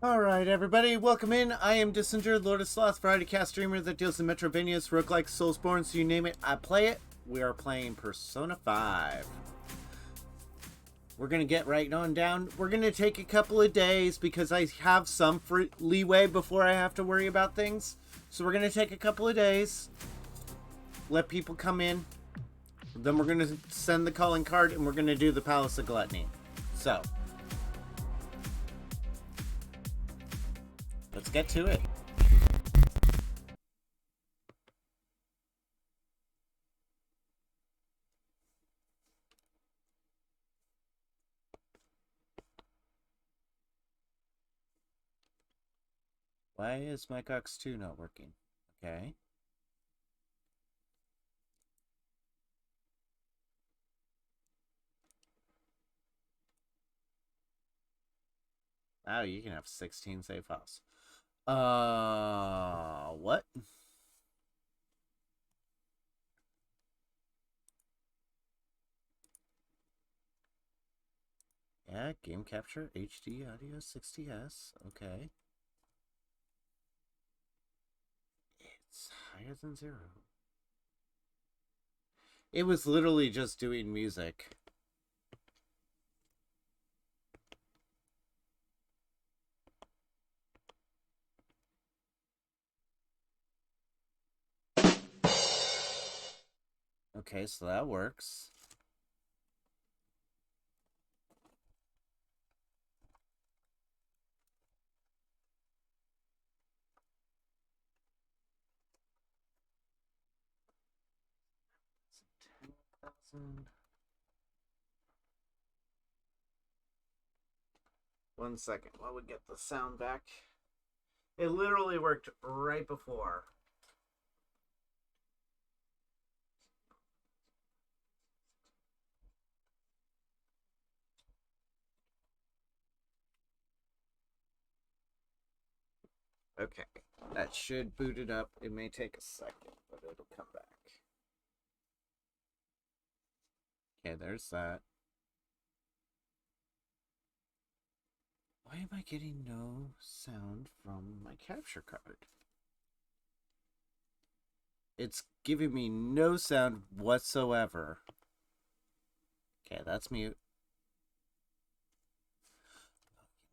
Alright, everybody, welcome in. I am Dissinger, Lord of Sloth, variety cast streamer that deals in Metrovanias, roguelikes, Soulsborne, so you name it, I play it. We are playing Persona 5. We're going to get right on down. We're going to take a couple of days because I have some free leeway before I have to worry about things. So we're going to take a couple of days, let people come in. Then we're going to send the calling card and we're going to do the Palace of Gluttony. So, let's get to it. Why is my Cox 2 not working? Okay. Wow, you can have 16 save files. What? Yeah, game capture, HD audio, 60S. Okay. It's higher than 0. It was literally just doing music. Okay, so that works. It's 10,000. 1 second while we get the sound back. It literally worked right before. Okay, that should boot it up. It may take a second, but it'll come back. Okay, there's that. Why am I getting no sound from my capture card? It's giving me no sound whatsoever. Okay, that's mute.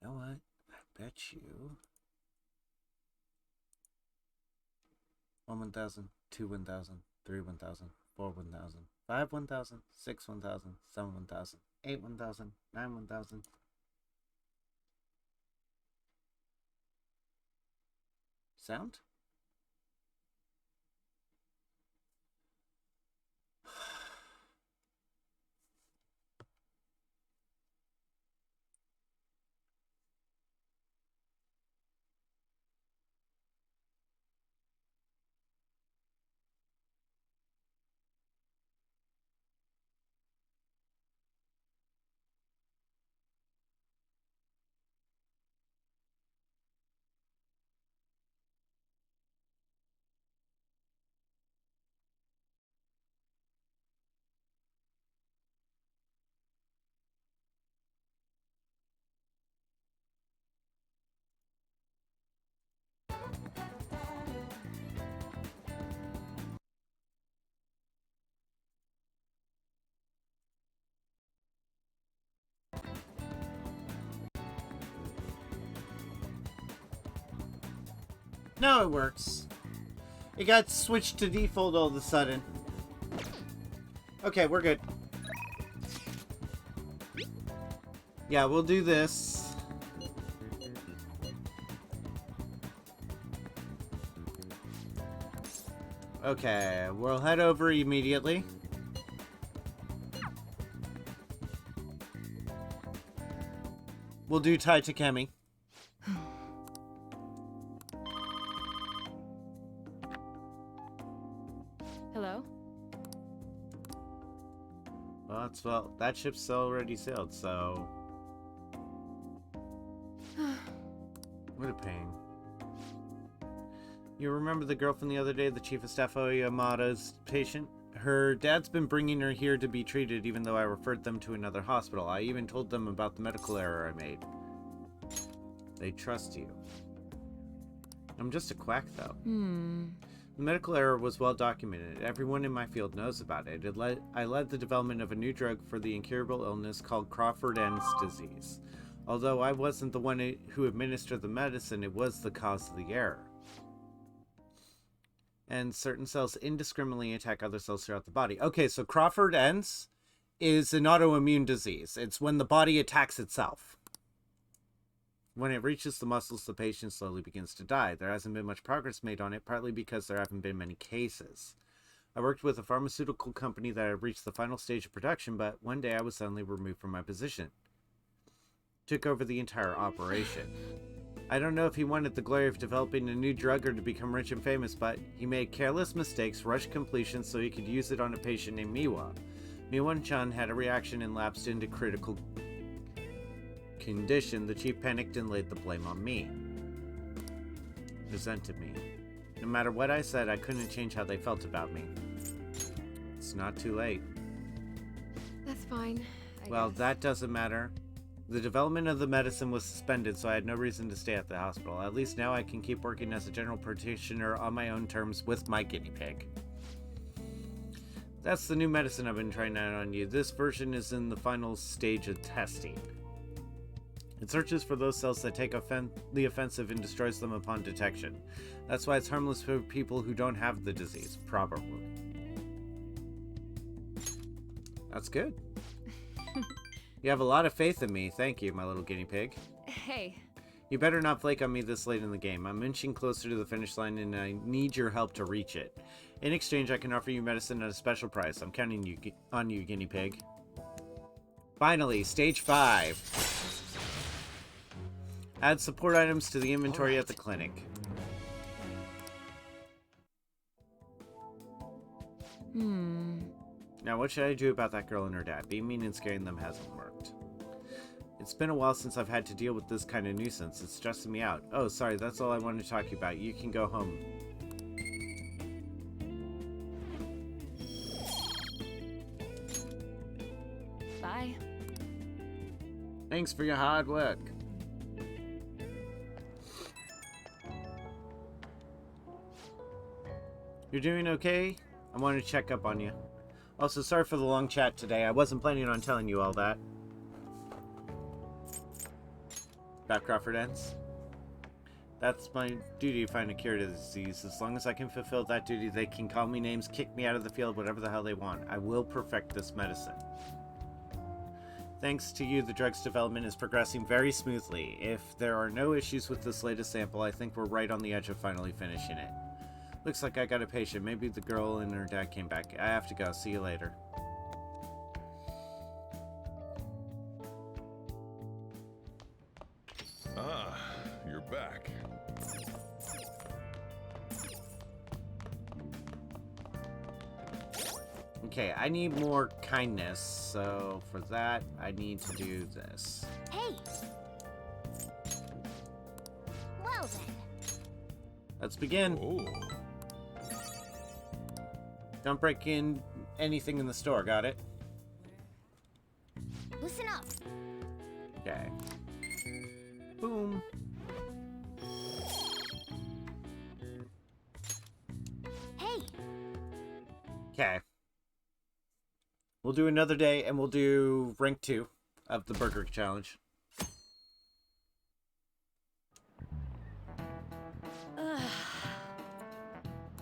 You know what? I bet you 1,000, 2 1,000, 3 1,000, 4 1,000, 5 1,000, 6 1,000, 7 1,000, 8 1,000, 9 1,000. Sound? No, it works. It got switched to default all of a sudden. Okay, we're good. Yeah, we'll do this. Okay, we'll head over immediately. We'll do Tai Takemi. Hello? Well, that ship's already sailed, so... What a pain. You remember the girl from the other day, the chief of staff Oyamada's patient? Her dad's been bringing her here to be treated even though I referred them to another hospital. I even told them about the medical error I made. They trust you. I'm just a quack, though. The medical error was well documented. Everyone in my field knows about it. I led the development of a new drug for the incurable illness called Crawford-Enns disease. Although I wasn't the one who administered the medicine, it was the cause of the error. And certain cells indiscriminately attack other cells throughout the body. Okay, so Crawford-Enns is an autoimmune disease. It's when the body attacks itself. When it reaches the muscles, the patient slowly begins to die. There hasn't been much progress made on it, partly because there haven't been many cases. I worked with a pharmaceutical company that had reached the final stage of production, but one day I was suddenly removed from my position. Took over the entire operation. I don't know if he wanted the glory of developing a new drug or to become rich and famous, but he made careless mistakes, rushed completion so he could use it on a patient named Miwa. Miwa-chan had a reaction and lapsed into critical condition. The chief panicked and laid the blame on me. Resented me. No matter what I said, I couldn't change how they felt about me. It's not too late. That's fine. I guess. That doesn't matter. The development of the medicine was suspended, so I had no reason to stay at the hospital. At least now I can keep working as a general practitioner on my own terms with my guinea pig. That's the new medicine I've been trying out on you. This version is in the final stage of testing. It searches for those cells that take the offensive and destroys them upon detection. That's why it's harmless for people who don't have the disease, probably. That's good. You have a lot of faith in me. Thank you, my little guinea pig. Hey. You better not flake on me this late in the game. I'm inching closer to the finish line and I need your help to reach it. In exchange, I can offer you medicine at a special price. I'm counting on you, guinea pig. Finally, stage 5. Add support items to the inventory at the clinic. Now, what should I do about that girl and her dad? Being mean and scaring them hasn't worked. It's been a while since I've had to deal with this kind of nuisance. It's stressing me out. Oh, sorry, that's all I wanted to talk to you about. You can go home. Bye. Thanks for your hard work. You're doing okay? I wanted to check up on you. Also, sorry for the long chat today. I wasn't planning on telling you all that. About Crawford-Enns? That's my duty to find a cure to the disease. As long as I can fulfill that duty, they can call me names, kick me out of the field, whatever the hell they want. I will perfect this medicine. Thanks to you, the drug's development is progressing very smoothly. If there are no issues with this latest sample, I think we're right on the edge of finally finishing it. Looks like I got a patient. Maybe the girl and her dad came back. I have to go. See you later. Ah, you're back. Okay, I need more kindness, so for that, I need to do this. Hey! Well then. Let's begin. Oh. Don't break in anything in the store, got it? Listen up. Okay. Boom. Hey! Okay. We'll do another day, and we'll do rank 2 of the Burger Challenge.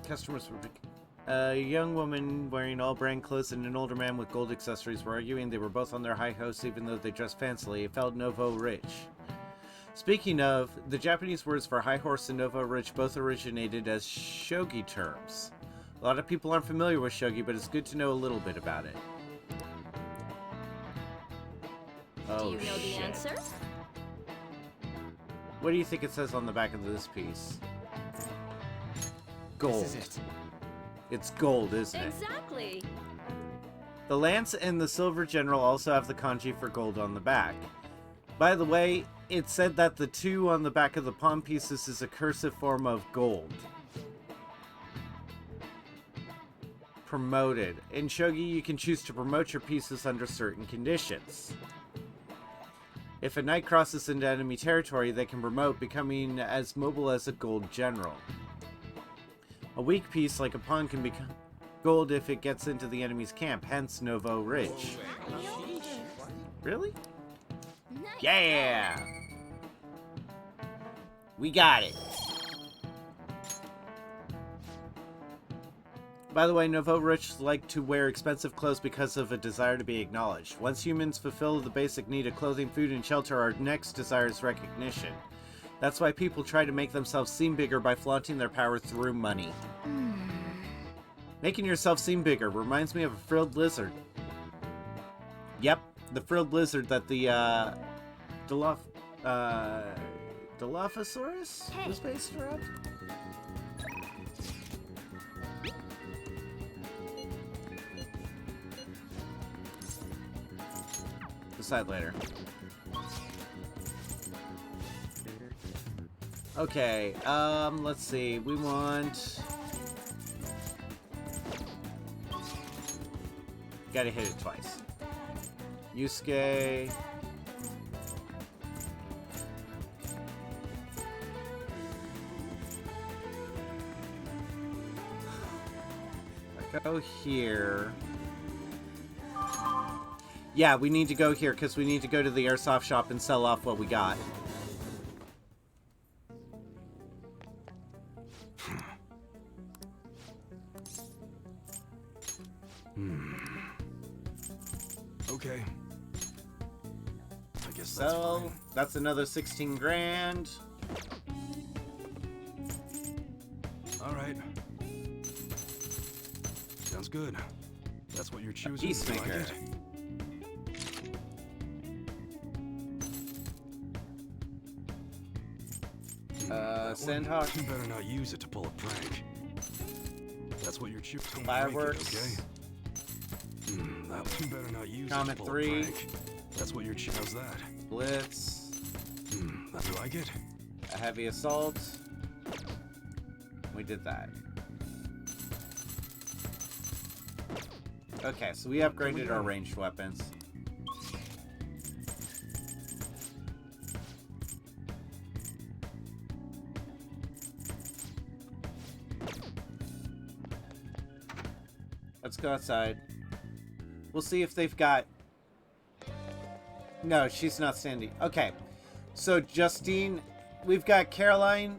Customers were picking. A young woman wearing all brand clothes and an older man with gold accessories were arguing they were both on their high horse even though they dressed fancily. It felt nouveau rich. Speaking of, the Japanese words for high horse and nouveau rich both originated as shogi terms. A lot of people aren't familiar with shogi, but it's good to know a little bit about it. Oh, Do you know the shit. answer? What do you think it says on the back of this piece? Gold. This is it. It's gold, isn't it? Exactly. The lance and the silver general also have the kanji for gold on the back. By the way, it said that the 2 on the back of the palm pieces is a cursive form of gold. Promoted. In shogi, you can choose to promote your pieces under certain conditions. If a knight crosses into enemy territory, they can promote, becoming as mobile as a gold general. A weak piece, like a pawn, can become gold if it gets into the enemy's camp, hence Novo Rich. Really? Yeah! We got it. By the way, Nouveau Rich like to wear expensive clothes because of a desire to be acknowledged. Once humans fulfill the basic need of clothing, food, and shelter, our next desire is recognition. That's why people try to make themselves seem bigger by flaunting their power through money. Making yourself seem bigger reminds me of a frilled lizard. Yep, the frilled lizard that the Dilophosaurus was based around. Decide later. Okay, let's see. We want... Gotta hit it twice. Yusuke... Go here. Yeah, we need to go here because we need to go to the airsoft shop and sell off what we got. Okay. I guess that's So, fine. that's another 16 grand. All right. Sounds good. That's what you're choosing. Peacemaker. You like it? Sandhawk. You better not use it to pull a prank. That's what you're choosing. Fireworks. Okay. That one better not use Comet it to pull 3. a prank. That's what you're choosing. How's that? Blitz. That you like it? A heavy assault. We did that. Okay, so we upgraded our ranged weapons. Let's go outside. We'll see if they've got... No, she's not standing. Okay. So, Justine... We've got Caroline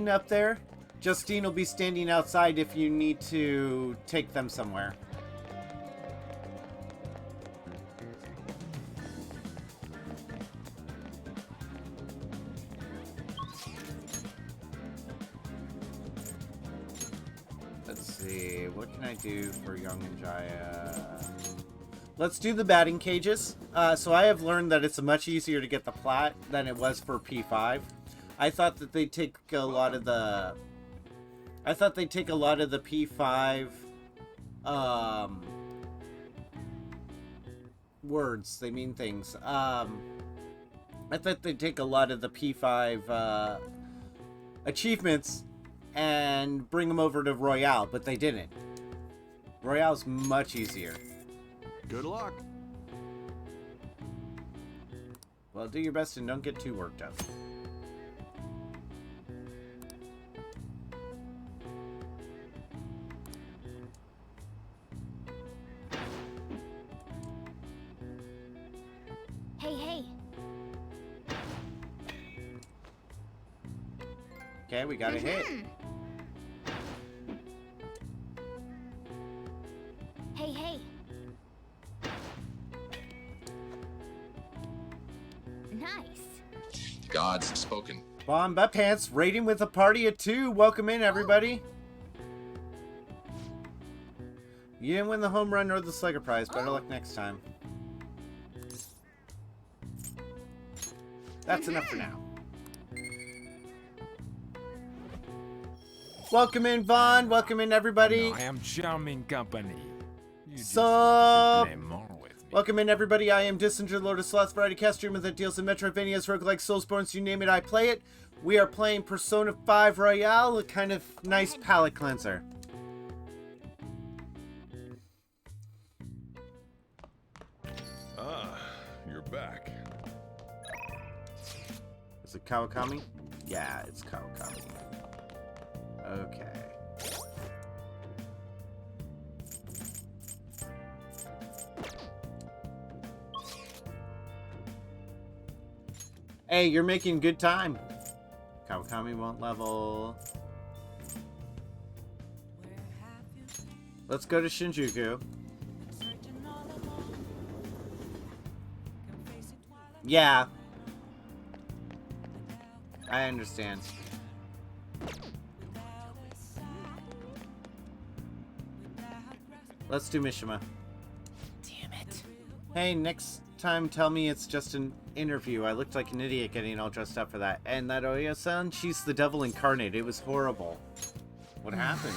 up there. Justine will be standing outside if you need to take them somewhere. Let's see. What can I do for Young and Jaya? Let's do the batting cages. So I have learned that it's much easier to get the plat than it was for P5. I thought that they'd take a lot of the... P5 words. They mean things. I thought they'd take a lot of the P5 achievements and bring them over to Royale, but they didn't. Royale's much easier. Good luck. Well, do your best and don't get too worked up. Hey. Okay, we got a hit. Hey. Nice. God's spoken. Bomb Butt Pants raiding with a party of 2. Welcome in, everybody. You didn't win the home run or the Slugger prize. Better luck next time. That's enough for now. Welcome in, Vaughn. Welcome in, everybody. I am charming company. You just Sup? play more with me. Welcome in, everybody. I am Dissinger, Lord of Sloths, variety cast streamer that deals in Metroidvanias, roguelikes, Soulsborne, you name it, I play it. We are playing Persona 5 Royale, a kind of nice palate cleanser. Ah, you're back. Is it Kawakami? Yeah, it's Kawakami. Okay. Hey, you're making good time. Kawakami won't level. Let's go to Shinjuku. Yeah. I understand. Let's do Mishima. Damn it. Hey, next time tell me it's just an interview. I looked like an idiot getting all dressed up for that. And that Oya-san, she's the devil incarnate. It was horrible. What happened?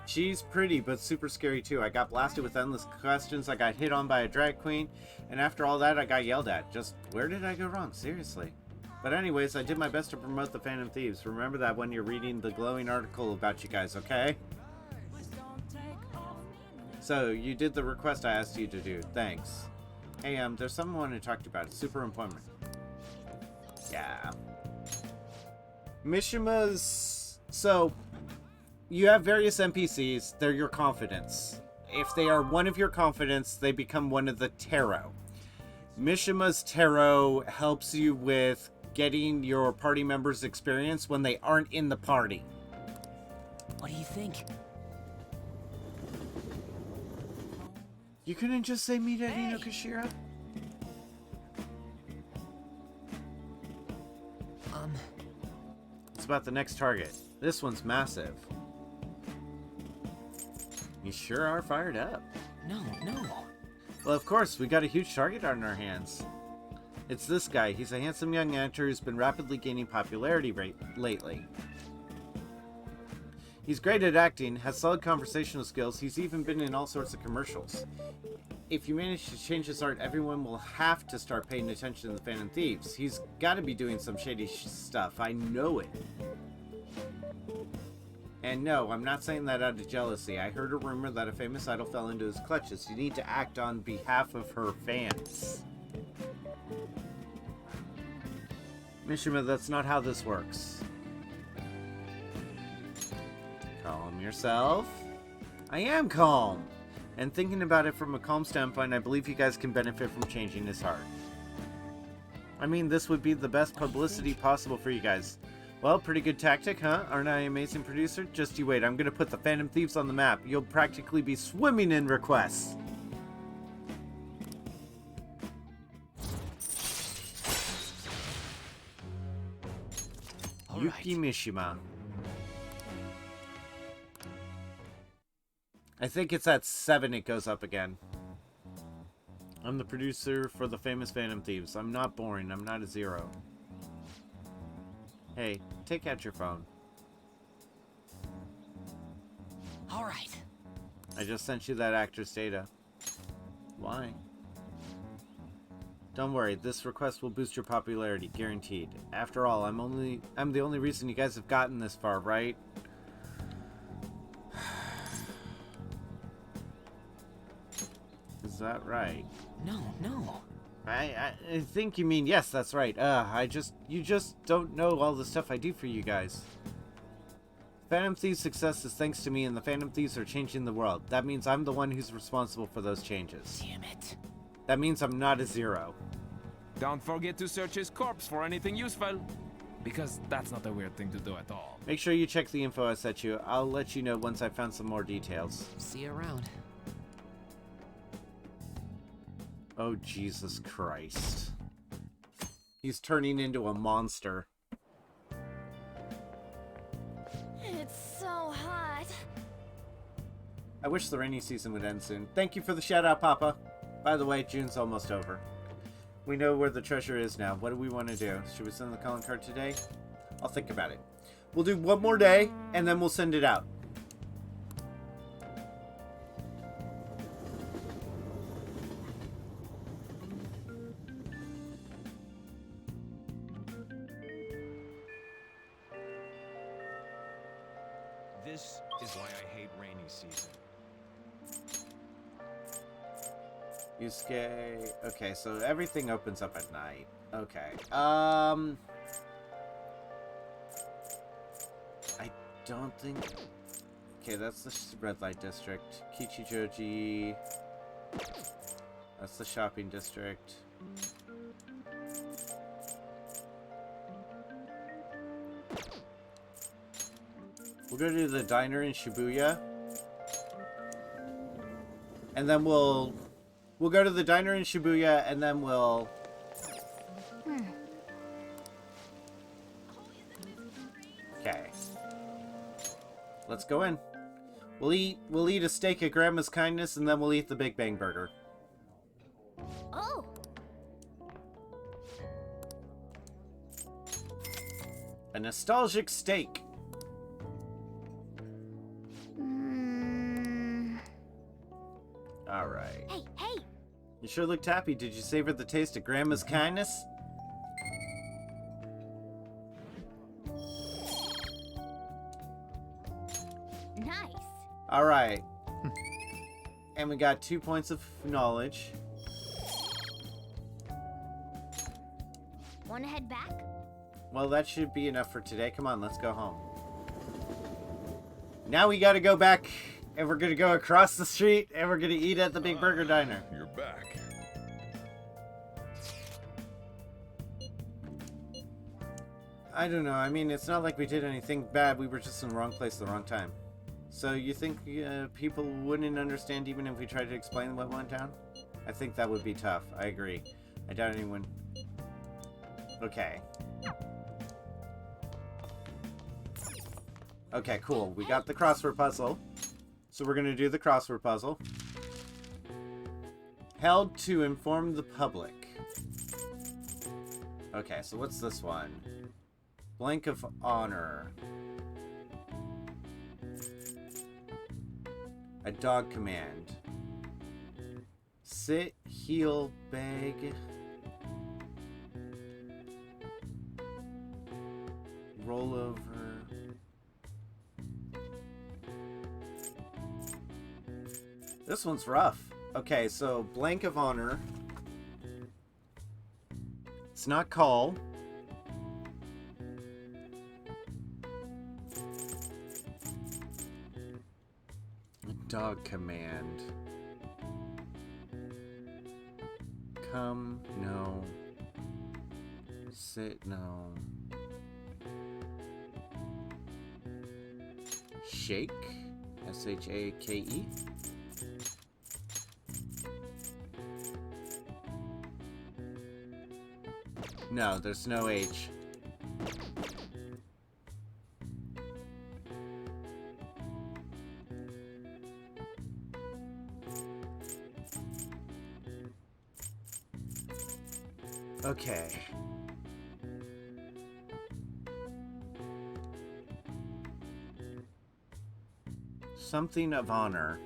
She's pretty, but super scary too. I got blasted with endless questions. I got hit on by a drag queen. And after all that, I got yelled at. Just, where did I go wrong? Seriously. But anyways, I did my best to promote the Phantom Thieves. Remember that when you're reading the glowing article about you guys, okay? So, you did the request I asked you to do. Thanks. Hey, there's someone I want to talk to you about. It's super important. Yeah. Mishima's... So, you have various NPCs. They're your confidants. If they are one of your confidants, they become one of the tarot. Mishima's tarot helps you with getting your party members' experience when they aren't in the party. What do you think? You couldn't just say meet Eddie no Kashira? It's about the next target. This one's massive. You sure are fired up. No. Well, of course, we got a huge target on our hands. It's this guy. He's a handsome young actor who's been rapidly gaining popularity lately. He's great at acting, has solid conversational skills, he's even been in all sorts of commercials. If you manage to change his art, everyone will have to start paying attention to the Phantom Thieves. He's got to be doing some shady stuff, I know it. And no, I'm not saying that out of jealousy. I heard a rumor that a famous idol fell into his clutches. You need to act on behalf of her fans. Mishima, that's not how this works. Calm yourself. I am calm. And thinking about it from a calm standpoint, I believe you guys can benefit from changing his heart. I mean, this would be the best publicity possible for you guys. Well, pretty good tactic, huh? Aren't I an amazing producer? Just you wait, I'm gonna put the Phantom Thieves on the map. You'll practically be swimming in requests. All Yuki right. Mishima. I think it's at 7 it goes up again. I'm the producer for the famous Phantom Thieves. I'm not boring. I'm not a zero. Hey, take out your phone. All right. I just sent you that actor's data. Why? Don't worry, this request will boost your popularity, guaranteed. After all, I'm the only reason you guys have gotten this far, right? Is that right? No. I think you mean yes, that's right. You just don't know all the stuff I do for you guys. Phantom Thieves' success is thanks to me, and the Phantom Thieves are changing the world. That means I'm the one who's responsible for those changes. Damn it. That means I'm not a zero. Don't forget to search his corpse for anything useful. Because that's not a weird thing to do at all. Make sure you check the info I sent you. I'll let you know once I've found some more details. See you around. Oh, Jesus Christ. He's turning into a monster. It's so hot. I wish the rainy season would end soon. Thank you for the shout out, Papa. By the way, June's almost over. We know where the treasure is now. What do we want to do? Should we send the calling card today? I'll think about it. We'll do one more day, and then we'll send it out. This is why I hate rainy season. Yusuke. Okay, so everything opens up at night. Okay. don't think... Okay, that's the red light district. Kichijoji. That's the shopping district. We'll go to the diner in Shibuya. And then we'll go to the diner in Shibuya, and then we'll... Okay. Let's go in. We'll eat a steak at Grandma's Kindness, and then we'll eat the Big Bang Burger. Oh. A nostalgic steak. Alright. Hey, hey. You sure looked happy. Did you savor the taste of Grandma's kindness? Nice. Alright. And we got 2 points of knowledge. Wanna head back? Well, that should be enough for today. Come on, let's go home. Now we gotta go back, and we're gonna go across the street, and we're gonna eat at the Big Burger Diner. You're back. I don't know. I mean, it's not like we did anything bad. We were just in the wrong place at the wrong time. So you think people wouldn't understand even if we tried to explain what went down? I think that would be tough. I agree. I doubt anyone... Okay. Okay, cool. We got the crossword puzzle. So we're going to do the crossword puzzle. Held to inform the public. Okay, so what's this one? Blank of honor. A dog command. Sit, heal, beg. Roll over. This one's rough. Okay, so blank of honor. It's not call. Dog command. Come, no. Sit, no. Shake. S-H-A-K-E. No, there's no H. Okay. Something of honor.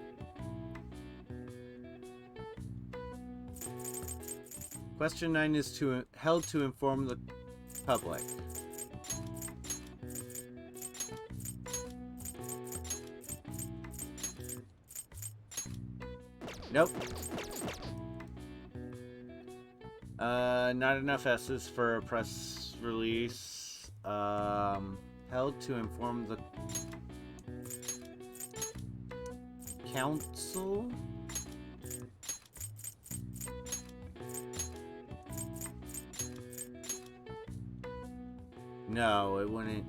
Question 9 is held to inform the public. Nope. Not enough S's for a press release. Held to inform the council. No, it wouldn't.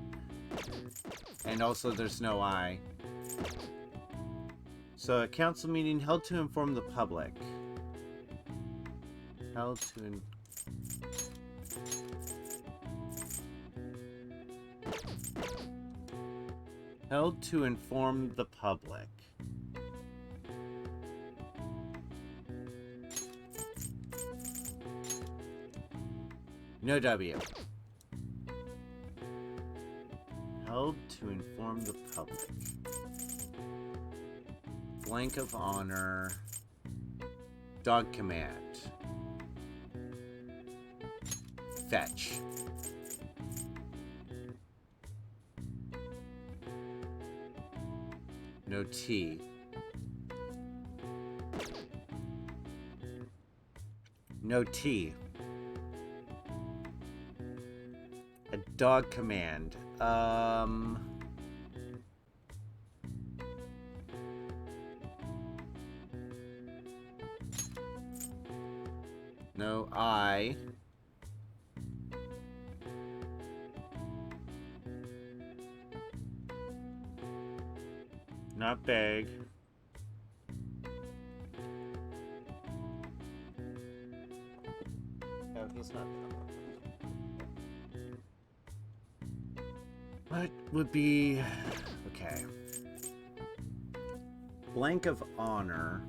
And also there's no I. So a council meeting held to inform the public. Held to held to inform the public. No W. Held to inform the public. Blank of honor. Dog command. Fetch. No T. No T. A dog command. I not beg. No, he's not. What would be... Okay. Blank of honor.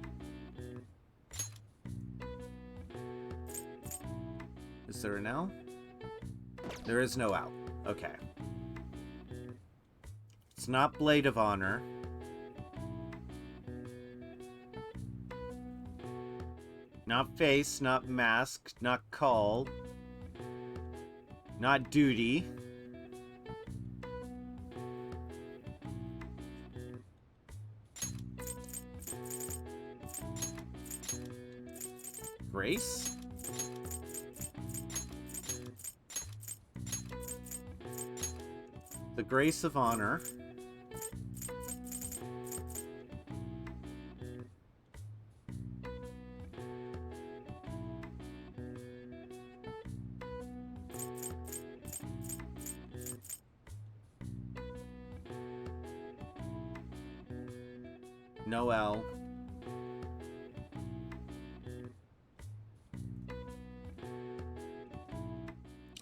Is there an L? There is no L. Okay. It's not blade of honor. Not face, not mask, not call. Not duty. Grace? The grace of honor. No L.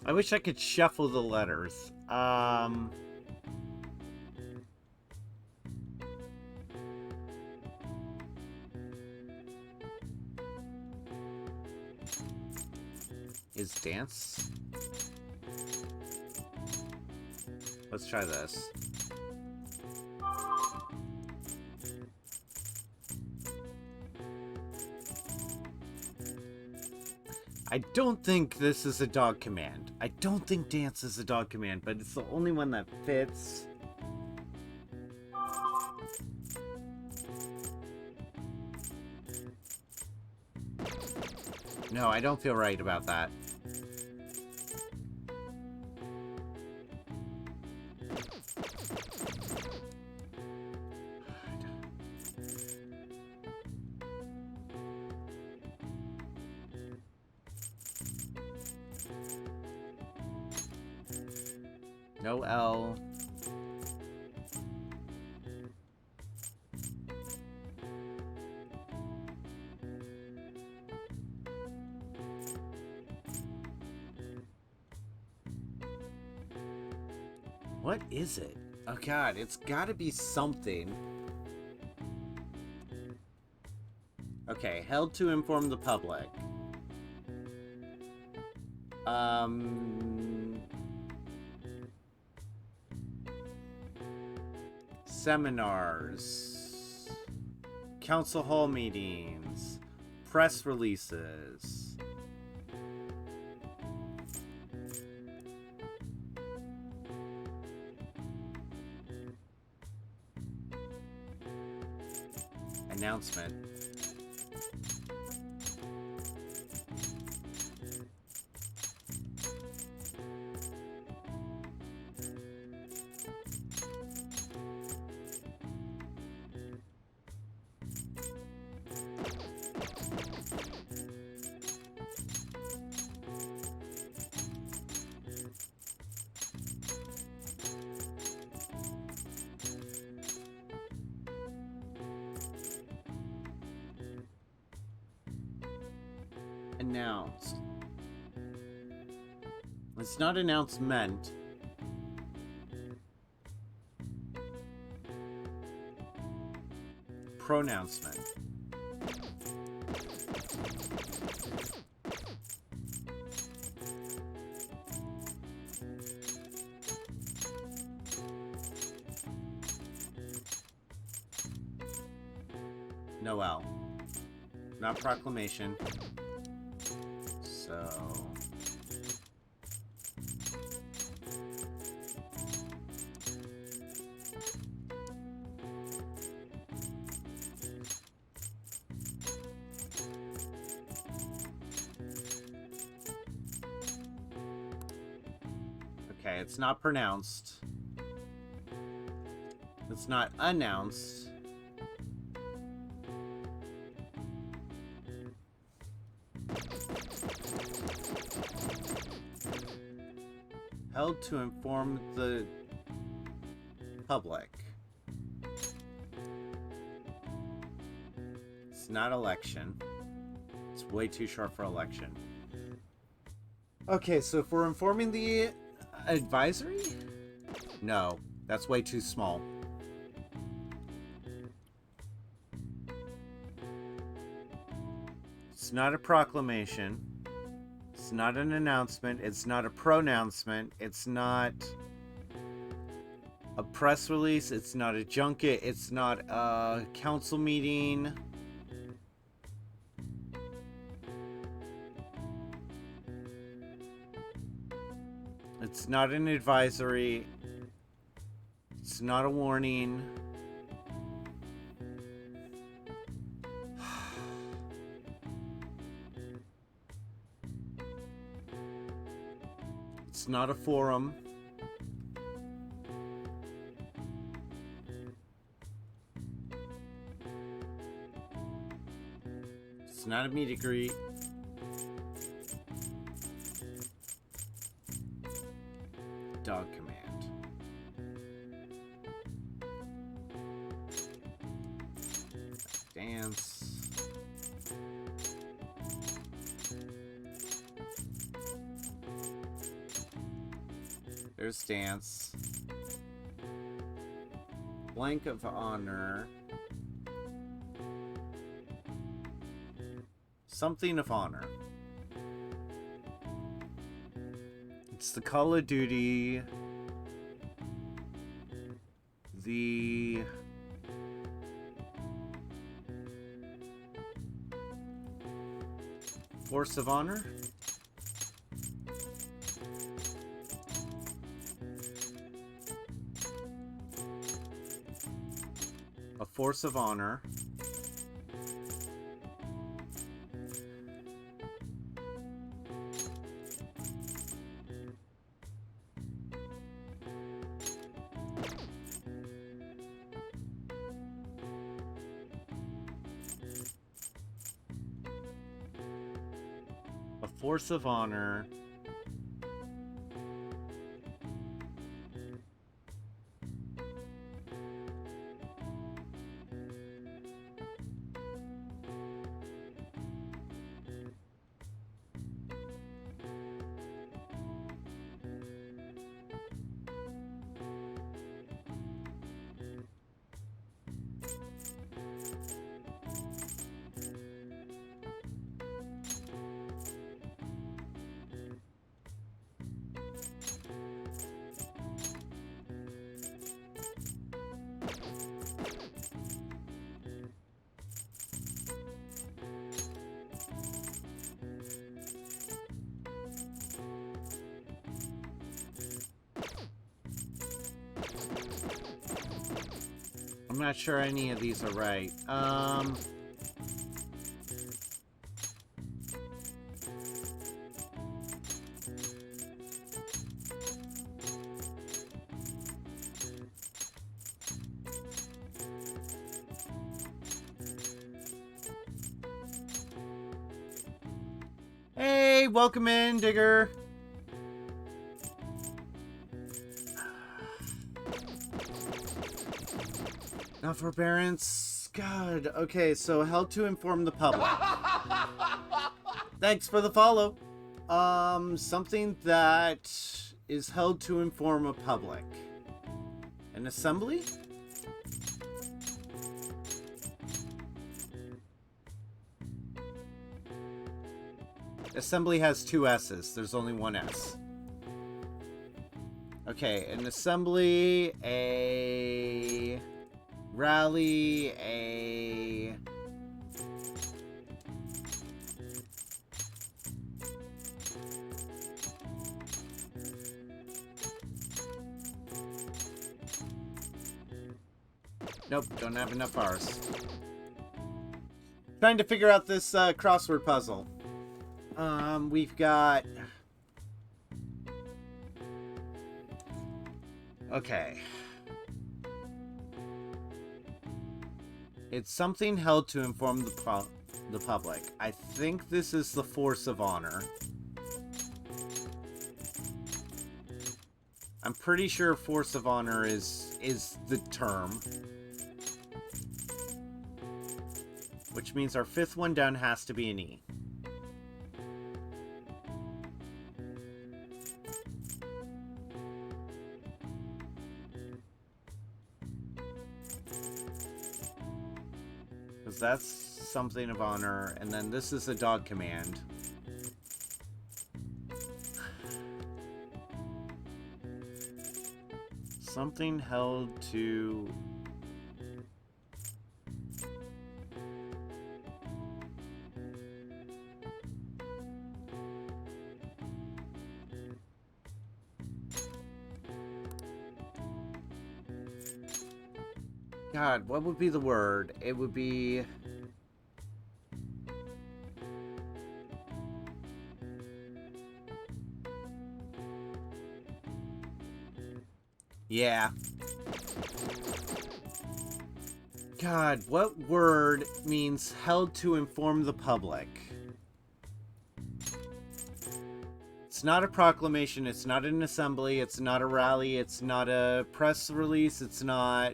I wish I could shuffle the letters. Is dance? Let's try this. I don't think this is a dog command. I don't think dance is a dog command, but it's the only one that fits. No, I don't feel right about that. No L. What is it? Oh god, it's gotta be something. Okay, held to inform the public. Seminars, council hall meetings, press releases. Announcement. Announced. It's not announcement. Pronouncement. No L. Not proclamation. So... Okay, it's not pronounced. It's not announced. held to inform the public. It's not election. It's way too short for election. Okay, so if we're informing the advisory? No, that's way too small. It's not a proclamation. It's not an announcement. It's not a pronouncement. It's not a press release. It's not a junket. It's not a council meeting. It's not an advisory. It's not a warning. It's not a forum. It's not a meet and greet. Dog command. Dance. There's dance. Blank of honor. Something of honor. It's the Call of Duty. The Force of Honor. A Force of Honor. A Force of Honor. I'm not sure any of these are right. Hey, welcome in, Digger. Not forbearance. God. Okay, so held to inform the public. Thanks for the follow. Something that is held to inform a public. An assembly? Assembly has two S's. There's only one S. Okay, an assembly, a rally, a nope, don't have enough R's. Trying to figure out this crossword puzzle. We've got okay. It's something held to inform the public. I think this is the Force of Honor. I'm pretty sure force of honor is the term. Which means our fifth one down has to be an E. Because that's something of honor, and then this is a dog command. Something held to... God, what would be the word? It would be... Yeah. God, what word means held to inform the public? It's not a proclamation, it's not an assembly, it's not a rally, it's not a press release, it's not...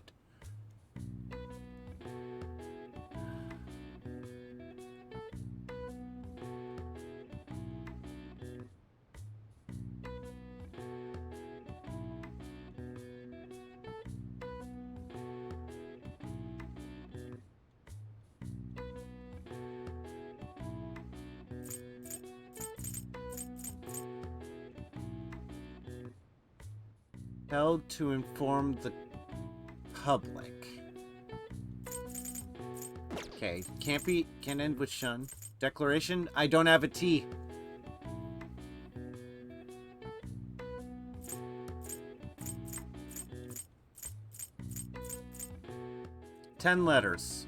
Held to inform the public. Okay, can't end with shun. Declaration, I don't have a T. Ten letters.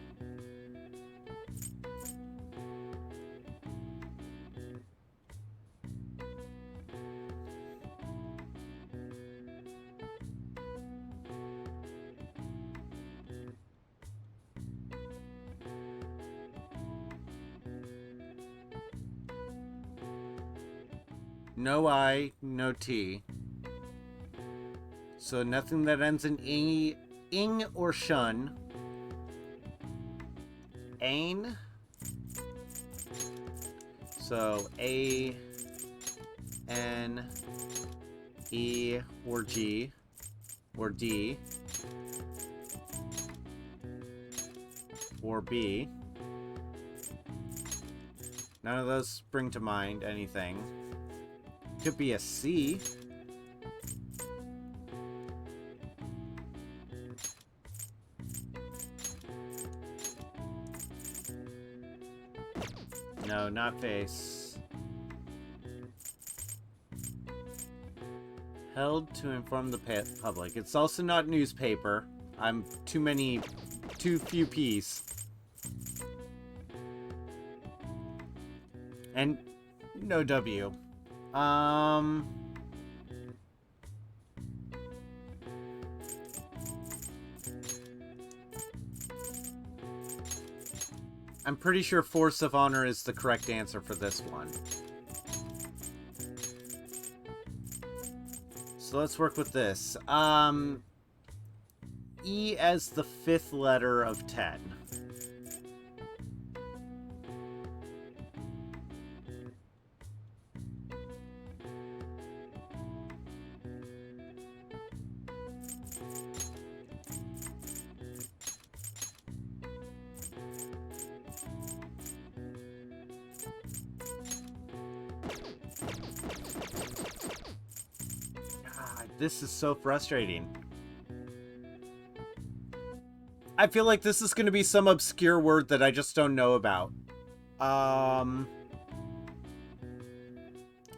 No I, no T. So nothing that ends in ing or shun. Ain. So A, N, E, or G, or D, or B. None of those spring to mind anything. Could be a C. No, not face. Held to inform the public. It's also not newspaper. I'm too few P's. And no W. I'm pretty sure force of honor is the correct answer for this one. So let's work with this. E as the fifth letter of 10. This is so frustrating. I feel like this is going to be some obscure word that I just don't know about.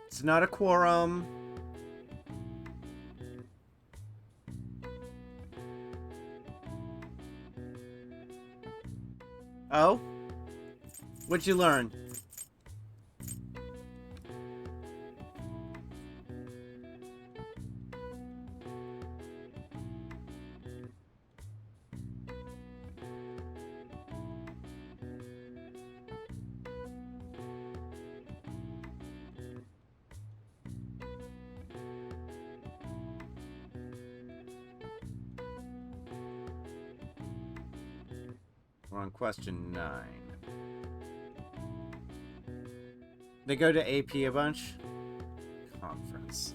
It's not a quorum. Oh? What'd you learn? We're on question 9. They go to AP a bunch? Conference.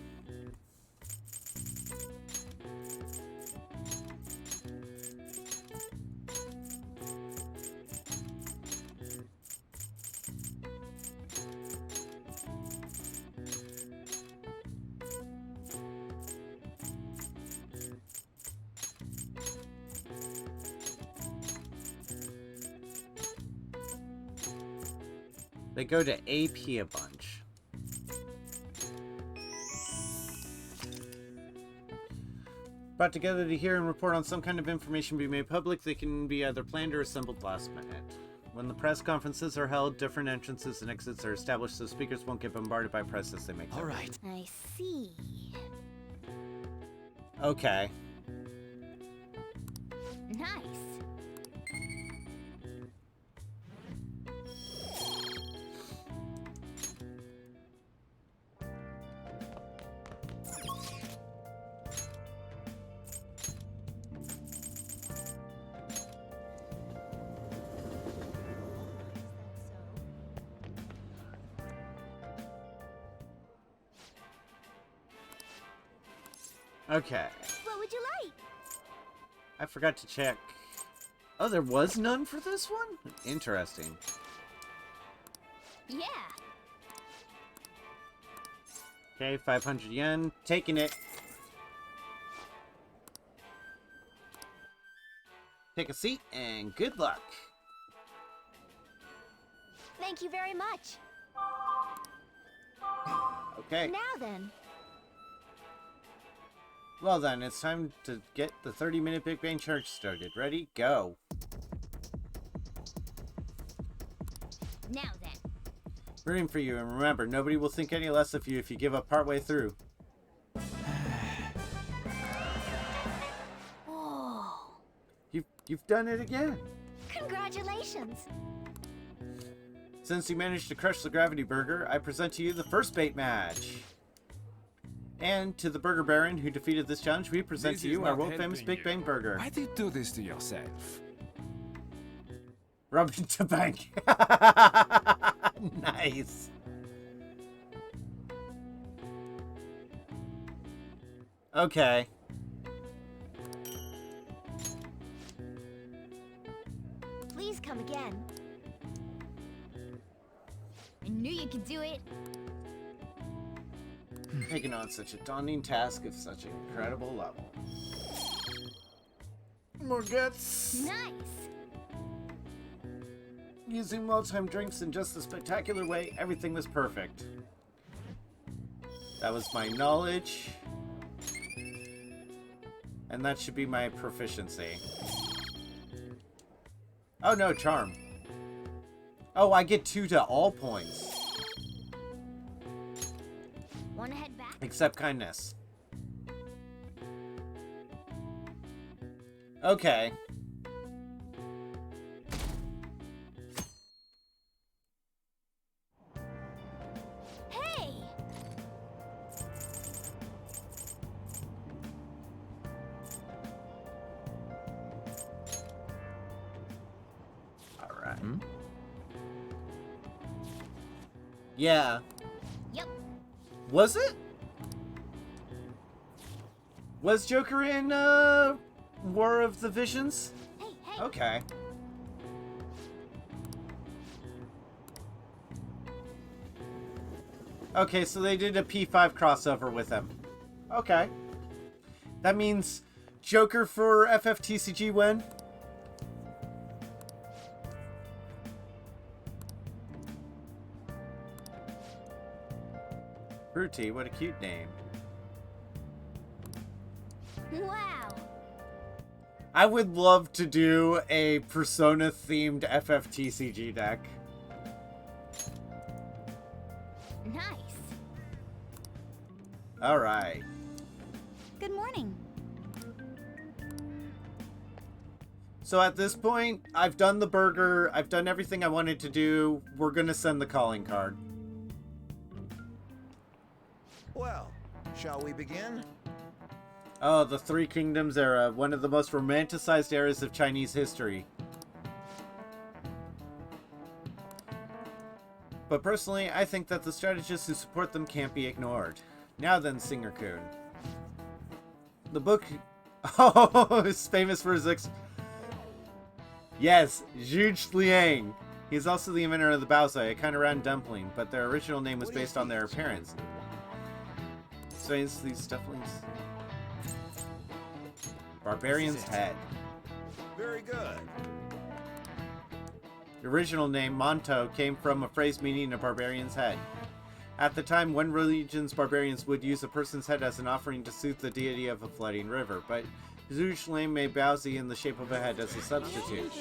They go to AP a bunch. Brought together to hear and report on some kind of information be made public. They can be either planned or assembled last minute. When the press conferences are held, different entrances and exits are established so speakers won't get bombarded by press as they make their way. Alright. I see. Okay. Nice. Okay. What would you like? I forgot to check. Oh, there was none for this one? Interesting. Yeah. Okay, 500 yen. Taking it. Take a seat and good luck. Thank you very much. Okay. Now then. Well then, it's time to get the 30-minute Big Bang Church started. Ready? Go. Now then. Rooting for you, and remember, nobody will think any less of you if you give up partway through. Oh. You've done it again. Congratulations. Since you managed to crush the Gravity Burger, I present to you the first bait match. And to the Burger Baron who defeated this challenge, we present This to is you our not world-famous helping Big Bang you. Burger. Why do you do this to yourself? Rub into bank. Nice. Okay. Please come again. I knew you could do it. Taking on such a daunting task of such an incredible level. More guts. Nice. Using well-timed drinks in just a spectacular way, everything was perfect. That was my knowledge. And that should be my proficiency. Oh no, charm. Oh, I get 2 to all points. Wanna head back? Except kindness. Okay. Hey! Alright. Yeah. Yep. Was it? Was Joker in, War of the Visions? Hey, hey. Okay. Okay, so they did a P5 crossover with him. Okay. That means Joker for FFTCG win? Fruity, what a cute name. Wow. I would love to do a Persona-themed FFTCG deck. Nice. Alright. Good morning. So at this point, I've done the burger, I've done everything I wanted to do. We're gonna send the calling card. Well, shall we begin? Oh, the Three Kingdoms era, one of the most romanticized eras of Chinese history. But personally, I think that the strategists who support them can't be ignored. Now then, Singer-kun. The book... Oh, is famous for his Yes, Zhuge Liang. He's also the inventor of the baozai, a kind of round dumpling, but their original name was based on their appearance. So it's these stufflings. Barbarian's Head. Very good. The original name, Monto, came from a phrase meaning a barbarian's head. At the time, one religion's barbarians would use a person's head as an offering to soothe the deity of a flooding river, but Zhuge Liang made baozi in the shape of a head as a substitute.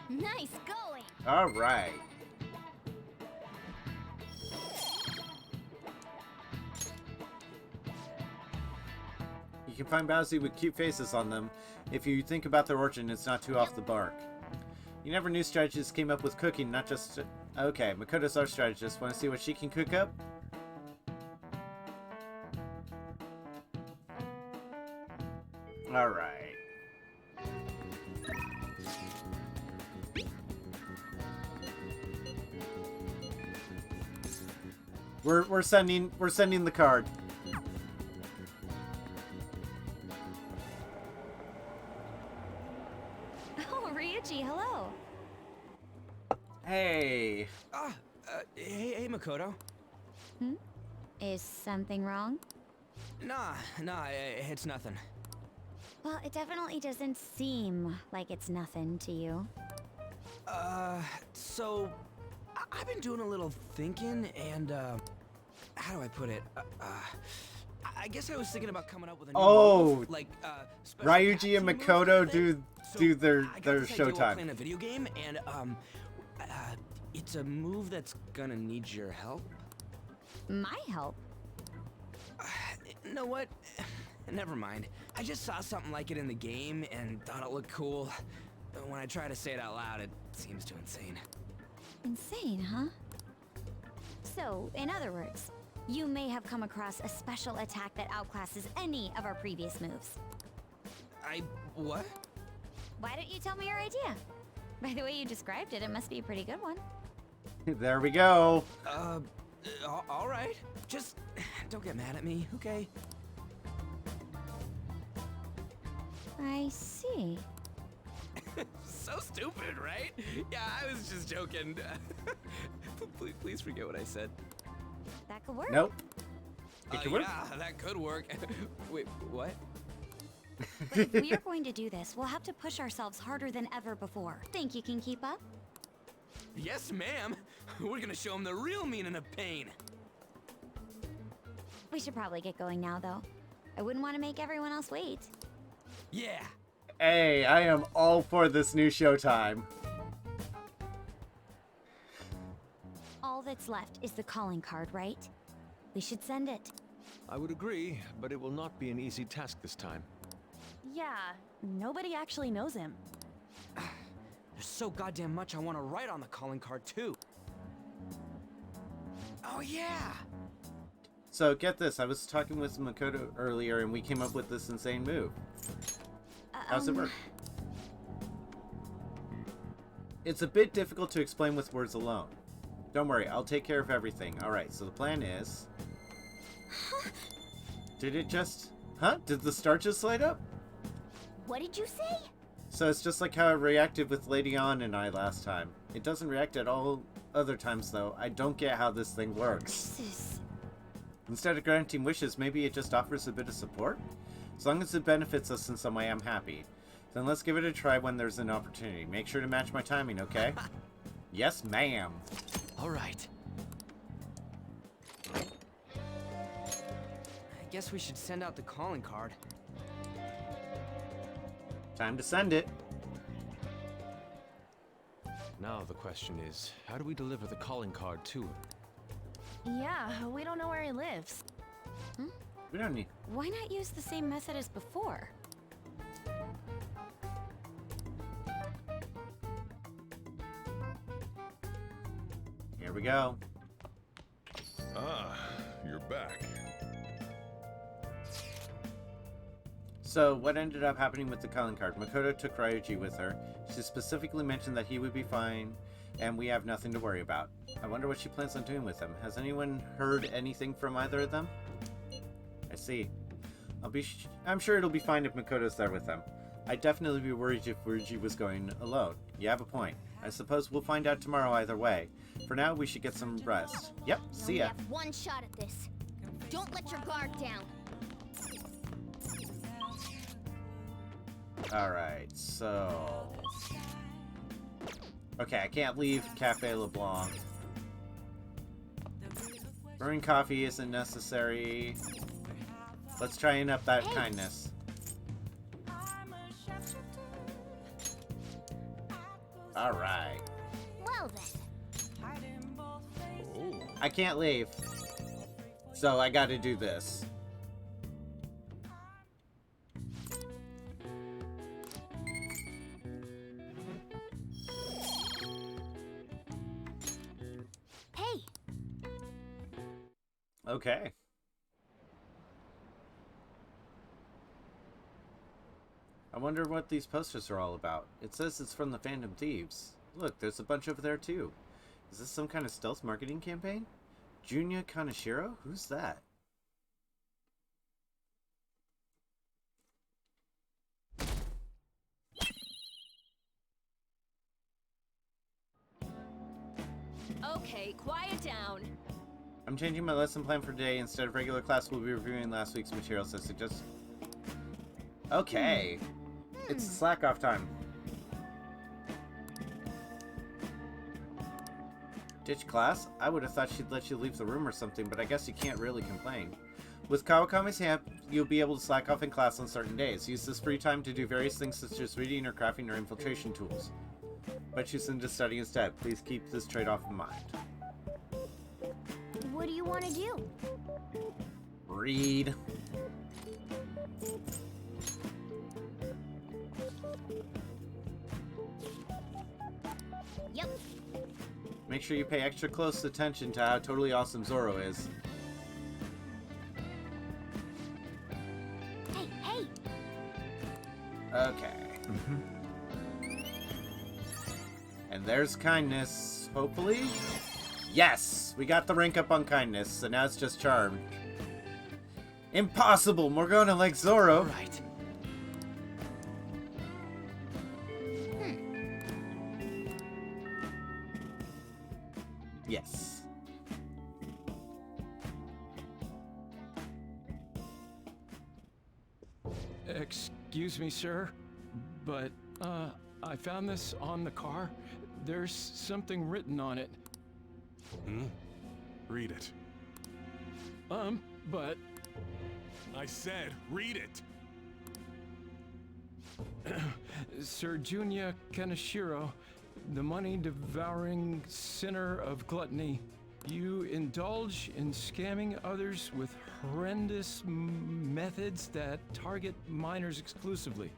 Nice going. Alright. You can find baozi with cute faces on them. If you think about their origin, it's not too off the mark. You never knew strategists came up with cooking, not just... Okay, Makoto's our strategist. Want to see what she can cook up? Alright. We're sending the card. Oh, Ryuji, hello. Hey. Hey, Makoto. Is something wrong? Nah, it's nothing. Well, it definitely doesn't seem like it's nothing to you. So... I've been doing a little thinking, and, how do I put it? I guess I was thinking about coming up with a new move, like, special Ryuji and captain move Makoto kind of thing. do their I got this idea while showtime. playing a video game, and, it's a move that's gonna need your help. My help? You know what? Never mind. I just saw something like it in the game and thought it looked cool. But when I try to say it out loud, it seems too insane. Insane, huh? So, in other words, you may have come across a special attack that outclasses any of our previous moves. What? Why don't you tell me your idea? By the way you described it, it must be a pretty good one. There we go. All right. Just don't get mad at me, okay? I see. So stupid, right? Yeah, I was just joking. Please forget what I said. That could work. Nope. It could work. Yeah, that could work. Wait, what? But if we are going to do this, we'll have to push ourselves harder than ever before. Think you can keep up? Yes, ma'am. We're gonna show him the real meaning of pain. We should probably get going now, though. I wouldn't want to make everyone else wait. Yeah. Hey, I am all for this new showtime. All that's left is the calling card, right? We should send it. I would agree, but it will not be an easy task this time. Yeah, nobody actually knows him. There's so goddamn much I want to write on the calling card, too. Oh, yeah. So get this, I was talking with Makoto earlier and we came up with this insane move. How's it work? It's a bit difficult to explain with words alone. Don't worry, I'll take care of everything. Alright, so the plan is... Did it just... Huh? Did the star just light up? What did you say? So it's just like how it reacted with Lady Ann and I last time. It doesn't react at all other times though. I don't get how this thing works. This is... Instead of granting wishes, maybe it just offers a bit of support? As long as it benefits us in some way, I'm happy. Then let's give it a try when there's an opportunity. Make sure to match my timing, okay? Yes, ma'am. All right. I guess we should send out the calling card. Time to send it. Now the question is, how do we deliver the calling card to him? Yeah, we don't know where he lives. We don't need... Why not use the same method as before? Here we go. Ah, you're back. So, what ended up happening with the calling card? Makoto took Ryuji with her. She specifically mentioned that he would be fine and we have nothing to worry about. I wonder what she plans on doing with them. Has anyone heard anything from either of them? I see. I'm sure it'll be fine if Makoto's there with them. I'd definitely be worried if Ryuji was going alone. You have a point. I suppose we'll find out tomorrow either way. For now, we should get some rest. Yep, see ya. You have one shot at this. Don't let your guard down. Alright, so... Okay, I can't leave Cafe LeBlanc. Brewing coffee isn't necessary. Let's try and up that kindness. Alright. Well then. I can't leave. So I gotta do this. Hey, Okay. I wonder what these posters are all about. It says it's from the Phantom Thieves. Look, there's a bunch over there too. Is this some kind of stealth marketing campaign? Junya Kaneshiro? Who's that? Okay, quiet down. I'm changing my lesson plan for today. Instead of regular class, we'll be reviewing last week's materials. I suggest... Okay. It's slack off time. Ditch class? I would have thought she'd let you leave the room or something, but I guess you can't really complain. With Kawakami's help, you'll be able to slack off in class on certain days. Use this free time to do various things such as reading or crafting or infiltration tools. But choose to study instead. Please keep this trade-off in mind. what do you want to do? Read. Yep. Make sure you pay extra close attention to how totally awesome Zoro is. Hey, hey! Okay. And there's kindness, hopefully? Yes! We got the rank up on kindness, so now it's just charm. Impossible! Morgana like Zoro! Right. Yes. Excuse me, sir, but, I found this on the car. There's something written on it. Read it. But... I said, read it! Sir Junya Kaneshiro, the money-devouring sinner of gluttony, you indulge in scamming others with horrendous methods that target minors exclusively.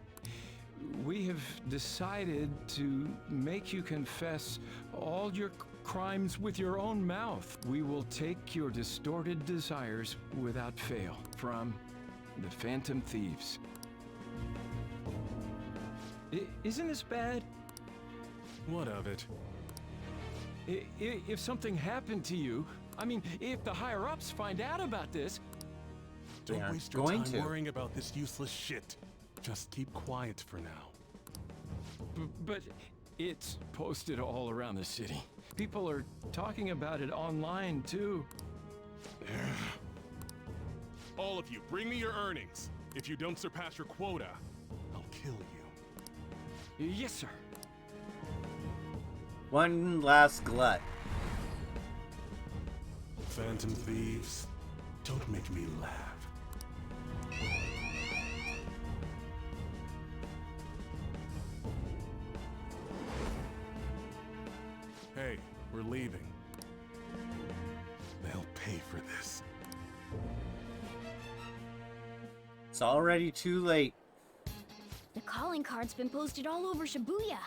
We have decided to make you confess all your crimes with your own mouth. We will take your distorted desires without fail from the Phantom Thieves. Isn't this bad? What of it? If something happened to you, I mean, if the higher-ups find out about this... They Don't aren't waste your going time to. worrying about this useless shit. Just keep quiet for now. But it's posted all around the city. People are talking about it online, too. All of you, bring me your earnings. If you don't surpass your quota, I'll kill you. Yes, sir. One last glut. Phantom Thieves, don't make me laugh. Hey, we're leaving. They'll pay for this. It's already too late. The calling card's been posted all over Shibuya.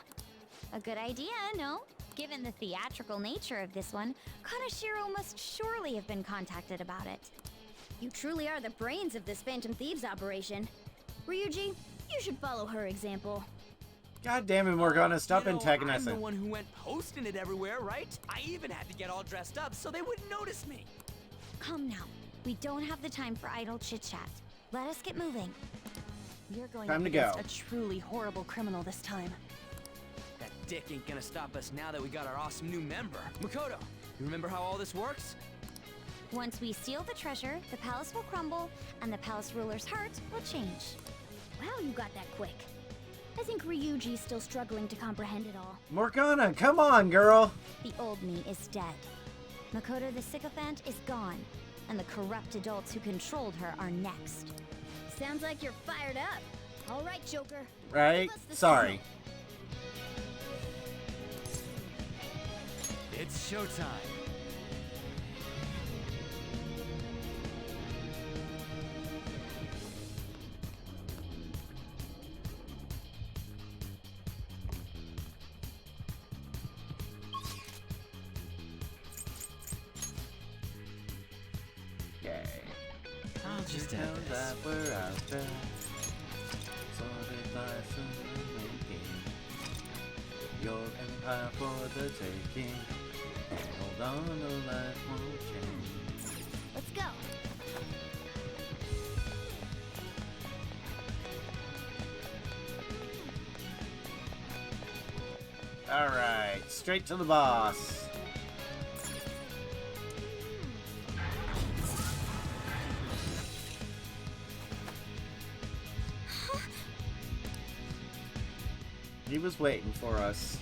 A good idea, no? Given the theatrical nature of this one, Kaneshiro must surely have been contacted about it. You truly are the brains of this Phantom Thieves operation. Ryuji, you should follow her example. God damn it, Morgana, stop I'm the antagonizing. one who went posting it everywhere, right? I even had to get all dressed up so they wouldn't notice me. Come now. We don't have the time for idle chit-chat. Let us get moving. You're going Time up to go. against a truly horrible criminal this time. That dick ain't gonna stop us now that we got our awesome new member. Makoto, you remember how all this works? Once we steal the treasure, the palace will crumble, and the palace ruler's heart will change. Wow, you got that quick. I think Ryuji's still struggling to comprehend it all. Morgana, come on, girl. The old me is dead. Makoto the sycophant is gone, and the corrupt adults who controlled her are next. Sounds like you're fired up. All right, Joker. Right? Give us the Sorry. It's showtime. Okay. I'll just Tell have that this. we're out there. Sorted life in the making. Your empire for the taking. Hold on, no life won't change. Let's go. Alright, straight to the boss. He was waiting for us.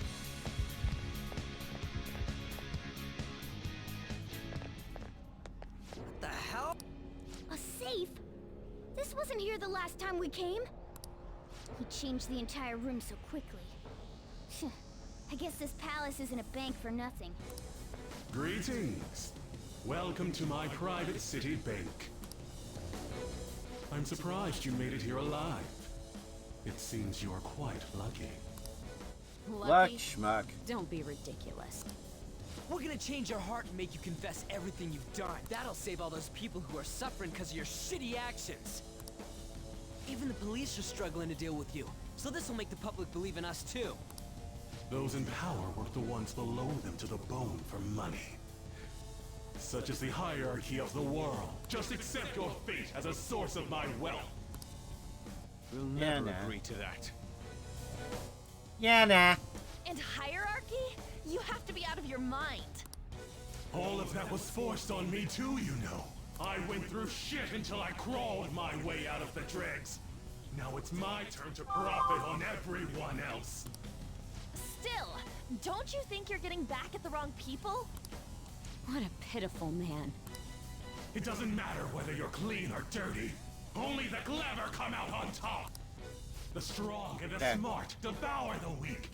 What the hell? A safe? This wasn't here the last time we came. He changed the entire room so quickly. I guess this palace isn't a bank for nothing. Greetings. Welcome to my private city bank. I'm surprised you made it here alive. It seems you're quite lucky. Luck schmuck. Don't be ridiculous. We're gonna change your heart and make you confess everything you've done. That'll save all those people who are suffering because of your shitty actions. Even the police are struggling to deal with you, so this will make the public believe in us too. Those in power work the ones below them to the bone for money. Such is the hierarchy of the world. Just accept your fate as a source of my wealth. We'll never Agree to that. Yeah, nah. And hierarchy? You have to be out of your mind. All of that was forced on me too, you know. I went through shit until I crawled my way out of the dregs. Now it's my turn to profit on everyone else. Still, don't you think you're getting back at the wrong people? What a pitiful man. It doesn't matter whether you're clean or dirty. Only the clever come out on top. The strong and the smart devour the weak.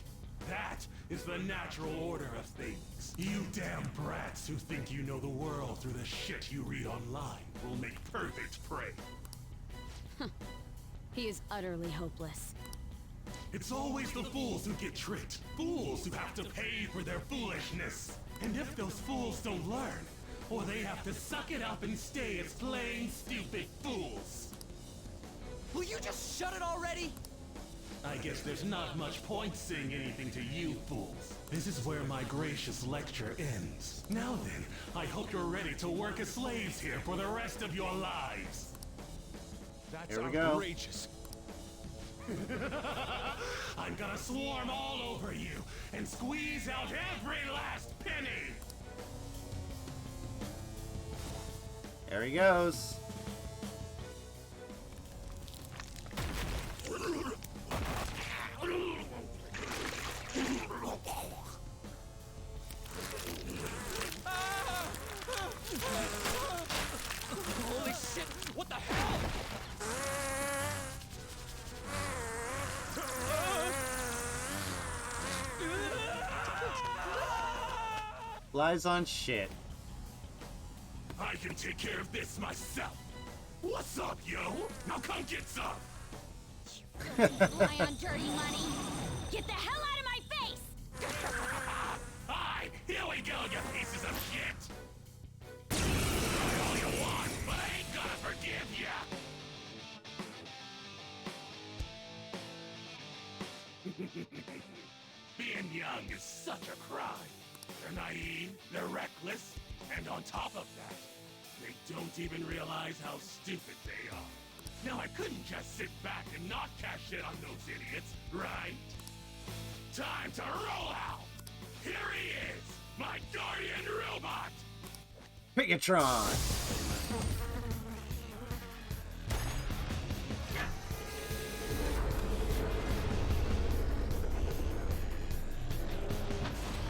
That is the natural order of things. You damn brats who think you know the world through the shit you read online will make perfect prey. He is utterly hopeless. It's always the fools who get tricked. Fools who have to pay for their foolishness. And if those fools don't learn, or they have to suck it up and stay as plain stupid fools. Will you just shut it already? I guess there's not much point saying anything to you fools. This is where my gracious lecture ends. Now then, I hope you're ready to work as slaves here for the rest of your lives. That's Here we go. outrageous. I'm gonna swarm all over you and squeeze out every last penny. There he goes. Holy shit, what the hell? Lies on shit. I can take care of this myself. What's up, yo? Now come get some. Lie on dirty money. Get the hell out of my face! Hi, here we go, you pieces of shit. All you want, but I ain't gonna forgive ya. is such a crime. They're naive, they're reckless, and on top of that, they don't even realize how stupid they are. Now I couldn't just sit back and not cash shit on those idiots, right? Time to roll out! Here he is, my guardian robot! Pigatron!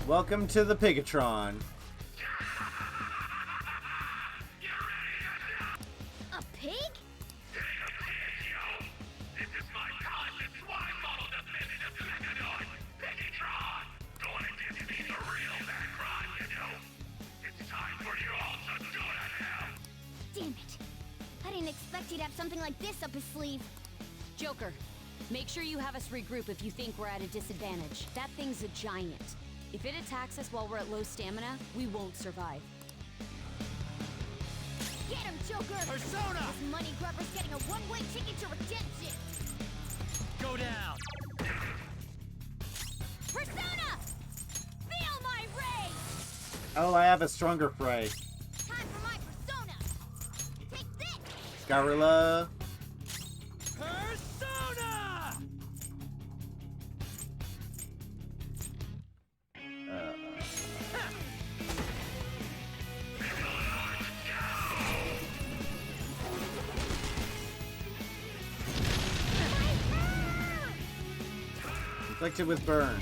Welcome to the Pigatron. A pig? Damn it. I didn't expect he'd have something like this up his sleeve. Joker, make sure you have us regroup if you think we're at a disadvantage. That thing's a giant. If it attacks us while we're at low stamina, we won't survive. Get him, Joker! Persona! This money grubber's getting a one-way ticket to redemption! Go down! Persona! Feel my rage! Oh, I have a stronger fray. Time for my persona! Take this! Gorilla. Persona! Inflicted with burn.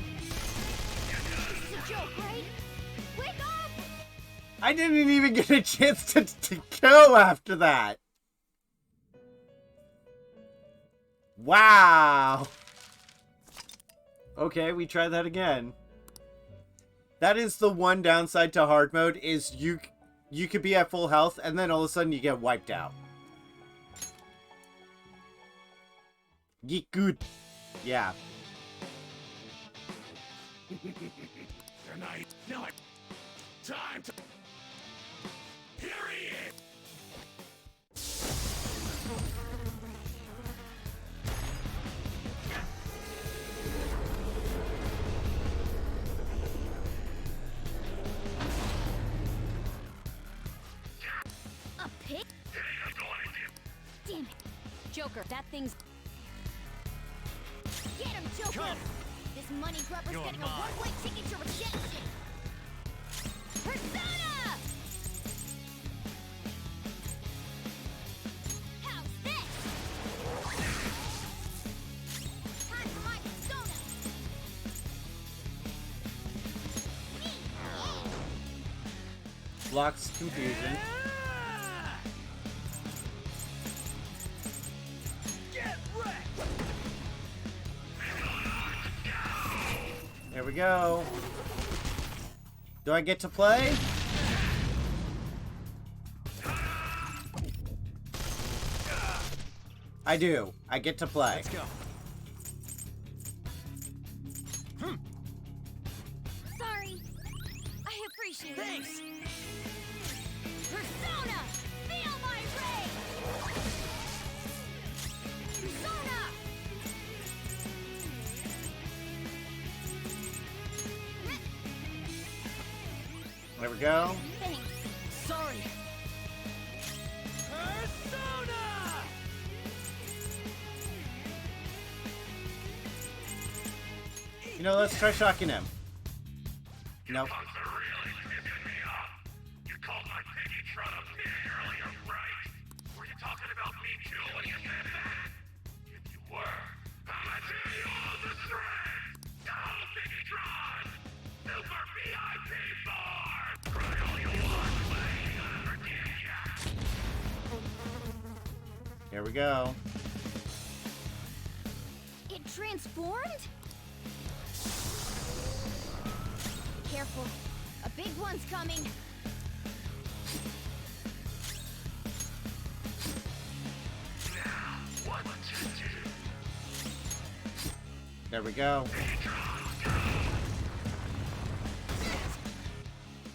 This is a joke, right? Wake up! I didn't even get a chance to go after that. Wow. Okay, we try that again. That is the one downside to hard mode, is you could be at full health and then all of a sudden you get wiped out. Geek good. Yeah. They're nice. Now time to... Here he is! A pig? Damn it! Joker, that thing's... Get him, Joker! Come. This money grubber's You're getting mine. a one-way ticket to redemption! Persona! How's this? Time for my persona! Blocks confusion. Get wrecked! There we go. Do I get to play? I do. I get to play. Let's go. Sorry! I appreciate it! Thanks! Persona! Feel my rage! Persona! There we go. Thanks. Sorry! Persona! You know, let's try shocking him. Nope. Punks are really pissing me off. You called my Pigatron a pig earlier, right? Were you talking about me too when you said that? If you were, I'ma tear you all to shreds! Oh, Pigatron! Super VIP bar! Cry all you want, but I ain't gonna forget ya! Here we go. It transformed? Careful. A big one's coming. What to do? There we go.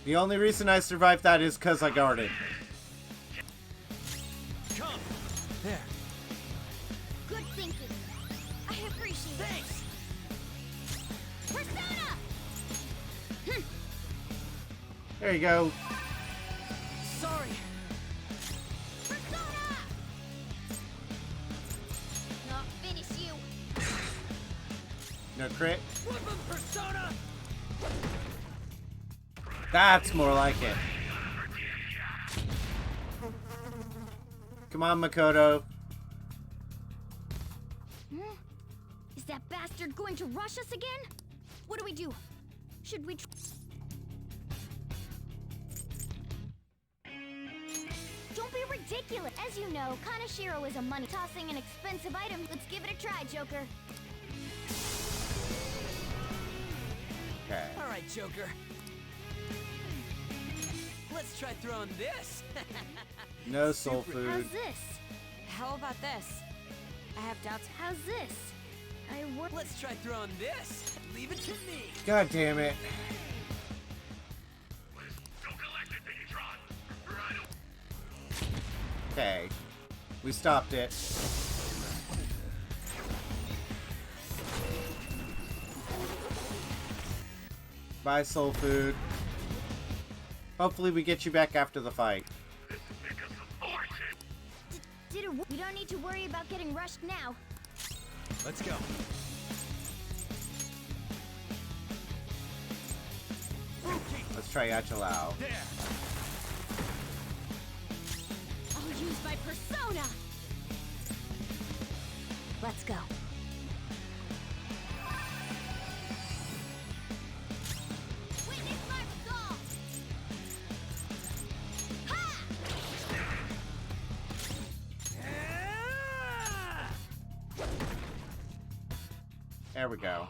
The only reason I survived that is because I guarded. Come! There. Good thinking. I appreciate it. Thanks! Persona! There you go. Sorry. Persona! Not finish you. No crit. Whip him, Persona! That's more like it. Come on, Makoto. Is that bastard going to rush us again? What do we do? Should we Don't be ridiculous! As you know, Kaneshiro is a money-tossing and expensive item. Let's give it a try, Joker. Okay. All right, Joker. Let's try throwing this. No soul food. How's this? How about this? I have doubts. How's this? Let's try throwing this. Leave it to me. God damn it. Okay. We stopped it. Bye, soul food. Hopefully we get you back after the fight. We don't need to worry about getting rushed now. Let's go. Let's try Yachalao. There. I'll use my persona! Let's go. Witness my resolve! Ha! There we go.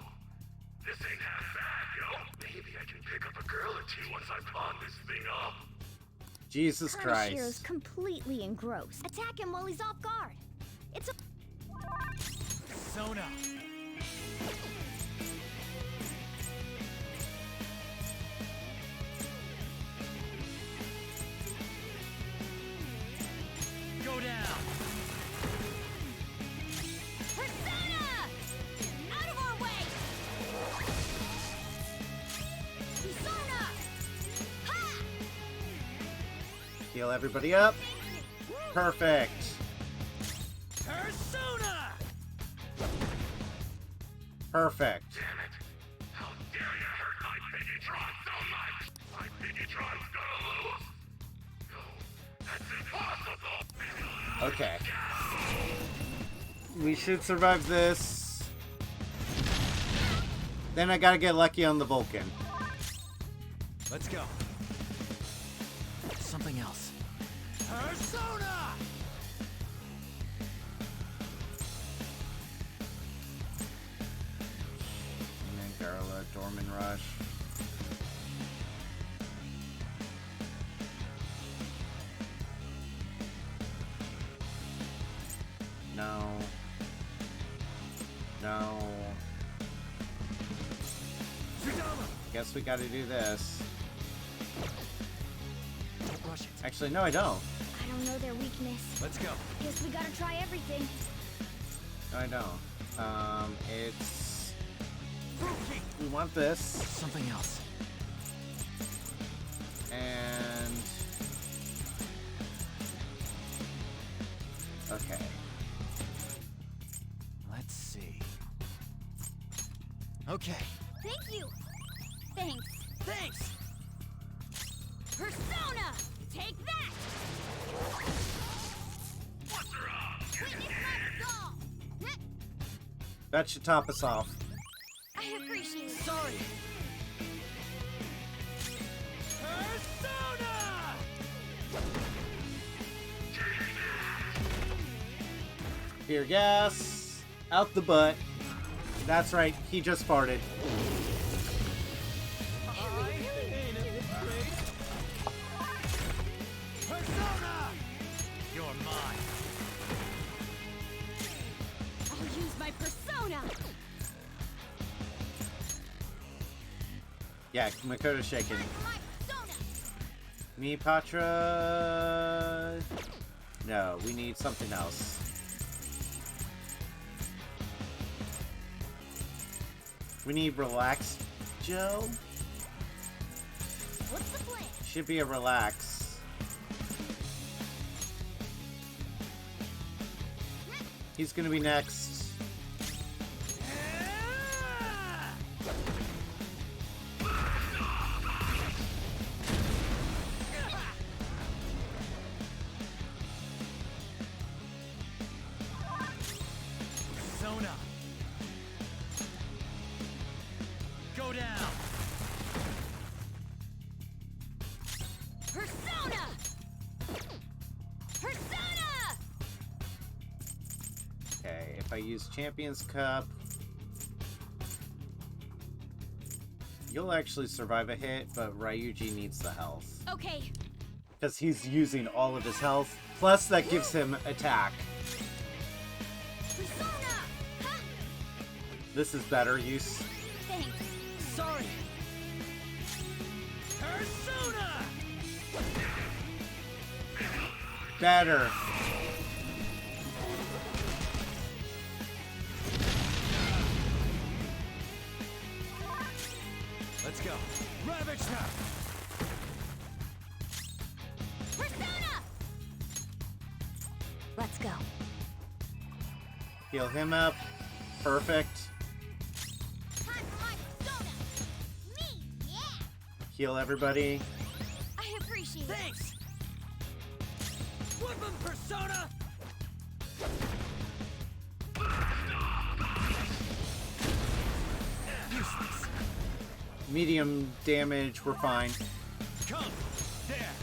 This ain't half bad, yo. Maybe I can pick up a girl or two once I pawn this thing up. Jesus Kaneshiro's Christ. completely engrossed. Attack him while he's off guard. It's a Persona. Go down. Persona! Out of our way! Persona! Ha! Heal everybody up. Perfect. Persona. Perfect. Damn it. How dare you hurt my Biggitron so much? My Biggitron's gonna lose. No, that's impossible. Okay. We should survive this. Then I gotta get lucky on the Vulcan. Let's go. Something else. Persona. And then Garla, Dorman Rush. No. No. Guess we gotta do this. Don't rush it. Actually, no, I don't. I don't know their weakness. Let's go. Guess we gotta try everything. No, I don't. It's... We want this. Something else. And... Okay. Let's see. Okay. Thank you! Thanks. Thanks. Persona! Take that! Witness my resolve! That should top us off. I appreciate it. Sorry. Persona. Here, gas. Out the butt. That's right, he just farted. Persona. You're mine. I'll use my persona! Yeah, Makoto's shaking. My persona! Me, Patra... No, we need something else. We need Relax Joe? What's the plan? should be a relax. He's gonna be next. Persona. Go down. Persona! Persona! Okay, if I use Champion's Cup, you'll actually survive a hit, but Ryuji needs the health. Okay. Because he's using all of his health. Plus, that gives him attack. Persona! Ha! This is better use. Thanks. Sorry. Persona. Better. Let's go. Ravage them. Persona! Let's go. Heal him up. Perfect. Time for my persona! Me! Yeah! Heal everybody. I appreciate it. Thanks. Whoop 'em, Persona. Useless. Medium damage, we're fine. Come. There.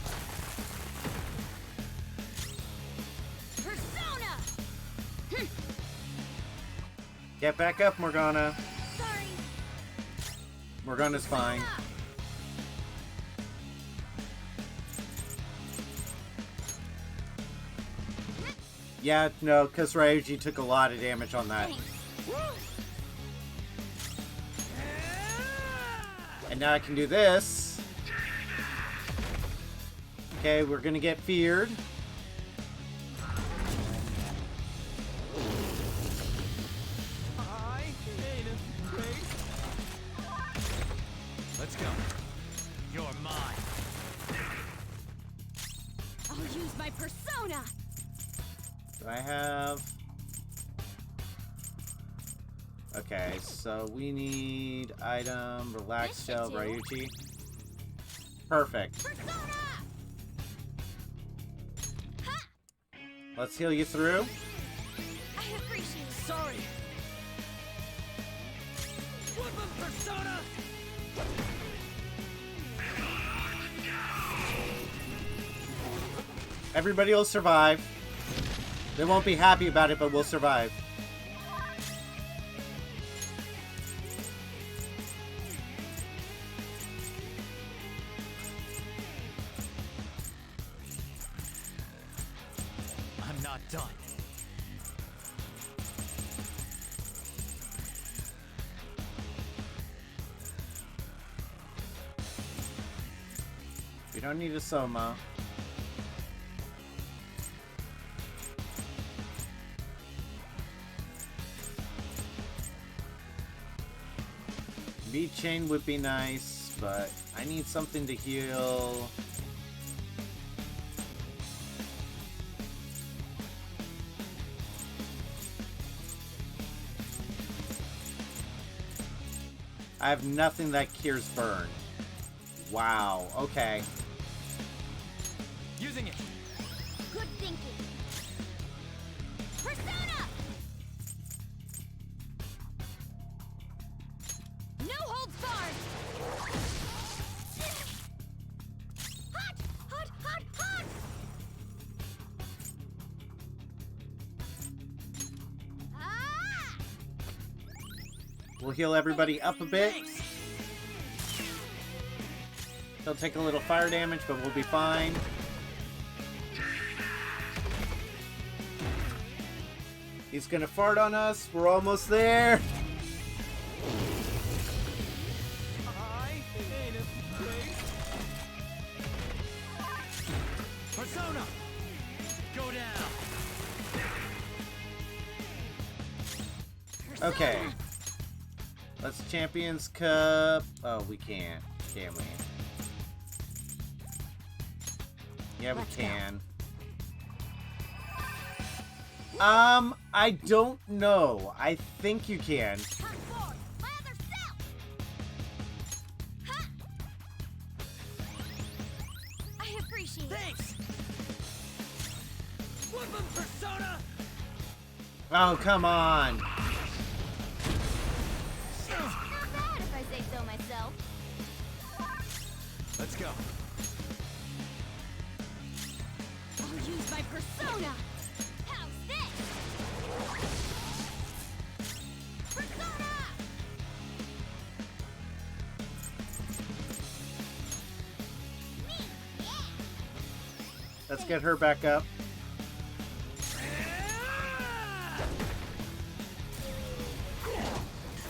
Persona! Get back up, Morgana. Sorry. Morgana's fine. Yeah, no, because Ryuji took a lot of damage on that. Thanks. And now I can do this. Okay, we're gonna get feared. Let's go. You're mine. I'll use my persona! Do I have... Okay, so we need item, relax This gel, should do. Ryuji. Perfect. Persona! Let's heal you through. I appreciate it. Sorry. Whoop 'em, Persona. Everybody will survive. They won't be happy about it, but we'll survive. I'm not done. We don't need a Soma. Beat chain would be nice, but I need something to heal. I have nothing that cures burn. Wow, okay. Using it. Good thinking. Persona! No holds barred! Hot! Hot! Hot! Hot! Ah! We'll heal everybody up a bit. Thanks. He'll take a little fire damage, but we'll be fine. He's gonna fart on us. We're almost there. Persona. Go down. Okay. Let's Champions Cup. Oh, we can't. Can we? Yeah, we Let's go. can. I don't know. I think you can. Hot forward, my other self! Ha! I appreciate it. Thanks! Whoop 'em, Persona! Oh, come on. Not bad if I say so myself. Let's go. I'll use my persona. How's this? Persona! Me, yeah! Let's get her back up.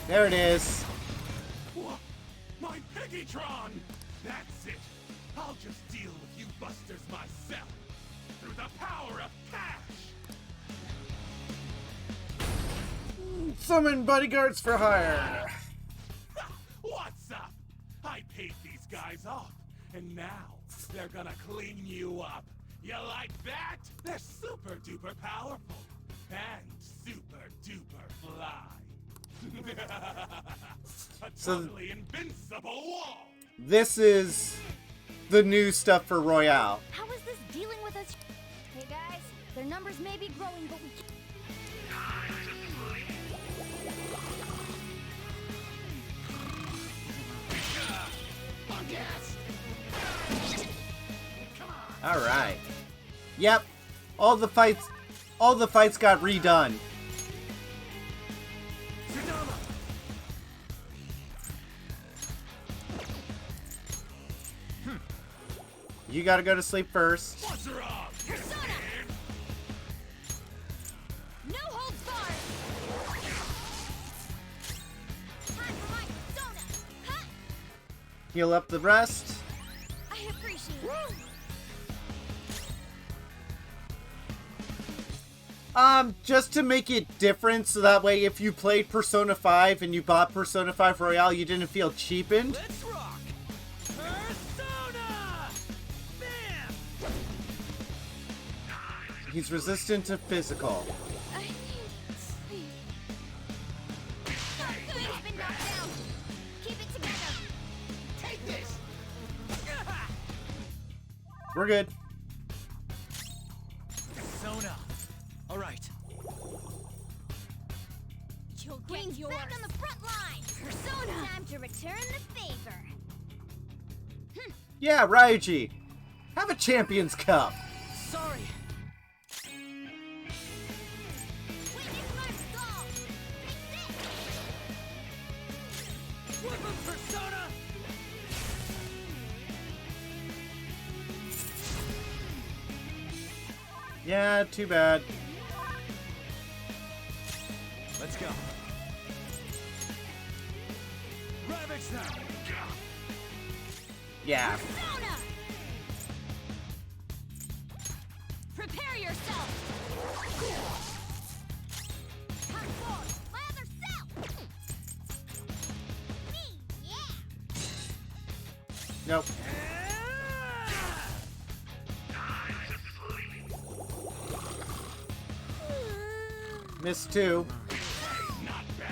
There it is. Wha- My Piggytron! That's it! I'll just deal with you busters myself! Through the power of cash! Summon bodyguards for hire. What's up? I paid these guys off, and now they're gonna clean you up. You like that? They're super duper powerful and super duper fly. A So- totally invincible wall. This is the new stuff for Royale. How is this dealing with us? Hey guys, their numbers may be growing, but we can't. All right. Yep. All the fights got redone. You gotta go to sleep first. What's wrong? Persona! No holds barred! Time for my persona! Ha! Heal up the rest. I appreciate it. Just to make it different, so that way if you played Persona 5 and you bought Persona 5 Royale, you didn't feel cheapened. Let's rock! Persona! Bam! He's resistant to physical. I need sleep. It's been knocked down. Keep it together. Take this! We're good. Persona! Alright. You'll get yours. Back on the front line. Persona! Time to return the favor. Yeah, Ryuji. Have a Champions Cup. Sorry! Witness my resolve. Take this. Whoop 'em, Persona! Yeah, too bad. Let's go. Ravage them! Yeah. Persona! Prepare yourself. Hot forward, my other self. Me, yeah. Nope. Missed two. Not bad!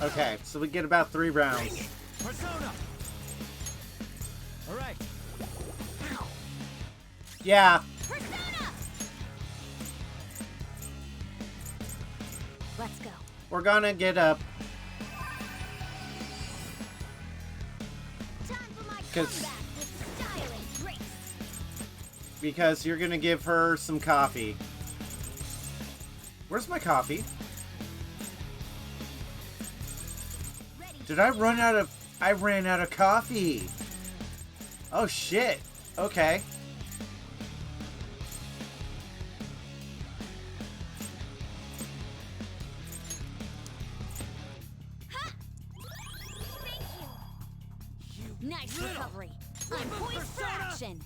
Okay, so we get about 3 rounds. Persona! Alright. Yeah. Persona! Let's go. We're gonna get up. Time for my 'Cause- comeback with style and grace. Because you're gonna give her some coffee. Where's my coffee? Ready. Did I run out of... I ran out of coffee. Oh, shit. Okay. Thank you. Nice recovery. I'm poised for action.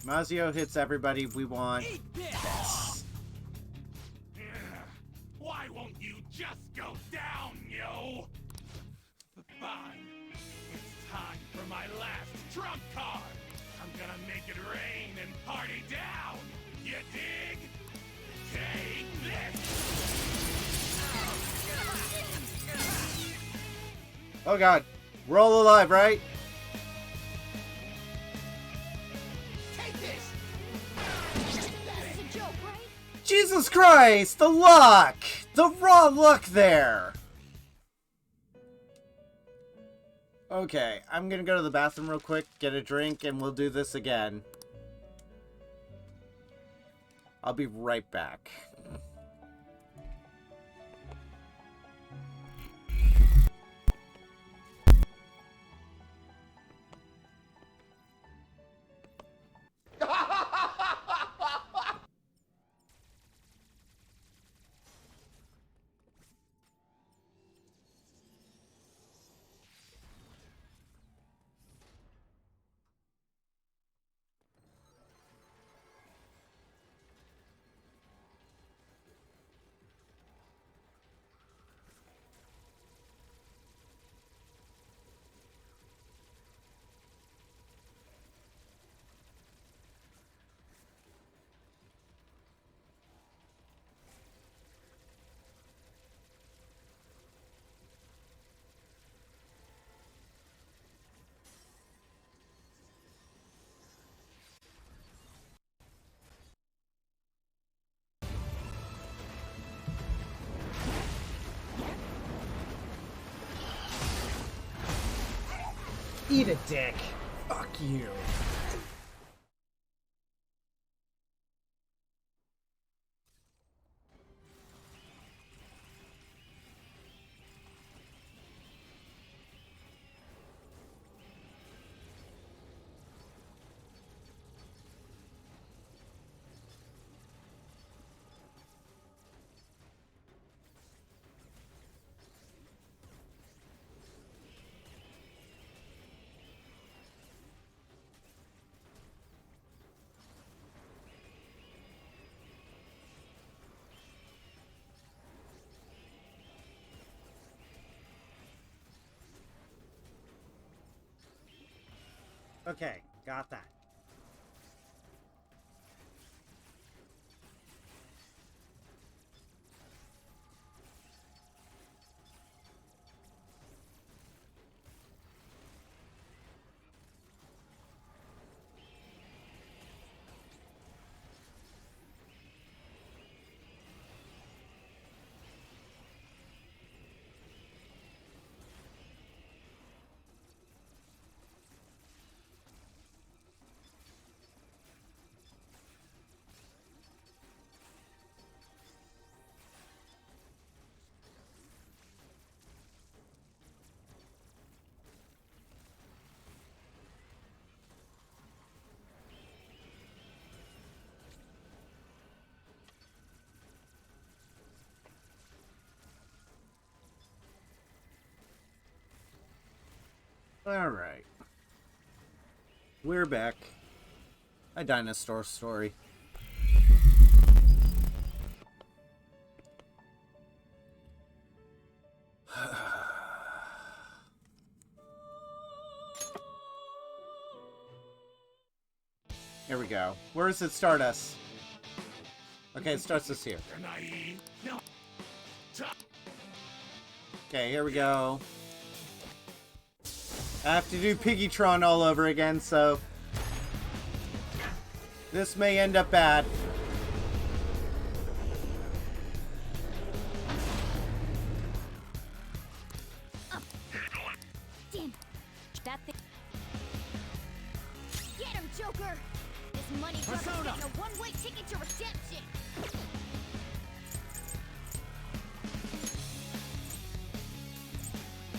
Mazio hits everybody we want. Eat this! just go down, yo! Fine. It's time for my last trump card. I'm gonna make it rain and party down. You dig? Take this! Oh god. We're all alive, right? Take this! This is a joke, right? Jesus Christ! The luck! The raw luck there! Okay, I'm gonna go to the bathroom real quick, get a drink, and we'll do this again. I'll be right back. Eat a dick. Fuck you. Okay, got that. Alright. We're back. A dinosaur story. Here we go. Where does it start us? Okay, it starts us here. You're naive. No. Okay, here we go. I have to do Piggytron all over again, so this may end up bad. Damn. That thing. Get him, Joker! This money truck is Persona! getting a one-way ticket to redemption!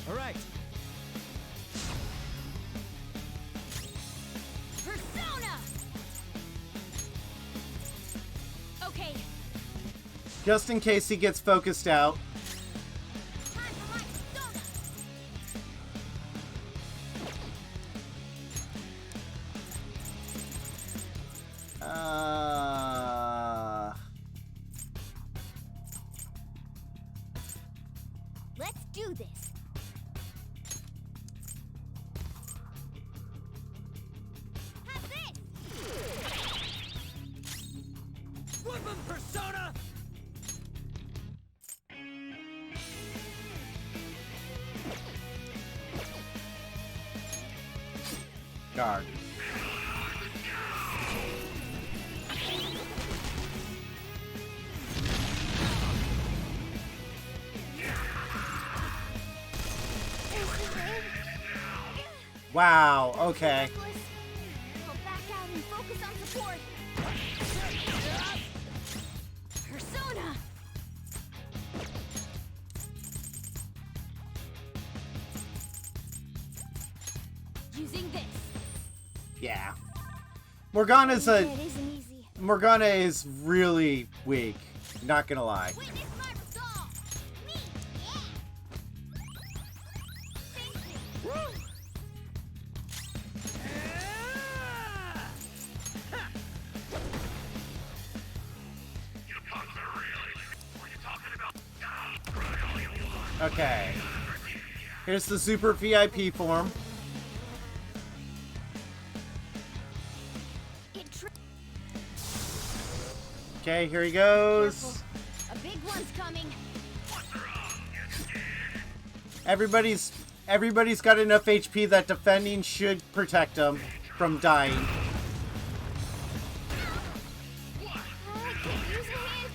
Alright. Persona! Okay, Just in case he gets focused out. Time for my persona! guard. Wow, okay. Go back out and focus on support. Persona! Using this. Yeah. Morgana's Yeah, a... it isn't easy. Morgana is really weak. Not gonna lie. Witness my resolve! Me! Yeah! Thank you! Woo! Okay. Here's the super VIP form. Okay, here he goes. A big one's coming. Everybody's got enough HP that defending should protect them from dying. I can't use a hand.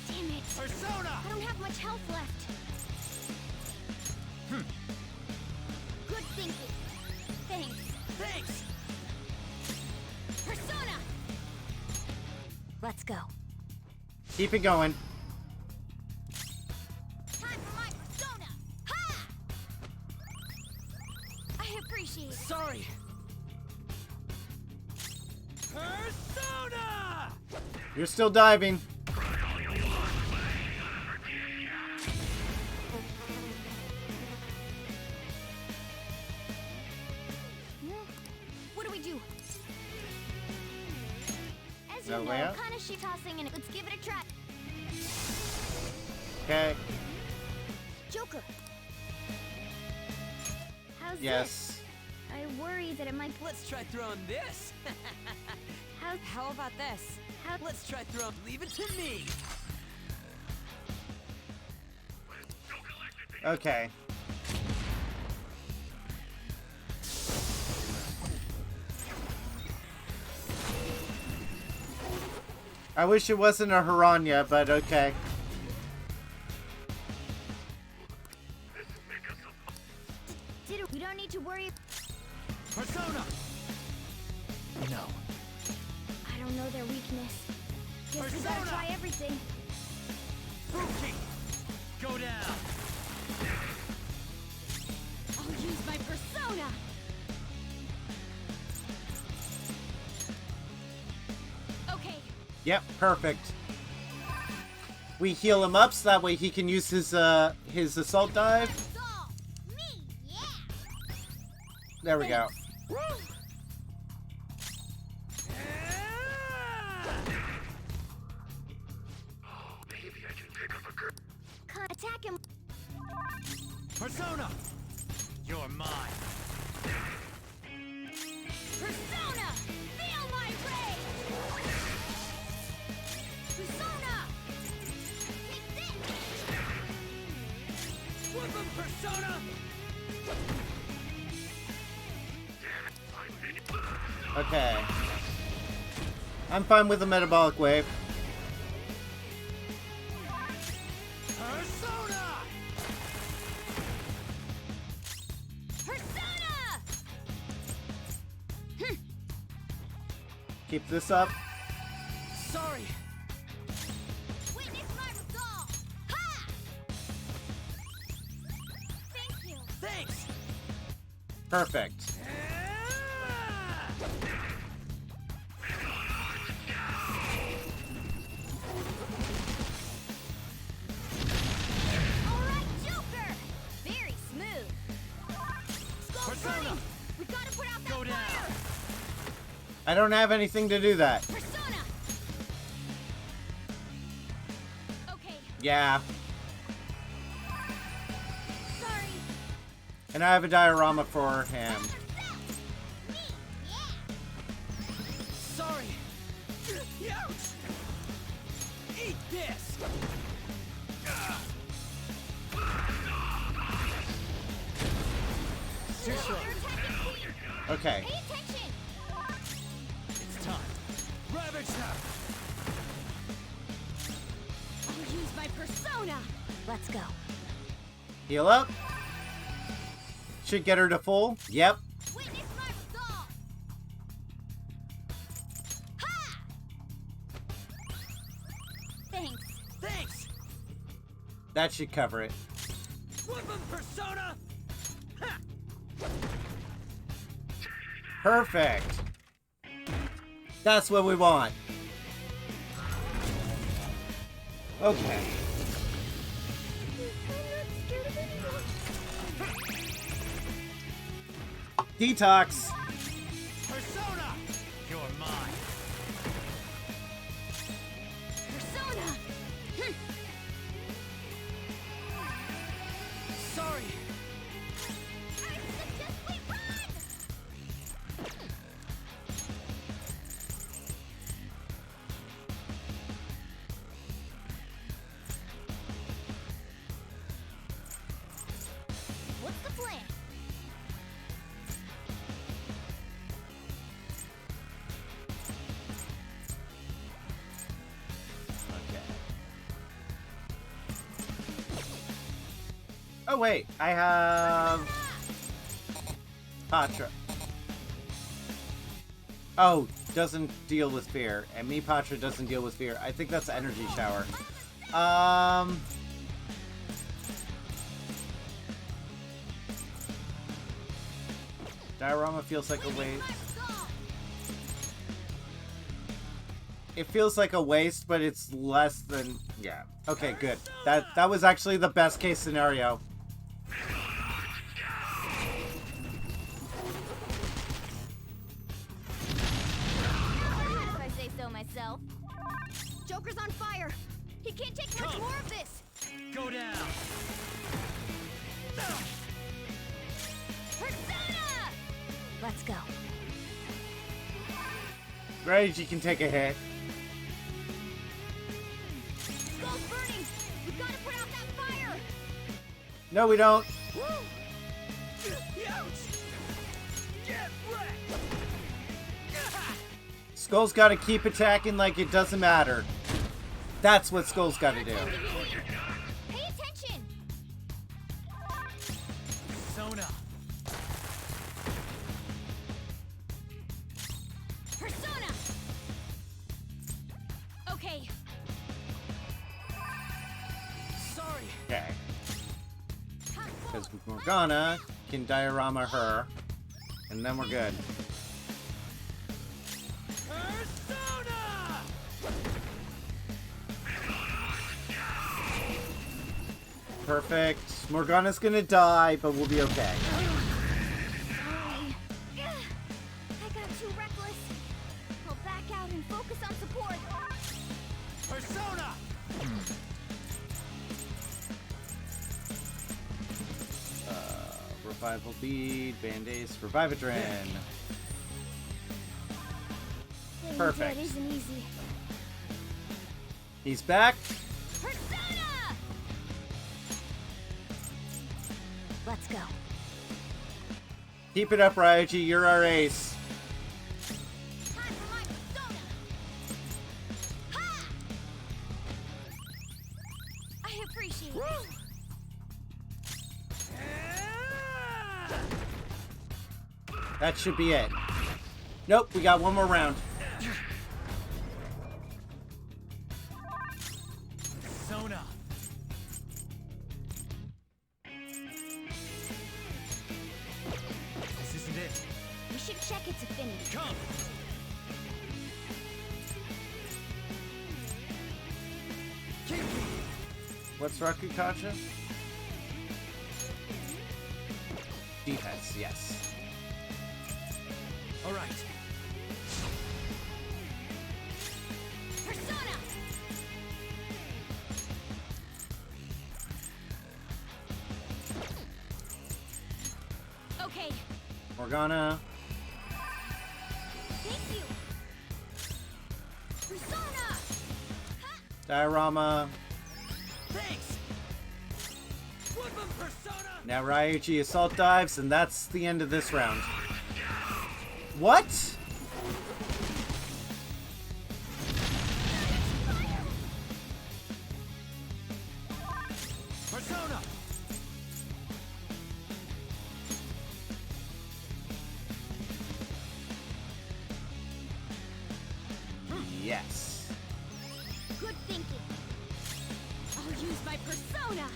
Damn it. Persona! I don't have much health left. Good thinking. Thanks. Thanks! Persona! Let's go. Keep it going. Time for my persona! Ha! I appreciate it. Sorry! Persona! You're still diving. What do we do? As No you way know, out? kind of shit tossing, and let's give it a try. Okay. Joker. How's Yes. this? I worry that it might. Let's try throwing this! How about this? Let's try throwing. Leave it to me! Okay. I wish it wasn't a Hiranya, but okay. We don't need to worry. Persona! No. I don't know their weakness. Guess we gotta Persona! try everything. Fruitcake! Go down! I'll use my persona. Okay. Yep, perfect. We heal him up so that way he can use his assault dive. Resolve! Me! Yeah! There we go. Attack him! Persona! You're mine. Persona! Feel my rage! Persona! Take this! Flip him, Persona! Okay. I'm fine with the metabolic wave. Persona! Persona! Keep this up. Sorry! Witness my resolve! Ha! Thank you! Thanks! Perfect. Alright, Joker! Very smooth! Skull Persona! burning! We gotta put out that Go down! fire! I don't have anything to do that. Persona! Okay. Yeah. Sorry! And I have a diorama for him. Me! Yeah! Sorry! Ouch! Eat this! special. Okay. Pay attention! It's time. Ravage them. I'll use my persona. Let's go. Heal up. Should get her to full. Yep. Witness my resolve! Ha! Thanks. Thanks. That should cover it. Woodman persona. Ha! Perfect. That's what we want. Okay. Detox. Persona. You're mine. Persona. Sorry. I suggest we run! What's the plan? Okay. Oh wait, I have Patra. Oh, doesn't deal with fear, and me Patra doesn't deal with fear. I think that's energy shower. Diorama feels like a waste. It feels like a waste, but it's less than... Yeah. Okay, good. That was actually the best case scenario. If I say so myself. Joker's on fire! He can't take much more of this! Go down. Persona! Let's go. Rage, you can take a hit. Skull's burning! We gotta put out that fire! No, we don't. Get wrecked. Skull's got to keep attacking like it doesn't matter. That's what Skull's got to do. Pay attention! Persona. Persona. Okay. Sorry. Okay. Because Morgana can diorama her, and then we're good. Persona. Perfect. Morgana's gonna die, but we'll be okay. Sorry. I got too reckless. I'll back out and focus on support. Persona. Revival bead, band-aids, Revivadrin. Getting Perfect. dead isn't easy. He's back. Persona! Let's go. Keep it up, Ryoji. You're our ace. Time for my persona! Ha! I appreciate it. That should be it. Nope, we got one more round. Persona. This isn't it. We should check its affinity. Come. What's Rakukacha? Defense, yes. All right. Persona! Okay. Morgana. Thank you! Persona! Diorama. Thanks. Woodman Now Ryuji assault dives, and that's the end of this round. What? Persona! Yes. Good thinking. I'll use my persona.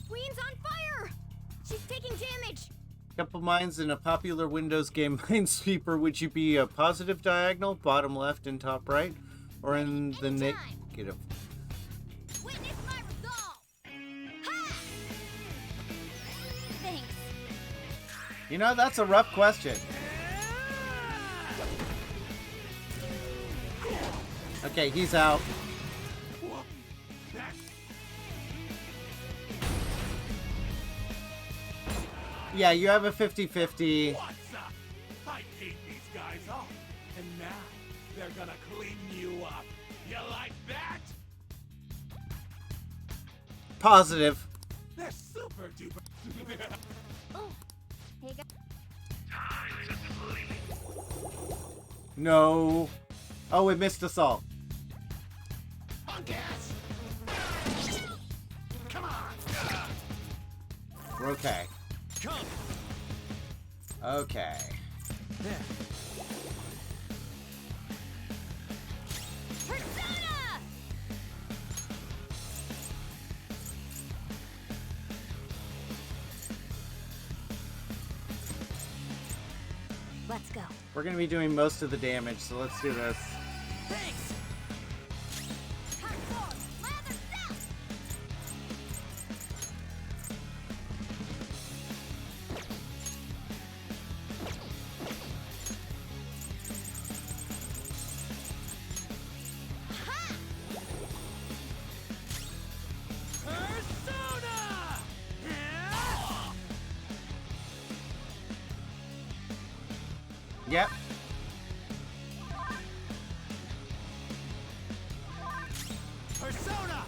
Queen's on fire! She's taking damage! Couple mines in a popular Windows game, Minesweeper. Would you be a positive diagonal, bottom left and top right? Or in the negative? Witness my resolve! Ha! Thanks. You know, that's a rough question. Okay, he's out. Yeah, you have a 50-50. What's up? I beat these guys up, and now they're gonna clean you up. You like that? Positive. They're super duper. Oh, hey guys. No. Oh, we missed us all. On gas. Come on. We're okay. Come! Okay. There. Persona! Let's go. We're gonna be doing most of the damage, so let's do this. Thanks! Hardcore! Lather south! Persona! Yep. Persona!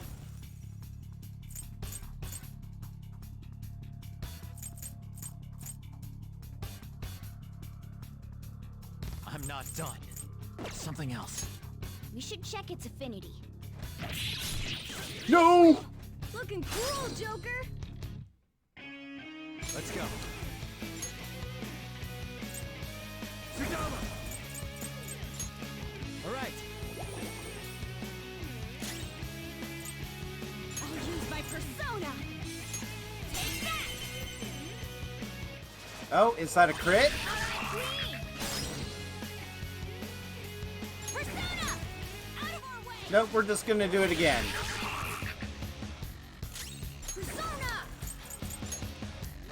I'm not done. Something else. We should check its affinity. No! Looking cool, Joker! Let's go. Sudama! All right. I'll use my persona! Take that! Oh, is that a crit? Persona! Out of our way! Nope, we're just gonna do it again. Persona!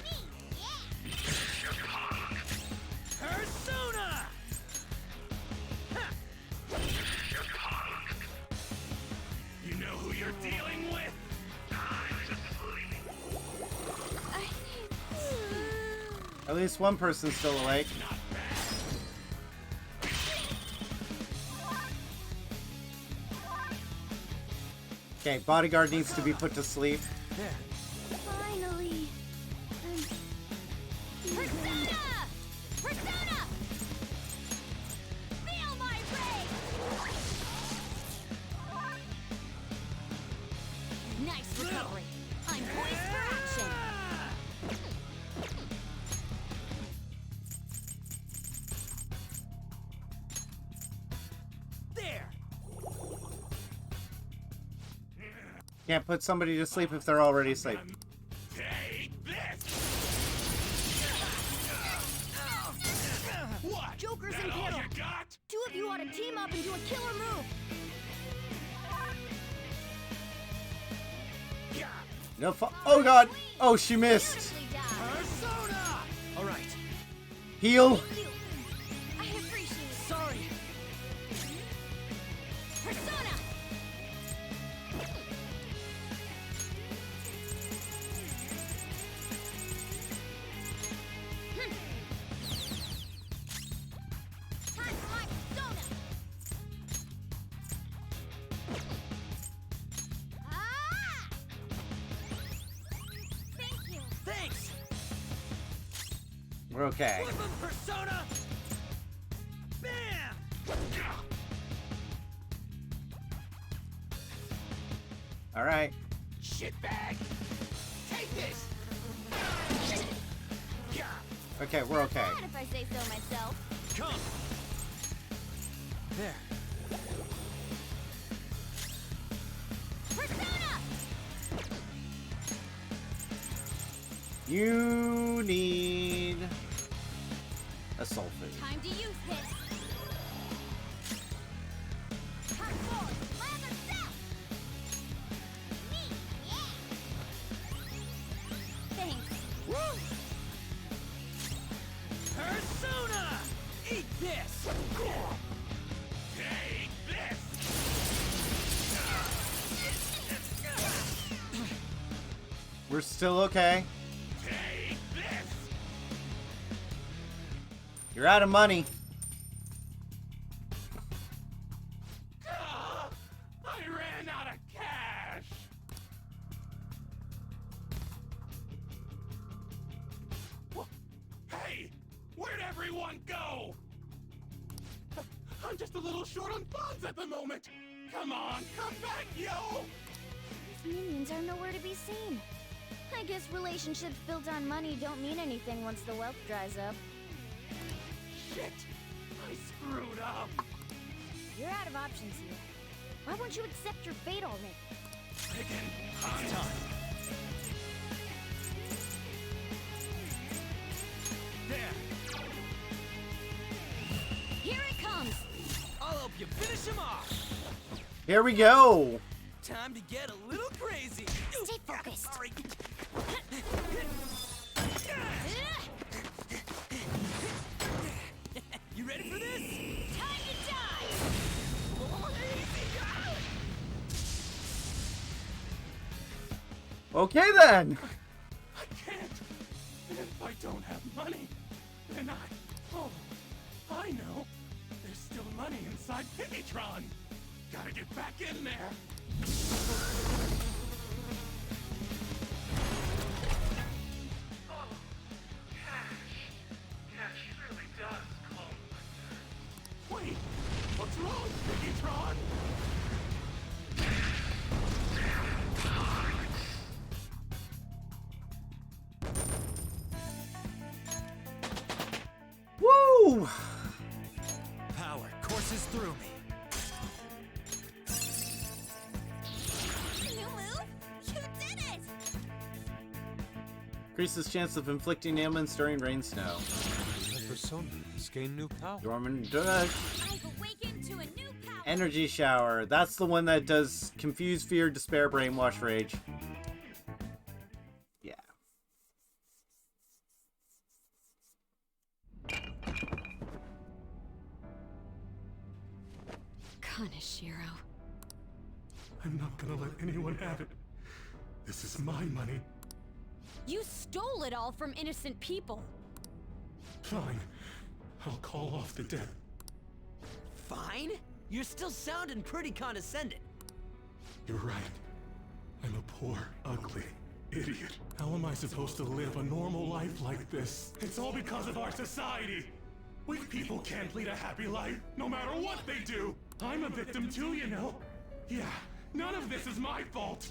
Me, yeah! Persona! You know who you're dealing with? At least one person's still awake. Okay, bodyguard needs to be put to sleep. There. Finally! Persona! Persona! Feel my rage! Nice recovery. I'm poised for action. There! Can't put somebody to sleep if they're already asleep. Take this! What? Joker's That in all peril. you got? Two of you ought to team up and do a killer move! No oh god! Oh, she missed! Seriously, Dad. Persona! All right. Heal! Thank you. I appreciate it. Sorry. Persona! Time for my persona! We're okay. Flip 'em, Persona! Bam! All right. Shitbag! Take this! Okay, we're okay. Not if I say so myself. Come! There. Persona! You need a soul food. Time to use this. Hardcore, lather cell. Me, yeah. Thanks. Woo! Persona! Eat this! Take this! We're still okay. Take this! You're out of money. I ran out of cash! Hey! Where'd everyone go? I'm just a little short on funds at the moment! Come on, come back, yo! These minions are nowhere to be seen. I guess relationships built on money don't mean anything once the wealth dries up. Shit! I screwed up! You're out of options here. Why won't you accept your fate already? Picking on Time. There. Here it comes! I'll help you finish him off. Here we go. Time to get a little crazy. Stay focused. Sorry. You ready for this? Time to die! Oh, easy. Okay then. I can't! And if I don't have money, then oh, I know! There's still money inside Piggytron! Gotta get back in there! Oh, cash really does calm my nerves. Wait, what's wrong, Piggytron? Woo! Power courses through me. New move? You did it! Increases chance of inflicting ailments during rain snow. The personas gain new power. Dormant I've awakened to a new power! energy shower. That's the one that does confuse, fear, despair, brainwash, rage. Yeah. Kaneshiro. I'm not gonna let anyone have it. This is my money. You stole it all from innocent people! Fine. I'll call off the debt. Fine? You're still sounding pretty condescending. You're right. I'm a poor, ugly idiot. How am I supposed to live a normal life like this? It's all because of our society. Weak people can't lead a happy life, no matter what they do. I'm a victim too, you know. Yeah, none of this is my fault.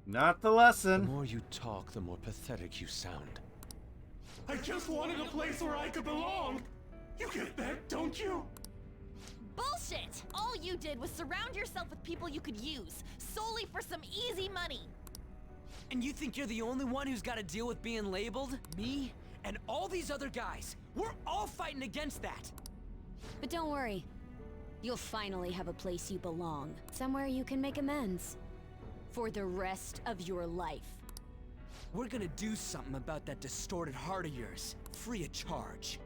Not the The lesson. more you talk, the more pathetic you sound. I just wanted a place where I could belong. You get that, don't you? Bullshit! All you did was surround yourself with people you could use, solely for some easy money! And you think you're the only one who's got to deal with being labeled? Me? And all these other guys. We're all fighting against that. But don't worry. You'll finally have a place you belong. Somewhere you can make amends. For the rest of your life. We're gonna do something about that distorted heart of yours. Free of charge.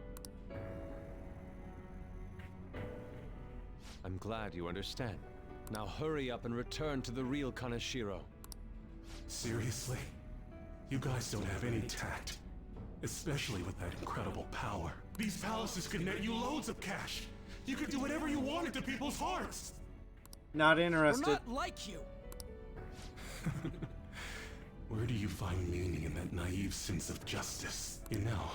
I'm glad you understand. Now hurry up and return to the real Kaneshiro. Seriously? You guys don't have any tact. Especially with that incredible power. These palaces could net you loads of cash. You could do whatever you wanted to people's hearts. Not We're interested. not like you. Where do you find meaning in that naive sense of justice? You know,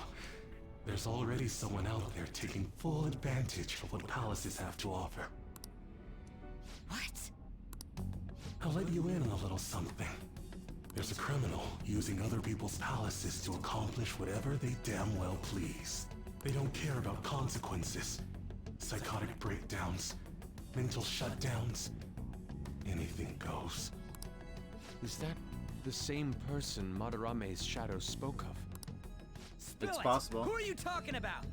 There's already someone out there taking full advantage of what palaces have to offer. What? I'll let you in on a little something. There's a criminal using other people's palaces to accomplish whatever they damn well please. They don't care about consequences. Psychotic breakdowns, mental shutdowns, anything goes. Is that the same person Madarame's shadow spoke of? Spill It's it. possible. Who are you talking about?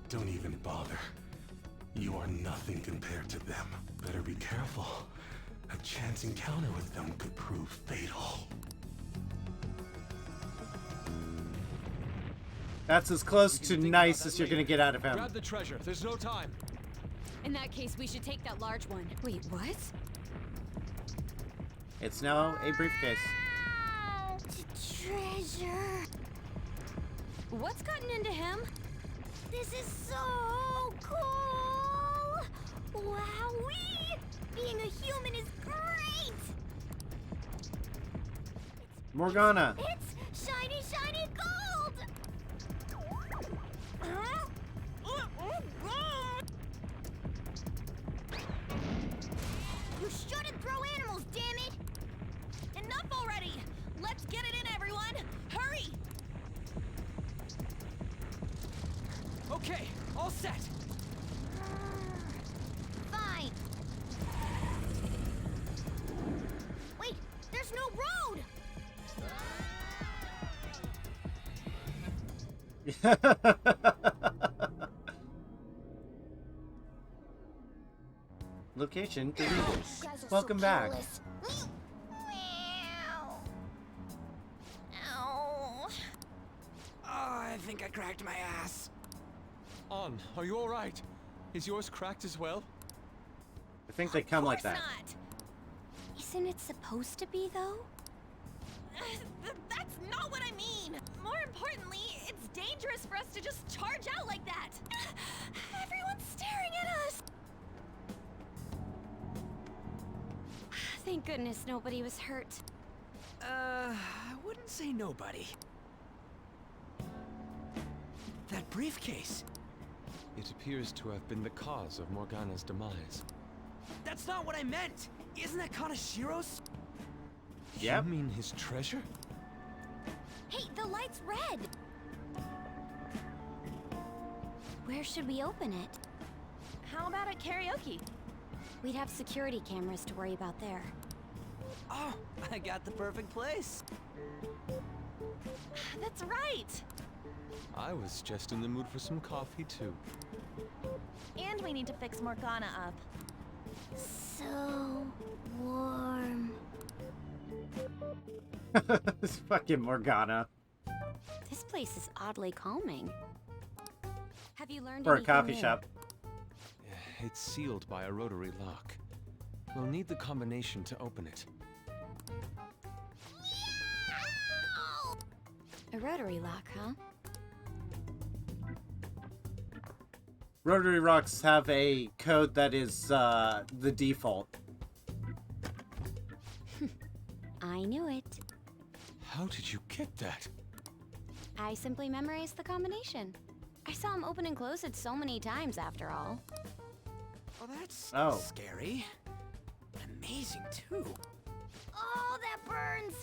Don't even bother. You are nothing compared to them. Better be careful. A chance encounter with them could prove fatal. That's as close to nice as you're gonna get out of him. Grab the treasure. There's no time. In that case, we should take that large one. Wait, what? It's now a briefcase. Treasure. What's gotten into him? This is so cool! Wowee! Being a human is great! Morgana. It's shiny, shiny gold! You shouldn't throw animals, damn it! Enough already! Let's get it in, everyone! Hurry! Okay, all set. Fine. Wait, there's no road! Location deleted. You guys are Welcome so back. careless. Meow. Ow. Oh, I think I cracked my ass. On, are you all right? Is yours cracked as well? I think they come like that. Not. Isn't it supposed to be, though? That's not what I mean! More importantly, it's dangerous for us to just charge out like that! Everyone's staring at us! Thank goodness nobody was hurt. I wouldn't say nobody. That briefcase. It appears to have been the cause of Morgana's demise. That's not what I meant. Isn't that Kanashiro's? Yep. You mean his treasure? Hey, the light's red! Where should we open it? How about at karaoke? We'd have security cameras to worry about there. Oh, I got the perfect place. That's right! I was just in the mood for some coffee, too. And we need to fix Morgana up. So warm. This fucking Morgana. This place is oddly calming. Have you learned For a anything coffee new? shop. It's sealed by a rotary lock. We'll need the combination to open it. A rotary lock, huh? Rotary rocks have a code that is the default. I knew it. How did you get that? I simply memorized the combination. I saw him open and close it so many times after all. Well, that's Oh. scary. But amazing, too. Oh, that burns!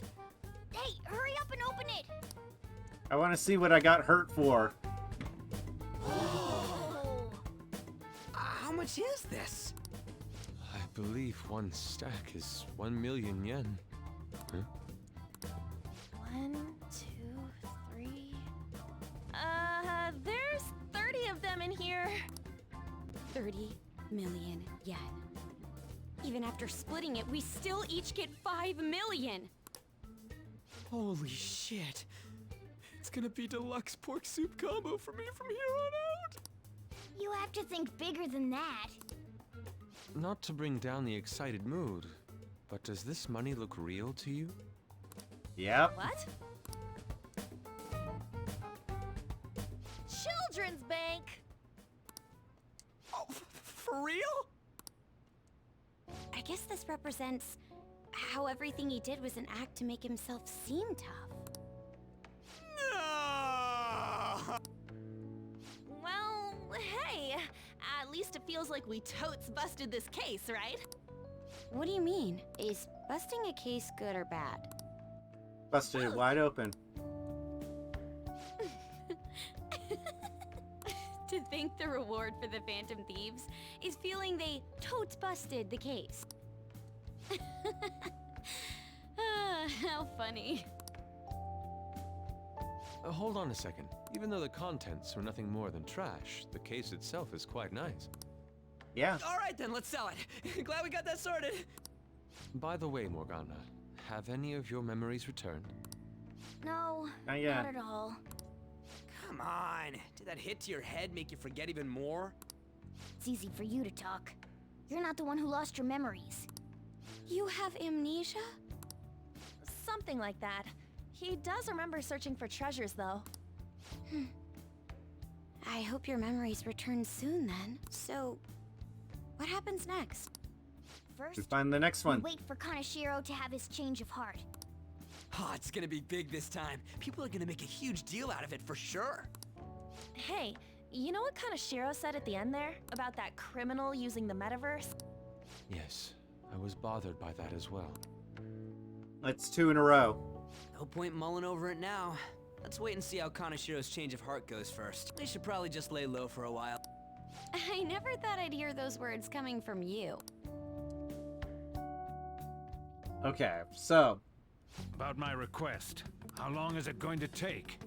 Hey, hurry up and open it! I want to see what I got hurt for. Oh. How much is this? I believe one stack is 1 million yen. Huh? 1, 2, 3. There's 30 of them in here. 30 million yen. Even after splitting it, we still each get 5 million. Holy shit. It's gonna be deluxe pork soup combo for me from here on out. You have to think bigger than that. Not to bring down the excited mood, but does this money look real to you? Yep. What? Children's Bank! Oh, for real? I guess this represents how everything he did was an act to make himself seem tough. No! At least it feels like we totes busted this case, right? What do you mean? Is busting a case good or bad? Busted it wide open. To think the reward for the Phantom Thieves is feeling they totes busted the case. How funny. Hold on a second. Even though the contents were nothing more than trash, the case itself is quite nice. Yeah. All right then, let's sell it. Glad we got that sorted. By the way, Morgana, have any of your memories returned? No, Not yet. not at all. Come on. Did that hit to your head make you forget even more? It's easy for you to talk. You're not the one who lost your memories. You have amnesia? Something like that. He does remember searching for treasures, though. I hope your memories return soon then. So, what happens next? First, We find the next we one. wait for Kaneshiro to have his change of heart. Oh, it's gonna be big this time. People are gonna make a huge deal out of it for sure. Hey, you know what Kaneshiro said at the end there? About that criminal using the metaverse? Yes, I was bothered by that as well. It's 2 in a row. No point mulling over it now. Let's wait and see how Kaneshiro's change of heart goes first. They should probably just lay low for a while. I never thought I'd hear those words coming from you. Okay, so About my request. How long is it going to take?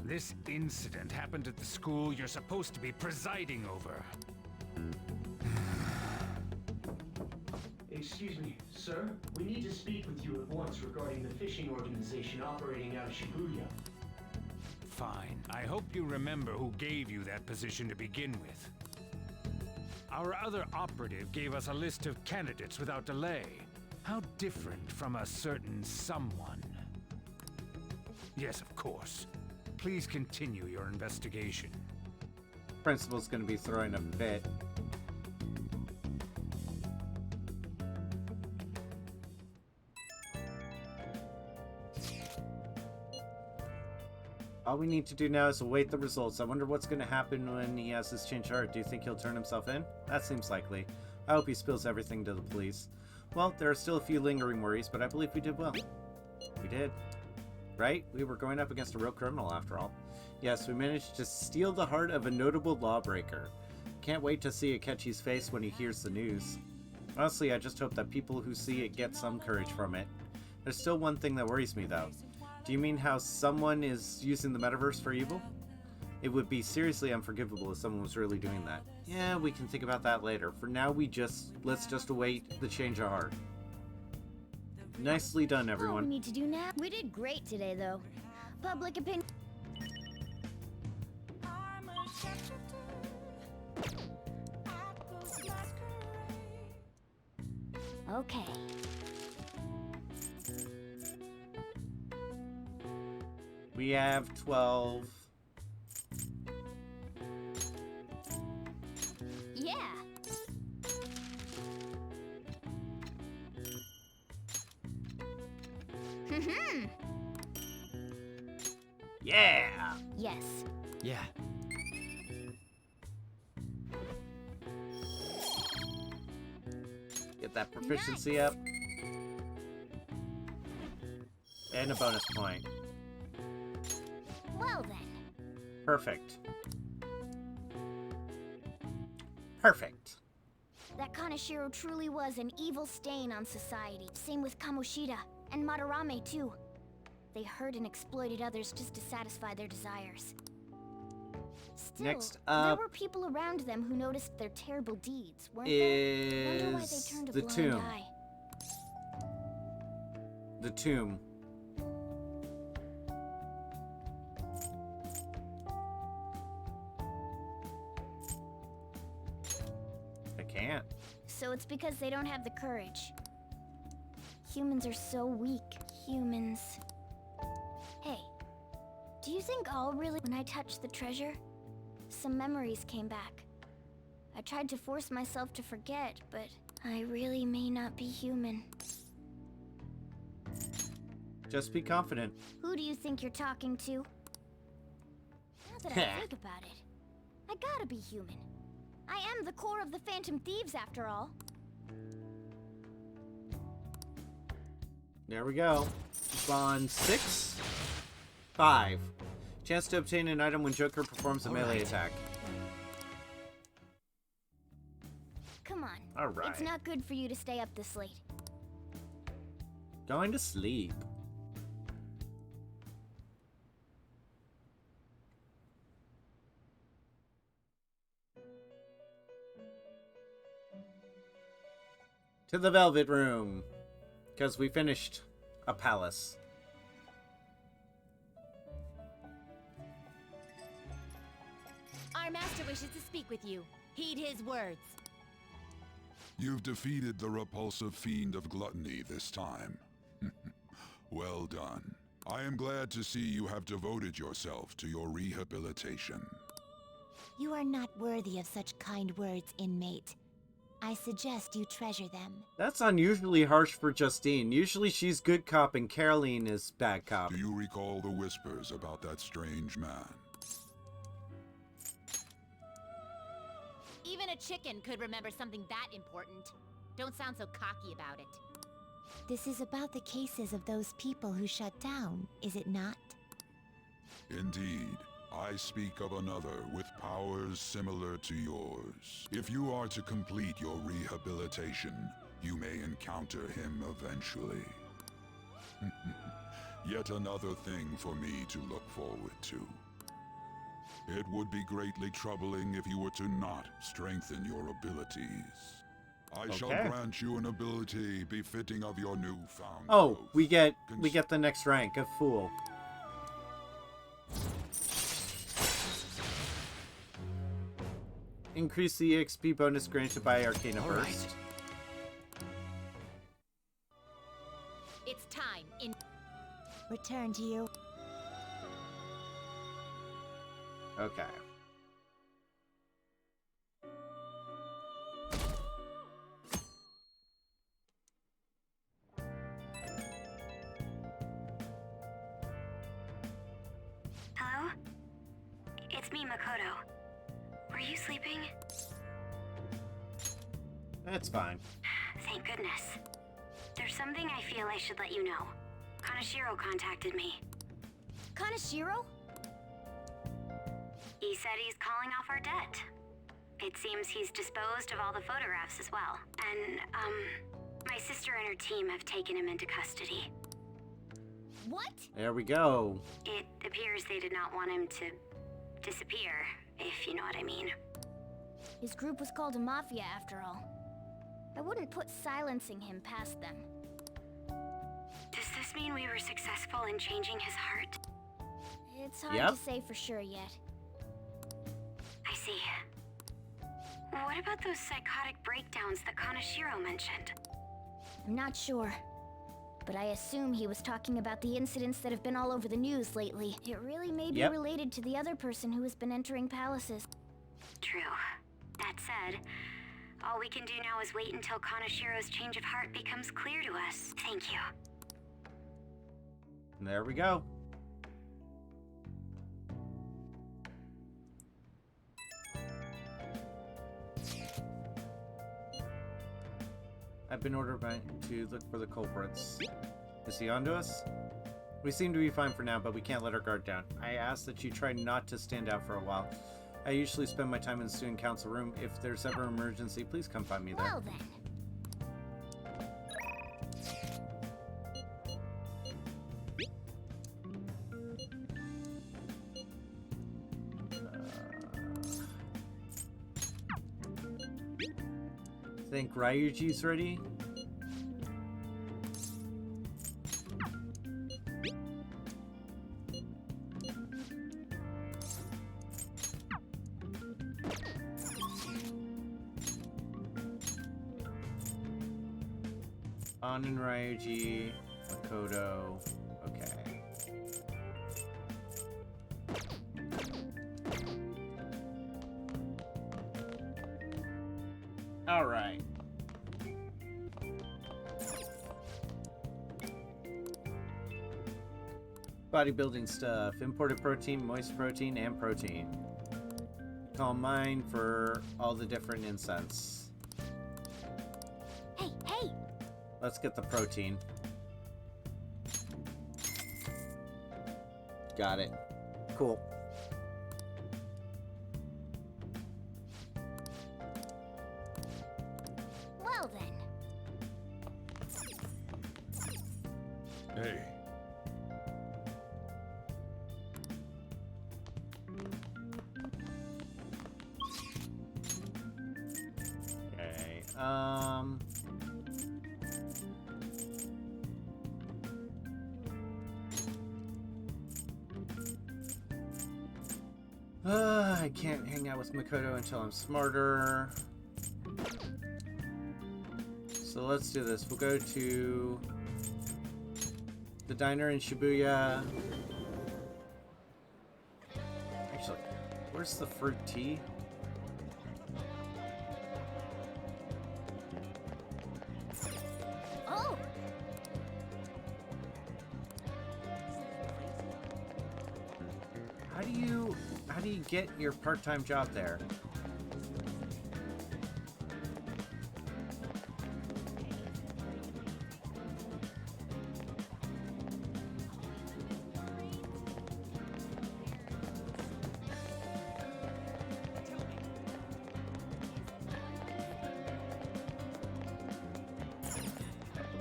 This incident happened at the school you're supposed to be presiding over. Excuse me, sir. We need to speak with you at once regarding the fishing organization operating out of Shibuya. Fine. I hope you remember who gave you that position to begin with. Our other operative gave us a list of candidates without delay. How different from a certain someone. Yes, of course. Please continue your investigation. principal's gonna be throwing a fit. All we need to do now is await the results. I wonder what's going to happen when he has his change of heart. Do you think he'll turn himself in? That seems likely. I hope he spills everything to the police. Well, there are still a few lingering worries, but I believe we did well. We did. Right? We were going up against a real criminal after all. Yes, we managed to steal the heart of a notable lawbreaker. Can't wait to see Akechi's face when he hears the news. Honestly, I just hope that people who see it get some courage from it. There's still one thing that worries me, though. Do you mean how someone is using the metaverse for evil? It would be seriously unforgivable if someone was really doing that. Yeah, we can think about that later. For now, let's just await the change of heart. Nicely done, All we everyone. need to do now. We did great today, though. Public opinion. Okay. We have 12. Yeah. Yeah! Yes. Yeah. Get that proficiency up. And a bonus point. Well then. Perfect. Perfect. That Kaneshiro truly was an evil stain on society. Same with Kamoshida and Madarame too. They hurt and exploited others just to satisfy their desires. Still, Next there up were people around them who noticed their terrible deeds, weren't there? Wonder why they is turned a the blind tomb. eye. The tomb. I can't. So it's because they don't have the courage. Humans are so weak. Humans. Hey, do you think I'll really... When I touched the treasure, some memories came back. I tried to force myself to forget, but I really may not be human. Just be confident. Who do you think you're talking to? Now that I think about it, I gotta be human. I am the core of the Phantom Thieves, after all. There we go. Bond 6. 5. Chance to obtain an item when Joker performs a melee attack. Come on. All right. It's not good for you to stay up this late. Going to sleep. To the Velvet Room. Because we finished a palace. Our master wishes to speak with you. Heed his words. You've defeated the repulsive fiend of gluttony this time. Well done. I am glad to see you have devoted yourself to your rehabilitation. You are not worthy of such kind words, inmate. I suggest you treasure them. That's unusually harsh for Justine. Usually she's good cop and Caroline is bad cop. Do you recall the whispers about that strange man? Even a chicken could remember something that important. Don't sound so cocky about it. This is about the cases of those people who shut down, is it not? Indeed. I speak of another with powers similar to yours. If you are to complete your rehabilitation, you may encounter him eventually. Yet another thing for me to look forward to. It would be greatly troubling if you were to not strengthen your abilities. I shall grant you an ability befitting of your newfound growth. we get the next rank of Fool. Increase the EXP bonus granted by Arcana Burst. It's time in Return to you. Okay. Hello? It's me, Makoto. Were you sleeping? That's fine. Thank goodness. There's something I feel I should let you know. Kanashiro contacted me. Kanashiro? He said he's calling off our debt. It seems he's disposed of all the photographs as well. And, my sister and her team have taken him into custody. What? There we go. It appears they did not want him to disappear, if you know what I mean. His group was called a mafia, after all. I wouldn't put silencing him past them. Does this mean we were successful in changing his heart? It's hard to say for sure yet. I see. What about those psychotic breakdowns that Kanashiro mentioned? I'm not sure. But I assume he was talking about the incidents that have been all over the news lately. It really may be related to the other person who has been entering palaces. True. That said, all we can do now is wait until Kanashiro's change of heart becomes clear to us. Thank you. There we go. I've been ordered to look for the culprits. Is he onto us? We seem to be fine for now, but we can't let our guard down. I ask that you try not to stand out for a while. I usually spend my time in the student council room. If there's ever an emergency, please come find me there. Well then. Think Ryuji's ready? Anin, Ryuji, Makoto. Okay. All right. Bodybuilding stuff. Imported protein, moist protein, and protein. Call mine for all the different incense. Hey, hey! Let's get the protein. Got it. Cool. Well then. Hey. Okay. I can't hang out with Makoto until I'm smarter. So let's do this. We'll go to the diner in Shibuya. Actually, where's the fruit tea? Oh! How do you get your part-time job there?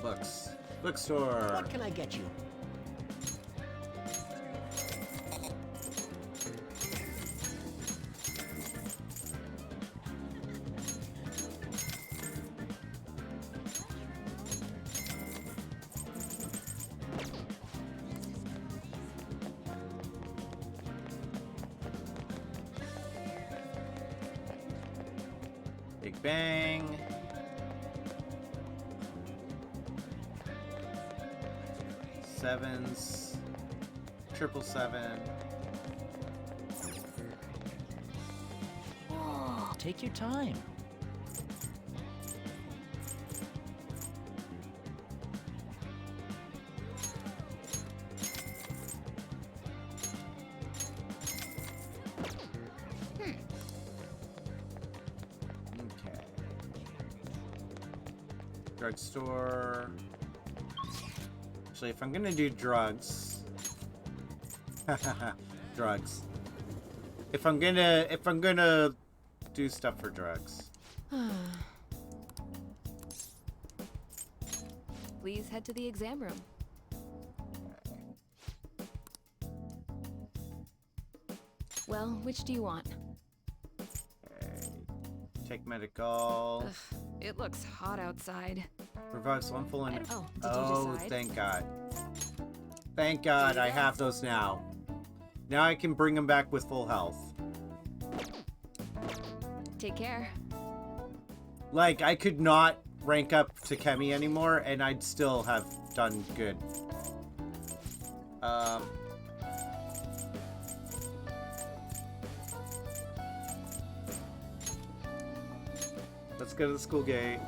Books. Bookstore. What can I get you? Big Bang. Sevens. 777. Take your time. Okay. Drugstore. Actually, if I'm gonna do drugs, drugs. If I'm gonna do stuff for drugs. Please head to the exam room. Well, which do you want? Okay. Take medical. Ugh, it looks hot outside. Revives one full and Oh, did you decide? Thank God. Thank God I have those now. Now I can bring them back with full health. Take care. Like, I could not rank up to Kemi anymore, and I'd still have done good. Let's go to the school gate.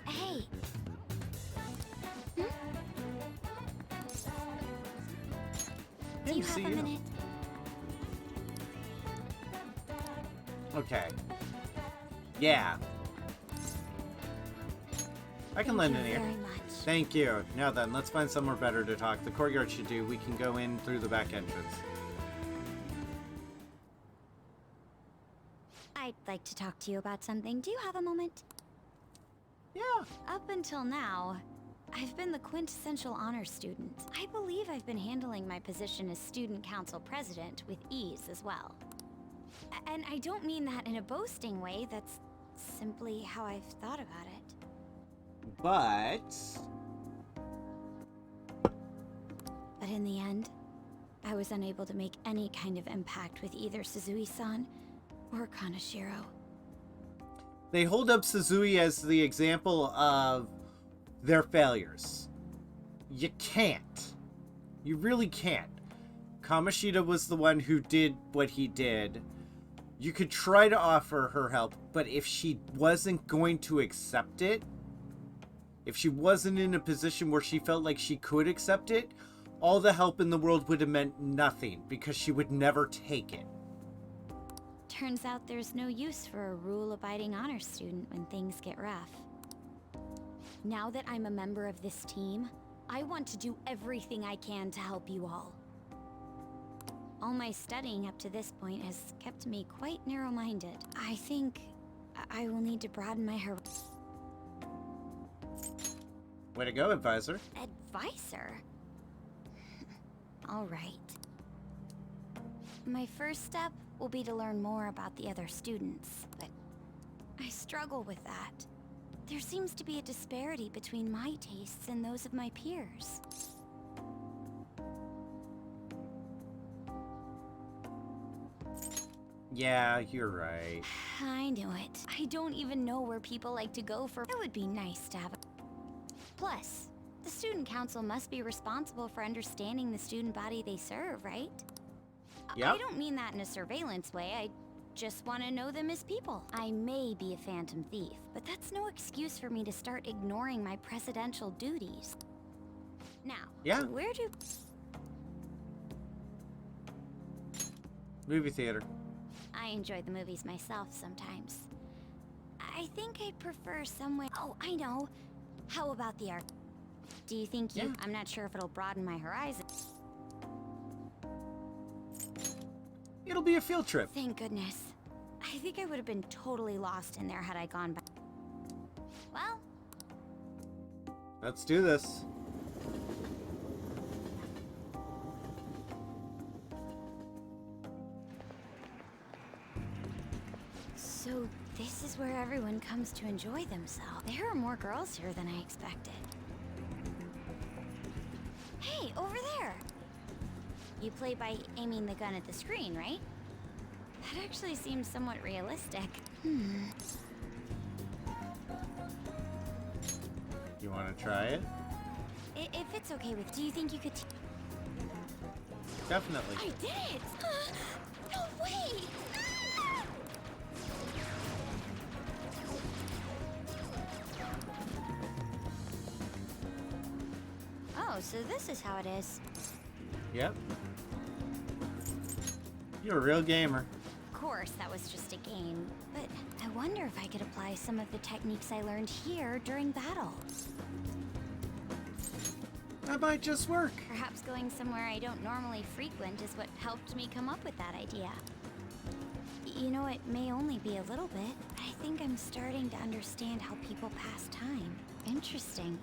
Hey! Do you have a minute? Okay. Yeah. I can lend an ear. Very much. Thank you. Now then, let's find somewhere better to talk. The courtyard should do. We can go in through the back entrance. I'd like to talk to you about something. Do you have a moment? Yeah. Up until now, I've been the quintessential honor student. I believe I've been handling my position as student council president with ease as well. And I don't mean that in a boasting way, that's simply how I've thought about it. But in the end, I was unable to make any kind of impact with either Suzui-san or Kaneshiro. they hold up Suzui as the example of their failures. You can't. You really can't. Kamoshida was the one who did what he did. You could try to offer her help, but if she wasn't going to accept it, if she wasn't in a position where she felt like she could accept it, all the help in the world would have meant nothing because she would never take it. Turns out there's no use for a rule-abiding honor student when things get rough. Now that I'm a member of this team, I want to do everything I can to help you all. All my studying up to this point has kept me quite narrow-minded. I think I will need to broaden my horizon. Way to go, advisor. Advisor? All right. My first step will be to learn more about the other students, but I struggle with that. There seems to be a disparity between my tastes and those of my peers. Yeah, you're right. I knew it. I don't even know where people like to go for. It would be nice to have a... Plus, the student council must be responsible for understanding the student body they serve, right? Yep. I don't mean that in a surveillance way. I just want to know them as people. I may be a phantom thief, but that's no excuse for me to start ignoring my presidential duties. Now, yeah. Where do... Movie theater. I enjoy the movies myself sometimes. I think I'd prefer somewhere... Oh, I know. How about the art? Do you think you... Yeah. I'm not sure if it'll broaden my horizons. It'll be a field trip. Thank goodness. I think I would have been totally lost in there had I gone back. Well... Let's do this. So this is where everyone comes to enjoy themselves. There are more girls here than I expected. Hey, over there! You play by aiming the gun at the screen, right? That actually seems somewhat realistic. You want to try it? If it's okay with... Do you think you could... Definitely. I did it! No way! Oh, so this is how it is. Yep. You're a real gamer. Of course, that was just a game, but I wonder if I could apply some of the techniques I learned here during battle. That might just work. Perhaps going somewhere I don't normally frequent is what helped me come up with that idea. You know, it may only be a little bit, but I think I'm starting to understand how people pass time. Interesting.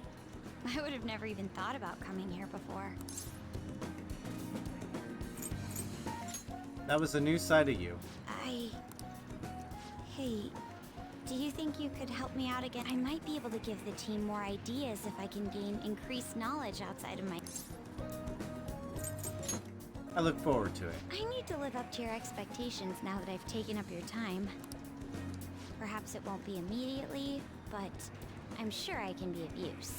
I would have never even thought about coming here before. That was a new side of you. Hey, do you think you could help me out again? I might be able to give the team more ideas if I can gain increased knowledge outside of my... I look forward to it. I need to live up to your expectations now that I've taken up your time. Perhaps it won't be immediately, but I'm sure I can be of use.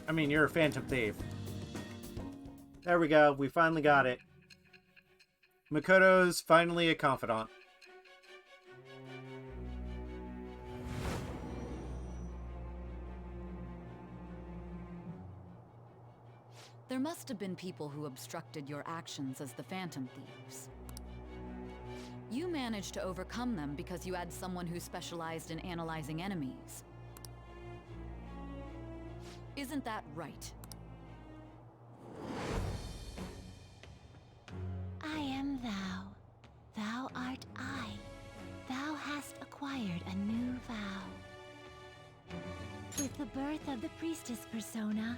I mean, you're a phantom thief. There we go. We finally got it. Makoto's finally a confidant. There must have been people who obstructed your actions as the Phantom Thieves. You managed to overcome them because you had someone who specialized in analyzing enemies. Isn't that right? I am thou. Thou art I. Thou hast acquired a new vow. With the birth of the priestess persona,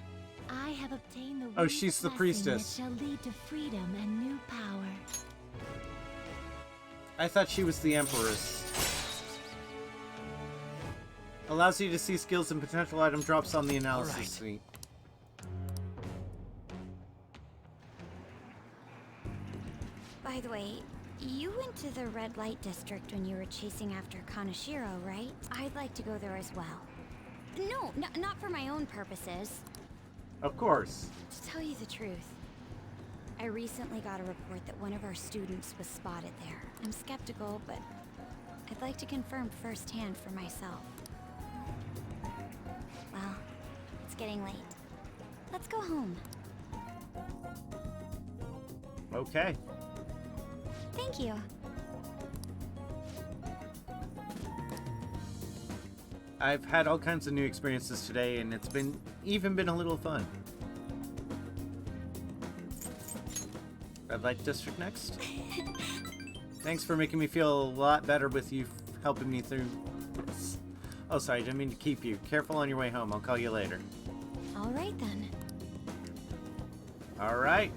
I have obtained the Oh, she's the blessing priestess. that shall lead to freedom and new power. I thought she was the Empress. Allows you to see skills and potential item drops on the analysis sheet. By the way, you went to the red light district when you were chasing after Kaneshiro, right? I'd like to go there as well. No, not for my own purposes. Of course. To tell you the truth, I recently got a report that one of our students was spotted there. I'm skeptical, but I'd like to confirm firsthand for myself. Well, it's getting late. Let's go home. Okay. Thank you. I've had all kinds of new experiences today, and it's even been a little fun. Red Light District next. Thanks for making me feel a lot better with you helping me through this. Oh, sorry, I didn't mean to keep you. Careful on your way home. I'll call you later. All right, then. All right.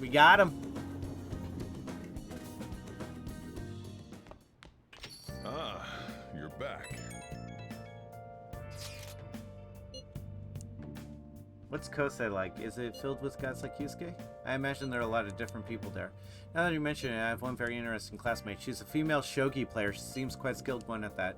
We got him. Ah, you're back. What's Kosei like? Is it filled with guys like Yusuke? I imagine there are a lot of different people there. Now that you mention it, I have one very interesting classmate. She's a female shogi player. She seems quite skilled one at that.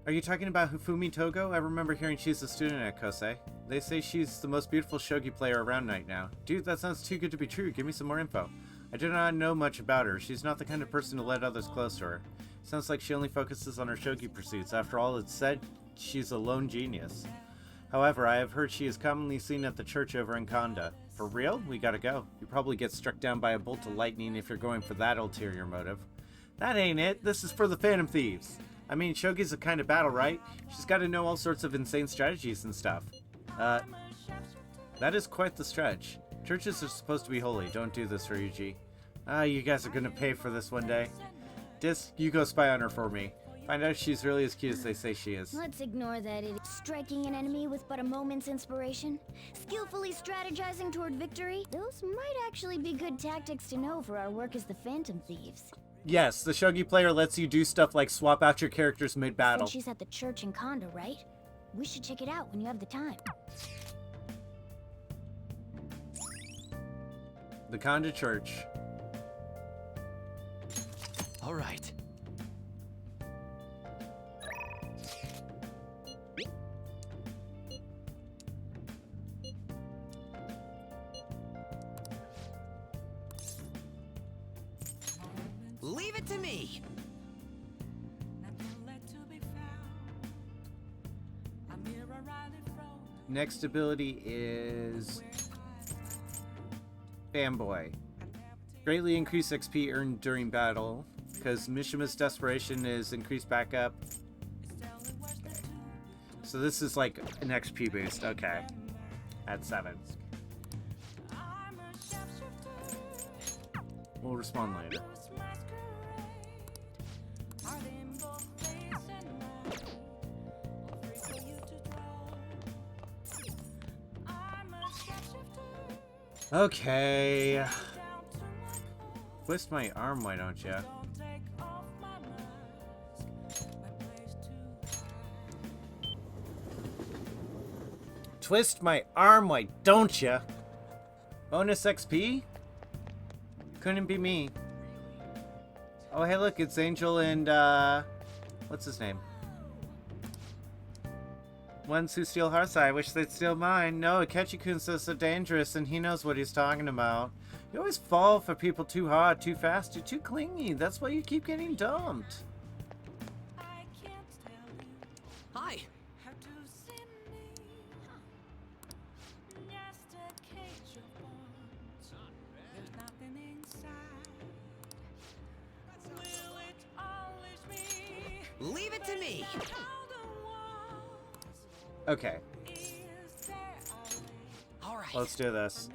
Are you talking about Hifumi Togo? I remember hearing she's a student at Kosei. They say she's the most beautiful shogi player around right now. Dude, that sounds too good to be true. Give me some more info. I do not know much about her. She's not the kind of person to let others close to her. Sounds like she only focuses on her shogi pursuits. After all it's said, she's a lone genius. However, I have heard she is commonly seen at the church over in Kanda. For real? We gotta go. You probably get struck down by a bolt of lightning if you're going for that ulterior motive. That ain't it. This is for the Phantom Thieves. I mean, shogi's a kind of battle, right? She's gotta know all sorts of insane strategies and stuff. That is quite the stretch. Churches are supposed to be holy. Don't do this, Ryuji. You guys are gonna pay for this one day. You go spy on her for me. Find out if she's really as cute as they say she is. Let's ignore that idiot. Striking an enemy with but a moment's inspiration? Skillfully strategizing toward victory? Those might actually be good tactics to know for our work as the Phantom Thieves. Yes, the shogi player lets you do stuff like swap out your characters mid-battle. She's at the church in Kanda, right? We should check it out when you have the time. The Kanda Church. All right. Leave it to me. Next ability is Fanboy. Greatly increased XP earned during battle, because Mishima's desperation is increased back up. Okay. So this is like an XP boost. Okay. At 7. We'll respond later. Okay. Twist my arm, why don't ya? Twist my arm, why don't ya? Bonus XP? Couldn't be me. Oh, hey, look, it's Angel and, what's his name? Ones who steal hearts, I wish they'd steal mine. No, Akechi-kun's so dangerous, and he knows what he's talking about. You always fall for people too hard, too fast, you're too clingy. That's why you keep getting dumped. Hi. Leave it to me. Okay. All right. Let's do this.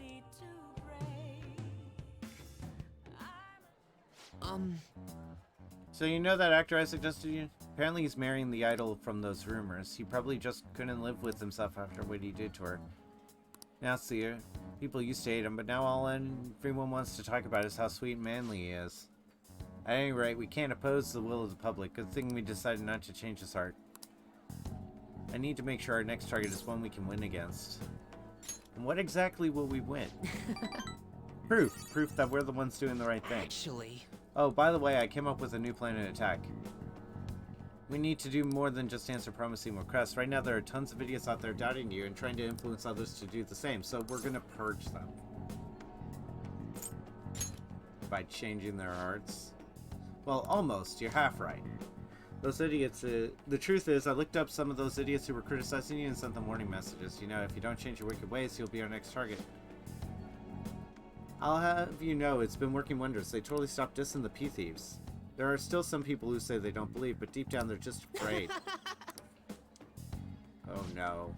So you know that actor I suggested you? Apparently he's marrying the idol from those rumors. He probably just couldn't live with himself after what he did to her. Now see her. People used to hate him, but now all everyone wants to talk about is how sweet and manly he is. At any rate, we can't oppose the will of the public. Good thing we decided not to change his heart. I need to make sure our next target is one we can win against. And what exactly will we win? Proof. Proof that we're the ones doing the right thing. Actually... Oh, by the way, I came up with a new plan of attack. We need to do more than just answer promising requests. Right now there are tons of idiots out there doubting you and trying to influence others to do the same, so we're gonna purge them. by changing their hearts. Well, almost. You're half right. Those idiots, the truth is, I looked up some of those idiots who were criticizing you and sent them warning messages. You know, if you don't change your wicked ways, you'll be our next target. I'll have you know, it's been working wonders. They totally stopped dissing the pea thieves. There are still some people who say they don't believe, but deep down they're just afraid. Oh no.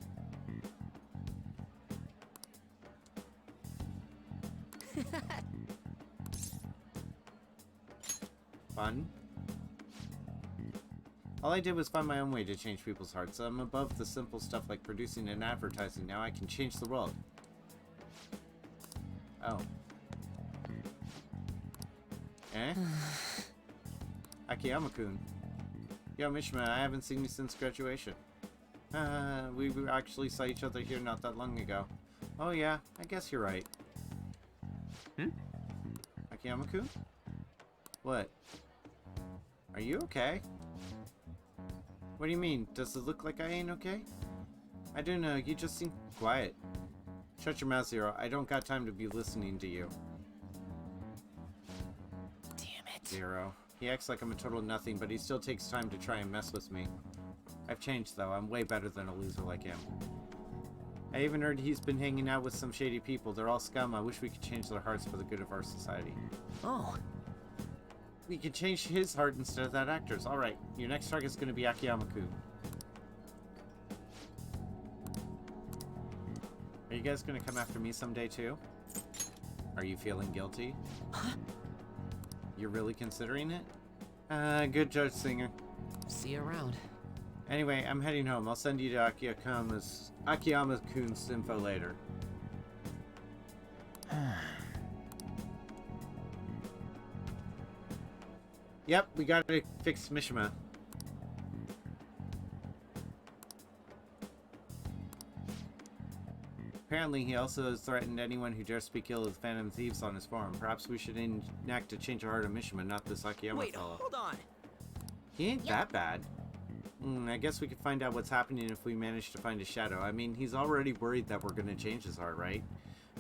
Fun. All I did was find my own way to change people's hearts. I'm above the simple stuff like producing and advertising. Now I can change the world. Oh. Eh? Akiyama-kun. Yo, Mishima, I haven't seen you since graduation. We actually saw each other here not that long ago. Oh yeah, I guess you're right. Akiyama-kun? What? Are you okay? What do you mean? Does it look like I ain't okay? I don't know, you just seem quiet. Shut your mouth, Zero. I don't got time to be listening to you. Damn it. Zero. He acts like I'm a total nothing, but he still takes time to try and mess with me. I've changed, though. I'm way better than a loser like him. I even heard he's been hanging out with some shady people. They're all scum. I wish we could change their hearts for the good of our society. Oh. We could change his heart instead of that actor's. Alright, your next target's gonna be Akiyama-kun. Are you guys gonna come after me someday, too? Are you feeling guilty? Huh? You're really considering it? Good judge, Singer. See you around. Anyway, I'm heading home. I'll send you to Akiyama-kun's info later. Yep, we gotta fix Mishima. Apparently, he also has threatened anyone who dares speak ill of the Phantom Thieves on his forum. Perhaps we should enact a change of heart of Mishima, not this Akiyama fellow. Wait, hold on. He ain't that bad. I guess we could find out what's happening if we manage to find his shadow. I mean, he's already worried that we're gonna change his heart, right?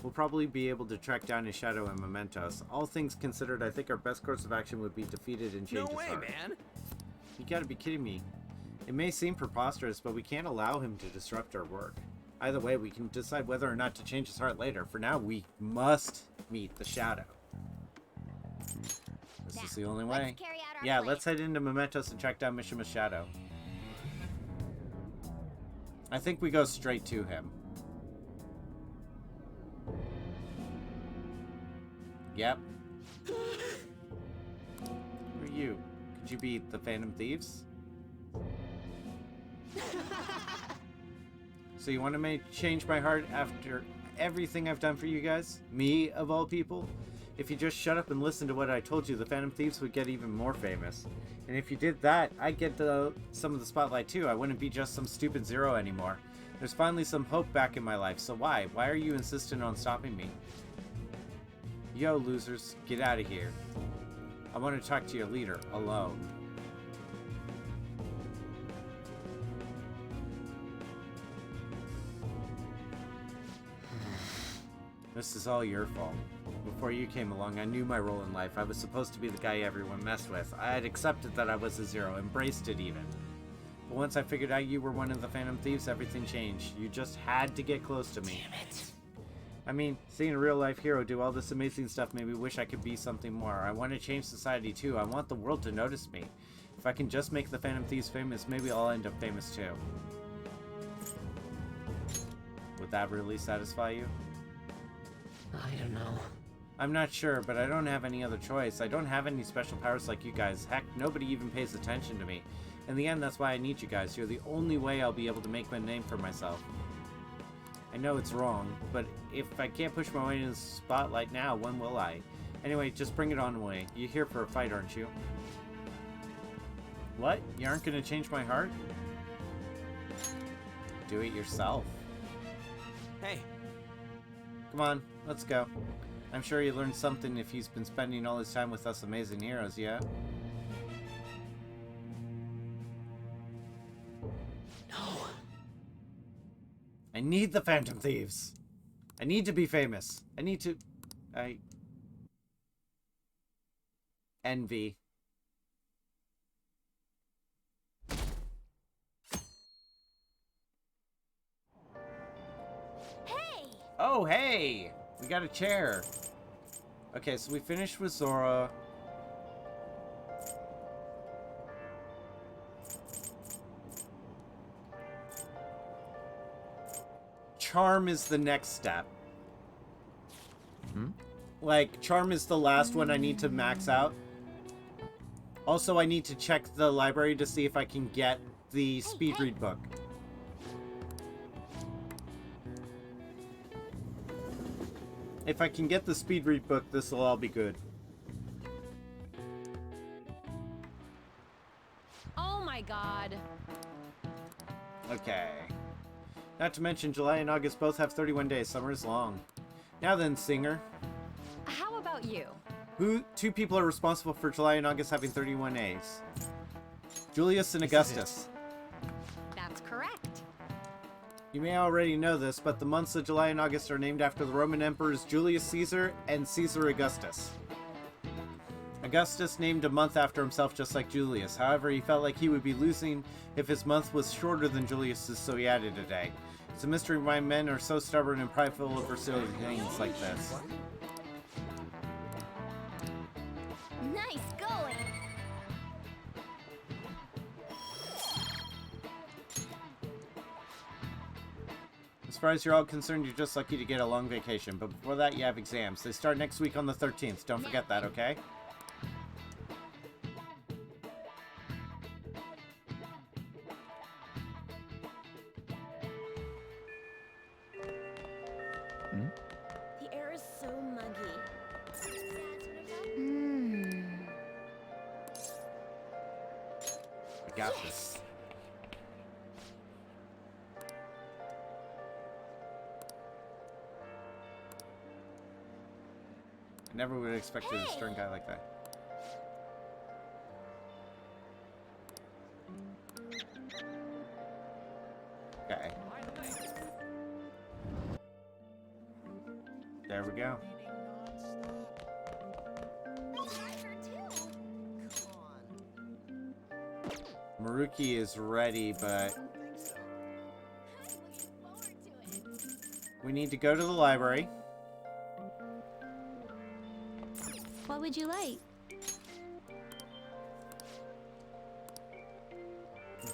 We'll probably be able to track down his shadow and mementos. All things considered, I think our best course of action would be defeated and change his heart. No way, man! You gotta be kidding me. It may seem preposterous, but we can't allow him to disrupt our work. Either way, we can decide whether or not to change his heart later. For now, we must meet the shadow. This is the only way. Yeah, let's head into Mementos and track down Mishima's shadow. I think we go straight to him. Yep. Who are you? Could you be the Phantom Thieves? So you want to change my heart after everything I've done for you guys? Me, of all people? If you just shut up and listen to what I told you, the Phantom Thieves would get even more famous. And if you did that, I'd get some of the spotlight too. I wouldn't be just some stupid Zero anymore. There's finally some hope back in my life, so why? Why are you insistent on stopping me? Yo, losers, get out of here. I want to talk to your leader, alone. This is all your fault. Before you came along, I knew my role in life. I was supposed to be the guy everyone messed with. I had accepted that I was a Zero, embraced it even. But once I figured out you were one of the Phantom Thieves, everything changed. You just had to get close to me. Damn it. I mean, seeing a real-life hero do all this amazing stuff made me wish I could be something more. I want to change society too. I want the world to notice me. If I can just make the Phantom Thieves famous, maybe I'll end up famous too. Would that really satisfy you? I don't know. I'm not sure, but I don't have any other choice. I don't have any special powers like you guys. Heck, nobody even pays attention to me. In the end, that's why I need you guys. You're the only way I'll be able to make my name for myself. I know it's wrong, but if I can't push my way into the spotlight now, when will I? Anyway, just bring it on away. You're here for a fight, aren't you? What? You aren't gonna change my heart? Do it yourself. Hey. Come on, let's go. I'm sure you learned something if he's been spending all his time with us amazing heroes, yeah? No. I need the Phantom Thieves. I need to be famous. I need to... Envy. Hey! Oh, hey! We got a chair. Okay, so we finished with Zora. Charm is the next step. Like, Charm is the last one I need to max out. Also, I need to check the library to see if I can get the speed read book. If I can get the speed read book, this will all be good. Oh my god. Okay. Not to mention, July and August both have 31 days. Summer is long. Now then, Singer. How about you? Two people are responsible for July and August having 31 days. Julius and Augustus. That's correct. You may already know this, but the months of July and August are named after the Roman emperors Julius Caesar and Caesar Augustus. Augustus named a month after himself just like Julius. However, he felt like he would be losing if his month was shorter than Julius's, so he added a day. It's a mystery why men are so stubborn and prideful over silly things like this. Nice going! As far as you're all concerned, you're just lucky to get a long vacation. But before that, you have exams. They start next week on the 13th. Don't forget that, okay? The air is so muggy. I got this. I never would have expected a stern guy like that. Okay. There we go. Maruki is ready, but we need to go to the library. What would you like?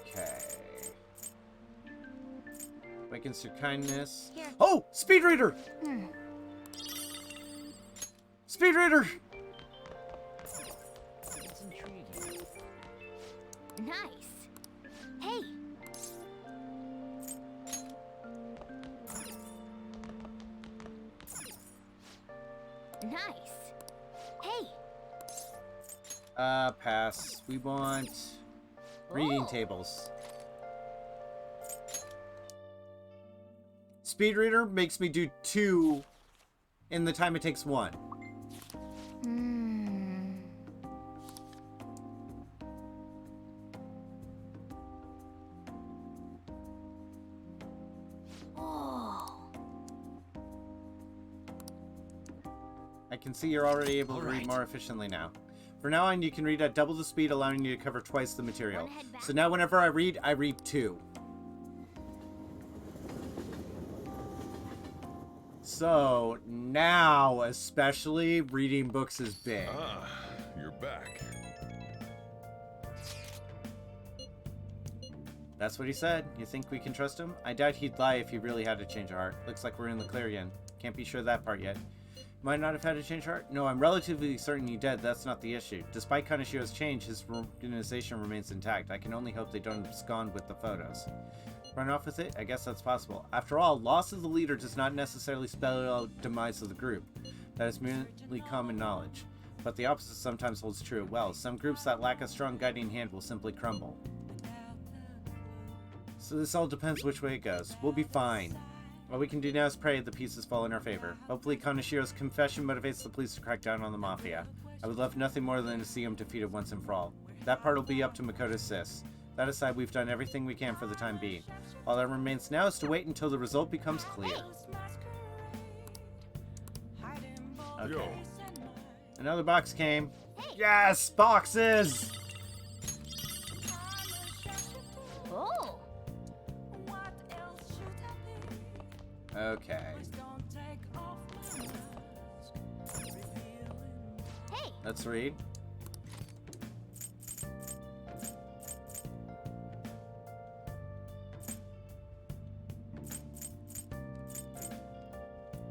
Okay. Wakens your kindness. Here. Oh! Speed reader! Speed reader! Nice. Hey. Nice. Hey. Pass. We want reading tables. Speed reader makes me do 2 in the time it takes 1. I can see you're already able to read more efficiently now. For now on, you can read at double the speed, allowing you to cover twice the material. So now whenever I read 2. So now, especially, reading books is big. Ah, you're back. That's what he said. You think we can trust him? I doubt he'd lie if he really had a change of heart. Looks like we're in the clear again. Can't be sure of that part yet. Might not have had a change of heart? No, I'm relatively certain he did. That's not the issue. Despite Kanashiro's change, his organization remains intact. I can only hope they don't abscond with the photos. Run off with it? I guess that's possible. After all, loss of the leader does not necessarily spell out demise of the group. That is merely common knowledge. But the opposite sometimes holds true. Well, some groups that lack a strong guiding hand will simply crumble. So this all depends which way it goes. We'll be fine. All we can do now is pray the pieces fall in our favor. Hopefully Kanashiro's confession motivates the police to crack down on the Mafia. I would love nothing more than to see him defeated once and for all. That part will be up to Makoto Sis. That aside, we've done everything we can for the time being. All that remains now is to wait until the result becomes clear. Okay. Another box came. Yes, boxes. Oh. Okay. Hey. Let's read.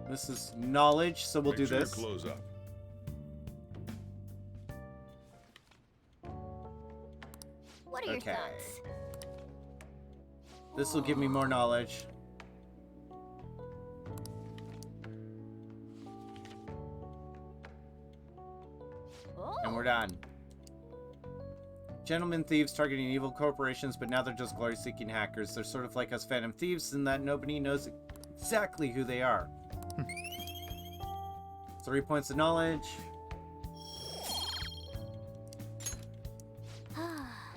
This is knowledge, so we'll do this. Close up. What are your thoughts? This will give me more knowledge. And we're done. Gentlemen thieves targeting evil corporations, but now they're just glory-seeking hackers. They're sort of like us phantom thieves in that nobody knows exactly who they are. 3 points of knowledge.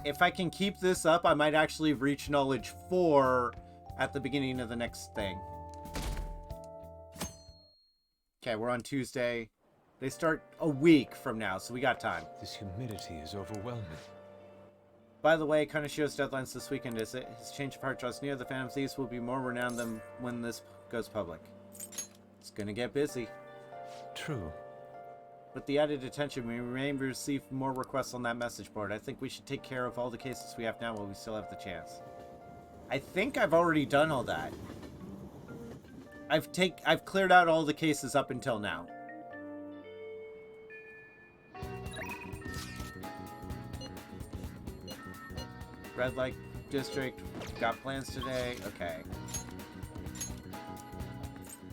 If I can keep this up, I might actually reach knowledge 4 at the beginning of the next thing. Okay, we're on Tuesday. They start a week from now, so we got time. This humidity is overwhelming. By the way, Kaneshio's deadline's this weekend, is it? His change of heart draws near. The Phantom Thieves will be more renowned than when this goes public. It's gonna get busy. True. With the added attention, we may receive more requests on that message board. I think we should take care of all the cases we have now while we still have the chance. I think I've already done all that. I've cleared out all the cases up until now. Red Light District, got plans today. Okay.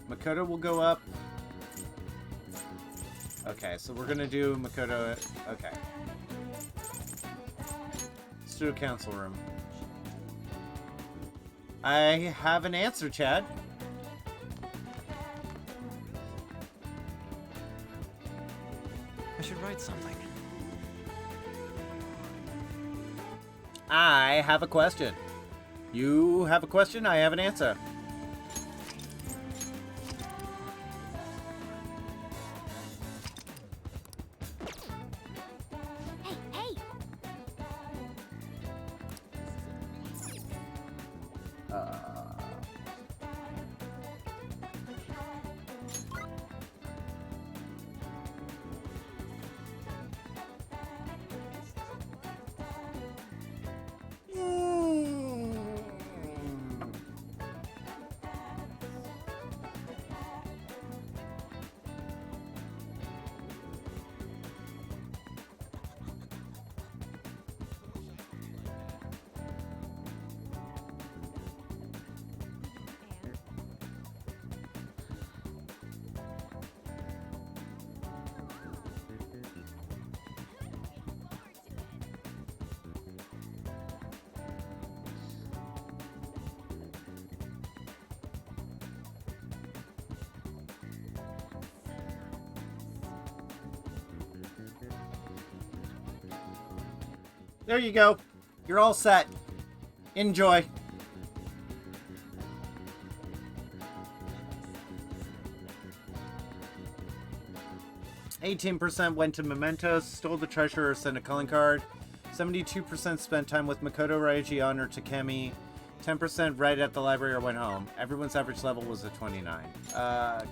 Makoto will go up. Okay, so we're gonna do Makoto. Okay. Let's do a council room. I have an answer, Chad. I should write something. I have a question. You have a question, I have an answer. Hey, hey. There you go. You're all set. Enjoy. $18% went to mementos, stole the treasure, or sent a calling card. 72% spent time with Makoto, Raijian, or Takemi. 10% read at the library or went home. Everyone's average level was a 29.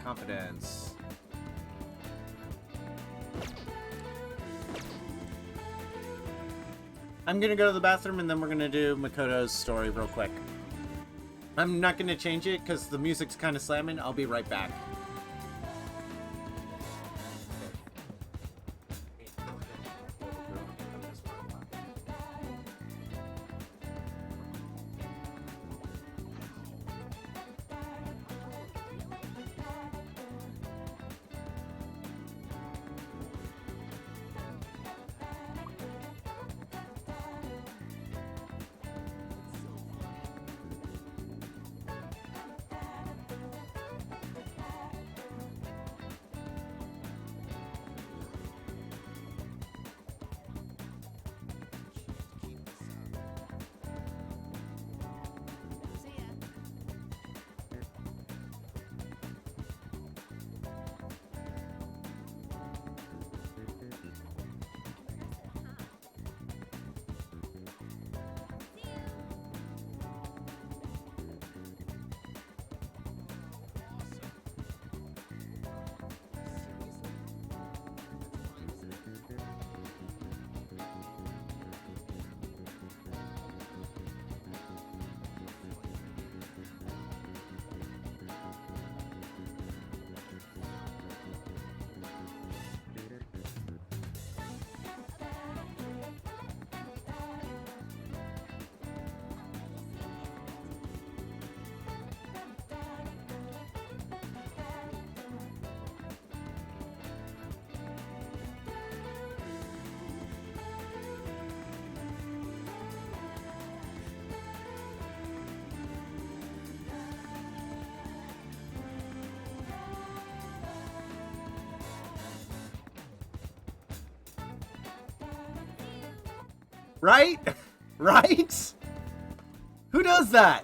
Confidence. I'm gonna go to the bathroom and then we're gonna do Makoto's story real quick. I'm not gonna change it because the music's kind of slamming. I'll be right back. Right? Right? Who does that?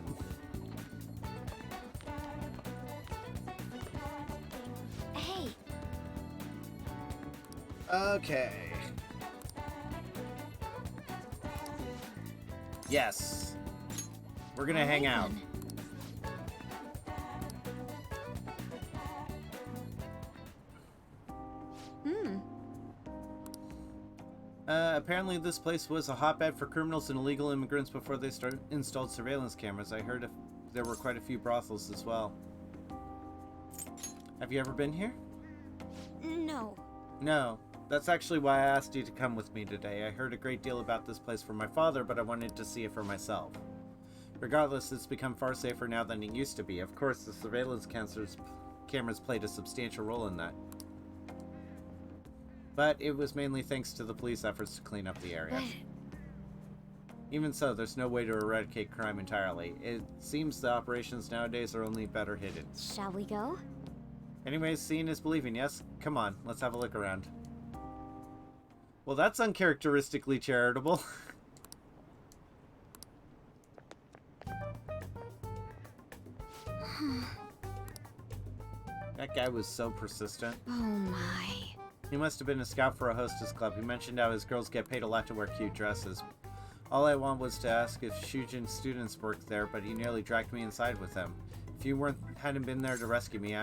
Hey. Okay. Yes. We're gonna hang out. Apparently this place was a hotbed for criminals and illegal immigrants before they installed surveillance cameras. I heard there were quite a few brothels as well. Have you ever been here? No. No. That's actually why I asked you to come with me today. I heard a great deal about this place from my father, but I wanted to see it for myself. Regardless, it's become far safer now than it used to be. Of course, the surveillance cameras played a substantial role in that. But it was mainly thanks to the police efforts to clean up the area. Even so, there's no way to eradicate crime entirely. It seems the operations nowadays are only better hidden. Shall we go? Anyways, seeing is believing, yes? Come on, let's have a look around. Well, that's uncharacteristically charitable. That guy was so persistent. Oh my. He must have been a scout for a hostess club. He mentioned how his girls get paid a lot to wear cute dresses. All I want was to ask if Shujin students worked there, but he nearly dragged me inside with him. If you hadn't been there to rescue me,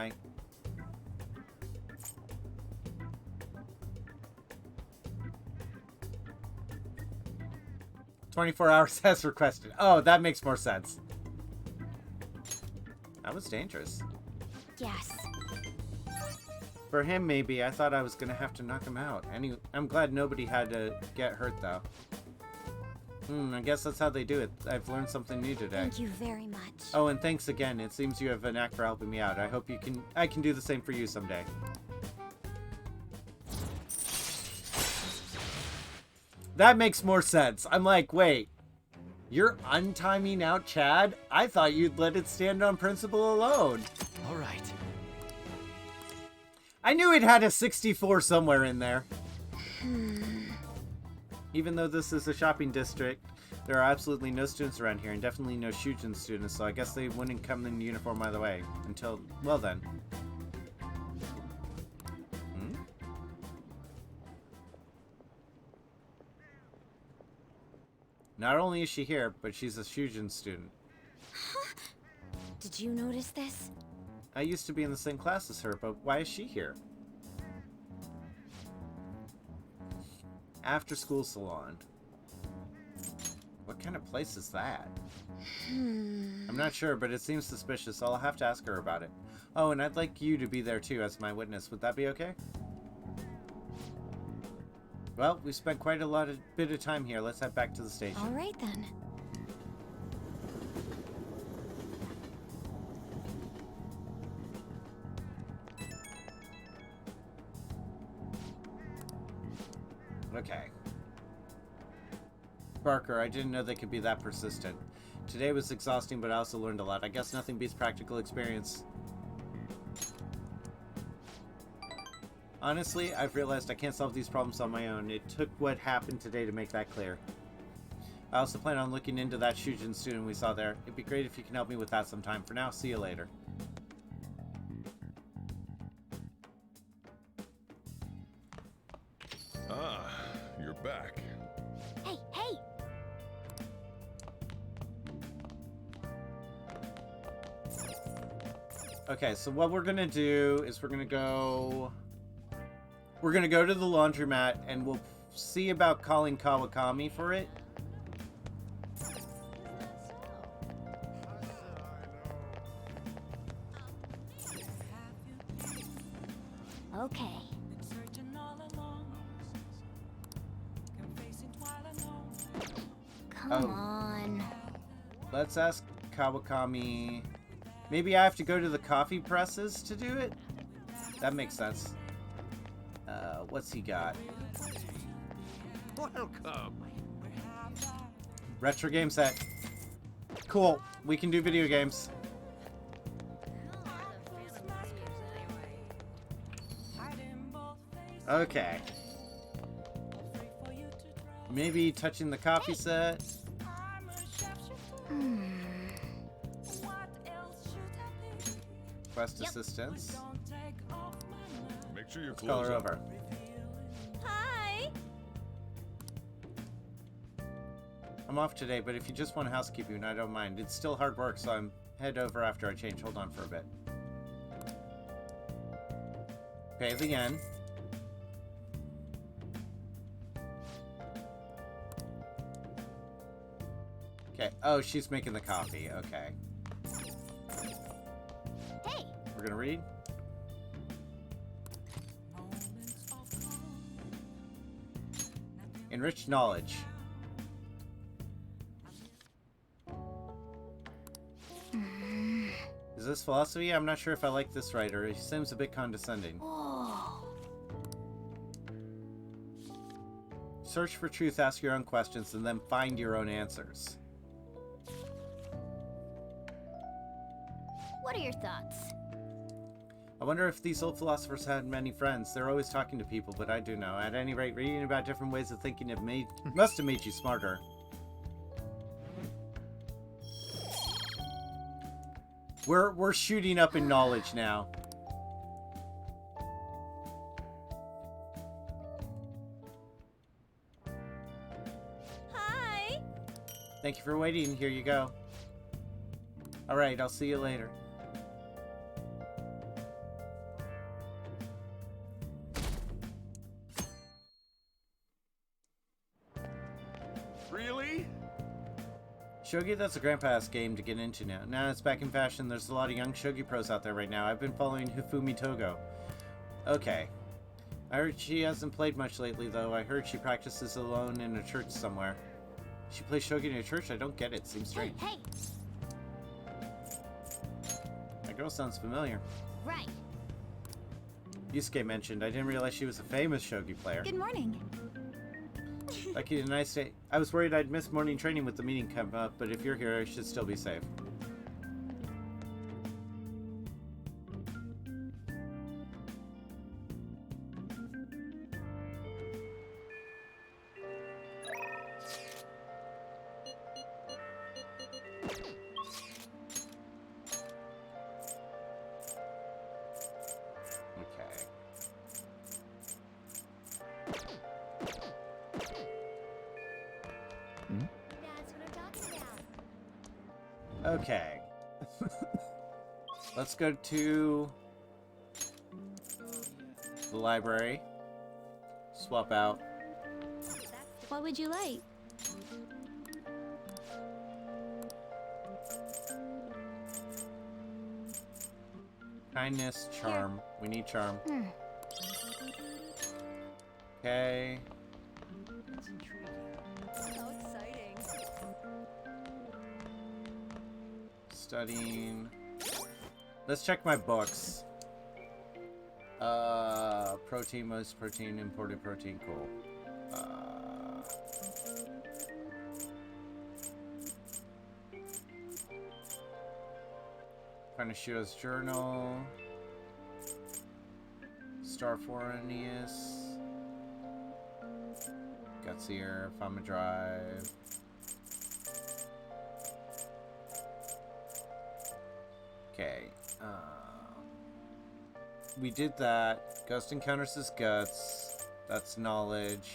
24 hours as requested. Oh, that makes more sense. That was dangerous. Yes. For him, maybe. I thought I was going to have to knock him out. I'm glad nobody had to get hurt, though. I guess that's how they do it. I've learned something new today. Thank you very much. Oh, and thanks again. It seems you have a knack for helping me out. I hope I can do the same for you someday. That makes more sense. I'm like, wait. You're untiming out Chad? I thought you'd let it stand on principle alone. All right. I knew it had a 64 somewhere in there. Even though this is a shopping district, there are absolutely no students around here, and definitely no Shujin students, so I guess they wouldn't come in uniform either way. Until, well then. Not only is she here, but she's a Shujin student. Did you notice this? I used to be in the same class as her, but why is she here? After school salon. What kind of place is that? I'm not sure, but it seems suspicious, so I'll have to ask her about it. Oh, and I'd like you to be there too as my witness. Would that be okay? Well, we spent quite a bit of time here. Let's head back to the station. All right then. Okay. Barker, I didn't know they could be that persistent. Today was exhausting, but I also learned a lot. I guess nothing beats practical experience. Honestly, I've realized I can't solve these problems on my own. It took what happened today to make that clear. I also plan on looking into that Shujin student we saw there. It'd be great if you can help me with that sometime. For now, see you later. Ah, you're back. Hey, hey! Okay, so what we're gonna do is we're gonna go to the laundromat and we'll see about calling Kawakami for it. Okay. Come on. Let's ask Kawakami. Maybe I have to go to the coffee presses to do it? That makes sense. What's he got? Welcome. Retro game set. Cool. We can do video games. Okay. Maybe touching the coffee set. Quest assistance. Make sure your Let's call clothes her are over. Hi. I'm off today, but if you just want housekeeping, I don't mind. It's still hard work, so I'm head over after I change. Hold on for a bit. Pay the yen. Okay. Oh, she's making the coffee. Okay. Hey. We're gonna read. Enriched knowledge. Is this philosophy? I'm not sure if I like this writer. He seems a bit condescending. Whoa. Search for truth, ask your own questions, and then find your own answers. What are your thoughts? I wonder if these old philosophers had many friends. They're always talking to people, but I do know. At any rate, reading about different ways of thinking must have made you smarter. We're shooting up in knowledge now. Hi. Thank you for waiting. Here you go. Alright, I'll see you later. Really? Shogi, that's a grandpa's game to get into now. Now it's back in fashion. There's a lot of young Shogi pros out there right now. I've been following Hifumi Togo. Okay. I heard she hasn't played much lately, though. I heard she practices alone in a church somewhere. She plays Shogi in a church? I don't get it. Seems strange. Hey. That girl sounds familiar. Right. Yusuke mentioned. I didn't realize she was a famous Shogi player. Good morning. Lucky, a nice day. I was worried I'd miss morning training with the meeting come up, but if you're here, I should still be safe. Okay. Let's go to the library. Swap out. What would you like? Kindness, charm. We need charm. Okay. That's intriguing. How exciting. Studying. Let's check my books. Protein, most protein, imported protein, cool. Kanashiro's journal. Star Foranius. Gutsier, Fama Drive. Okay. We did that. Ghost encounters his guts. That's knowledge.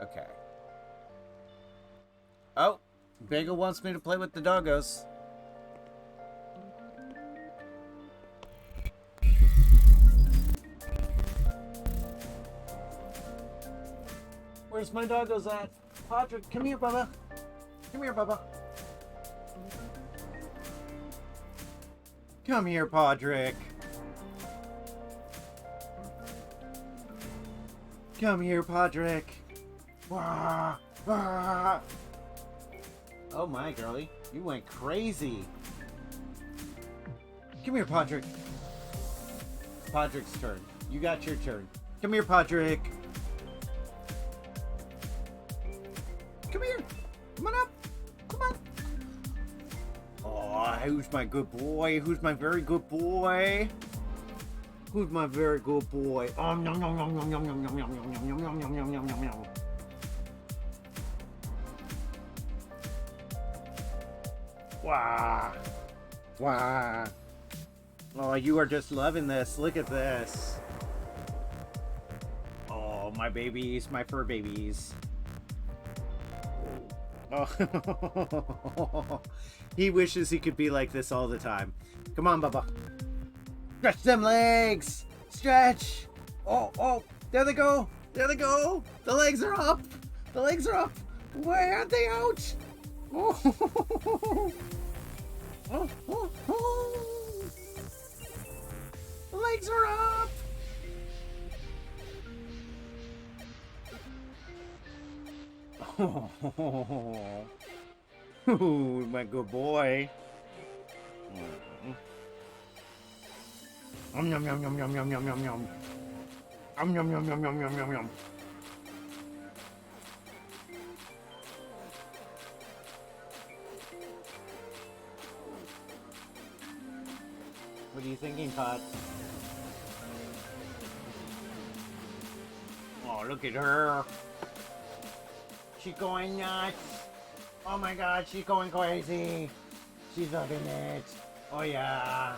Okay. Oh! Bagel wants me to play with the doggos. Where's my doggos at? Patrick, come here, Bubba. Come here, Bubba. Come here, Patrick. Come here, Patrick. Wah, wah. Oh my, girlie. You went crazy. Come here, Patrick. Patrick's turn. You got your turn. Come here, Patrick. Come here. Come on up. Come on. Oh, Who's my good boy? Who's my very good boy? Who's my very good boy? Oh, nom nom nom nom nom nom nom nom nom nom nom nom nom nom nom nom. Wow. Wow. Oh, you are just loving this. Look at this. Oh, my babies, my fur babies. Oh, he wishes he could be like this all the time. Come on, Bubba. Stretch them legs. Stretch. Oh, oh, there they go. There they go. The legs are up. The legs are up. Why aren't they out? Oh, oh, oh, oh. The legs are up. Oh, my good boy. Yum yum yum yum yum yum yum yum yum. Yum yum yum yum yum yum yum yum. What are you thinking, Todd? Oh, look at her. She's going nuts. Oh my god, she's going crazy. She's loving it. Oh yeah.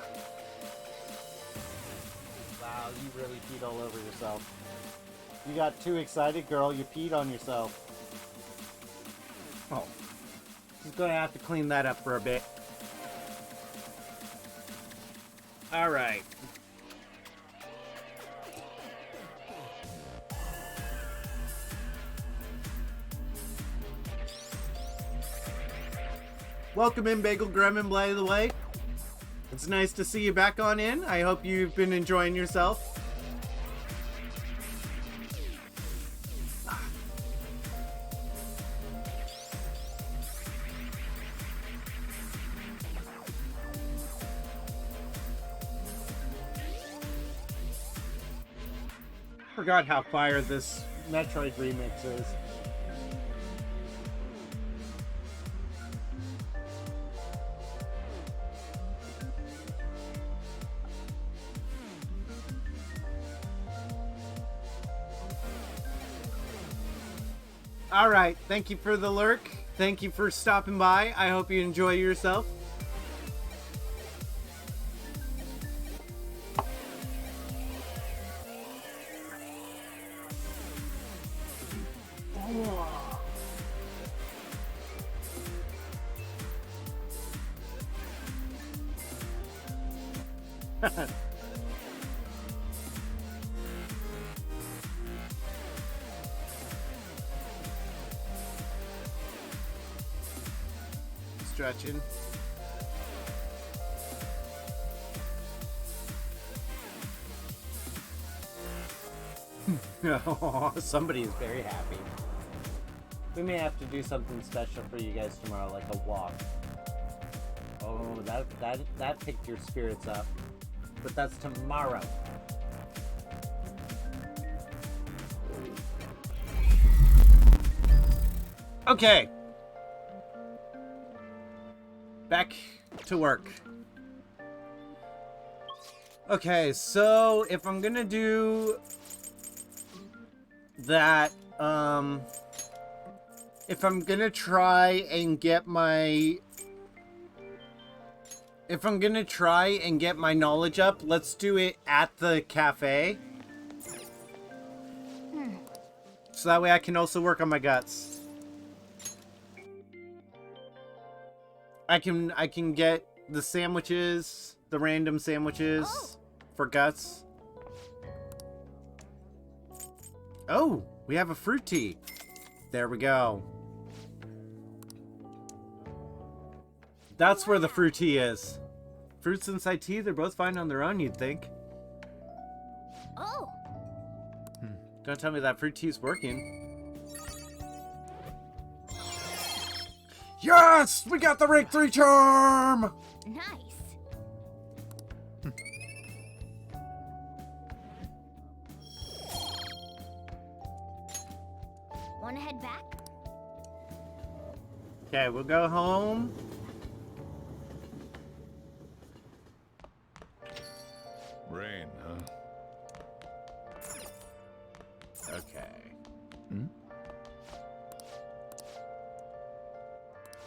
Wow, you really peed all over yourself. You got too excited, girl. You peed on yourself. Oh. She's gonna have to clean that up for a bit. Alright. Welcome in, Bagel Gremlin, by the way. It's nice to see you back on in. I hope you've been enjoying yourself. Forgot how fire this Metroid remix is. Alright, thank you for the lurk. Thank you for stopping by. I hope you enjoy yourself. Stretching. Oh, somebody is very happy. We may have to do something special for you guys tomorrow, like a walk. Oh, that picked your spirits up. But that's tomorrow. Okay. Back to work. Okay, so if I'm gonna do that, if I'm gonna try and get my knowledge up, let's do it at the cafe. So that way I can also work on my guts. I can get the sandwiches, the random sandwiches for guts. Oh, we have a fruit tea. There we go. That's where the fruit tea is. Fruits inside tea, they're both fine on their own, you'd think. Oh. Don't tell me that fruit tea is working. Yes! We got the rank 3 charm! Nice. Wanna head back? Okay, we'll go home. Rain, huh? Okay. Hmm?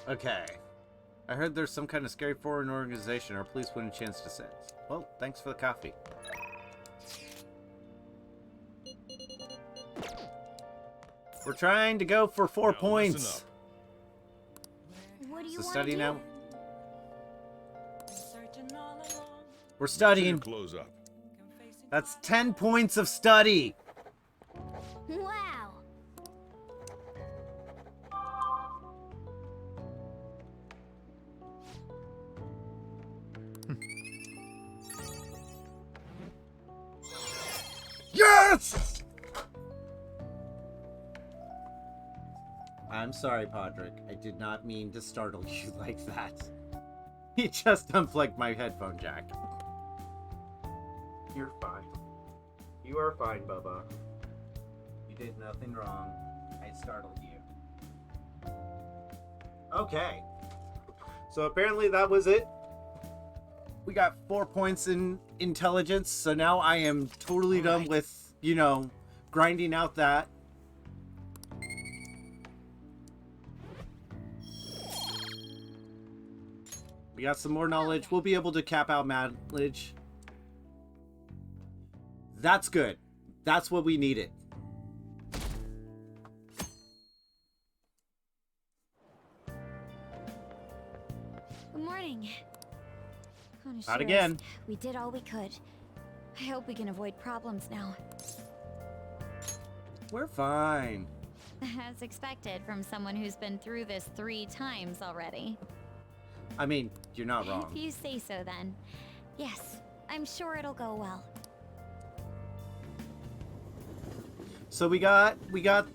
Okay. I heard there's some kind of scary foreign organization our police wouldn't chance to sense. Well, thanks for the coffee. We're trying to go for 4 points. What do you So want study to do? now. We're studying. Close up. That's 10 points of study. Wow. Yes! I'm sorry, Podrick. I did not mean to startle you like that. He just unplugged my headphone jack. You're fine. You are fine, Bubba. You did nothing wrong. I startled you. Okay. So apparently that was it. We got 4 points in intelligence, so now I am totally done with, you know, grinding out that. We got some more knowledge. We'll be able to cap out mileage. That's good. That's what we needed. Good morning. Not again. We did all we could. I hope we can avoid problems now. We're fine. As expected from someone who's been through this 3 times already. I mean, you're not wrong. If you say so then. Yes, I'm sure it'll go well. So we got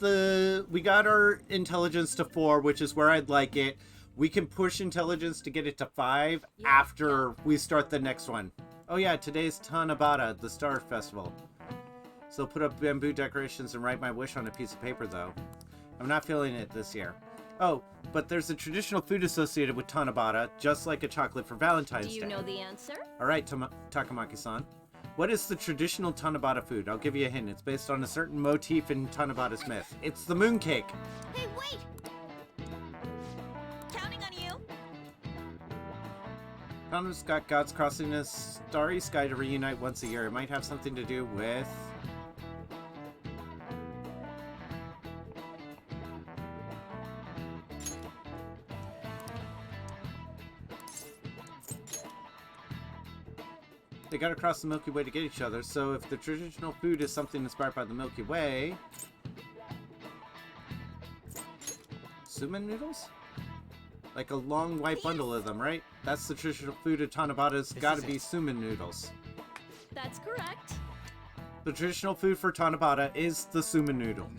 our intelligence to 4, which is where I'd like it. We can push intelligence to get it to 5 after we start the next one. Oh yeah, today's Tanabata, the Star Festival. So put up bamboo decorations and write my wish on a piece of paper, though. I'm not feeling it this year. Oh, but there's a traditional food associated with Tanabata, just like a chocolate for Valentine's Day. Do you know the answer? All right, Takamaki-san. What is the traditional Tanabata food? I'll give you a hint. It's based on a certain motif in Tanabata's myth. It's the mooncake. Hey, wait! Counting on you. Tanabata's got gods crossing a starry sky to reunite once a year. It might have something to do with... They got across the Milky Way to get each other, so if the traditional food is something inspired by the Milky Way... Suman noodles? Like a long white bundle of them, right? That's the traditional food of Tanabata's gotta be suman noodles. That's correct. The traditional food for Tanabata is the suman noodle.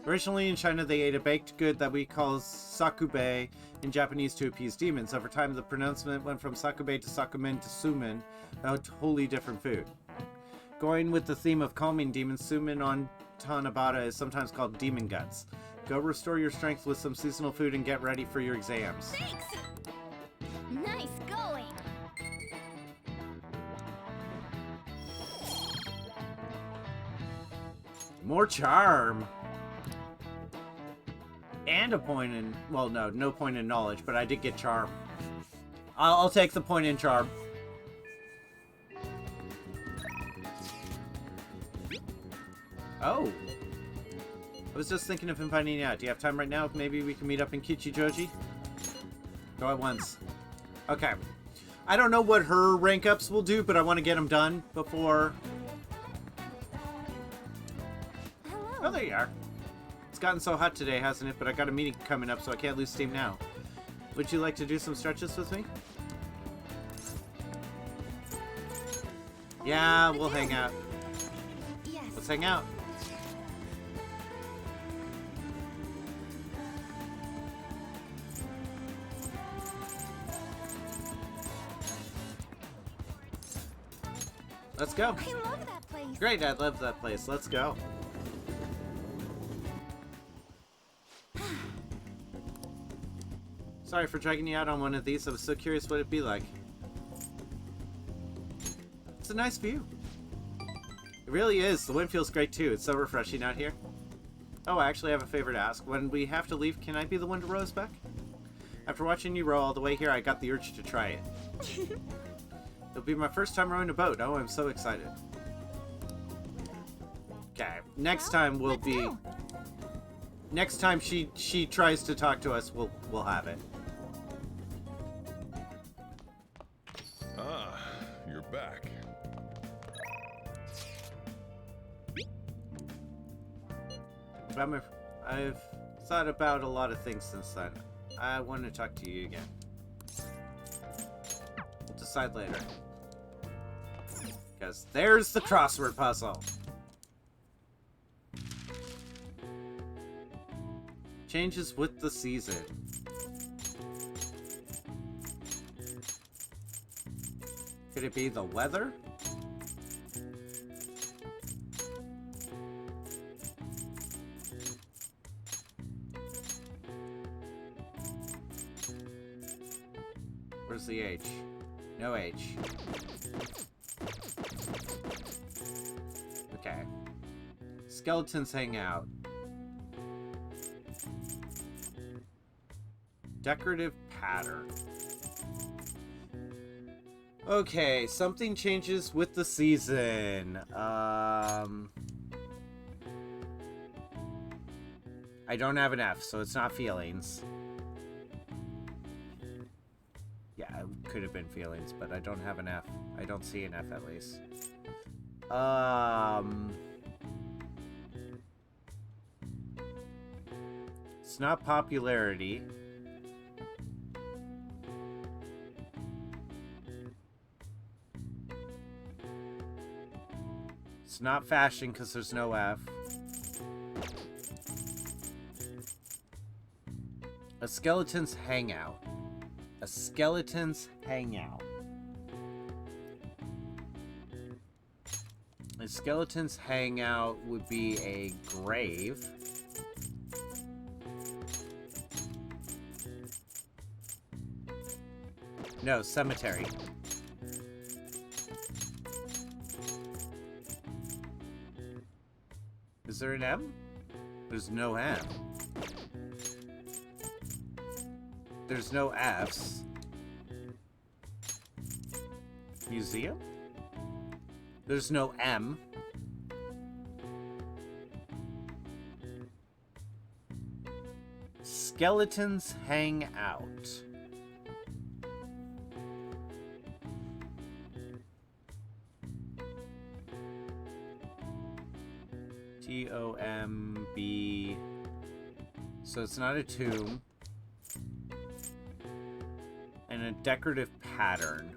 Originally in China, they ate a baked good that we call sakube in Japanese to appease demons. Over time, the pronouncement went from sakube to sakumen to suman, a totally different food. Going with the theme of calming demons, suman on Tanabata is sometimes called demon guts. Go restore your strength with some seasonal food and get ready for your exams. Thanks! Nice going! More charm! And a point in... Well, no point in knowledge, but I did get charm. I'll take the point in charm. Oh! I was just thinking of inviting you out. Do you have time right now? Maybe we can meet up in Kichijoji? Go at once. Okay. I don't know what her rank ups will do, but I want to get them done before... Hello. Oh, there you are. It's gotten so hot today, hasn't it? But I got a meeting coming up, so I can't lose steam now. Would you like to do some stretches with me? Yeah, we'll hang out. Yes. Let's hang out. Let's go. I love that place. Great, I love that place. Let's go. Sorry for dragging you out on one of these. I was so curious what it'd be like. It's a nice view. It really is. The wind feels great too. It's so refreshing out here. Oh, I actually have a favor to ask. When we have to leave, can I be the one to row us back? After watching you row all the way here, I got the urge to try it. It'll be my first time rowing a boat. Oh, I'm so excited. Okay, next time will be... Next time she tries to talk to us, we'll have it. Ah, you're back. I've thought about a lot of things since then. I want to talk to you again. We'll decide later. Because there's the crossword puzzle. Changes with the season. Could it be the weather? Where's the H? No H. Okay. Skeletons hang out. Decorative pattern. Okay, something changes with the season. I don't have an F, so it's not feelings. Yeah, it could have been feelings, but I don't have an F. I don't see an F at least. It's not popularity. It's not fashion because there's no F. A skeleton's hangout. A skeleton's hangout. A skeleton's hangout would be a grave. No, cemetery. Is there an M? There's no M. There's no Fs. Museum? There's no M. Skeletons hang out. T-O-M-B. So it's not a tomb. And a decorative pattern.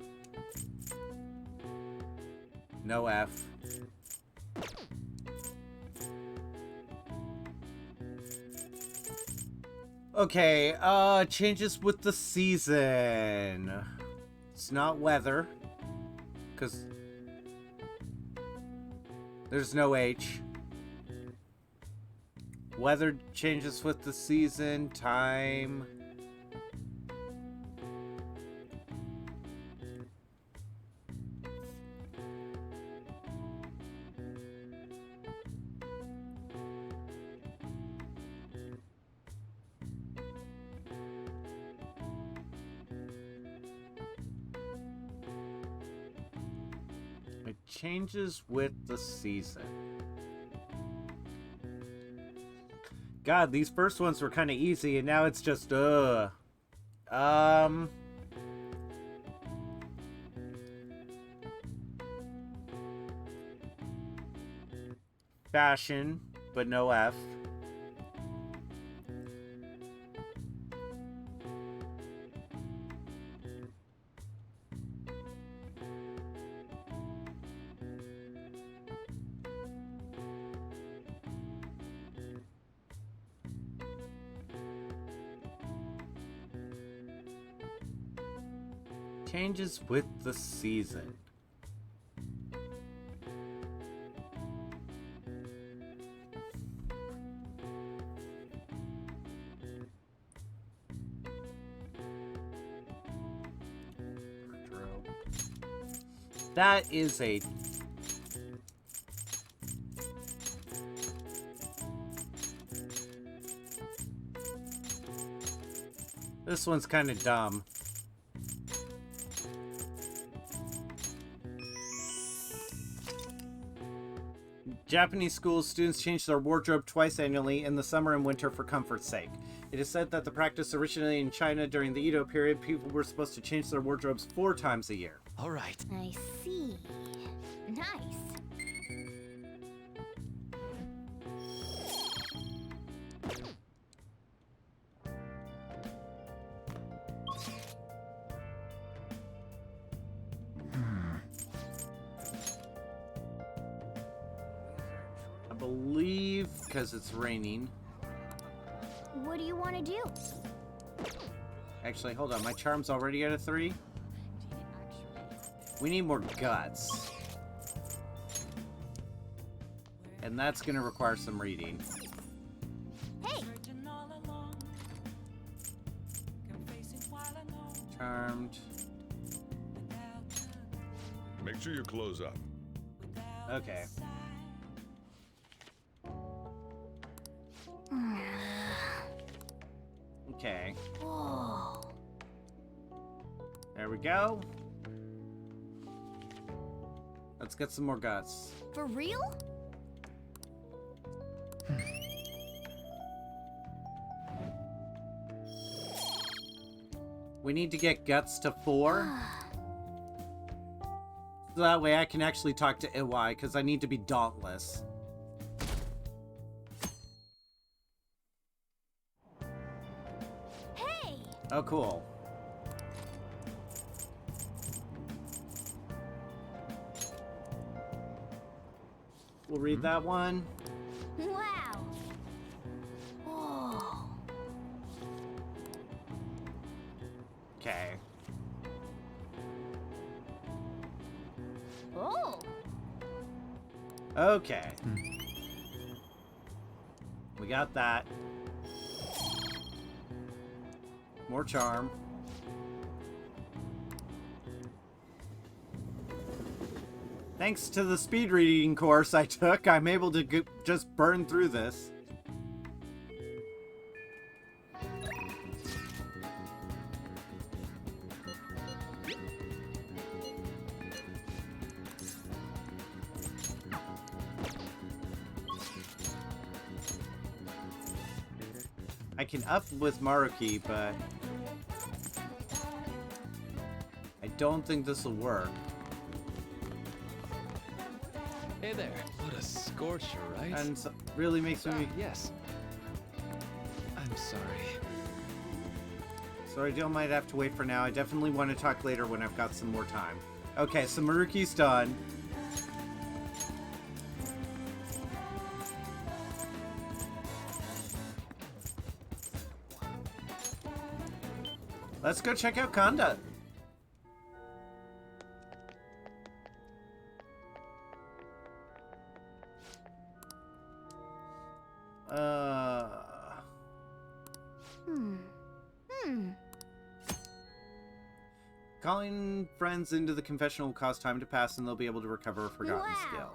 No F. Okay, changes with the season. It's not weather. Because there's no H. Weather changes with the season, time. It changes with the season. God, these first ones were kind of easy, and now it's just, Fashion, but no F. Changes with the season. That is a... This one's kind of dumb. Japanese schools, students change their wardrobe twice annually, in the summer and winter, for comfort's sake. It is said that the practice originated in China during the Edo period. People were supposed to change their wardrobes 4 times a year. All right. I see. Nice. I believe because it's raining. What do you want to do? Actually, hold on. My charm's already at a 3. We need more guts. And that's going to require some reading. Hey! Charmed. Make sure you close up. Okay. Okay. Whoa. There we go. Let's get some more guts. For real? We need to get guts to 4. So that way I can actually talk to Iwai, because I need to be dauntless. Hey! Oh, cool. We'll read that one. Wow. Whoa. Okay. Oh. Okay. We got that. More charm. Thanks to the speed reading course I took, I'm able to just burn through this. I can up with Maruki, but I don't think this will work. Hey there. What a scorcher, right? And so really makes me... Yes. I'm sorry. Sorry, Jill might have to wait for now. I definitely want to talk later when I've got some more time. Okay, so Maruki's done. Let's go check out Kanda. Calling friends into the confessional will cause time to pass and they'll be able to recover a forgotten skill.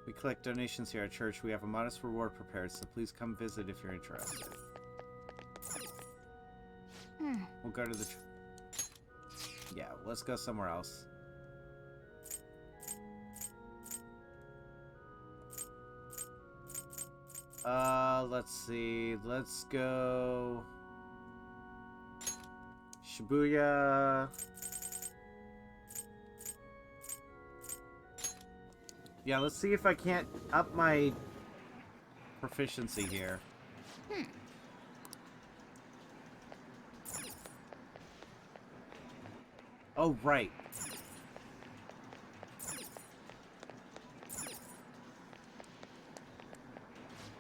We collect donations here at church. We have a modest reward prepared, so please come visit if you're interested. We'll go to the... Yeah, let's go somewhere else. Let's see. Let's go... Shibuya. Yeah, let's see if I can't up my proficiency here. Oh, right.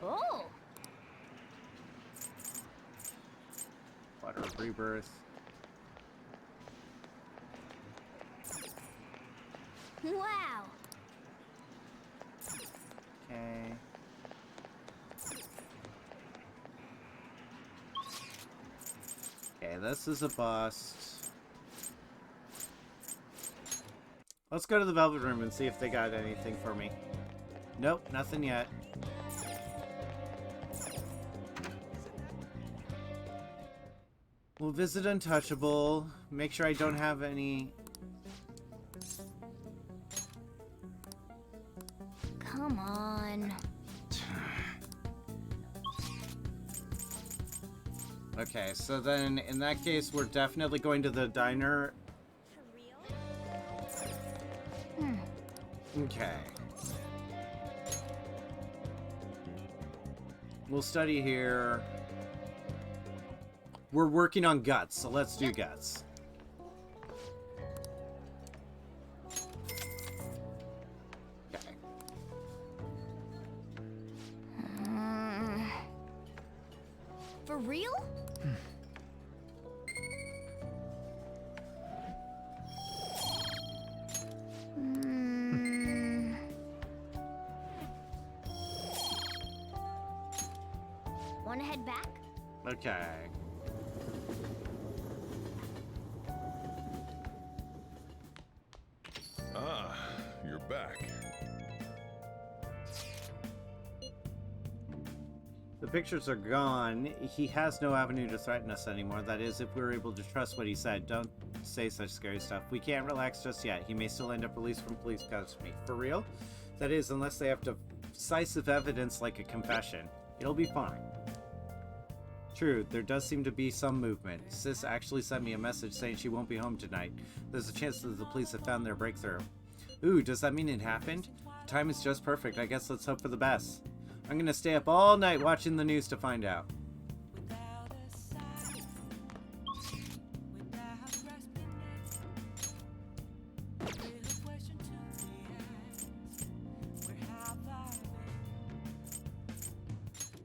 Oh. Water of Rebirth. Wow. Okay. this is a bust. Let's go to the Velvet Room and see if they got anything for me. Nope, nothing yet. We'll visit Untouchable. Make sure I don't have any... Come on. Okay, so then in that case, we're definitely going to the diner. Okay. We'll study here. We're working on guts, so let's do guts. Okay. For real? Wanna head back? Okay. Ah, you're back. The pictures are gone. He has no avenue to threaten us anymore. That is, if we were able to trust what he said. Don't say such scary stuff. We can't relax just yet. He may still end up released from police custody. For real? That is, unless they have decisive evidence like a confession. It'll be fine. True, there does seem to be some movement. Sis actually sent me a message saying she won't be home tonight. There's a chance that the police have found their breakthrough. Ooh, does that mean it happened? The time is just perfect. I guess let's hope for the best. I'm gonna stay up all night watching the news to find out.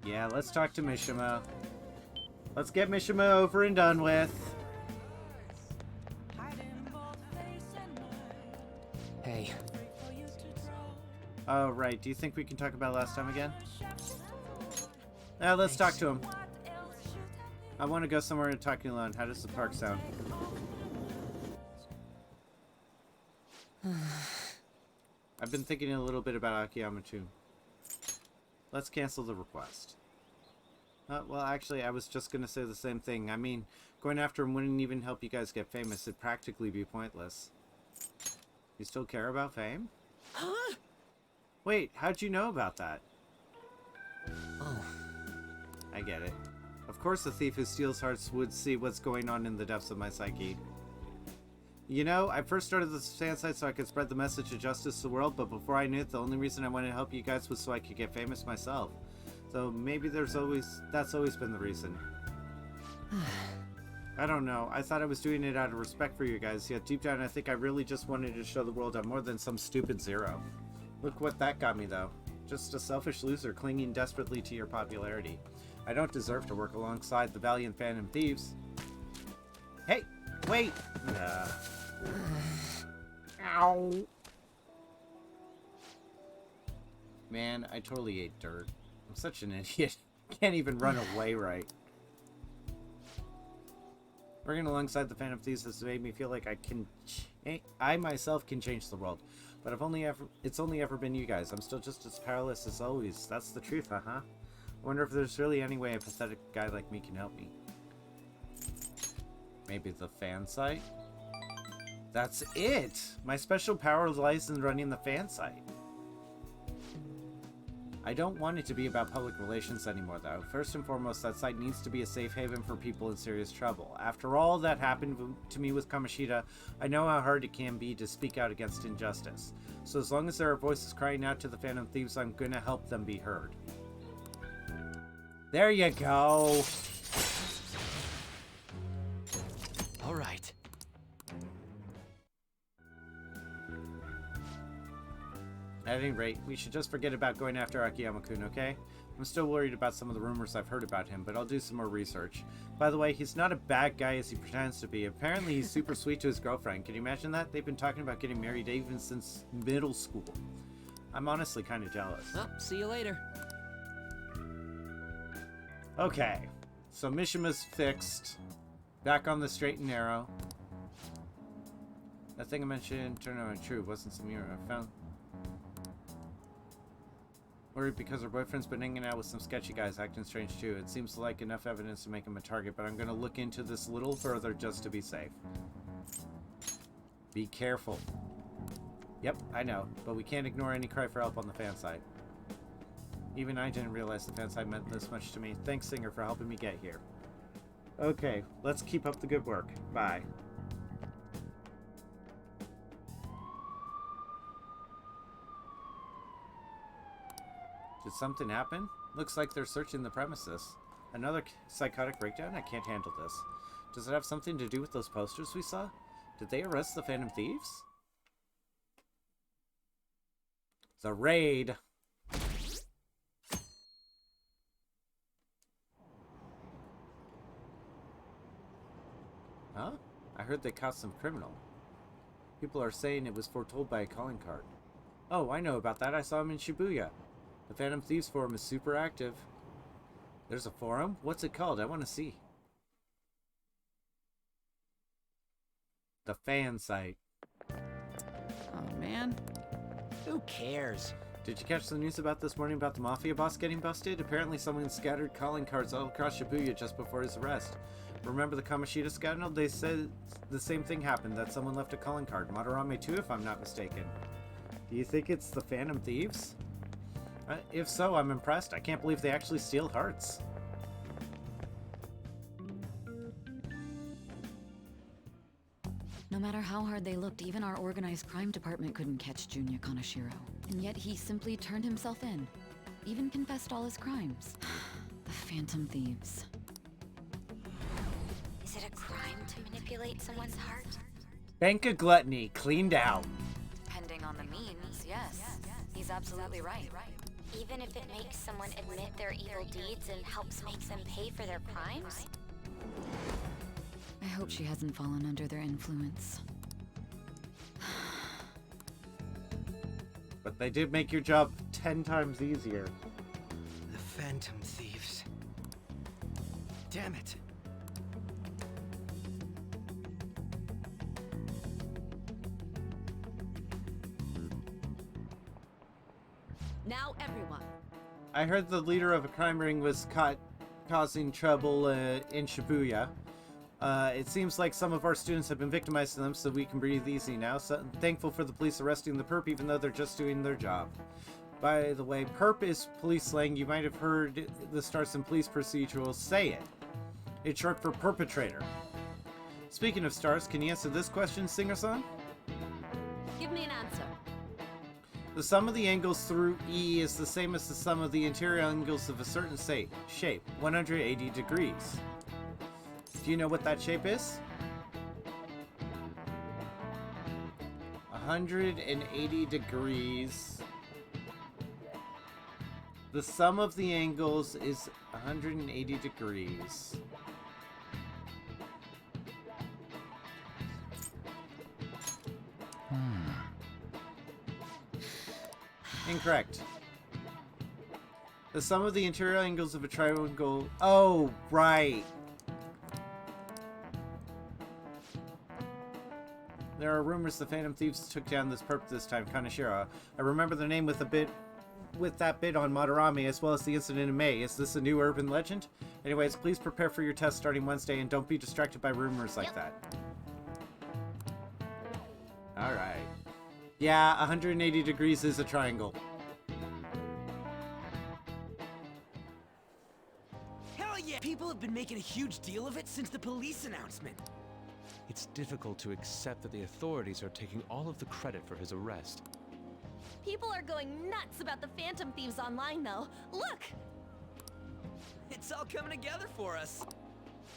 Yeah, let's talk to Mishima. Let's get Mishima over and done with. Hey. Oh, right. Do you think we can talk about last time again? Let's talk to him. I want to go somewhere and talk alone. How does the park sound? I've been thinking a little bit about Akiyama too. Let's cancel the request. Well, actually, I was just going to say the same thing. I mean, going after him wouldn't even help you guys get famous. It'd practically be pointless. You still care about fame? Huh? Wait, how'd you know about that? Oh. I get it. Of course the thief who steals hearts would see what's going on in the depths of my psyche. You know, I first started this fan site so I could spread the message of justice to the world, but before I knew it, the only reason I wanted to help you guys was so I could get famous myself. So maybe that's always been the reason. I don't know. I thought I was doing it out of respect for you guys, yet deep down I think I really just wanted to show the world I'm more than some stupid zero. Look what that got me, though. Just a selfish loser clinging desperately to your popularity. I don't deserve to work alongside the valiant Phantom Thieves. Hey! Wait! Ow! Man, I totally ate dirt. I'm such an idiot. Can't even run away right. Working alongside the Phantom Thieves has made me feel like I myself can change the world. But it's only ever been you guys. I'm still just as powerless as always. That's the truth, huh? I wonder if there's really any way a pathetic guy like me can help me. Maybe the fan site? That's it! My special power lies in running the fan site. I don't want it to be about public relations anymore, though. First and foremost, that site needs to be a safe haven for people in serious trouble. After all that happened to me with Kamoshida, I know how hard it can be to speak out against injustice. So as long as there are voices crying out to the Phantom Thieves, I'm gonna help them be heard. There you go! Alright. At any rate, we should just forget about going after Akiyama-kun, okay? I'm still worried about some of the rumors I've heard about him, but I'll do some more research. By the way, he's not a bad guy as he pretends to be. Apparently he's super sweet to his girlfriend. Can you imagine that? They've been talking about getting married even since middle school. I'm honestly kind of jealous. Well, see you later. Okay, so Mishima's fixed. Back on the straight and narrow. That thing I mentioned turned out true. It wasn't some mirror I found. Worried because her boyfriend's been hanging out with some sketchy guys acting strange too. It seems like enough evidence to make him a target, but I'm going to look into this a little further just to be safe. Be careful. Yep, I know, but we can't ignore any cry for help on the fan side. Even I didn't realize the fan side meant this much to me. Thanks, Singer, for helping me get here. Okay, let's keep up the good work. Bye. Did something happen? Looks like they're searching the premises. Another psychotic breakdown? I can't handle this. Does it have something to do with those posters we saw? Did they arrest the Phantom Thieves? The raid. Huh? I heard they caught some criminal. People are saying it was foretold by a calling card. Oh, I know about that. I saw him in Shibuya. The Phantom Thieves forum is super active. There's a forum? What's it called? I want to see. The fan site. Oh, man. Who cares? Did you catch the news about this morning about the Mafia boss getting busted? Apparently someone scattered calling cards all across Shibuya just before his arrest. Remember the Kamoshida scandal? They said the same thing happened, that someone left a calling card. Madarame too, if I'm not mistaken. Do you think it's the Phantom Thieves? If so, I'm impressed. I can't believe they actually steal hearts. No matter how hard they looked, even our organized crime department couldn't catch Junya Kaneshiro. And yet he simply turned himself in. Even confessed all his crimes. The Phantom Thieves. Is it a crime to manipulate someone's heart? Bank of Gluttony, cleaned out. Depending on the means, yes. He's absolutely right. Even if it makes someone admit their evil deeds and helps make them pay for their crimes? I hope she hasn't fallen under their influence. But they did make your job 10 times easier. The Phantom Thieves. Damn it. Now everyone. I heard the leader of a crime ring was caught causing trouble in Shibuya. It seems like some of our students have been victimized to them, so we can breathe easy now. So I'm thankful for the police arresting the perp, even though they're just doing their job. By the way, perp is police slang. You might have heard the Stars and Police procedurals say it. It's short for perpetrator. Speaking of stars, can you answer this question, Singer-san? Give me an answer. The sum of the angles through E is the same as the sum of the interior angles of a certain shape, 180 degrees. Do you know what that shape is? 180 degrees. The sum of the angles is 180 degrees. Incorrect. The sum of the interior angles of a triangle... Oh, right. There are rumors the Phantom Thieves took down this perp this time, Kaneshiro. I remember the name with that bit on Madarame, as well as the incident in May. Is this a new urban legend? Anyways, please prepare for your test starting Wednesday and don't be distracted by rumors like that. Alright. Yeah, 180 degrees is a triangle. Hell yeah! People have been making a huge deal of it since the police announcement. It's difficult to accept that the authorities are taking all of the credit for his arrest. People are going nuts about the Phantom Thieves online, though. Look! It's all coming together for us.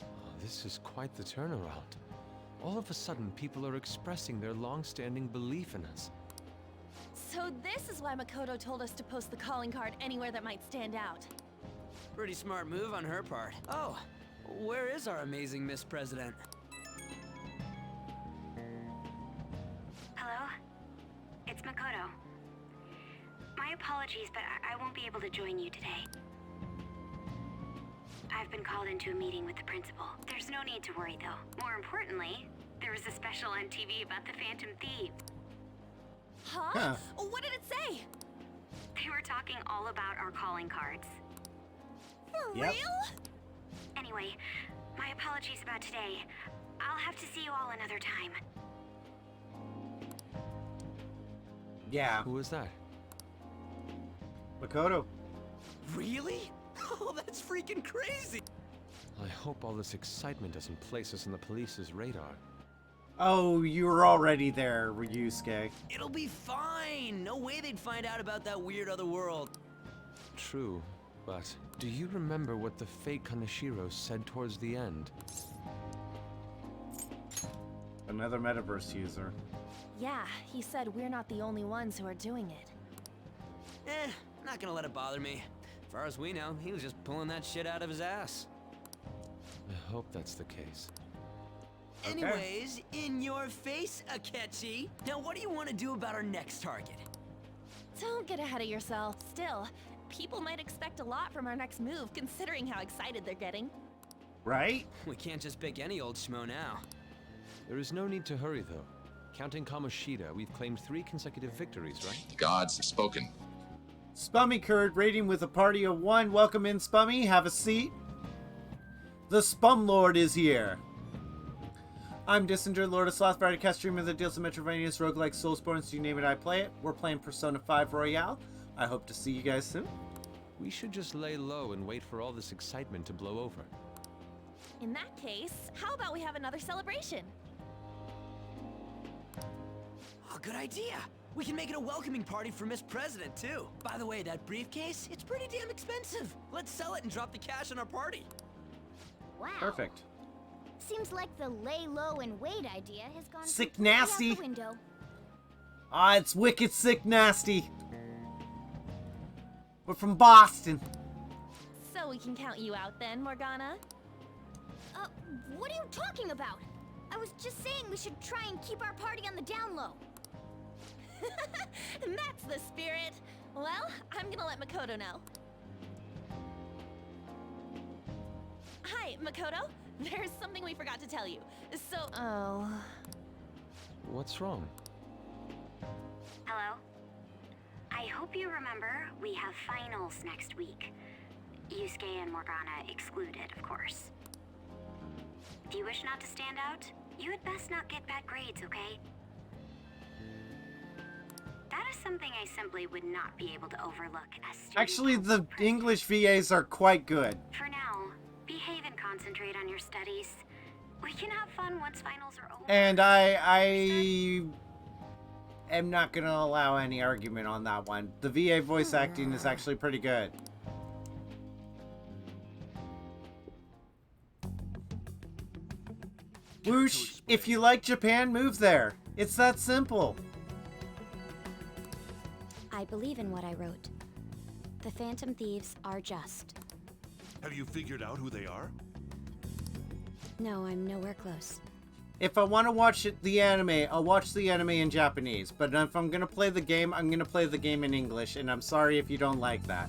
Oh, this is quite the turnaround. All of a sudden, people are expressing their long-standing belief in us. So this is why Makoto told us to post the calling card anywhere that might stand out. Pretty smart move on her part. Oh, where is our amazing Miss President? Hello? It's Makoto. My apologies, but I won't be able to join you today. I've been called into a meeting with the principal. There's no need to worry, though. More importantly, there was a special on TV about the Phantom Thieves. Huh? What did it say? They were talking all about our calling cards. For real? Anyway, my apologies about today. I'll have to see you all another time. Yeah. Who was that? Makoto. Really? Oh, that's freaking crazy! I hope all this excitement doesn't place us on the police's radar. Oh, you were already there, Ryusuke. It'll be fine! No way they'd find out about that weird other world. True, but do you remember what the fake Kaneshiro said towards the end? Another metaverse user. Yeah, he said we're not the only ones who are doing it. Not gonna let it bother me. As far as we know, he was just pulling that shit out of his ass. I hope that's the case. Okay. Anyways, in your face, Akechi. Now what do you want to do about our next target? Don't get ahead of yourself. Still, people might expect a lot from our next move, considering how excited they're getting. Right? We can't just pick any old schmo now. There is no need to hurry, though. Counting Kamoshida, we've claimed 3 consecutive victories, right? The gods have spoken. Spummy Curd rating with a party of 1. Welcome in, Spummy. Have a seat. The Spum Lord is here. I'm Dissinger, Lord of Sloth, variety cast streamer that deals in Metrovanias, roguelike, Soulsborne, so you name it, I play it. We're playing Persona 5 Royale. I hope to see you guys soon. We should just lay low and wait for all this excitement to blow over. In that case, how about we have another celebration? Oh, good idea. We can make it a welcoming party for Miss President, too. By the way, that briefcase, it's pretty damn expensive. Let's sell it and drop the cash on our party. Wow. Perfect. Seems like the lay low and wait idea has gone Sick completely out nasty. the window. Ah, it's wicked sick nasty. We're from Boston. So we can count you out then, Morgana? What are you talking about? I was just saying we should try and keep our party on the down low. That's the spirit. Well, I'm gonna let Makoto know. Hi, Makoto. There's something we forgot to tell you. So, What's wrong? Hello? I hope you remember we have finals next week. Yusuke and Morgana excluded, of course. If you wish not to stand out, you had best not get bad grades, okay? That is something I simply would not be able to overlook as student Actually, council the president. English VAs are quite good. For now, behave and concentrate on your studies. We can have fun once finals are over. And I am not going to allow any argument on that one. The VA voice acting is actually pretty good. Whoosh, if you like Japan, move there. It's that simple. I believe in what I wrote. The Phantom Thieves are just. Have you figured out who they are? No, I'm nowhere close. If I want to watch the anime, I'll watch the anime in Japanese. But if I'm going to play the game, I'm going to play the game in English. And I'm sorry if you don't like that.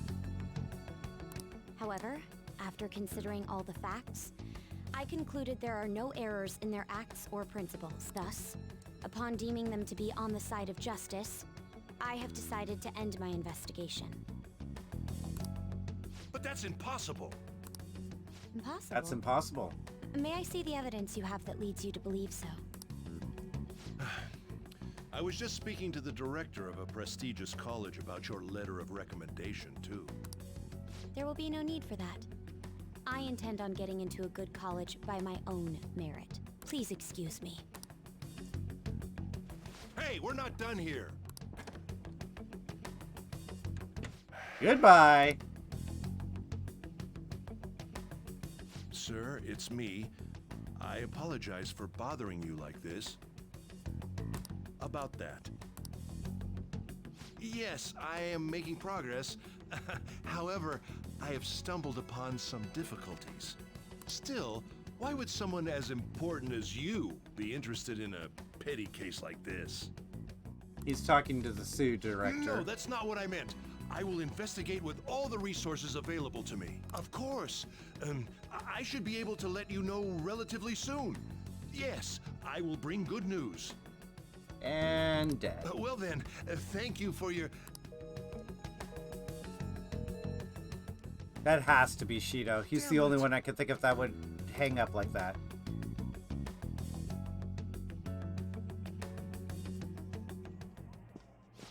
However, after considering all the facts, I concluded there are no errors in their acts or principles. Thus, upon deeming them to be on the side of justice, I have decided to end my investigation. But that's impossible. Impossible? That's impossible. May I see the evidence you have that leads you to believe so? I was just speaking to the director of a prestigious college about your letter of recommendation, too. There will be no need for that. I intend on getting into a good college by my own merit. Please excuse me. Hey, we're not done here. Goodbye. Sir, it's me. I apologize for bothering you like this. About that. Yes, I am making progress. However, I have stumbled upon some difficulties. Still, why would someone as important as you be interested in a petty case like this? He's talking to the Sue director. No, that's not what I meant. I will investigate with all the resources available to me. Of course. I should be able to let you know relatively soon. Yes, I will bring good news. And dead. Well then, thank you for your... That has to be Shido. He's the only one I could think of that would hang up like that.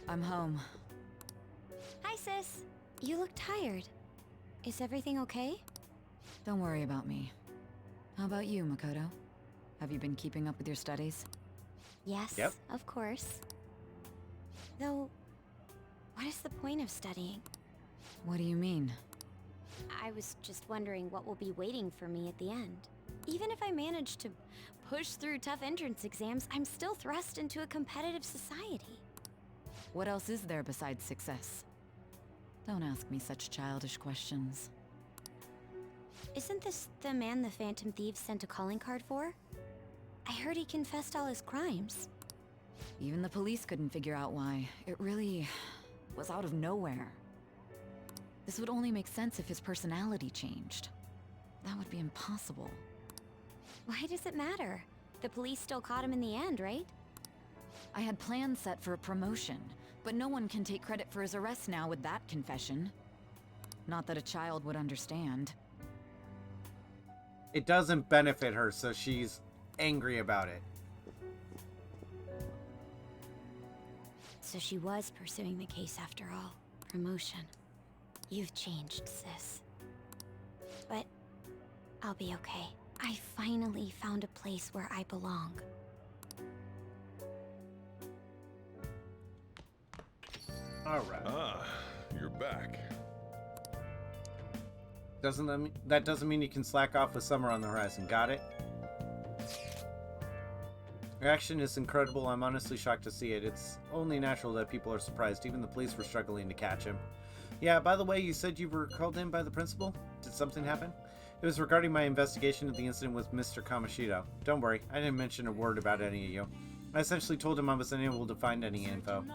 I'm home. Hi, sis. You look tired. Is everything okay? Don't worry about me. How about you, Makoto? Have you been keeping up with your studies? Yes, Yep. of course. Though, what is the point of studying? What do you mean? I was just wondering what will be waiting for me at the end. Even if I manage to push through tough entrance exams, I'm still thrust into a competitive society. What else is there besides success? Don't ask me such childish questions. Isn't this the man the Phantom Thieves sent a calling card for? I heard he confessed all his crimes. Even the police couldn't figure out why. It really was out of nowhere. This would only make sense if his personality changed. That would be impossible. Why does it matter? The police still caught him in the end, right? I had plans set for a promotion, but no one can take credit for his arrest now with that confession. Not that a child would understand. It doesn't benefit her, so she's angry about it. So she was pursuing the case after all. Promotion. You've changed, sis. But I'll be okay. I finally found a place where I belong. Alright. Ah, you're back. That doesn't mean you can slack off with summer on the horizon. Got it? Your action is incredible. I'm honestly shocked to see it. It's only natural that people are surprised. Even the police were struggling to catch him. Yeah, by the way, you said you were called in by the principal? Did something happen? It was regarding my investigation of the incident with Mr. Kamoshida. Don't worry, I didn't mention a word about any of you. I essentially told him I was unable to find any info.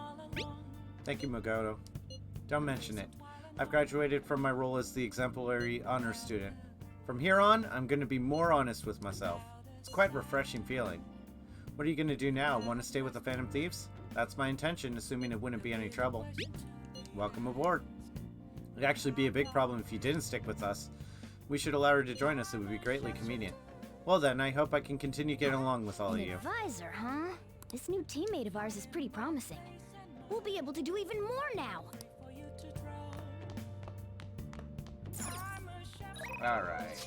Thank you, Makoto. Don't mention it. I've graduated from my role as the exemplary honor student. From here on, I'm going to be more honest with myself. It's quite a refreshing feeling. What are you going to do now? Want to stay with the Phantom Thieves? That's my intention, assuming it wouldn't be any trouble. Welcome aboard. It'd actually be a big problem if you didn't stick with us. We should allow her to join us. It would be greatly convenient. Well then, I hope I can continue getting along with all of you. Advisor, huh? This new teammate of ours is pretty promising. We'll be able to do even more now. Alright.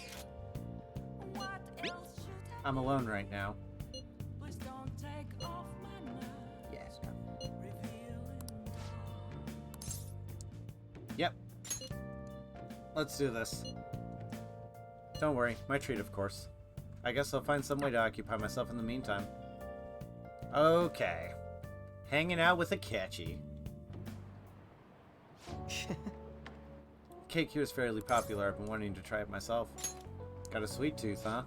I'm alone right now. Yeah. Yep. Let's do this. Don't worry, my treat, of course. I guess I'll find some way to occupy myself in the meantime. Okay. Hanging out with a catchy. Cake here is fairly popular. I've been wanting to try it myself. Got a sweet tooth, huh?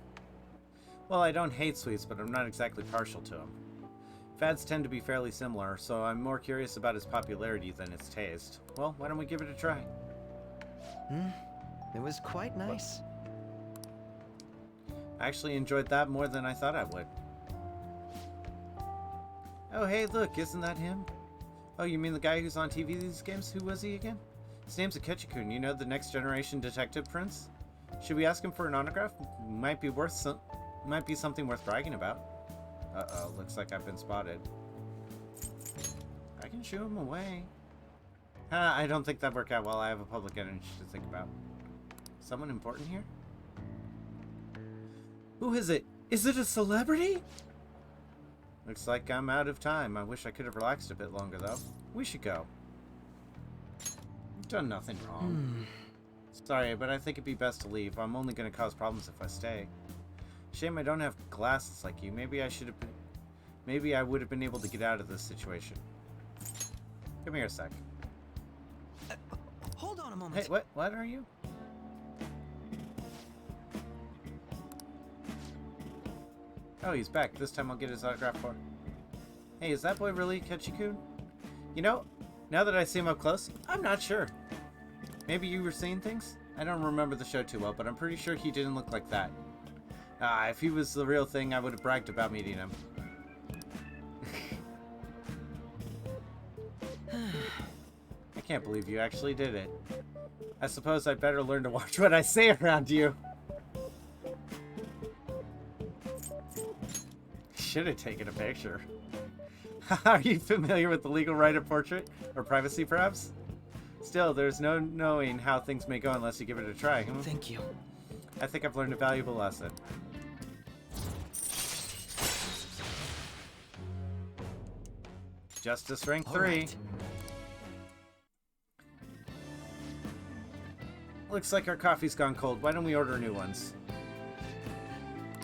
Well, I don't hate sweets, but I'm not exactly partial to them. Fads tend to be fairly similar, so I'm more curious about its popularity than its taste. Well, why don't we give it a try? It was quite nice. I actually enjoyed that more than I thought I would. Oh, hey, look, isn't that him? Oh, you mean the guy who's on TV these games? Who was he again? His name's Akechi-kun, you know, the next generation detective prince? Should we ask him for an autograph? Might be something worth bragging about. Uh-oh, looks like I've been spotted. I can shoo him away. I don't think that'd work out well. I have a public enemy to think about. Someone important here? Who is it? Is it a celebrity? Looks like I'm out of time. I wish I could have relaxed a bit longer, though. We should go. You've done nothing wrong. Sorry, but I think it'd be best to leave. I'm only going to cause problems if I stay. Shame I don't have glasses like you. Maybe I would have been able to get out of this situation. Come here a sec. Hold on a moment. Hey, what are you? Oh, he's back. This time I'll get his autograph for. Hey, is that boy really Akechi-kun? You know, Now that I see him up close, I'm not sure. Maybe you were seeing things? I don't remember the show too well, but I'm pretty sure he didn't look like that. If he was the real thing, I would have bragged about meeting him. I can't believe you actually did it. I suppose I'd better learn to watch what I say around you. Should have taken a picture. Are you familiar with the legal right of portrait? Or privacy, perhaps? Still, there's no knowing how things may go unless you give it a try. Thank you. I think I've learned a valuable lesson. Justice rank 3. Right. Looks like our coffee's gone cold. Why don't we order new ones?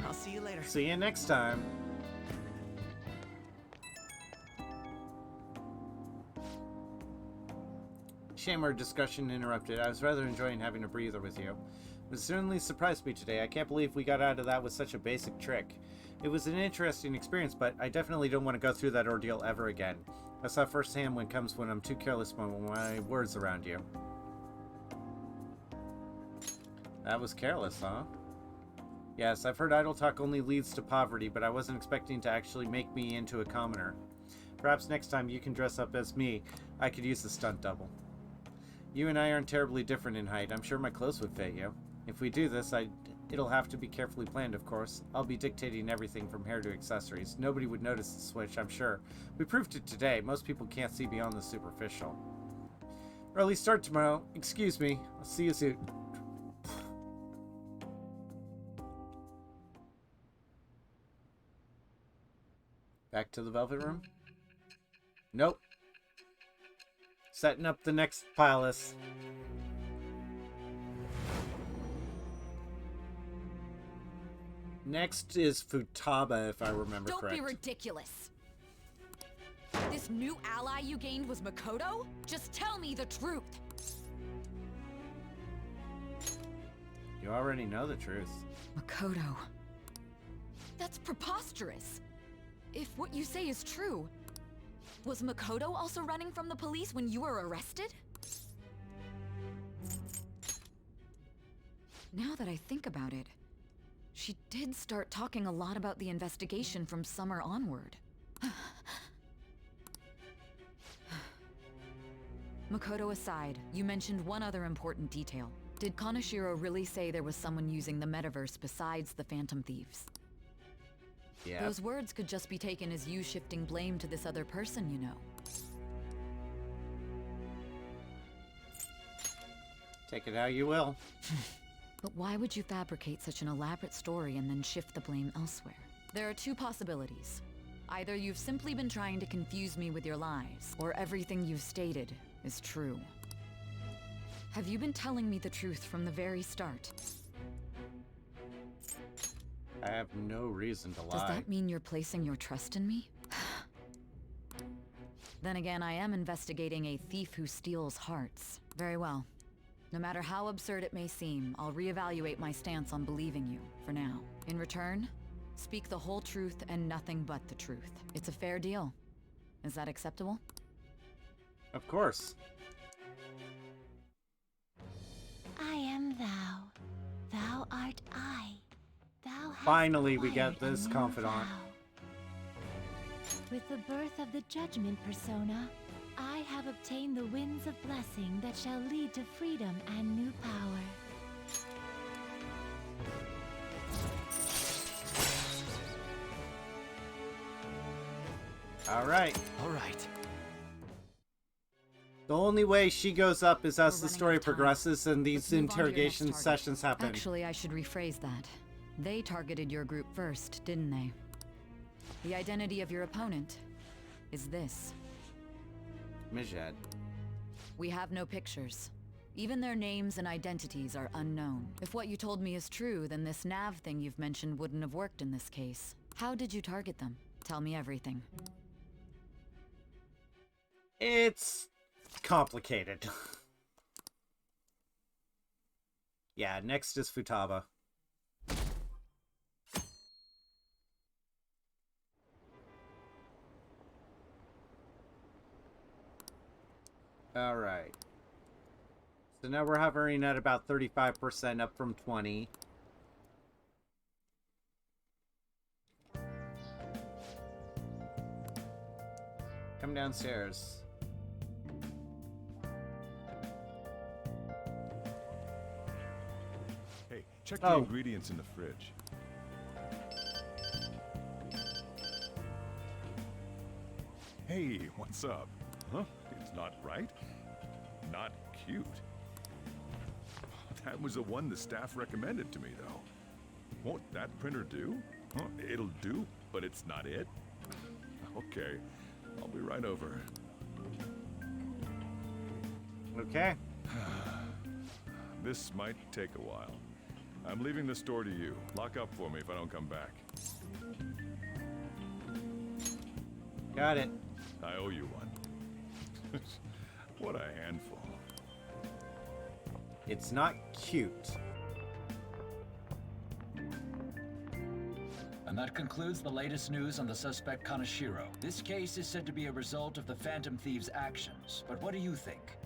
I'll see you later. See you next time. Shame our discussion interrupted. I was rather enjoying having a breather with you. It certainly surprised me today. I can't believe we got out of that with such a basic trick. It was an interesting experience, but I definitely don't want to go through that ordeal ever again. I saw firsthand when comes when I'm too careless with my words around you. That was careless, huh? Yes, I've heard idle talk only leads to poverty, but I wasn't expecting to actually make me into a commoner. Perhaps next time you can dress up as me. I could use a stunt double. You and I aren't terribly different in height. I'm sure my clothes would fit you. If we do this, it'll have to be carefully planned, of course. I'll be dictating everything from hair to accessories. Nobody would notice the switch, I'm sure. We proved it today. Most people can't see beyond the superficial. Early start tomorrow. Excuse me. I'll see you soon. Back to the Velvet Room? Nope. Setting up the next palace. Next is Futaba, if I remember correct. Don't be ridiculous. This new ally you gained was Makoto? Just tell me the truth. You already know the truth. Makoto. That's preposterous. If what you say is true, was Makoto also running from the police when you were arrested? Now that I think about it, she did start talking a lot about the investigation from summer onward. Makoto aside, you mentioned one other important detail. Did Kaneshiro really say there was someone using the metaverse besides the Phantom Thieves? Yeah. Those words could just be taken as you shifting blame to this other person, you know. Take it how you will. But why would you fabricate such an elaborate story and then shift the blame elsewhere? There are two possibilities. Either you've simply been trying to confuse me with your lies, or everything you've stated is true. Have you been telling me the truth from the very start? I have no reason to lie. Does that mean you're placing your trust in me? Then again, I am investigating a thief who steals hearts. Very well. No matter how absurd it may seem, I'll reevaluate my stance on believing you, for now. In return, speak the whole truth and nothing but the truth. It's a fair deal. Is that acceptable? Of course. I am thou. Thou art I. Thou hast Finally, we get this confidant. vow. With the birth of the judgment persona, I have obtained the winds of blessing that shall lead to freedom and new power. All right. All right. The only way she goes up is as the story progresses and these interrogation sessions happen. Actually, I should rephrase that. They targeted your group first, didn't they? The identity of your opponent is this. Mijed. We have no pictures. Even their names and identities are unknown. If what you told me is true, then this nav thing you've mentioned wouldn't have worked in this case. How did you target them? Tell me everything. It's complicated. Yeah, next is Futaba. Alright. So now we're hovering at about 35%, up from 20. Come downstairs. Hey, check the ingredients in the fridge. Hey, what's up? Huh? It's not right? Not cute. That was the one the staff recommended to me, though. Won't that printer do? Huh? It'll do, but it's not it? Okay, I'll be right over. Okay. This might take a while. I'm leaving the store to you. Lock up for me if I don't come back. Got it. I owe you one. What a handful. It's not cute. And that concludes the latest news on the suspect Kaneshiro. This case is said to be a result of the Phantom Thieves' actions, but what do you think?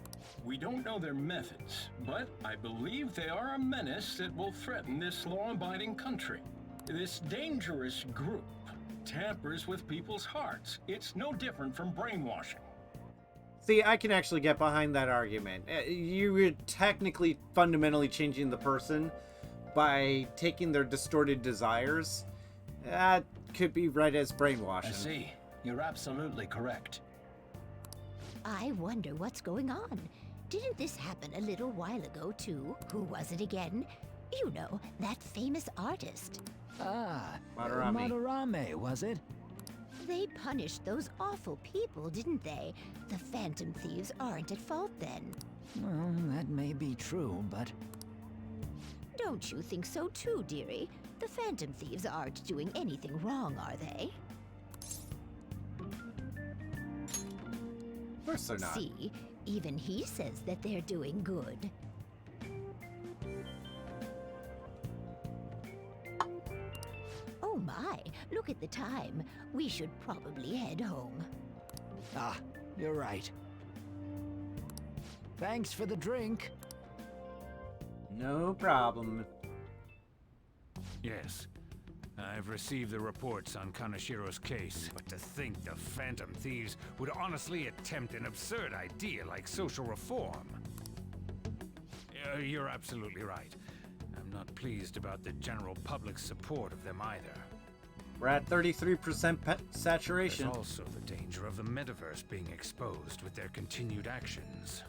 We don't know their methods, but I believe they are a menace that will threaten this law-abiding country. This dangerous group tampers with people's hearts. It's no different from brainwashing. See, I can actually get behind that argument. You're technically fundamentally changing the person by taking their distorted desires. That could be read as brainwashing. I see. You're absolutely correct. I wonder what's going on. Didn't this happen a little while ago, too? Who was it again? You know, that famous artist. Ah, Madarame. Madarame, was it? They punished those awful people, didn't they? The Phantom Thieves aren't at fault then. Well, that may be true, but... Don't you think so too, dearie? The Phantom Thieves aren't doing anything wrong, are they? Of course they're not. See, even he says that they're doing good. Oh my, look at the time. We should probably head home. Ah, you're right. Thanks for the drink. No problem. Yes. I've received the reports on Kaneshiro's case, but to think the Phantom Thieves would honestly attempt an absurd idea like social reform. You're absolutely right. I'm not pleased about the general public's support of them either. We're at 33% saturation. There's also the danger of the metaverse being exposed with their continued actions.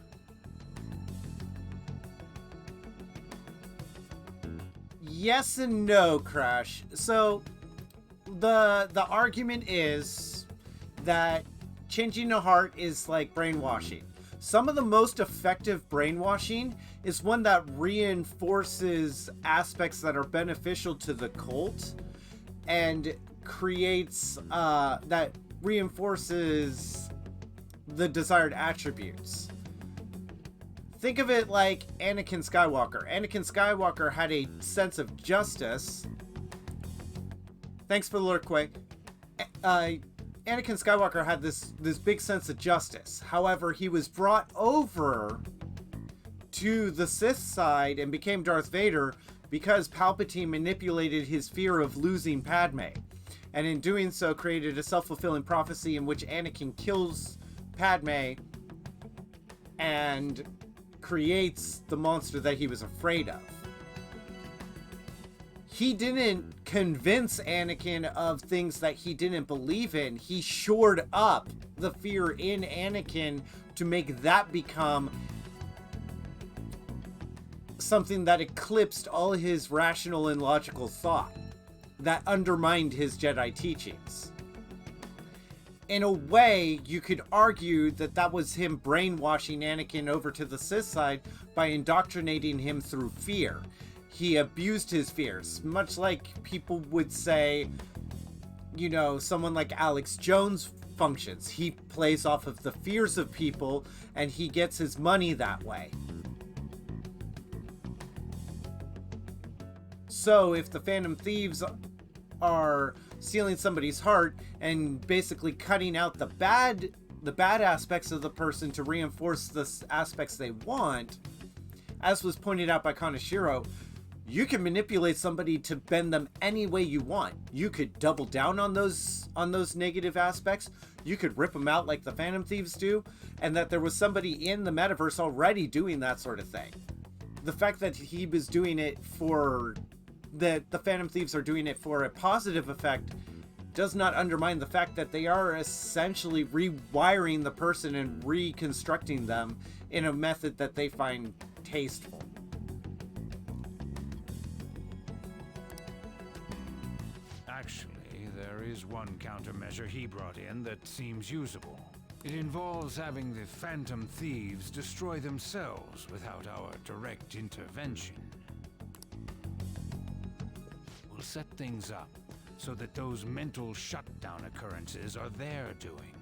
Yes and no, Crash. So the argument is that changing a heart is like brainwashing. Some of the most effective brainwashing is one that reinforces aspects that are beneficial to the cult and creates that reinforces the desired attributes. Think of it like Anakin Skywalker. Anakin Skywalker had a sense of justice. Thanks for the lurk, quick. Anakin Skywalker had this big sense of justice. However, he was brought over to the Sith side and became Darth Vader because Palpatine manipulated his fear of losing Padme. And in doing so, created a self-fulfilling prophecy in which Anakin kills Padme and creates the monster that he was afraid of. He didn't convince Anakin of things that he didn't believe in. He shored up the fear in Anakin to make that become something that eclipsed all his rational and logical thought, that undermined his Jedi teachings. In a way, you could argue that that was him brainwashing Anakin over to the Sith side by indoctrinating him through fear. He abused his fears, much like people would say, you know, someone like Alex Jones functions. He plays off of the fears of people and he gets his money that way. So if the Phantom Thieves are stealing somebody's heart and basically cutting out the bad the bad aspects of the person to reinforce the aspects they want, as was pointed out by Kaneshiro, you can manipulate somebody to bend them any way you want. You could double down on those negative aspects. You could rip them out like the Phantom Thieves do, and that there was somebody in the metaverse already doing that sort of thing. The fact that he was doing it for... that the Phantom Thieves are doing it for a positive effect does not undermine the fact that they are essentially rewiring the person and reconstructing them in a method that they find tasteful. Actually, there is one countermeasure he brought in that seems usable. It involves having the Phantom Thieves destroy themselves without our direct intervention. We'll set things up so that those mental shutdown occurrences are their doing.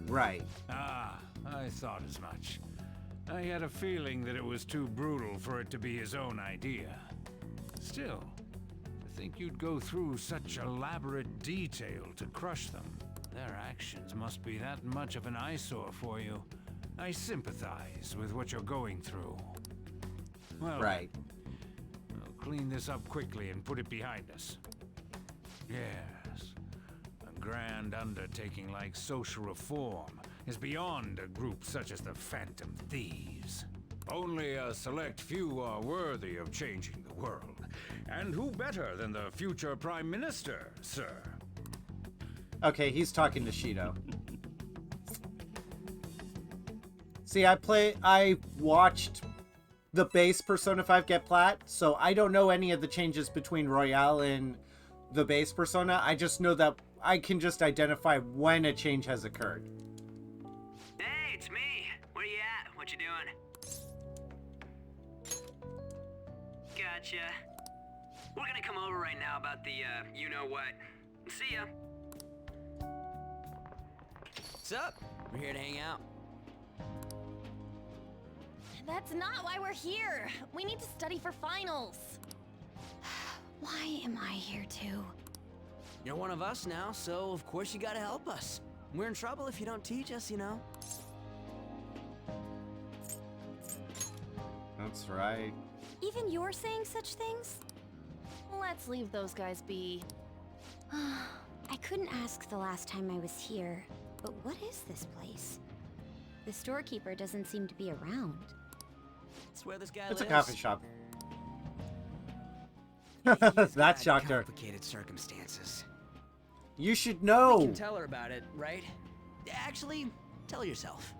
Right. Ah, I thought as much. I had a feeling that it was too brutal for it to be his own idea. Still, to think you'd go through such elaborate detail to crush them. Their actions must be that much of an eyesore for you. I sympathize with what you're going through. Well, right. We'll clean this up quickly and put it behind us. Yes. A grand undertaking like social reform is beyond a group such as the Phantom Thieves. Only a select few are worthy of changing the world. And who better than the future Prime Minister, sir? Okay, he's talking to Shido. See, I watched the base Persona 5 get plat, so I don't know any of the changes between Royale and the base Persona. I just know that I can just identify when a change has occurred. Hey, it's me. Where you at? What you doing? Gotcha. We're gonna come over right now about the, you-know-what. See ya. What's up? We're here to hang out. That's not why we're here. We need to study for finals. Why am I here too? You're one of us now, so of course you gotta help us. We're in trouble if you don't teach us, you know. That's right. Even you're saying such things? Let's leave those guys be. I couldn't ask the last time I was here, but what is this place? The storekeeper doesn't seem to be around. It's where this guy It's lives. a coffee shop. That shocked her. Complicated circumstances. You should know. We can tell her about it, right? Actually, tell yourself.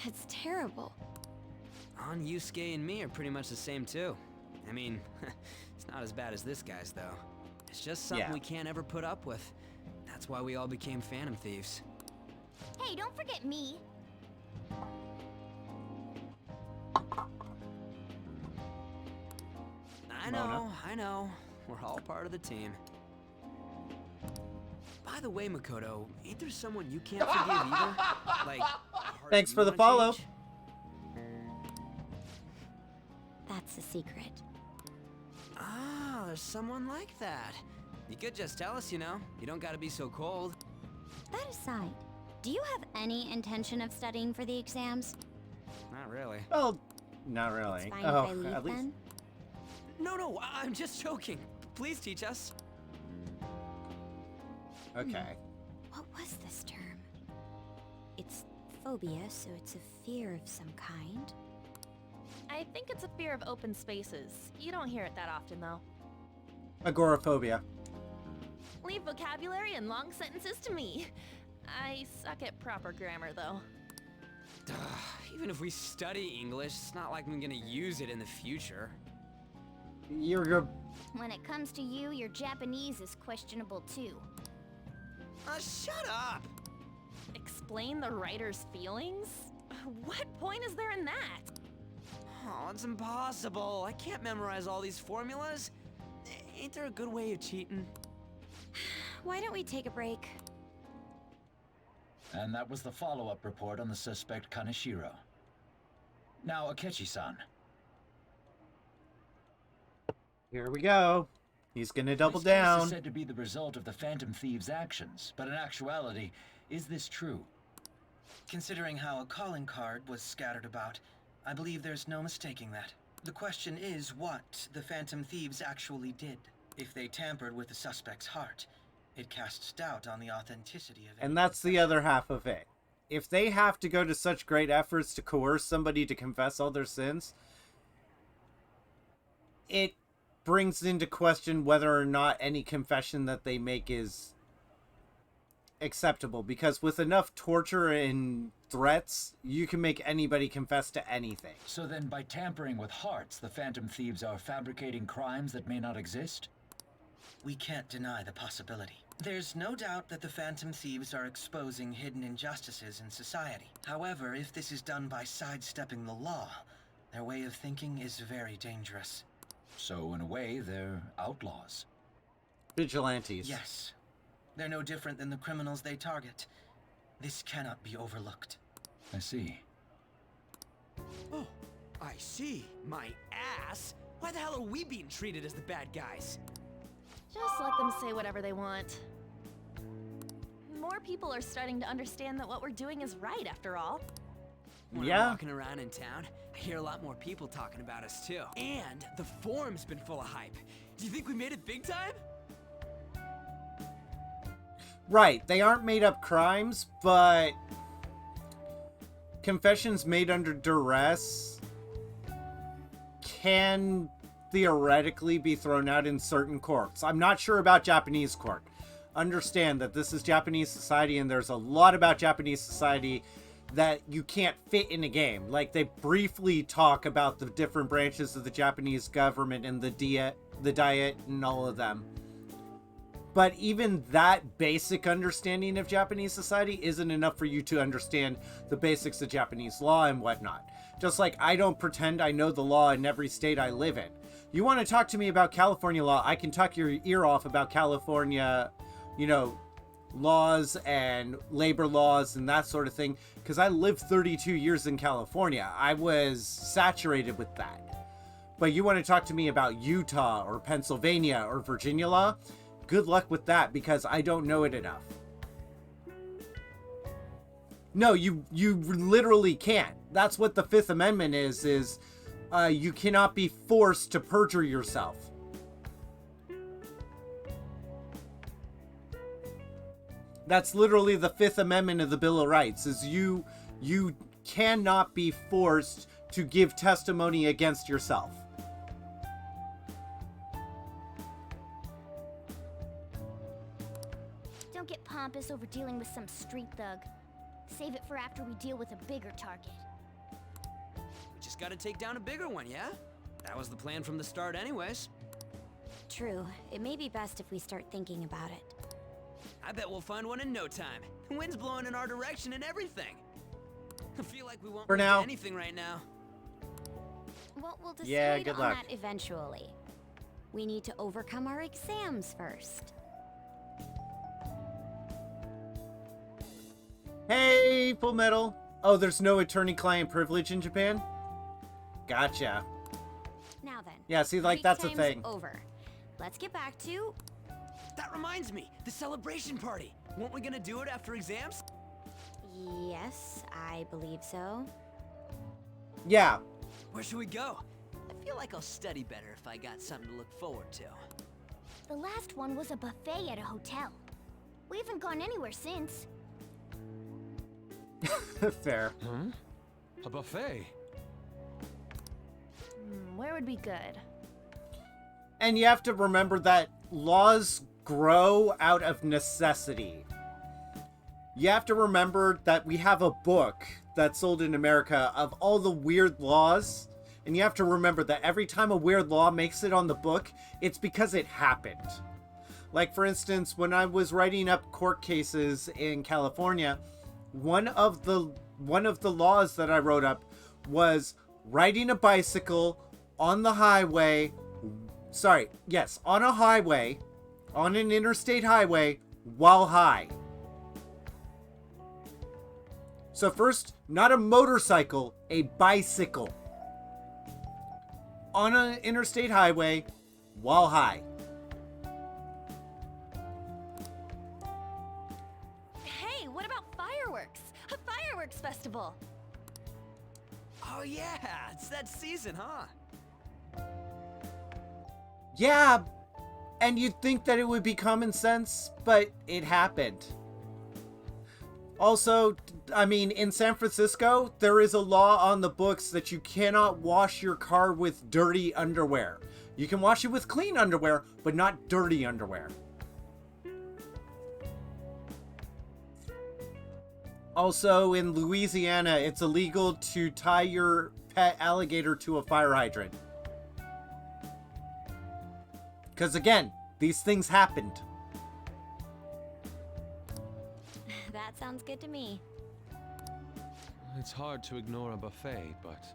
That's terrible. Yusuke and me are pretty much the same too. I mean, it's not as bad as this guy's though. It's just something we can't ever put up with. That's why we all became Phantom Thieves. Hey, don't forget me. I know. We're all part of the team. By the way, Makoto, ain't there someone you can't forgive either? Like, thanks for the follow. Change? That's a secret. Ah, there's someone like that. You could just tell us, you know. You don't gotta be so cold. That aside, do you have any intention of studying for the exams? Not really. Oh, not really. It's fine if I leave then? No, I'm just joking. Please teach us. Okay. What was this term? It's phobia, so it's a fear of some kind. I think it's a fear of open spaces. You don't hear it that often, though. Agoraphobia. Leave vocabulary and long sentences to me. I suck at proper grammar, though. Even if we study English, it's not like I'm gonna use it in the future. You're good. When it comes to you, your Japanese is questionable too. Shut up! Explain the writer's feelings? What point is there in that? Oh, it's impossible. I can't memorize all these formulas. Ain't there a good way of cheating? Why don't we take a break? And that was the follow-up report on the suspect Kaneshiro. Now, Akechi-san. Here we go. He's gonna double This case down. is said to be the result of the Phantom Thieves' actions, but in actuality, is this true? Considering how a calling card was scattered about, I believe there's no mistaking that. The question is what the Phantom Thieves actually did. If they tampered with the suspect's heart, it casts doubt on the authenticity of it. And that's the other half of it. If they have to go to such great efforts to coerce somebody to confess all their sins, it brings into question whether or not any confession that they make is acceptable. Because with enough torture and threats, you can make anybody confess to anything. So then by tampering with hearts, the Phantom Thieves are fabricating crimes that may not exist? We can't deny the possibility. There's no doubt that the Phantom Thieves are exposing hidden injustices in society. However, if this is done by sidestepping the law, their way of thinking is very dangerous. So in a way, they're outlaws. Vigilantes. Yes. They're no different than the criminals they target. This cannot be overlooked. I see. Oh, I see. My ass. Why the hell are we being treated as the bad guys? Just let them say whatever they want. More people are starting to understand that what we're doing is right, after all. When I'm walking around in town, I hear a lot more people talking about us too. And the forum's been full of hype. Do you think we made it big time? Right, they aren't made up crimes, but confessions made under duress can theoretically be thrown out in certain courts. I'm not sure about Japanese court. Understand that this is Japanese society, and there's a lot about Japanese society that you can't fit in a game. Like, they briefly talk about the different branches of the Japanese government and the diet and all of them. But even that basic understanding of Japanese society isn't enough for you to understand the basics of Japanese law and whatnot. Just like I don't pretend I know the law in every state I live in. You want to talk to me about California law, I can tuck your ear off about California, you know, laws and labor laws and that sort of thing, because I lived 32 years in California. I was saturated with that. But you want to talk to me about Utah or Pennsylvania or Virginia law? Good luck with that, because I don't know it enough. No, you literally can't. That's what the Fifth Amendment is you cannot be forced to perjure yourself. That's literally the Fifth Amendment of the Bill of Rights, is you cannot be forced to give testimony against yourself. Don't get pompous over dealing with some street thug. Save it for after we deal with a bigger target. We just gotta take down a bigger one, yeah? That was the plan from the start anyways. True. It may be best if we start thinking about it. I bet we'll find one in no time. The wind's blowing in our direction and everything. I feel like we won't For do now. anything right now. Well, we'll decide Yeah, good on luck. that eventually. We need to overcome our exams first. Hey, Full Metal. Oh, there's no attorney-client privilege in Japan? Gotcha. Now then. Yeah, see, like, break that's a time's thing. Over. Let's get back to... That reminds me, the celebration party. Weren't we gonna do it after exams? Yes, I believe so. Yeah. Where should we go? I feel like I'll study better if I got something to look forward to. The last one was a buffet at a hotel. We haven't gone anywhere since. Fair. Hmm? A buffet? Where would be good? And you have to remember that laws grow out of necessity. You have to remember that we have a book that's sold in America of all the weird laws. And you have to remember that every time a weird law makes it on the book, it's because it happened. Like, for instance, when I was writing up court cases in California, one of the laws that I wrote up was riding a bicycle on the highway. Sorry, yes, on a highway, on an interstate highway, while high. So first, not a motorcycle, a bicycle. On an interstate highway, while high. Festival. Oh yeah, it's that season, huh? Yeah, and you'd think that it would be common sense, but it happened. Also, I mean, in San Francisco, there is a law on the books that you cannot wash your car with dirty underwear. You can wash it with clean underwear, but not dirty underwear. Also, in Louisiana, it's illegal to tie your pet alligator to a fire hydrant. Because again, these things happened. That sounds good to me. It's hard to ignore a buffet, but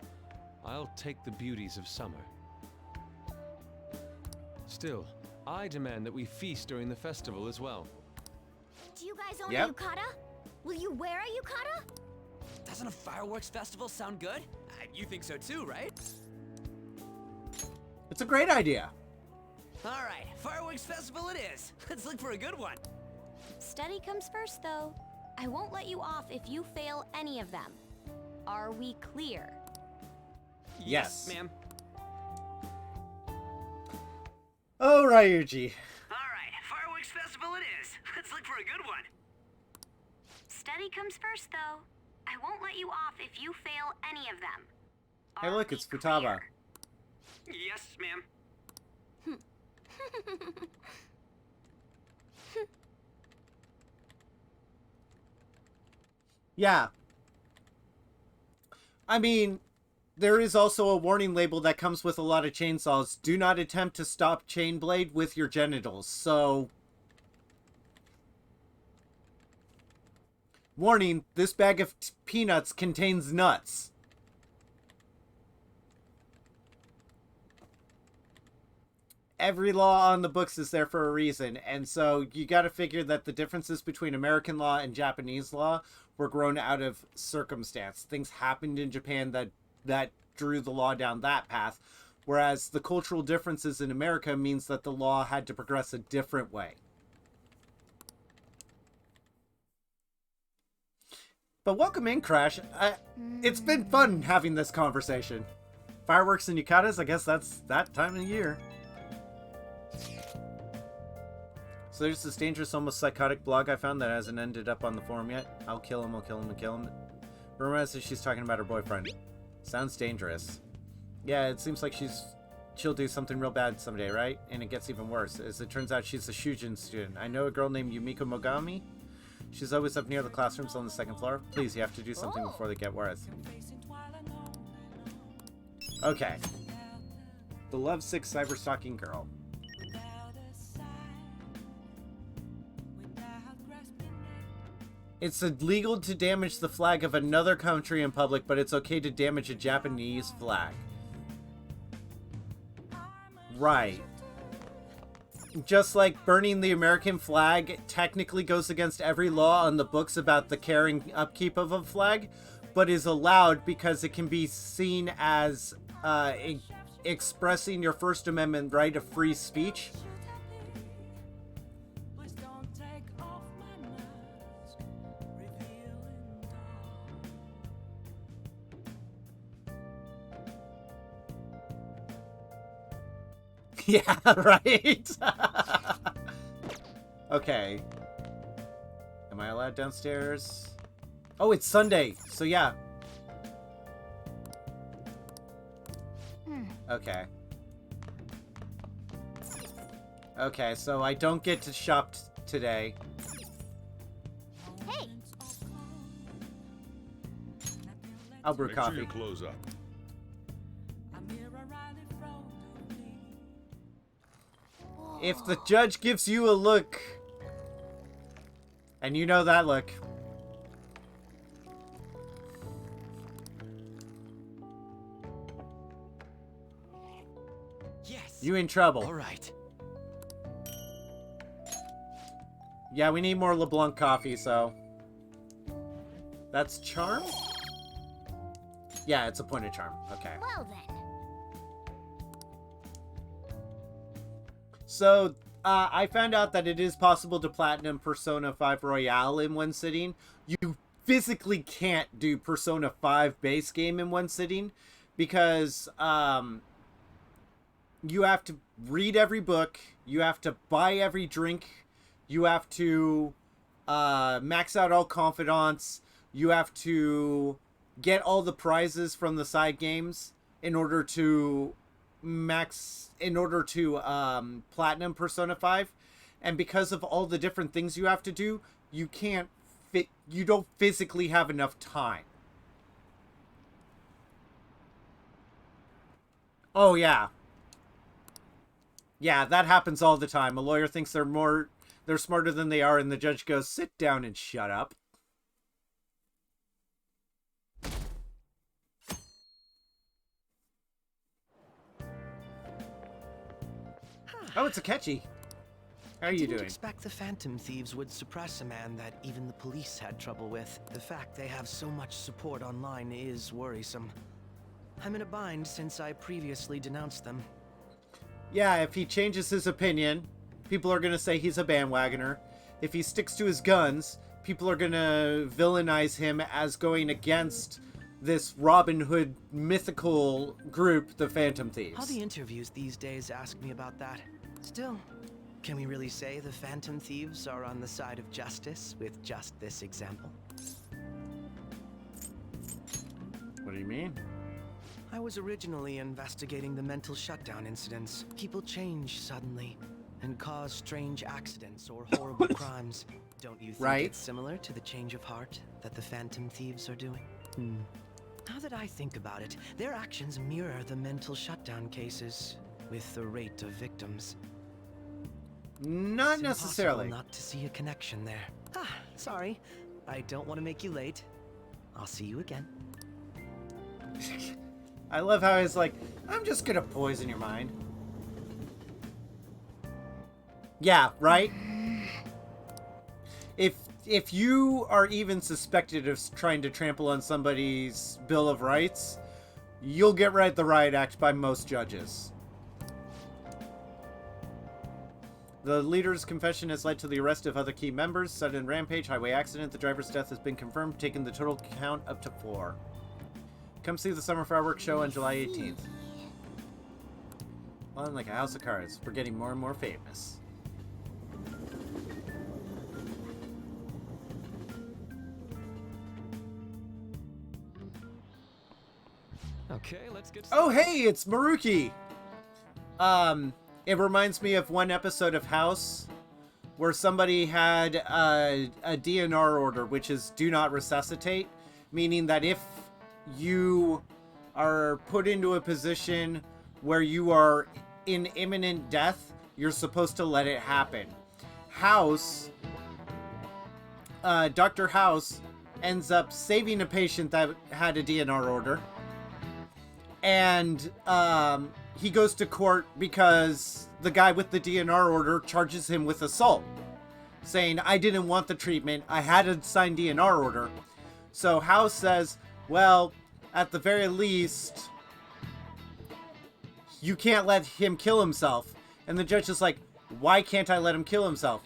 I'll take the beauties of summer. Still, I demand that we feast during the festival as well. Do you guys own Yep. a yukata? Will you wear a yukata? Doesn't a fireworks festival sound good? You think so too, right? It's a great idea. All right, fireworks festival it is. Let's look for a good one. Study comes first, though. I won't let you off if you fail any of them. Are we clear? Yes. ma'am. Oh, Ryuji. All right, fireworks festival it is. Let's look for a good one. Study comes first, though. I won't let you off if you fail any of them. Hey, look, it's Futaba. Yes, ma'am. Yeah. I mean, there is also a warning label that comes with a lot of chainsaws. Do not attempt to stop chain blade with your genitals. So, warning, this bag of peanuts contains nuts. Every law on the books is there for a reason, and so you got to figure that the differences between American law and Japanese law were grown out of circumstance. Things happened in Japan that drew the law down that path, whereas the cultural differences in America means that the law had to progress a different way. But welcome in, Crash. It's been fun having this conversation. Fireworks and yukatas, I guess that's that time of year. So there's this dangerous, almost psychotic blog I found that hasn't ended up on the forum yet. I'll kill him, I'll kill him, I'll kill him. Rumor says she's talking about her boyfriend. Sounds dangerous. Yeah, it seems like she'll do something real bad someday, right? And it gets even worse. As it turns out, she's a Shujin student. I know a girl named Yumiko Mogami. She's always up near the classrooms on the second floor. Please, you have to do something before they get worse. Okay. The lovesick cyber-stalking girl. It's illegal to damage the flag of another country in public, but it's okay to damage a Japanese flag. Right. Just like burning the American flag technically goes against every law on the books about the care and upkeep of a flag, but is allowed because it can be seen as expressing your First Amendment right of free speech. Yeah, right? Okay. Am I allowed downstairs? Oh, it's Sunday, so yeah. Okay. Okay, so I don't get to shop today. Hey! I'll brew coffee. Make sure you close up. If the judge gives you a look, and you know that look. Yes. You in trouble. All right. Yeah, we need more LeBlanc coffee, so. That's charm? Yeah, it's a point of charm. Okay. Well then. So, I found out that it is possible to platinum Persona 5 Royale in one sitting. You physically can't do Persona 5 base game in one sitting because you have to read every book, you have to buy every drink, you have to max out all confidants, you have to get all the prizes from the side games in order to platinum Persona 5. And because of all the different things you have to do, you don't physically have enough time. Oh yeah. Yeah, that happens all the time. A lawyer thinks they're smarter than they are, and the judge goes, "Sit down and shut up." Oh, it's Akechi. How are you doing? I didn't expect the Phantom Thieves would suppress a man that even the police had trouble with. The fact they have so much support online is worrisome. I'm in a bind since I previously denounced them. Yeah, if he changes his opinion, people are going to say he's a bandwagoner. If he sticks to his guns, people are going to villainize him as going against this Robin Hood mythical group, the Phantom Thieves. All the interviews these days ask me about that. Still, can we really say the Phantom Thieves are on the side of justice with just this example? What do you mean? I was originally investigating the mental shutdown incidents. People change suddenly and cause strange accidents or horrible crimes. Don't you think it's similar to the change of heart that the Phantom Thieves are doing? Now that I think about it, their actions mirror the mental shutdown cases with the rate of victims. Not it's necessarily. Not to see a connection there. Sorry. I don't want to make you late. I'll see you again. I love how he's like, I'm just gonna poison your mind. Yeah, right? If you are even suspected of trying to trample on somebody's Bill of Rights, you'll get the riot act by most judges. The leader's confession has led to the arrest of other key members. Sudden rampage, highway accident. The driver's death has been confirmed, taking the total count up to 4. Come see the Summer Fireworks Show on July 18th. Well, like a house of cards, we're getting more and more famous. Okay, let's get started. Oh, hey, it's Maruki! It reminds me of one episode of House where somebody had a DNR order, which is do not resuscitate, meaning that if you are put into a position where you are in imminent death, you're supposed to let it happen. House, Dr. House ends up saving a patient that had a DNR order. And he goes to court because the guy with the DNR order charges him with assault, saying, I didn't want the treatment, I had a signed DNR order. So House says, well, at the very least, you can't let him kill himself. And the judge is like, why can't I let him kill himself?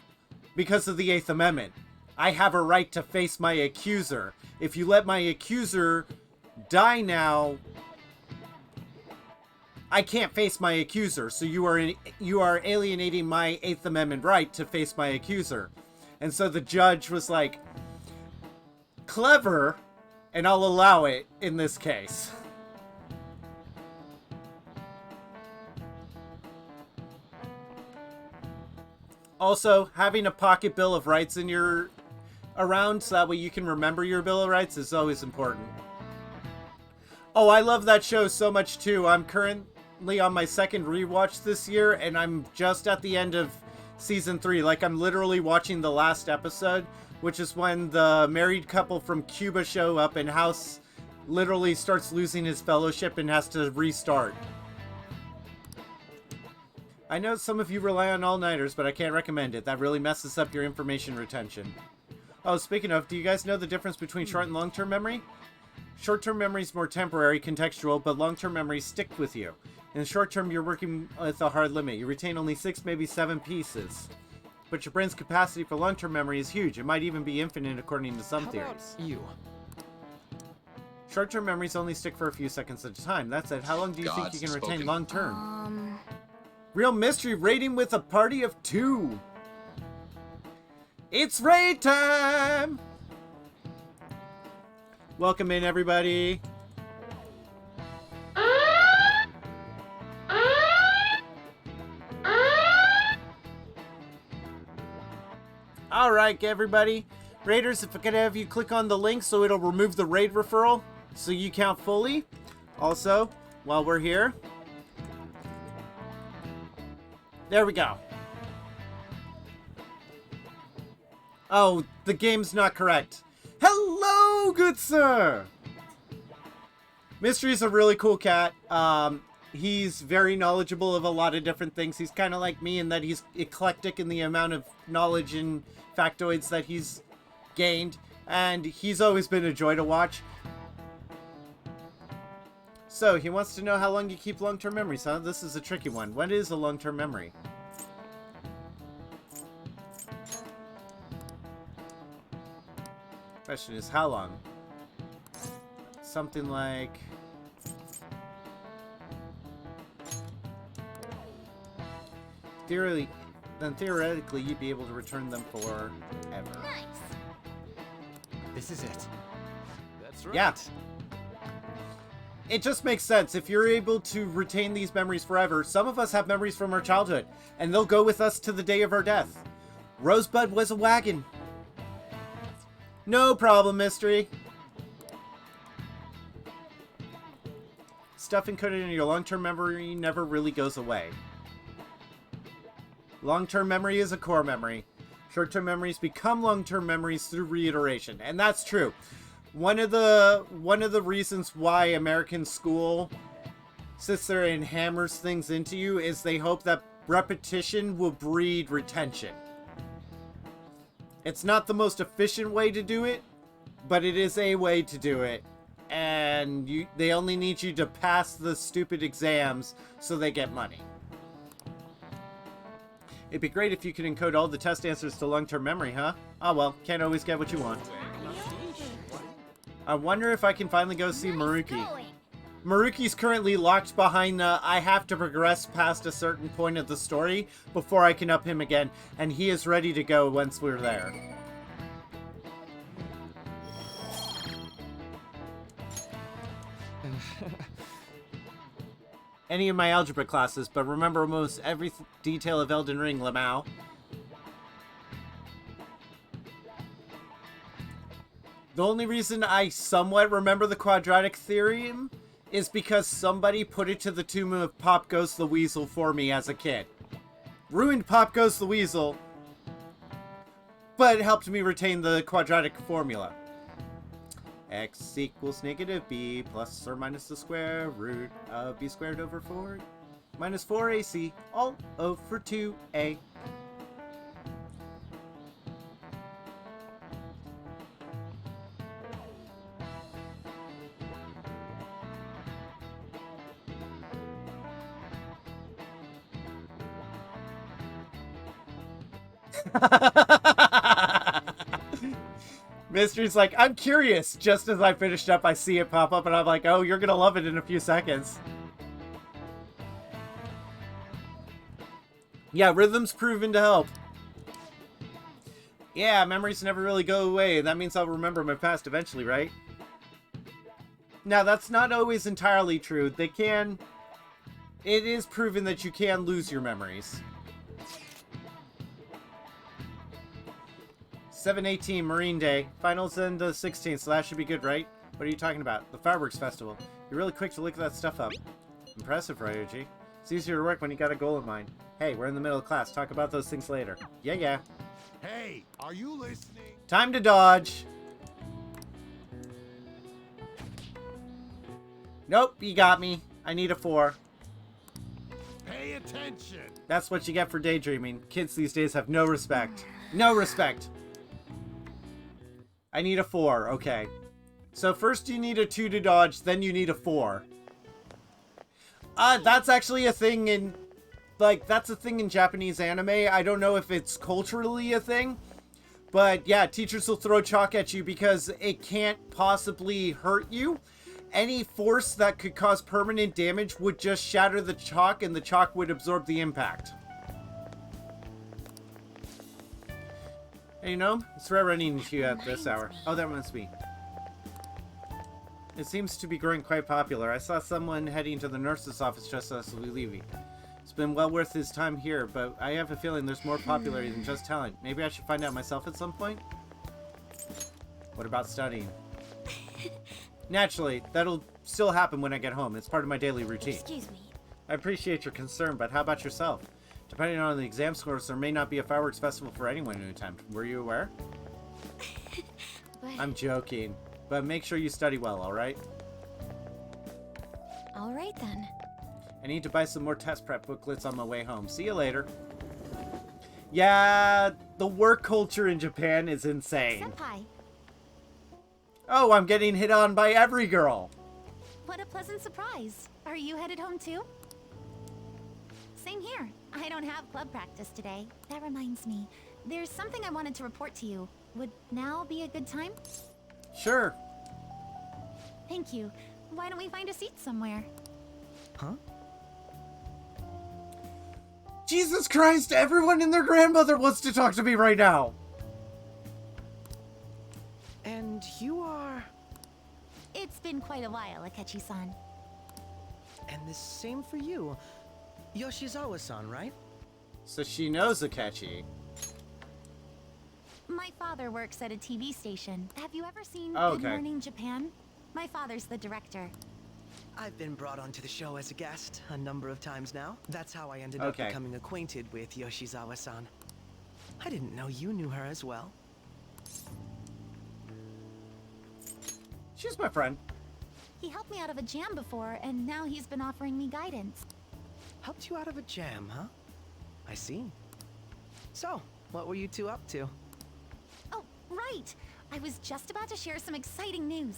Because of the 8th Amendment. I have a right to face my accuser. If you let my accuser die now, I can't face my accuser, so you are alienating my 8th Amendment right to face my accuser. And so the judge was like, clever, and I'll allow it in this case. Also, having a pocket Bill of Rights in your around so that way you can remember your Bill of Rights is always important. Oh, I love that show so much too. I'm currently on my second rewatch this year, and I'm just at the end of season 3. Like, I'm literally watching the last episode, which is when the married couple from Cuba show up and House literally starts losing his fellowship and has to restart. I know some of you rely on all-nighters, but I can't recommend it. That really messes up your information retention. Oh, speaking of, do you guys know the difference between short and long-term memory? Short-term memory is more temporary, contextual, but long-term memories stick with you. In the short term, you're working with a hard limit. You retain only 6, maybe 7 pieces. but your brain's capacity for long-term memory is huge. It might even be infinite according to some How theories. about you? Short-term memories only stick for a few seconds at a time. That said, how long do you think you can retain long-term? Real mystery rating with a party of 2. It's raid time! Welcome in, everybody. Alright, everybody. Raiders, if I could have you click on the link so it'll remove the raid referral so you count fully. Also, while we're here. There we go. Oh, the game's not correct. Hello, good sir! Mystery's a really cool cat. He's very knowledgeable of a lot of different things. He's kind of like me in that he's eclectic in the amount of knowledge and factoids that he's gained. And he's always been a joy to watch. So, he wants to know how long you keep long-term memories, huh? This is a tricky one. What is a long-term memory? Question is, how long? Something like... Theoretically, you'd be able to return them forever. Nice. This is it. That's right. Yeah. It just makes sense. If you're able to retain these memories forever, some of us have memories from our childhood, and they'll go with us to the day of our death. Rosebud was a wagon. No problem, Mystery. Stuff encoded in your long-term memory never really goes away. Long-term memory is a core memory. Short-term memories become long-term memories through reiteration, and that's true. One of the reasons why American school sits there and hammers things into you is they hope that repetition will breed retention. It's not the most efficient way to do it, but it is a way to do it. And they only need you to pass the stupid exams so they get money. It'd be great if you could encode all the test answers to long-term memory, huh? Oh well, can't always get what you want. I wonder if I can finally go see Maruki. Maruki's currently locked behind the I have to progress past a certain point of the story before I can up him again, and he is ready to go once we're there. Any of my algebra classes, but remember almost every detail of Elden Ring, Lamau. The only reason I somewhat remember the quadratic theorem is because somebody put it to the tune of Pop Goes the Weasel for me as a kid. Ruined Pop Goes the Weasel, but it helped me retain the quadratic formula. X equals negative b plus or minus the square root of b squared over 4 minus 4ac all over 2a. Mystery's like, I'm curious. Just as I finished up, I see it pop up, and I'm like, oh, you're gonna love it in a few seconds. Yeah, rhythm's proven to help. Yeah, memories never really go away. That means I'll remember my past eventually, right? Now, that's not always entirely true. They can... It is proven that you can lose your memories. 7/18 Marine Day. Finals in the 16th, so that should be good, right? What are you talking about? The Fireworks Festival. You're really quick to look that stuff up. Impressive, Ryoji. It's easier to work when you got a goal in mind. Hey, we're in the middle of class. Talk about those things later. Yeah. Hey, are you listening? Time to dodge. Nope, you got me. I need a 4. Pay attention. That's what you get for daydreaming. Kids these days have no respect. No respect. I need a 4. Okay. So first you need a 2 to dodge, then you need a 4. That's actually a thing in like, that's a thing in Japanese anime. I don't know if it's culturally a thing. But yeah, teachers will throw chalk at you because it can't possibly hurt you. Any force that could cause permanent damage would just shatter the chalk, and the chalk would absorb the impact. Hey, you know, it's rare running into you at this hour. Oh, that must be. It seems to be growing quite popular. I saw someone heading to the nurse's office just as we leave. It's been well worth his time here, but I have a feeling there's more popularity than just talent. Maybe I should find out myself at some point? What about studying? Naturally, that'll still happen when I get home. It's part of my daily routine. Excuse me. I appreciate your concern, but how about yourself? Depending on the exam scores, there may not be a fireworks festival for anyone to attend. Were you aware? I'm joking, but make sure you study well, alright? Alright then. I need to buy some more test prep booklets on my way home. See you later. Yeah, the work culture in Japan is insane. Senpai, Oh, I'm getting hit on by every girl. what a pleasant surprise. Are you headed home too? Same here. I don't have club practice today. That reminds me. There's something I wanted to report to you. Would now be a good time? Sure. Thank you. Why don't we find a seat somewhere? Huh? Jesus Christ, everyone and their grandmother wants to talk to me right now. And you are... It's been quite a while, Akechi-san. And the same for you. Yoshizawa-san, right? So she knows Akechi. My father works at a TV station. Have you ever seen Oh, Good okay. Morning Japan? My father's the director. I've been brought onto the show as a guest a number of times now. That's how I ended up Okay. becoming acquainted with Yoshizawa-san. I didn't know you knew her as well. She's my friend. He helped me out of a jam before, and now he's been offering me guidance. Helped you out of a jam, huh? I see. So, what were you two up to? Oh, right! I was just about to share some exciting news.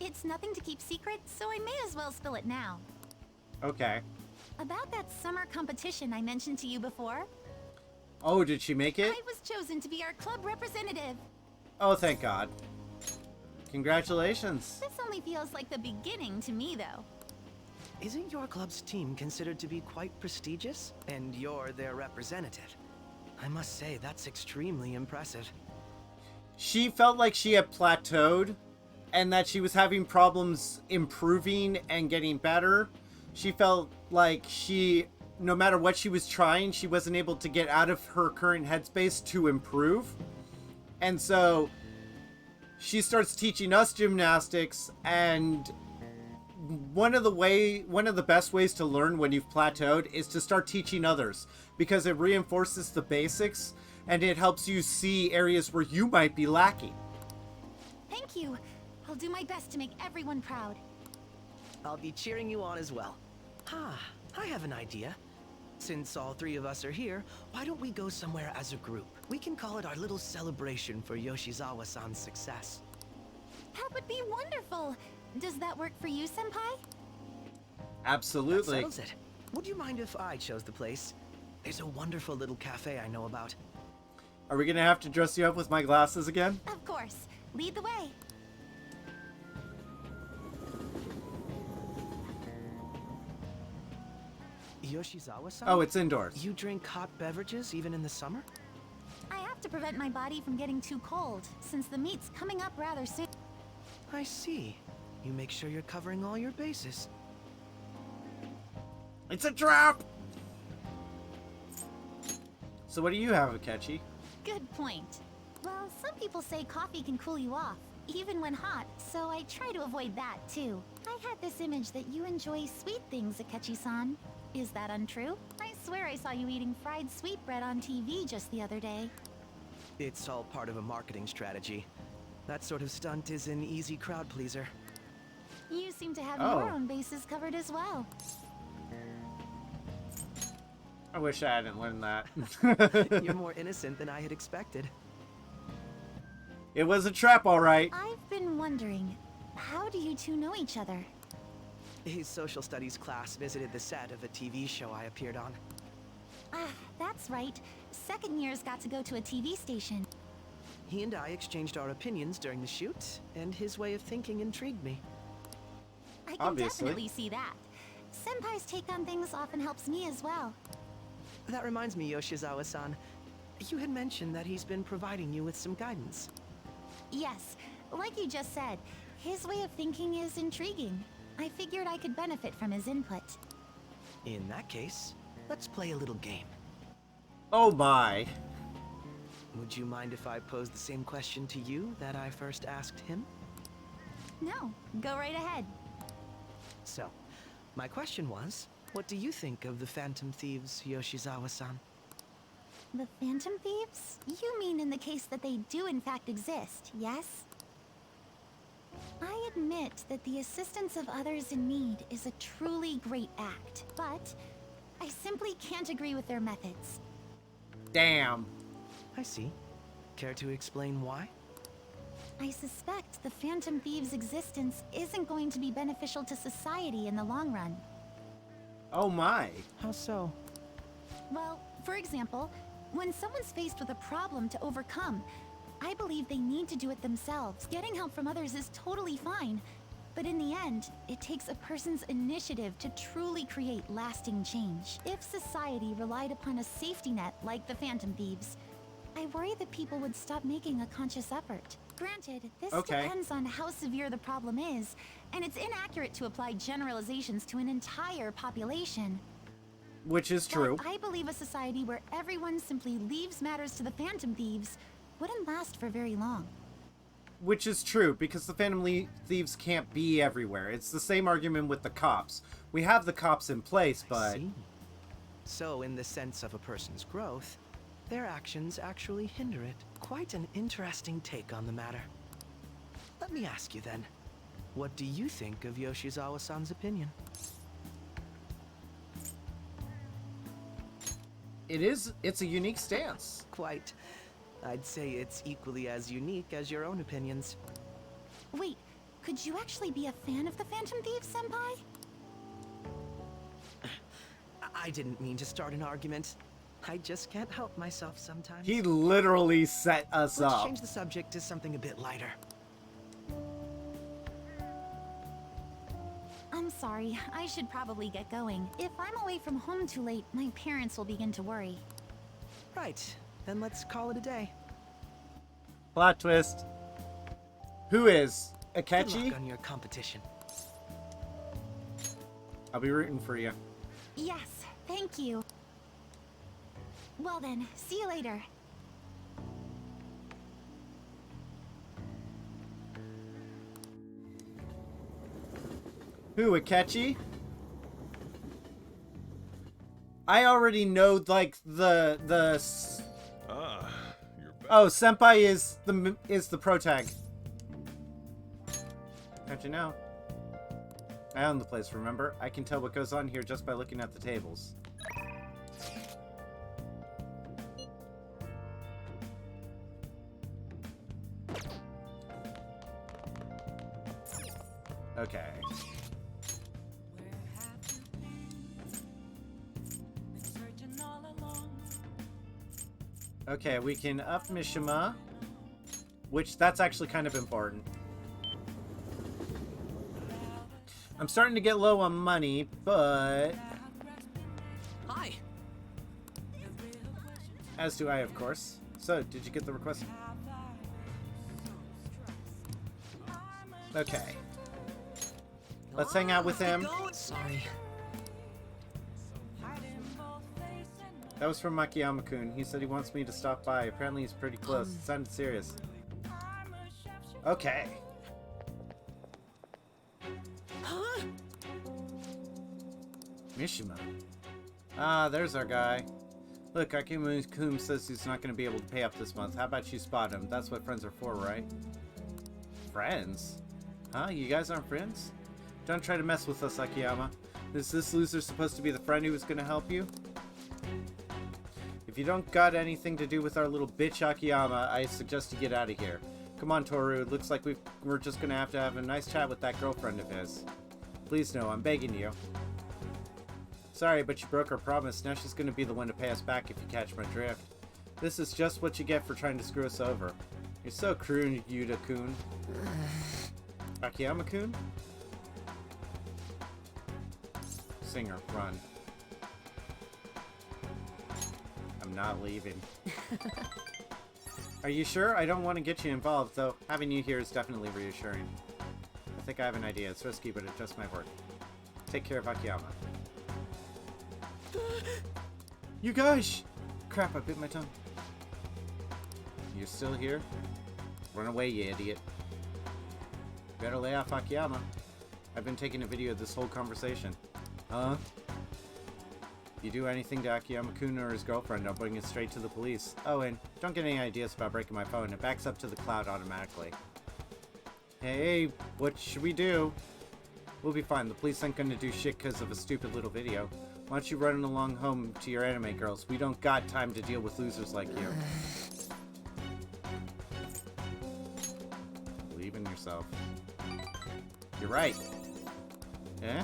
It's nothing to keep secret, so I may as well spill it now. Okay. About that summer competition I mentioned to you before, Oh, did she make it? I was chosen to be our club representative. Oh, thank God. Congratulations. This only feels like the beginning to me, though. Isn't your club's team considered to be quite prestigious? And you're their representative. I must say, that's extremely impressive. She felt like she had plateaued and that she was having problems improving and getting better. She felt like no matter what she was trying, she wasn't able to get out of her current headspace to improve. And so she starts teaching us gymnastics, and one of the best ways to learn when you've plateaued is to start teaching others, because it reinforces the basics and it helps you see areas where you might be lacking. Thank you. I'll do my best to make everyone proud. I'll be cheering you on as well. I have an idea. Since all three of us are here, why don't we go somewhere as a group? We can call it our little celebration for Yoshizawa-san's success. That would be wonderful. Does that work for you, Senpai? Absolutely. That settles it. Would you mind if I chose the place? There's a wonderful little cafe I know about. Are we gonna have to dress you up with my glasses again? Of course. Lead the way. Yoshizawa-san? Oh, it's indoors. You drink hot beverages even in the summer? I have to prevent my body from getting too cold, since the meet's coming up rather soon. I see. You make sure you're covering all your bases. It's a trap! So what do you have, Akechi? Good point. Well, some people say coffee can cool you off, even when hot, so I try to avoid that, too. I had this image that you enjoy sweet things, Akechi-san. Is that untrue? I swear I saw you eating fried sweetbread on TV just the other day. It's all part of a marketing strategy. That sort of stunt is an easy crowd pleaser. You seem to have your own bases covered as well. I wish I hadn't learned that. You're more innocent than I had expected. It was a trap, all right. I've been wondering, how do you two know each other? His social studies class visited the set of a TV show I appeared on. That's right. Second year's got to go to a TV station. He and I exchanged our opinions during the shoot, and his way of thinking intrigued me. I can definitely see that. Senpai's take on things often helps me as well. That reminds me, Yoshizawa-san. You had mentioned that he's been providing you with some guidance. Yes, like you just said, his way of thinking is intriguing. I figured I could benefit from his input. In that case, let's play a little game. Oh my. Would you mind if I posed the same question to you that I first asked him? No, go right ahead. So, my question was, what do you think of the Phantom Thieves, Yoshizawa-san? The Phantom Thieves? You mean in the case that they do in fact exist, yes? I admit that the assistance of others in need is a truly great act, but I simply can't agree with their methods. Damn. I see. Care to explain why? I suspect the Phantom Thieves' existence isn't going to be beneficial to society in the long run. Oh my. How so? Well, for example, when someone's faced with a problem to overcome, I believe they need to do it themselves. Getting help from others is totally fine, but in the end, it takes a person's initiative to truly create lasting change. If society relied upon a safety net like the Phantom Thieves, I worry that people would stop making a conscious effort. Granted, this depends on how severe the problem is, and it's inaccurate to apply generalizations to an entire population. Which is true. But I believe a society where everyone simply leaves matters to the Phantom Thieves wouldn't last for very long. Which is true, because the Phantom Thieves can't be everywhere. It's the same argument with the cops. We have the cops in place, but... I see. So, in the sense of a person's growth, their actions actually hinder it. Quite an interesting take on the matter. Let me ask you then, what do you think of Yoshizawa-san's opinion? It's a unique stance. Quite. I'd say it's equally as unique as your own opinions. Wait, could you actually be a fan of the Phantom Thieves, Senpai? I didn't mean to start an argument. I just can't help myself sometimes. He literally set us Let's up. change the subject to something a bit lighter. I'm sorry, I should probably get going. If I'm away from home too late, my parents will begin to worry. Right, then let's call it a day. Plot twist. Who is? Akechi? Good luck on your competition. I'll be rooting for you. Yes, thank you. Well then, see you later. Who, Akechi? I already know, like, the you're back. Oh, Senpai is the protag. Don't you know? I own the place, remember? I can tell what goes on here just by looking at the tables. Okay. Okay, we can up Mishima, which that's actually kind of important. I'm starting to get low on money, but... Hi. As do I, of course. So, did you get the request? Okay. Let's hang out with him. Sorry. That was from Makiyama-kun. He said he wants me to stop by. Apparently he's pretty close. It sounded serious. Okay. Huh? Mishima. Ah, there's our guy. Look, Akima-kun says he's not going to be able to pay up this month. How about you spot him? That's what friends are for, right? Friends? Huh? You guys aren't friends? Don't try to mess with us, Akiyama. Is this loser supposed to be the friend who was going to help you? If you don't got anything to do with our little bitch Akiyama, I suggest you get out of here. Come on, Toru. It looks like we're just going to have a nice chat with that girlfriend of his. Please no, I'm begging you. Sorry, but you broke our promise. Now she's gonna be the one to pay us back if you catch my drift. This is just what you get for trying to screw us over. You're so cruel, Yuta-kun. Akiyama-kun? Singer, run. I'm not leaving. Are you sure? I don't want to get you involved, though having you here is definitely reassuring. I think I have an idea. It's risky, but it just might work. Take care of Akiyama. You guys! Crap, I bit my tongue. You're still here? Run away, you idiot. Better lay off Akiyama. I've been taking a video of this whole conversation. Huh? You do anything to Akiyama-kun or his girlfriend, I'll bring it straight to the police. Oh, and don't get any ideas about breaking my phone. It backs up to the cloud automatically. Hey, what should we do? We'll be fine. The police aren't gonna do shit because of a stupid little video. Why don't you run along home to your anime girls? We don't got time to deal with losers like you. Believe in yourself. You're right. Eh?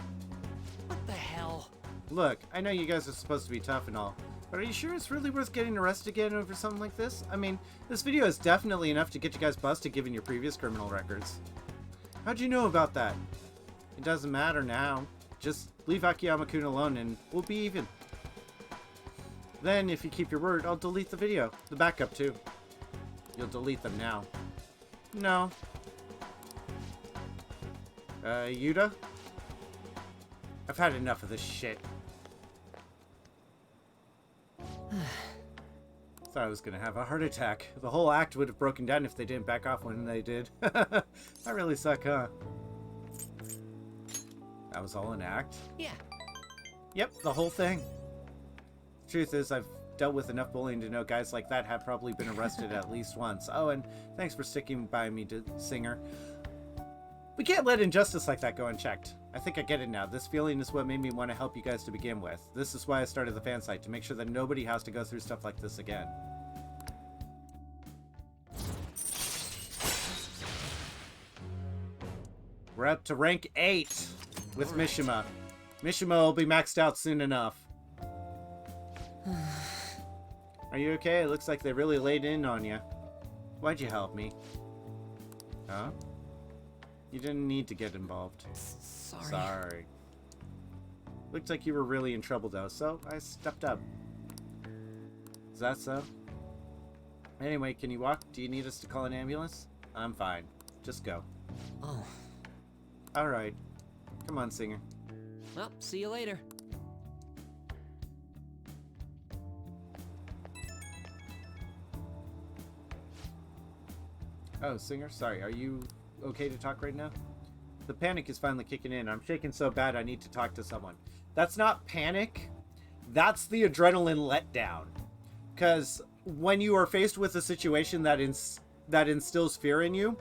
What the hell? Look, I know you guys are supposed to be tough and all, but are you sure it's really worth getting arrested again over something like this? I mean, this video is definitely enough to get you guys busted given your previous criminal records. How'd you know about that? It doesn't matter now. Just leave Akiyama-kun alone and we'll be even. Then, if you keep your word, I'll delete the video. The backup, too. You'll delete them now. No. Yuta? I've had enough of this shit. Thought I was gonna have a heart attack. The whole act would have broken down if they didn't back off when they did. That really suck, huh? That was all an act? Yeah. Yep, the whole thing. Truth is, I've dealt with enough bullying to know guys like that have probably been arrested at least once. Oh, and thanks for sticking by me, Dissinger. We can't let injustice like that go unchecked. I think I get it now. This feeling is what made me want to help you guys to begin with. This is why I started the fan site, to make sure that nobody has to go through stuff like this again. We're up to rank 8 with Mishima. Mishima will be maxed out soon enough. Are you okay? It looks like they really laid in on you. Why'd you help me? Huh? You didn't need to get involved. Sorry. Looked like you were really in trouble though, so I stepped up. Is that so? Anyway, can you walk? Do you need us to call an ambulance? I'm fine. Just go. Oh. Alright. Come on, Singer. Well, see you later. Oh, Singer, sorry. Are you okay to talk right now? The panic is finally kicking in. I'm shaking so bad I need to talk to someone. That's not panic. That's the adrenaline letdown. Because when you are faced with a situation that instills fear in you,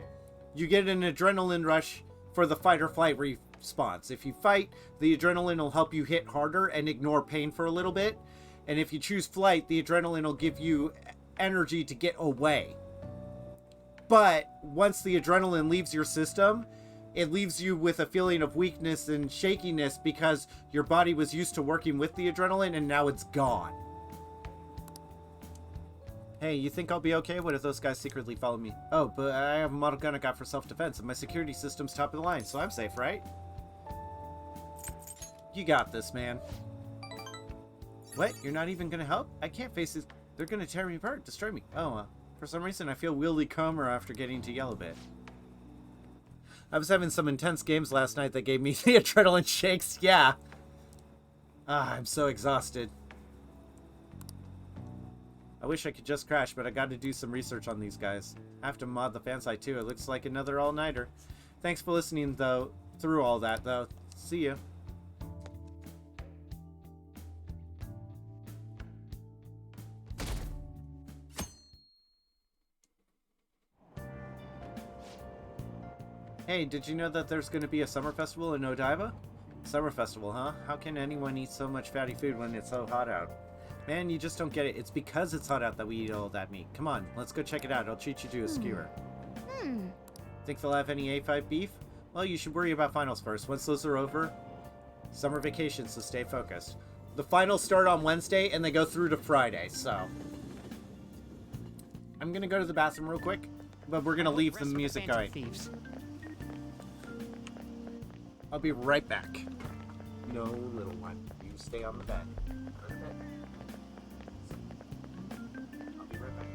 you get an adrenaline rush for the fight or flight response. If you fight, the adrenaline will help you hit harder and ignore pain for a little bit. And if you choose flight, the adrenaline will give you energy to get away. But once the adrenaline leaves your system, it leaves you with a feeling of weakness and shakiness because your body was used to working with the adrenaline and now it's gone. Hey, you think I'll be okay? What if those guys secretly follow me? Oh, but I have a model gun I got for self-defense and my security system's top of the line, so I'm safe, right? You got this, man. What? You're not even gonna help? I can't face this. They're gonna tear me apart, destroy me. Oh, for some reason I feel weirdly calmer after getting to Yellow Bit. I was having some intense games last night that gave me the adrenaline shakes, yeah. I'm so exhausted. I wish I could just crash, but I gotta do some research on these guys. I have to mod the fan site too. It looks like another all-nighter. Thanks for listening, though, through all that, though. See ya. Hey, did you know that there's going to be a summer festival in Odaiba? Summer festival, huh? How can anyone eat so much fatty food when it's so hot out? Man, you just don't get it. It's because it's hot out that we eat all that meat. Come on, let's go check it out. I'll treat you to a skewer. Think they'll have any A5 beef? Well, you should worry about finals first. Once those are over, summer vacation, so stay focused. The finals start on Wednesday, and they go through to Friday, so... I'm gonna go to the bathroom real quick, but we're gonna leave the music going. I'll be right back. No, little one. You stay on the bed. Go to bed. I'll be right back.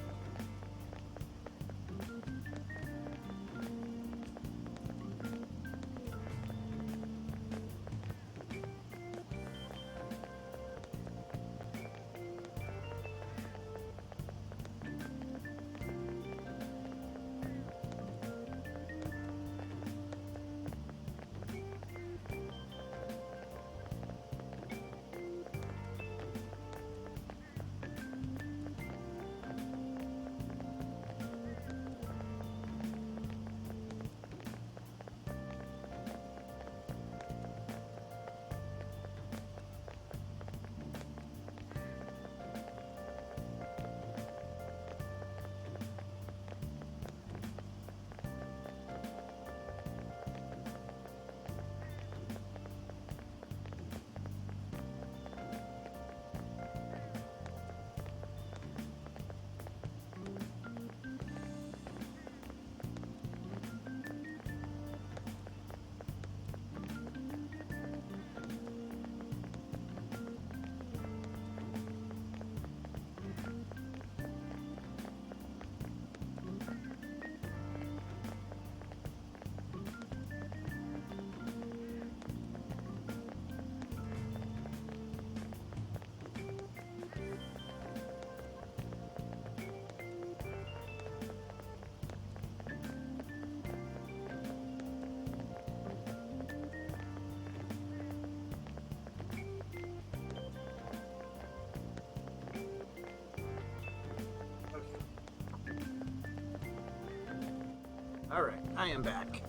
Alright, I am back.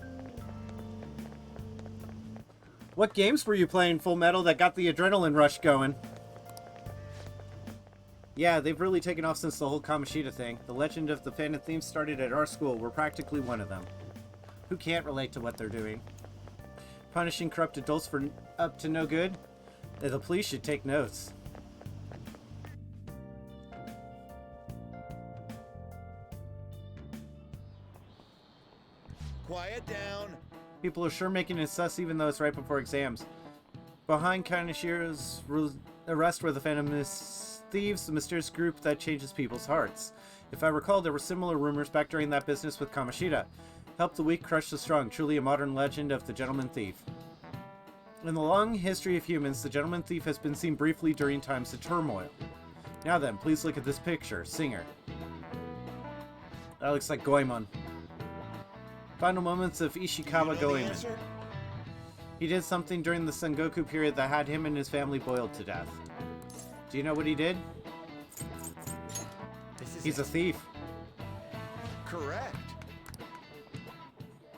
What games were you playing, Full Metal, that got the adrenaline rush going? Yeah, they've really taken off since the whole Kamoshida thing. The legend of the Phantom Thieves started at our school. We're practically one of them. Who can't relate to what they're doing? Punishing corrupt adults for up to no good? The police should take notes. Quiet down. People are sure making it sus even though it's right before exams. Behind Kanashiro's arrest were the Phantom Thieves, the mysterious group that changes people's hearts. If I recall, there were similar rumors back during that business with Kamoshida. Help the weak, crush the strong. Truly a modern legend of the Gentleman Thief. In the long history of humans, the Gentleman Thief has been seen briefly during times of turmoil. Now then, please look at this picture. Singer. That looks like Goemon. Final moments of Ishikawa Goemon. He did something during the Sengoku period that had him and his family boiled to death. Do you know what he did? He's a thief. Correct.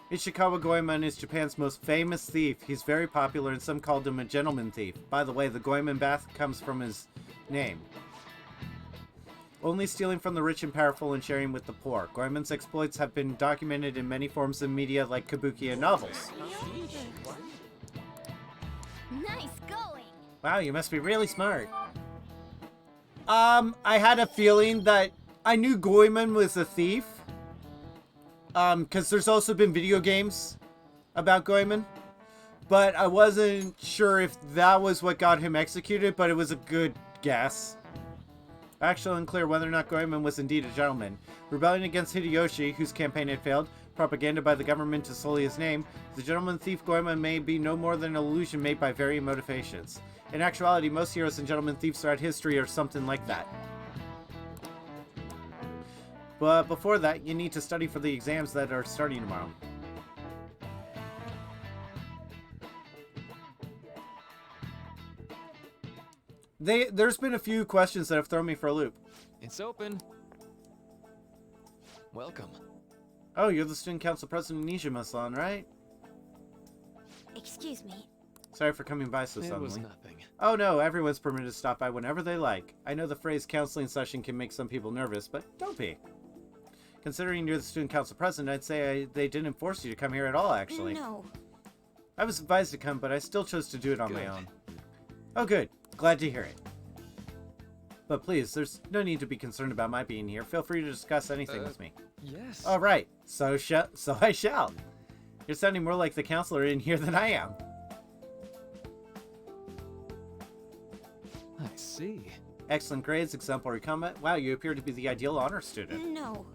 Ishikawa Goemon is Japan's most famous thief. He's very popular and some called him a gentleman thief. By the way, the Goemon bath comes from his name. Only stealing from the rich and powerful and sharing with the poor. Goemon's exploits have been documented in many forms of media like kabuki and novels. Nice going. Wow, you must be really smart. I had a feeling that I knew Goemon was a thief. Because there's also been video games about Goemon. But I wasn't sure if that was what got him executed, but it was a good guess. Actually unclear whether or not Goemon was indeed a gentleman. Rebellion against Hideyoshi, whose campaign had failed, propaganda by the government to sully his name, the gentleman thief Goemon may be no more than an illusion made by varying motivations. In actuality, most heroes and gentleman thieves throughout history are something like that. But before that, you need to study for the exams that are starting tomorrow. There's been a few questions that have thrown me for a loop. It's open. Welcome. Oh, you're the student council president Nijima-san, right? Excuse me. Sorry for coming by so suddenly. It was nothing. Oh no, everyone's permitted to stop by whenever they like. I know the phrase counseling session can make some people nervous, but don't be. Considering you're the student council president, I'd say they didn't force you to come here at all, actually. No. I was advised to come, but I still chose to do it on my own. Oh, good. Glad to hear it. But please, there's no need to be concerned about my being here. Feel free to discuss anything with me. Yes. All right. So I shall. You're sounding more like the counselor in here than I am. I see. Excellent grades, exemplary combat. Wow, you appear to be the ideal honor student. No.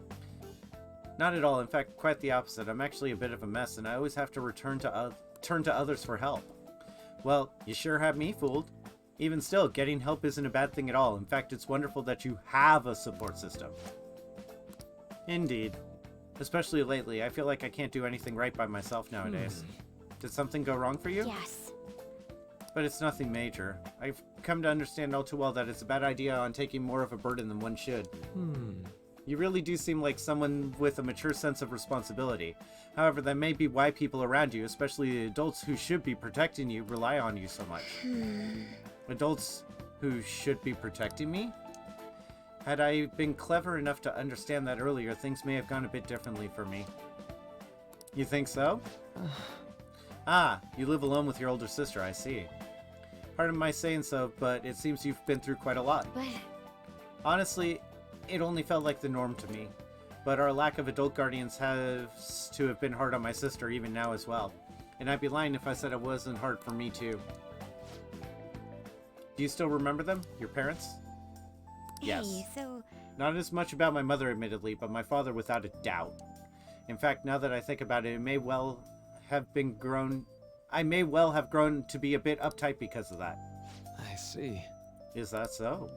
Not at all. In fact, quite the opposite. I'm actually a bit of a mess, and I always have to turn to others for help. Well, you sure have me fooled. Even still, getting help isn't a bad thing at all. In fact, it's wonderful that you have a support system. Indeed. Especially lately, I feel like I can't do anything right by myself nowadays. Did something go wrong for you? Yes. But it's nothing major. I've come to understand all too well that it's a bad idea on taking more of a burden than one should. You really do seem like someone with a mature sense of responsibility. However, that may be why people around you, especially the adults who should be protecting you, rely on you so much. Adults who should be protecting me? Had I been clever enough to understand that earlier, things may have gone a bit differently for me. You think so? Ah, you live alone with your older sister, I see. Pardon my saying so, but it seems you've been through quite a lot. But... Honestly, it only felt like the norm to me. But our lack of adult guardians has to have been hard on my sister even now as well. And I'd be lying if I said it wasn't hard for me too. Do you still remember them? Your parents? Yes. Hey, so... Not as much about my mother, admittedly, but my father without a doubt. In fact, now that I think about it, I may well have grown to be a bit uptight because of that. I see. Is that so?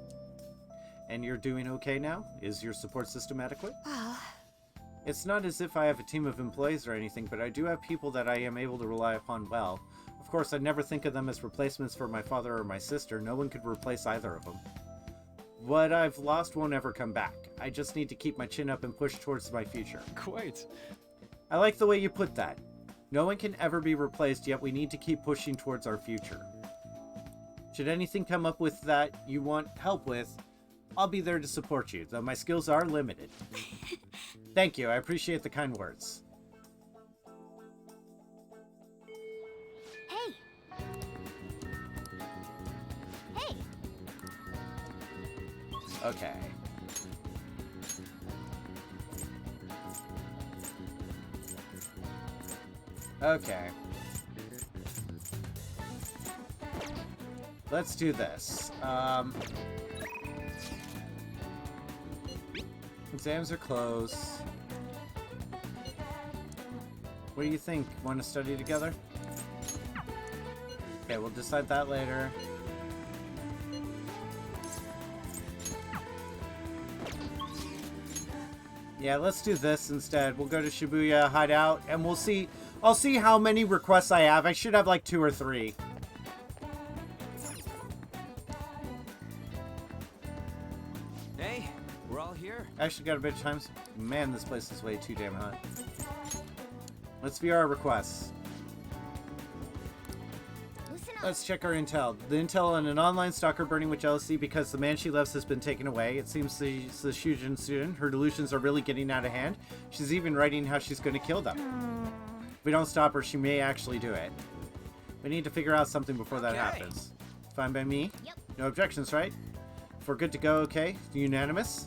And you're doing okay now? Is your support system adequate? Well... It's not as if I have a team of employees or anything, but I do have people that I am able to rely upon well. Of course, I never think of them as replacements for my father or my sister. No one could replace either of them. What I've lost won't ever come back. I just need to keep my chin up and push towards my future. Quite. I like the way you put that. No one can ever be replaced, yet we need to keep pushing towards our future. Should anything come up with that you want help with, I'll be there to support you, though my skills are limited. Thank you, I appreciate the kind words. Hey! Hey! Okay. Okay. Let's do this. Exams are close. What do you think? Want to study together? Okay, we'll decide that later. Yeah, let's do this instead. We'll go to Shibuya, hide out, and we'll see. I'll see how many requests I have. I should have like 2 or 3. Hey, we're all here. Actually got a bit of time. Man, this place is way too damn hot. Let's view our requests. Let's check our intel. The intel on an online stalker burning with jealousy because the man she loves has been taken away. It seems she's a Shujin student. Her delusions are really getting out of hand. She's even writing how she's going to kill them. If we don't stop her, she may actually do it. We need to figure out something before that happens. Fine by me? Yep. No objections, right? If we're good to go, okay? Unanimous?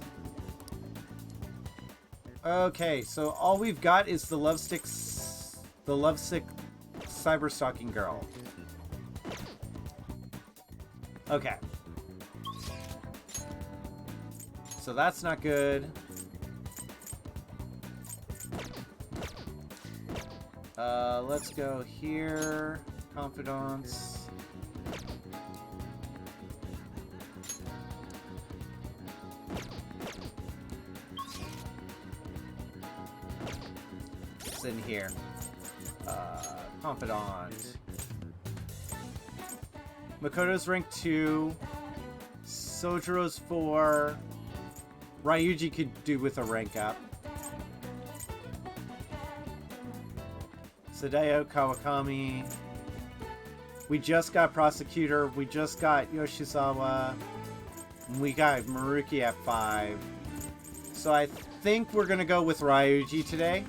Okay, so all we've got is the lovesick cyber stalking girl. Okay. So that's not good. Let's go here. Confidants. It's in here. Confidant. Makoto's rank 2. Sojiro's 4. Ryuji could do with a rank up. Sadeo, Kawakami. We just got Prosecutor. We just got Yoshizawa. We got Maruki at 5. So I think we're going to go with Ryuji today.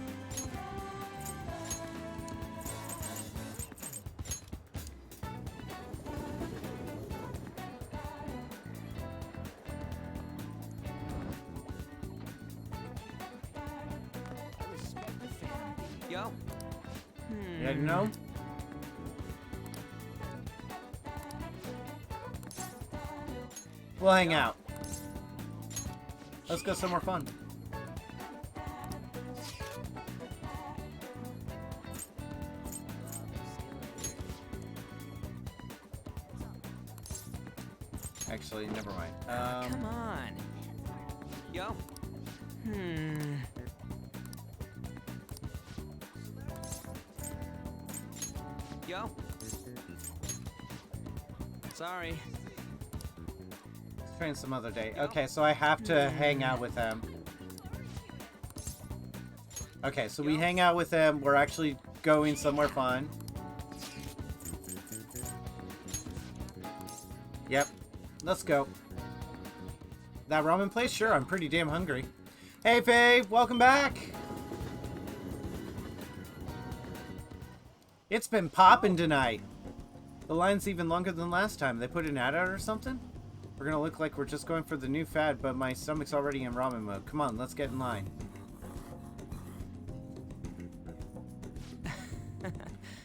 Yo. Yeah, no? We'll hang out. Let's go somewhere fun. Actually, never mind. Come on. Yo. Yo. Sorry. Let's train some other day. Okay, so I have to hang out with them. Okay, so we hang out with them. We're actually going somewhere fun. Yep. Let's go. That ramen place? Sure, I'm pretty damn hungry. Hey, Faye! Welcome back! It's been popping tonight. The line's even longer than last time. They put an ad out or something? We're gonna look like we're just going for the new fad, but my stomach's already in ramen mode. Come on, let's get in line.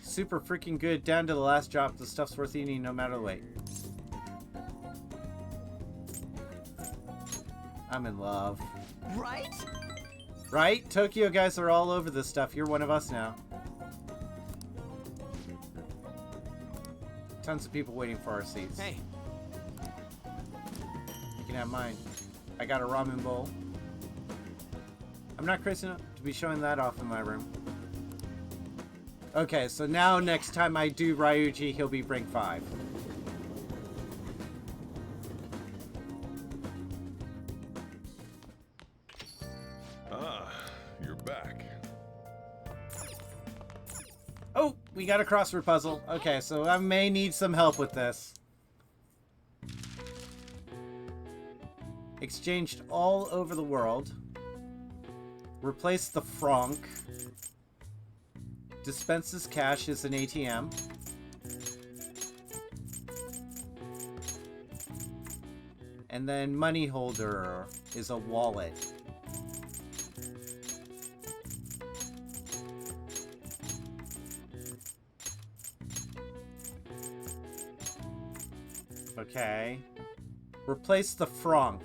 Super freaking good. Down to the last drop. The stuff's worth eating no matter the weight. I'm in love. Right? Right? Tokyo guys are all over this stuff. You're one of us now. Tons of people waiting for our seats. Hey. You can have mine. I got a ramen bowl. I'm not crazy enough to be showing that off in my room. Okay, so now next time I do Ryuji, he'll be rank 5. You're back. Oh, we got a crossword puzzle. Okay, so I may need some help with this. Exchanged all over the world. Replace the franc. Dispenses cash as an ATM. And then money holder is a wallet. Okay. Replace the franc.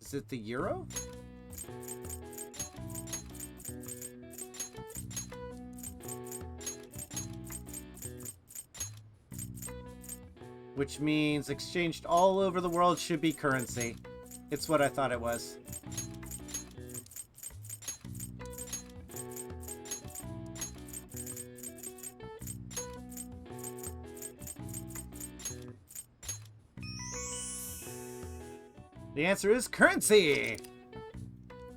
Is it the euro? Which means exchanged all over the world should be currency. It's what I thought it was. The answer is currency!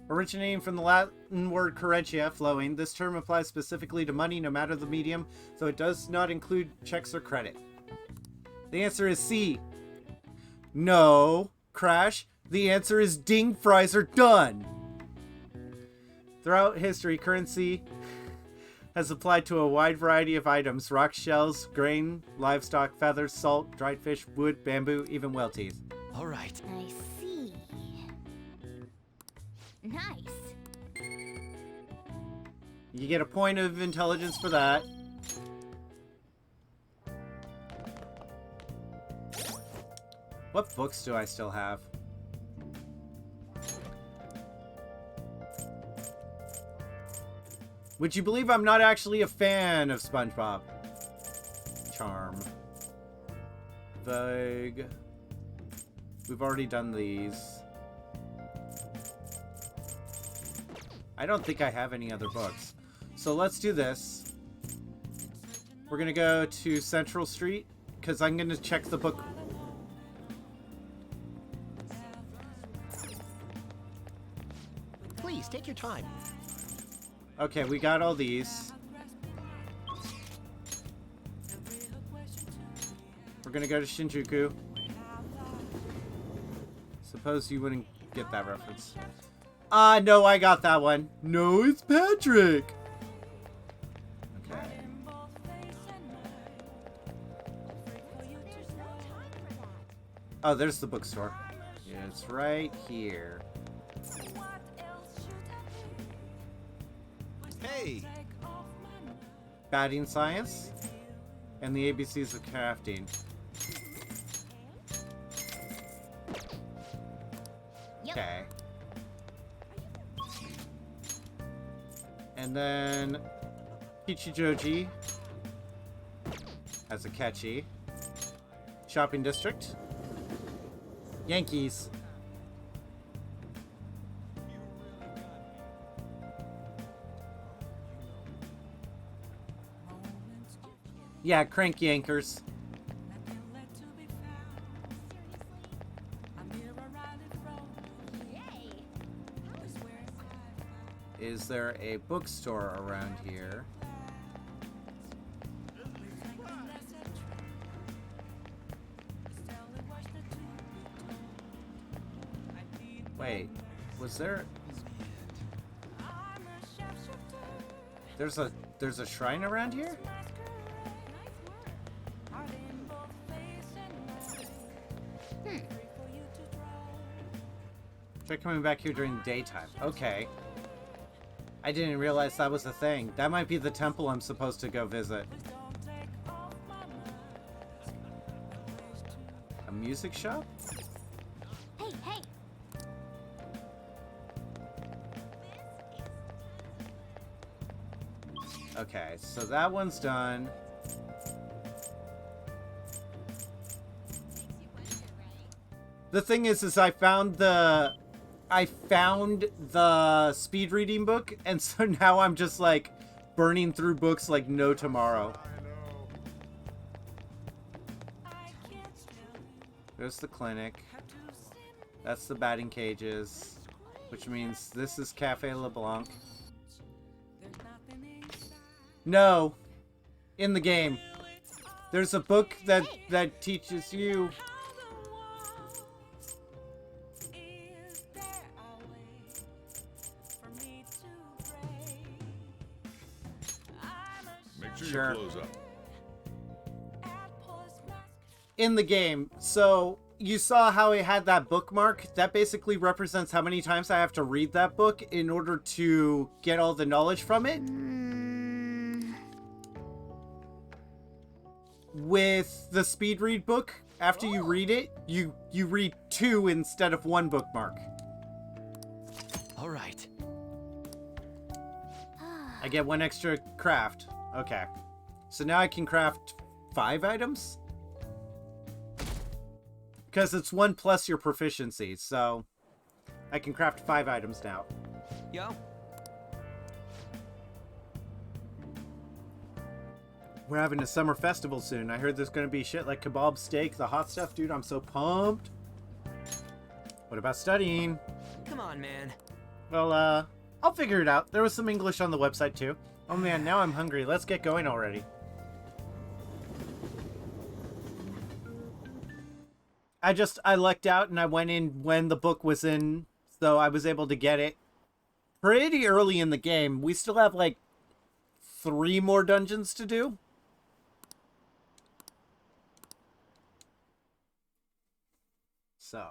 Originating from the Latin word currentia, flowing, this term applies specifically to money no matter the medium, though it does not include checks or credit. The answer is C. No. Crash. The answer is ding, fries are done. Throughout history, currency has applied to a wide variety of items. Rock shells, grain, livestock, feathers, salt, dried fish, wood, bamboo, even whale teeth. All right. I see. Nice. You get a point of intelligence for that. What books do I still have? Would you believe I'm not actually a fan of SpongeBob? Charm. Vogue. We've already done these. I don't think I have any other books. So let's do this. We're gonna go to Central Street, because I'm gonna check the book. Please, take your time. Okay, we got all these. We're gonna go to Shinjuku. Suppose you wouldn't get that reference. No, I got that one. No, it's Patrick! Okay. Oh, there's the bookstore. Yeah, it's right here. Hey! Batting science. And the ABCs of crafting. Okay. And then Kichijoji has a catchy. Shopping district. Yankees. Yeah, crank yankers. Is there a bookstore around here? Wait, was there... There's a shrine around here? Try coming back here during the daytime. Okay. I didn't realize that was a thing. That might be the temple I'm supposed to go visit. A music shop? Hey, hey! Okay, so that one's done. The thing is I found the speed reading book, and so now I'm just like burning through books like no tomorrow. There's the clinic. That's the batting cages, which means this is Cafe LeBlanc. No, in the game, there's a book that teaches you. Sure. Close up. In the game, so you saw how it had that bookmark? That basically represents how many times I have to read that book in order to get all the knowledge from it. With the speed read book, after you read it, you read 2 instead of 1 bookmark. All right. I get 1 extra craft. Okay. So now I can craft 5 items? Because it's 1 plus your proficiency, so I can craft 5 items now. Yo. We're having a summer festival soon. I heard there's going to be shit like kebab, steak, the hot stuff. Dude, I'm so pumped. What about studying? Come on, man. Well, I'll figure it out. There was some English on the website, too. Oh, man, now I'm hungry. Let's get going already. I lucked out and I went in when the book was in, so I was able to get it pretty early in the game. We still have, like, 3 more dungeons to do. So.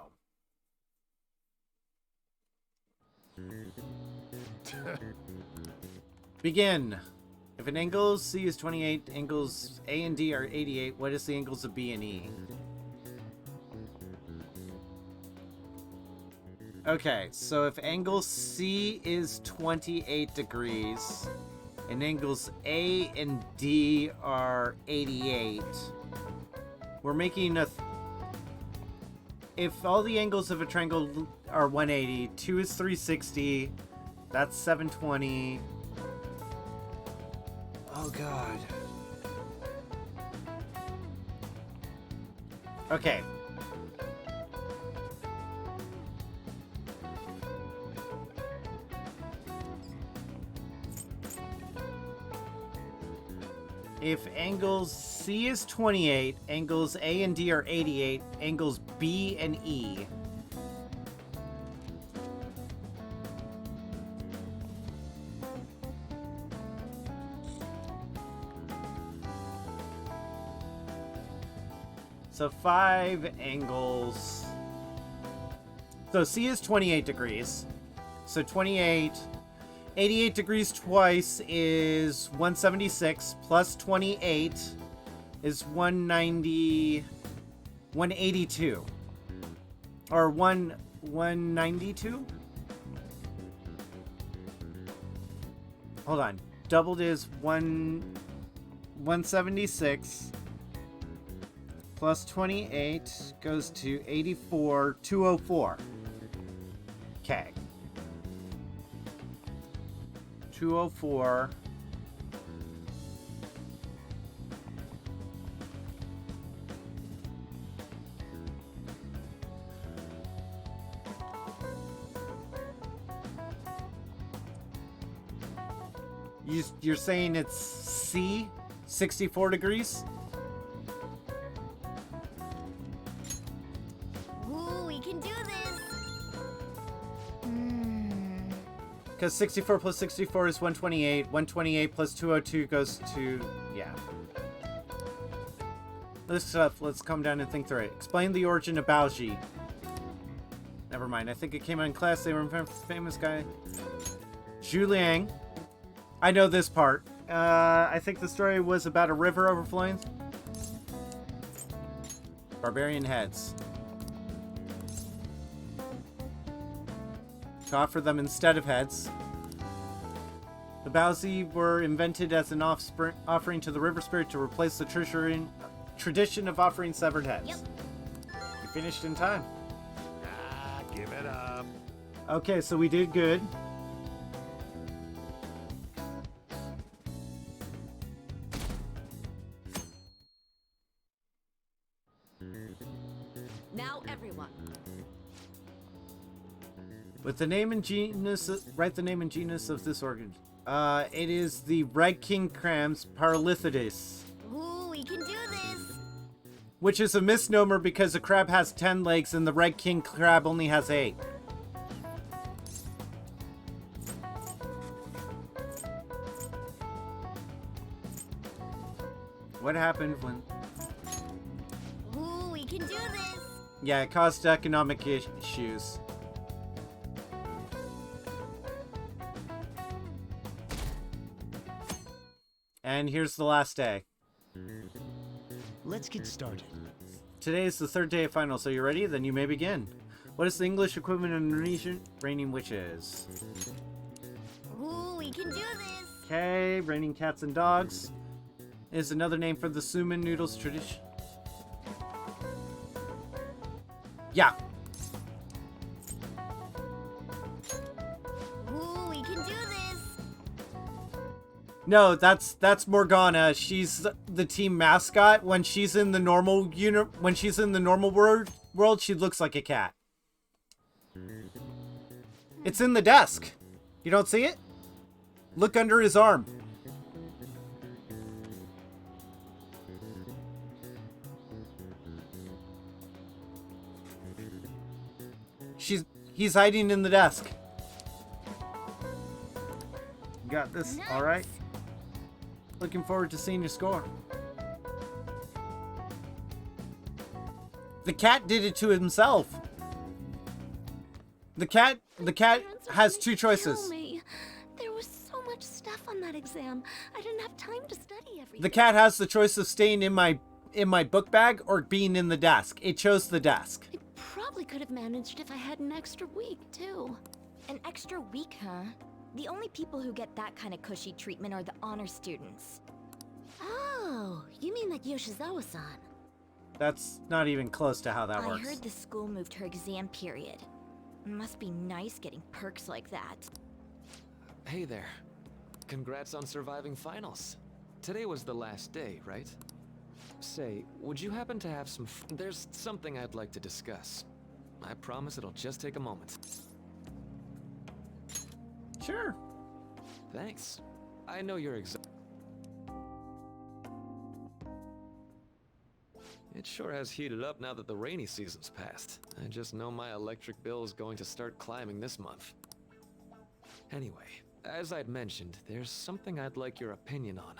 Begin. If an angles C is 28, angles A and D are 88, what is the angles of B and E? Okay, so if angle C is 28 degrees, and angles A and D are 88, we're making a... If all the angles of a triangle are 180, 2 is 360, that's 720... Oh, God. Okay. If angles C is 28, angles A and D are 88, angles B and E. So 5 angles. So C is 28 degrees. So 28. 88 degrees twice is 176, plus 28 is 190, 182. Or 192? Hold on. Doubled is 176 plus 28 goes to 84, 204. Okay. 204. You're saying it's C, 64 degrees? Ooh, we can do this. Because 64 plus 64 is 128. 128 plus 202 goes to... yeah. Let's calm down and think through it. Explain the origin of Baoji. Never mind. I think it came out in class. They were a famous guy. Zhu Liang. I know this part. I think the story was about a river overflowing. Barbarian heads. To offer them instead of heads. The Baozi were invented as an offering to the river spirit to replace the tradition of offering severed heads. Yep. You finished in time. Give it up. Okay, so we did good. Now everyone. With the name and genus, write the name and genus of this organ. It is the Red King Crab's Paralithides. Ooh, we can do this. Which is a misnomer because a crab has 10 legs and the Red King Crab only has 8. What happened when... Ooh, we can do this. Yeah, it caused economic issues. And here's the last day. Let's get started. Today is the third day of finals. So you ready? Then you may begin. What is the English equivalent of Indonesian? Raining witches. Ooh, we can do this. Okay, raining cats and dogs is another name for the suman noodles tradition. Yeah. Ooh, we can do this. No, that's Morgana. She's the team mascot. When she's in the normal world, she looks like a cat. It's in the desk. You don't see it? Look under his arm. He's hiding in the desk. Got this, Nice. all right? Looking forward to seeing your score. The cat did it to himself. The cat has two choices. Kill me. There was so much stuff on that exam. I didn't have time to study everything. The cat has the choice of staying in my book bag or being in the desk. It chose the desk. Probably could have managed if I had an extra week, too. An extra week, huh? The only people who get that kind of cushy treatment are the honor students. Oh, you mean like Yoshizawa-san? That's not even close to how that works. I heard the school moved her exam period. Must be nice getting perks like that. Hey there. Congrats on surviving finals. Today was the last day, right? Say, would you happen to have some there's something I'd like to discuss. I promise it'll just take a moment. Sure. Thanks. I know you're It sure has heated up now that the rainy season's passed. I just know my electric bill is going to start climbing this month. Anyway, as I'd mentioned, there's something I'd like your opinion on.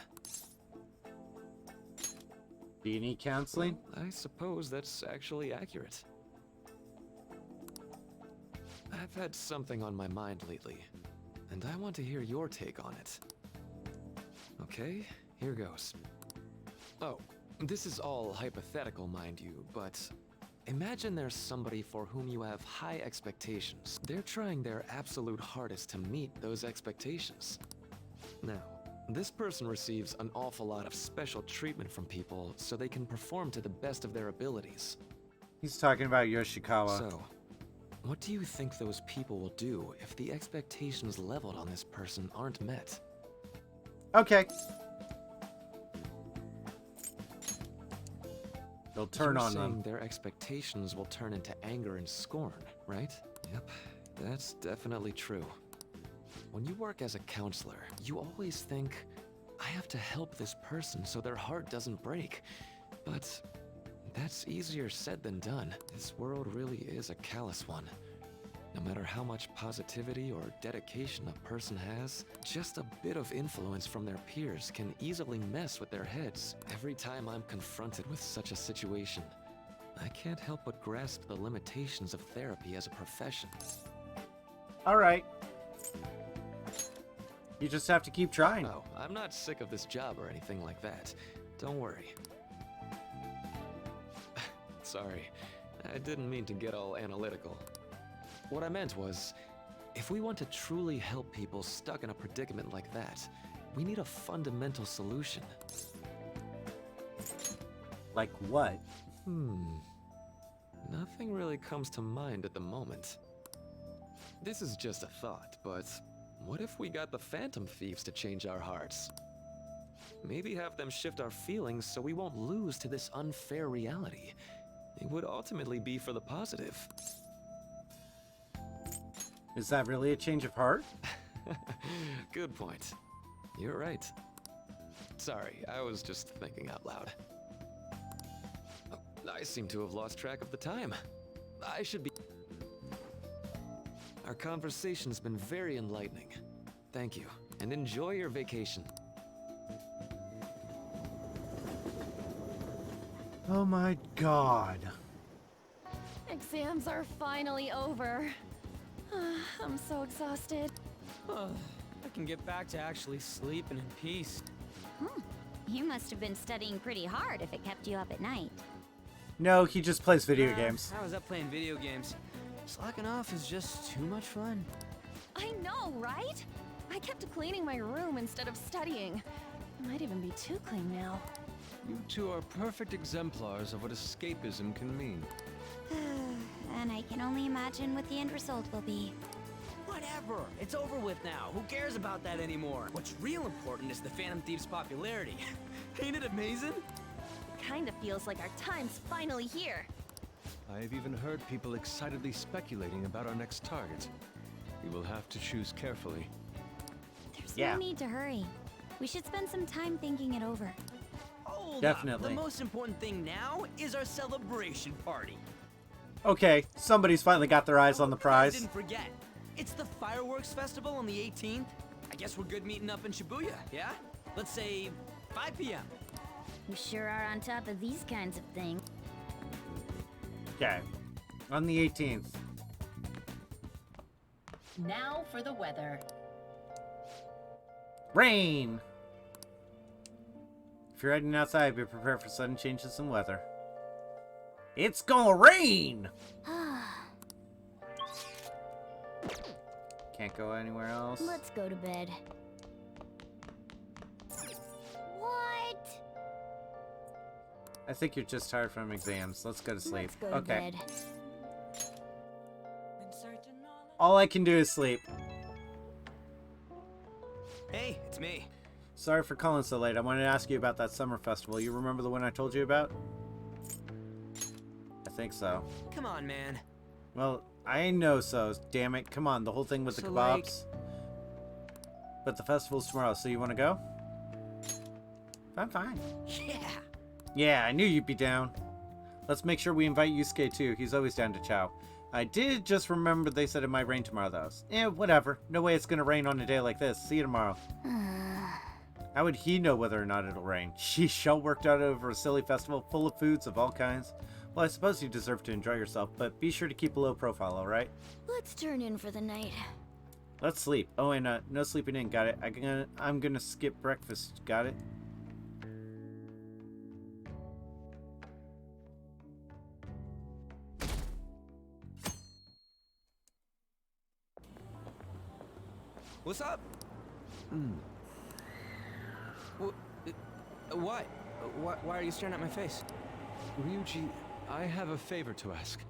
Do you need counseling? I suppose that's actually accurate. I've had something on my mind lately, and and I want to hear your take on it. Okay, here goes. Oh, this is all hypothetical, mind you, but imagine there's somebody for whom you have high expectations. They're trying their absolute hardest to meet those expectations. Now, this person receives an awful lot of special treatment from people so they can perform to the best of their abilities. He's talking about Yoshikawa. So, what do you think those people will do if the expectations leveled on this person aren't met? Okay. They'll turn You're on saying them. their expectations will turn into anger and scorn, right? Yep, that's definitely true. When you work as a counselor, you always think, I have to help this person so their heart doesn't break. But that's easier said than done. This world really is a callous one. No matter how much positivity or dedication a person has, just a bit of influence from their peers can easily mess with their heads. Every time I'm confronted with such a situation, I can't help but grasp the limitations of therapy as a profession. All right. You just have to keep trying. Oh, I'm not sick of this job or anything like that. Don't worry. Sorry, I didn't mean to get all analytical. What I meant was, if we want to truly help people stuck in a predicament like that, we need a fundamental solution. Like what? Nothing really comes to mind at the moment. This is just a thought, but what if we got the Phantom Thieves to change our hearts? Maybe have them shift our feelings so we won't lose to this unfair reality. It would ultimately be for the positive. Is that really a change of heart? Good point. You're right. Sorry, I was just thinking out loud. Oh, I seem to have lost track of the time. I should be... Our conversation's been very enlightening. Thank you, and enjoy your vacation. Oh my god. Exams are finally over. I'm so exhausted. I can get back to actually sleeping in peace. You must have been studying pretty hard if it kept you up at night. No, he just plays video games. I was up playing video games. Slacking off is just too much fun. I know, right? I kept cleaning my room instead of studying. It might even be too clean now. You two are perfect exemplars of what escapism can mean. And I can only imagine what the end result will be. Whatever. It's over with now. Who cares about that anymore? What's real important is the Phantom Thieves' popularity. Ain't it amazing? Kinda feels like our time's finally here. I have even heard people excitedly speculating about our next target. We will have to choose carefully. There's no need to hurry. We should spend some time thinking it over. Hold Definitely. up. The most important thing now is our celebration party. Okay, somebody's finally got their eyes on the I prize. didn't forget. It's the fireworks festival on the 18th. I guess we're good meeting up in Shibuya, yeah? Let's say 5 p.m. You sure are on top of these kinds of things. Okay, on the 18th. Now for the weather. Rain! If you're heading outside, be prepared for sudden changes in weather. It's gonna rain! Can't go anywhere else. Let's go to bed. What? I think you're just tired from exams. Let's go to sleep. Let's go to Okay. bed. All I can do is sleep. Hey, it's me. Sorry for calling so late. I wanted to ask you about that summer festival. You remember the one I told you about? I think so. Come on, man. Well, I know so. Damn it. Come on, the whole thing with the So, kebabs. But the festival's tomorrow, so you want to go? I'm fine. Yeah. Yeah, I knew you'd be down. Let's make sure we invite Yusuke too. He's always down to chow. I did just remember they said it might rain tomorrow though. Whatever. No way it's gonna rain on a day like this. See you tomorrow. How would he know whether or not it'll rain? Sheesh, all worked out over a silly festival full of foods of all kinds. Well, I suppose you deserve to enjoy yourself, but be sure to keep a low profile, alright? Let's turn in for the night. Let's sleep. Oh, and no sleeping in. Got it. I'm gonna skip breakfast. Got it. What's up? What? Why are you staring at my face? Ryuji, I have a favor to ask.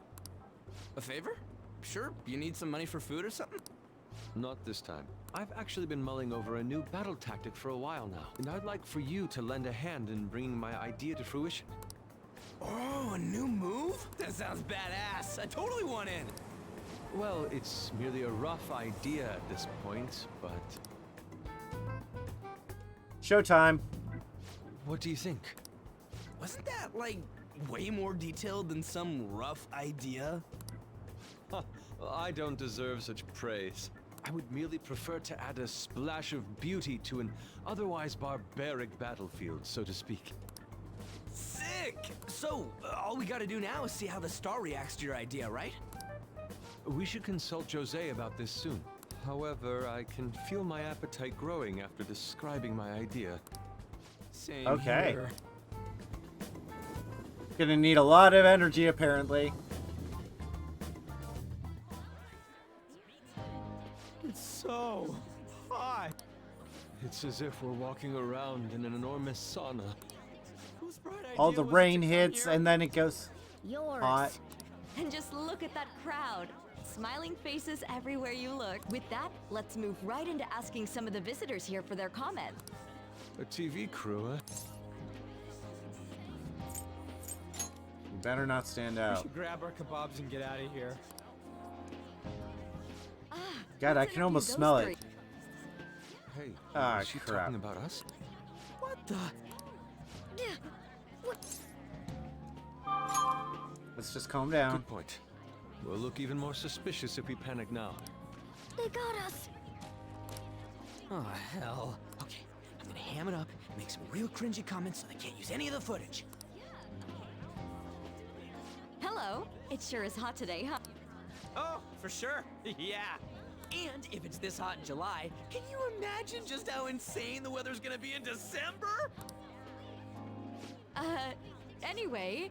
A favor? Sure. You need some money for food or something? Not this time. I've actually been mulling over a new battle tactic for a while now, and I'd like for you to lend a hand in bringing my idea to fruition. Oh, a new move? That sounds badass. I totally want in. Well, it's merely a rough idea at this point, but... Showtime. What do you think? Wasn't that, like, way more detailed than some rough idea? Huh, well, I don't deserve such praise. I would merely prefer to add a splash of beauty to an otherwise barbaric battlefield, so to speak. Sick! So, all we gotta do now is see how the star reacts to your idea, right? We should consult Jose about this soon. However, I can feel my appetite growing after describing my idea. Same Okay. here. Gonna need a lot of energy, apparently. It's so hot. It's as if we're walking around in an enormous sauna. All the rain hits, and then it goes Yours. hot. And just look at that crowd. Smiling faces everywhere you look. With that, let's move right into asking some of the visitors here for their comments. A TV crew, huh? You better not stand We out. should grab our kebabs and get out of here. God, I can almost smell it. Hey, Ah, is she crap. talking about us? What the? Let's just calm down. Good point. We'll look even more suspicious if we panic now. They got us. Oh, hell. Okay, I'm gonna ham it up and make some real cringy comments so they can't use any of the footage. Hello. It sure is hot today, huh? Oh, for sure. Yeah. And if it's this hot in July, can you imagine just how insane the weather's gonna be in December? Anyway,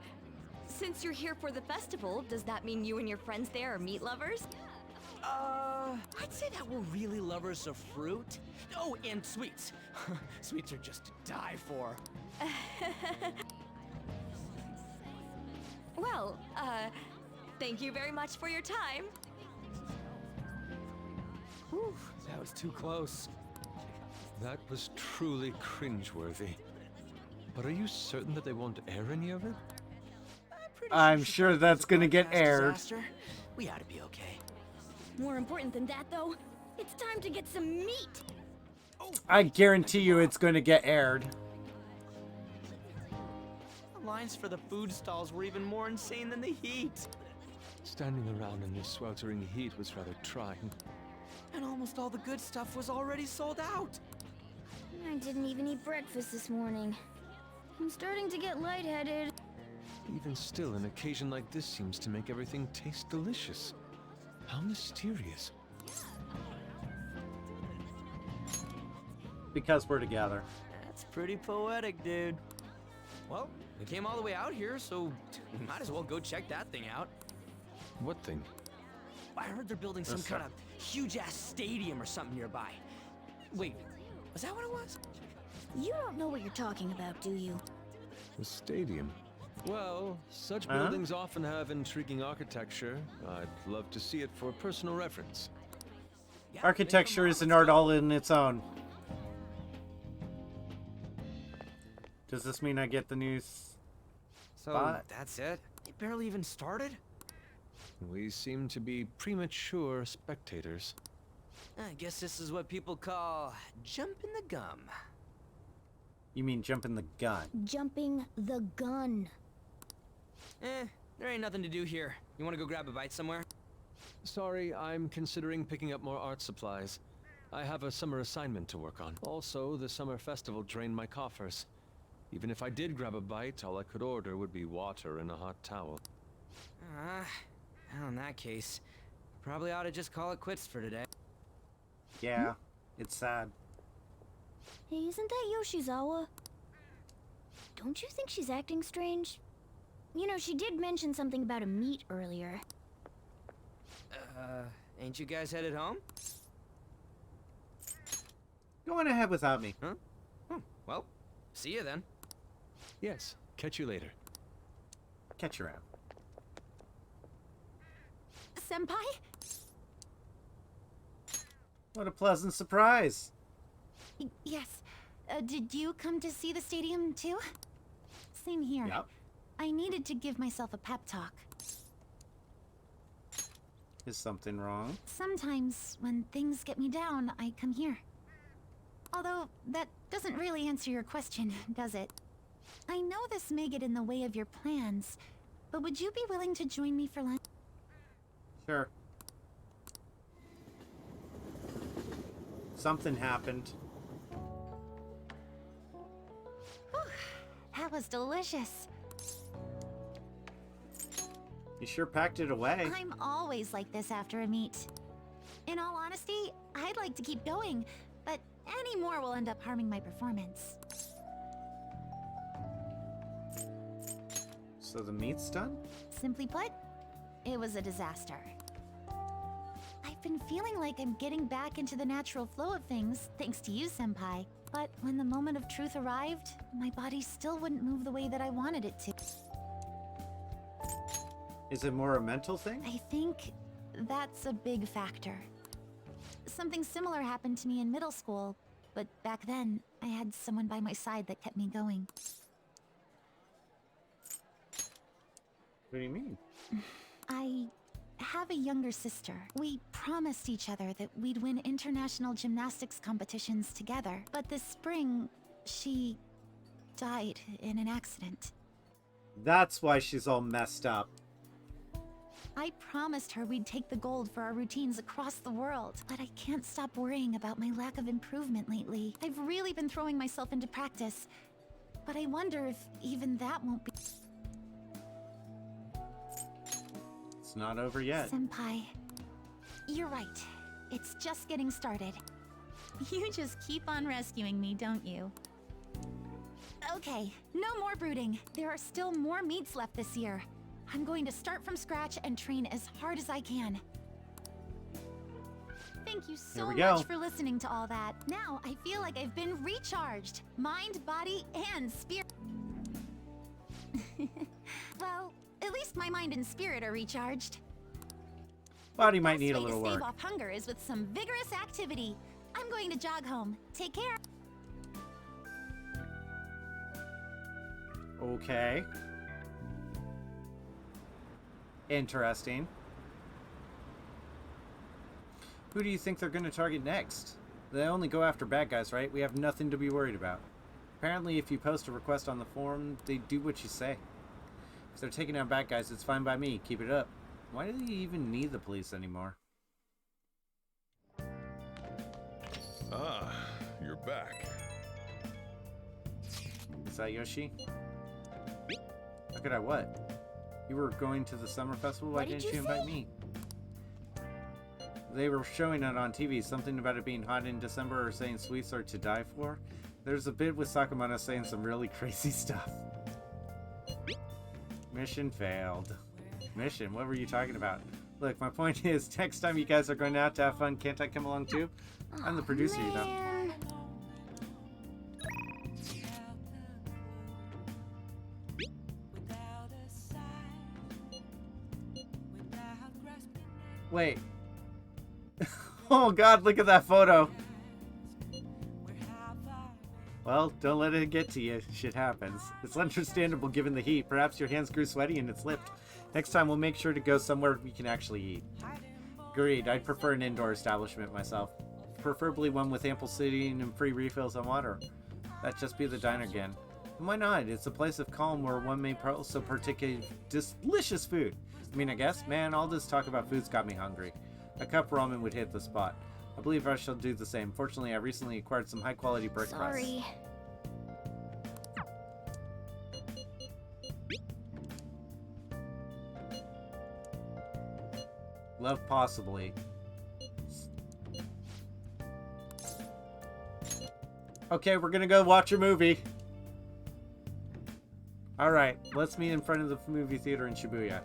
since you're here for the festival, does that mean you and your friends there are meat lovers? I'd say that we're really lovers of fruit. Oh, and sweets. Sweets are just to die for. Well, thank you very much for your time. Whew, that was too close. That was truly cringeworthy. But are you certain that they won't air any of it? I'm sure that's gonna get aired. Disaster. We ought to be okay. More important than that, though, it's time to get some meat. I guarantee you it's gonna get aired. The lines for the food stalls were even more insane than the heat. Standing around in this sweltering heat was rather trying. And almost all the good stuff was already sold out. I didn't even eat breakfast this morning. I'm starting to get lightheaded. Even still, an occasion like this seems to make everything taste delicious. How mysterious. Because we're together. That's pretty poetic, dude. Well, we came all the way out here, so we might as well go check that thing out. What thing? I heard they're building some kind of huge-ass stadium or something nearby. Wait, was that what it was? You don't know what you're talking about, do you? The stadium. Well, such buildings often have intriguing architecture. I'd love to see it for personal reference. Yeah, Architecture is an art all in its own. Does this mean I get the new So spot? that's it? It barely even started? We seem to be premature spectators. I guess this is what people call jumping the gum. You mean jumping the gun? Jumping the gun. There ain't nothing to do here. You want to go grab a bite somewhere? Sorry, I'm considering picking up more art supplies. I have a summer assignment to work on. Also, the summer festival drained my coffers. Even if I did grab a bite, all I could order would be water and a hot towel. Well, in that case, probably ought to just call it quits for today. Yeah, it's sad. Hey, isn't that Yoshizawa? Don't you think she's acting strange? You know, she did mention something about a meet earlier. Ain't you guys headed home? Go on ahead without me. Huh? Well, see you then. Yes, catch you later. Catch you around. Senpai? What a pleasant surprise. Yes. Did you come to see the stadium too? Same here. Yep. I needed to give myself a pep talk. Is something wrong? Sometimes, when things get me down, I come here. Although, that doesn't really answer your question, does it? I know this may get in the way of your plans, but would you be willing to join me for lunch? Sure. Something happened. That was delicious. You sure packed it away. I'm always like this after a meet. In all honesty, I'd like to keep going, but any more will end up harming my performance. So the meat's done? Simply put, it was a disaster. I've been feeling like I'm getting back into the natural flow of things, thanks to you, Senpai. But when the moment of truth arrived, my body still wouldn't move the way that I wanted it to. Is it more a mental thing? I think that's a big factor. Something similar happened to me in middle school, but back then, I had someone by my side that kept me going. What do you mean? I have a younger sister. We promised each other that we'd win international gymnastics competitions together. But this spring, she died in an accident. That's why she's all messed up. I promised her we'd take the gold for our routines across the world, but I can't stop worrying about my lack of improvement lately. I've really been throwing myself into practice, but I wonder if even that won't be... It's not over yet. Senpai, you're right. It's just getting started. You just keep on rescuing me, don't you? Okay, no more brooding. There are still more meets left this year. I'm going to start from scratch and train as hard as I can. Thank you so much for listening to all that. Now I feel like I've been recharged. Mind, body, and spirit. Well, at least my mind and spirit are recharged. Body might need a The little best way to work. stave off hunger is with some vigorous activity. I'm going to jog home. Take care. Okay. Interesting. Who do you think they're going to target next? They only go after bad guys, right? We have nothing to be worried about. Apparently, if you post a request on the forum, they do what you say. If they're taking out bad guys, it's fine by me. Keep it up. Why do you even need the police anymore? Ah, you're back. Is that Yoshi? How could I what? You were going to the summer festival? Why didn't you invite me? They were showing it on TV. Something about it being hot in December or saying sweets are to die for. There's a bit with Sakamoto saying some really crazy stuff. Mission failed. Mission? What were you talking about? Look, my point is, next time you guys are going out to have fun, can't I come along too? I'm the producer, you know. Wait. Oh god, look at that photo. Well, don't let it get to you. Shit happens. It's understandable given the heat. Perhaps your hands grew sweaty and it slipped. Next time we'll make sure to go somewhere we can actually eat. Agreed. I'd prefer an indoor establishment myself. Preferably one with ample seating and free refills on water. That'd just be the diner again. And why not? It's a place of calm where one may also partake of delicious food. I mean, I guess, man, all this talk about food's got me hungry. A cup ramen would hit the spot. I believe I shall do the same. Fortunately, I recently acquired some high-quality brick press. Sorry. Love possibly. Okay, we're gonna go watch a movie. Alright, let's meet in front of the movie theater in Shibuya.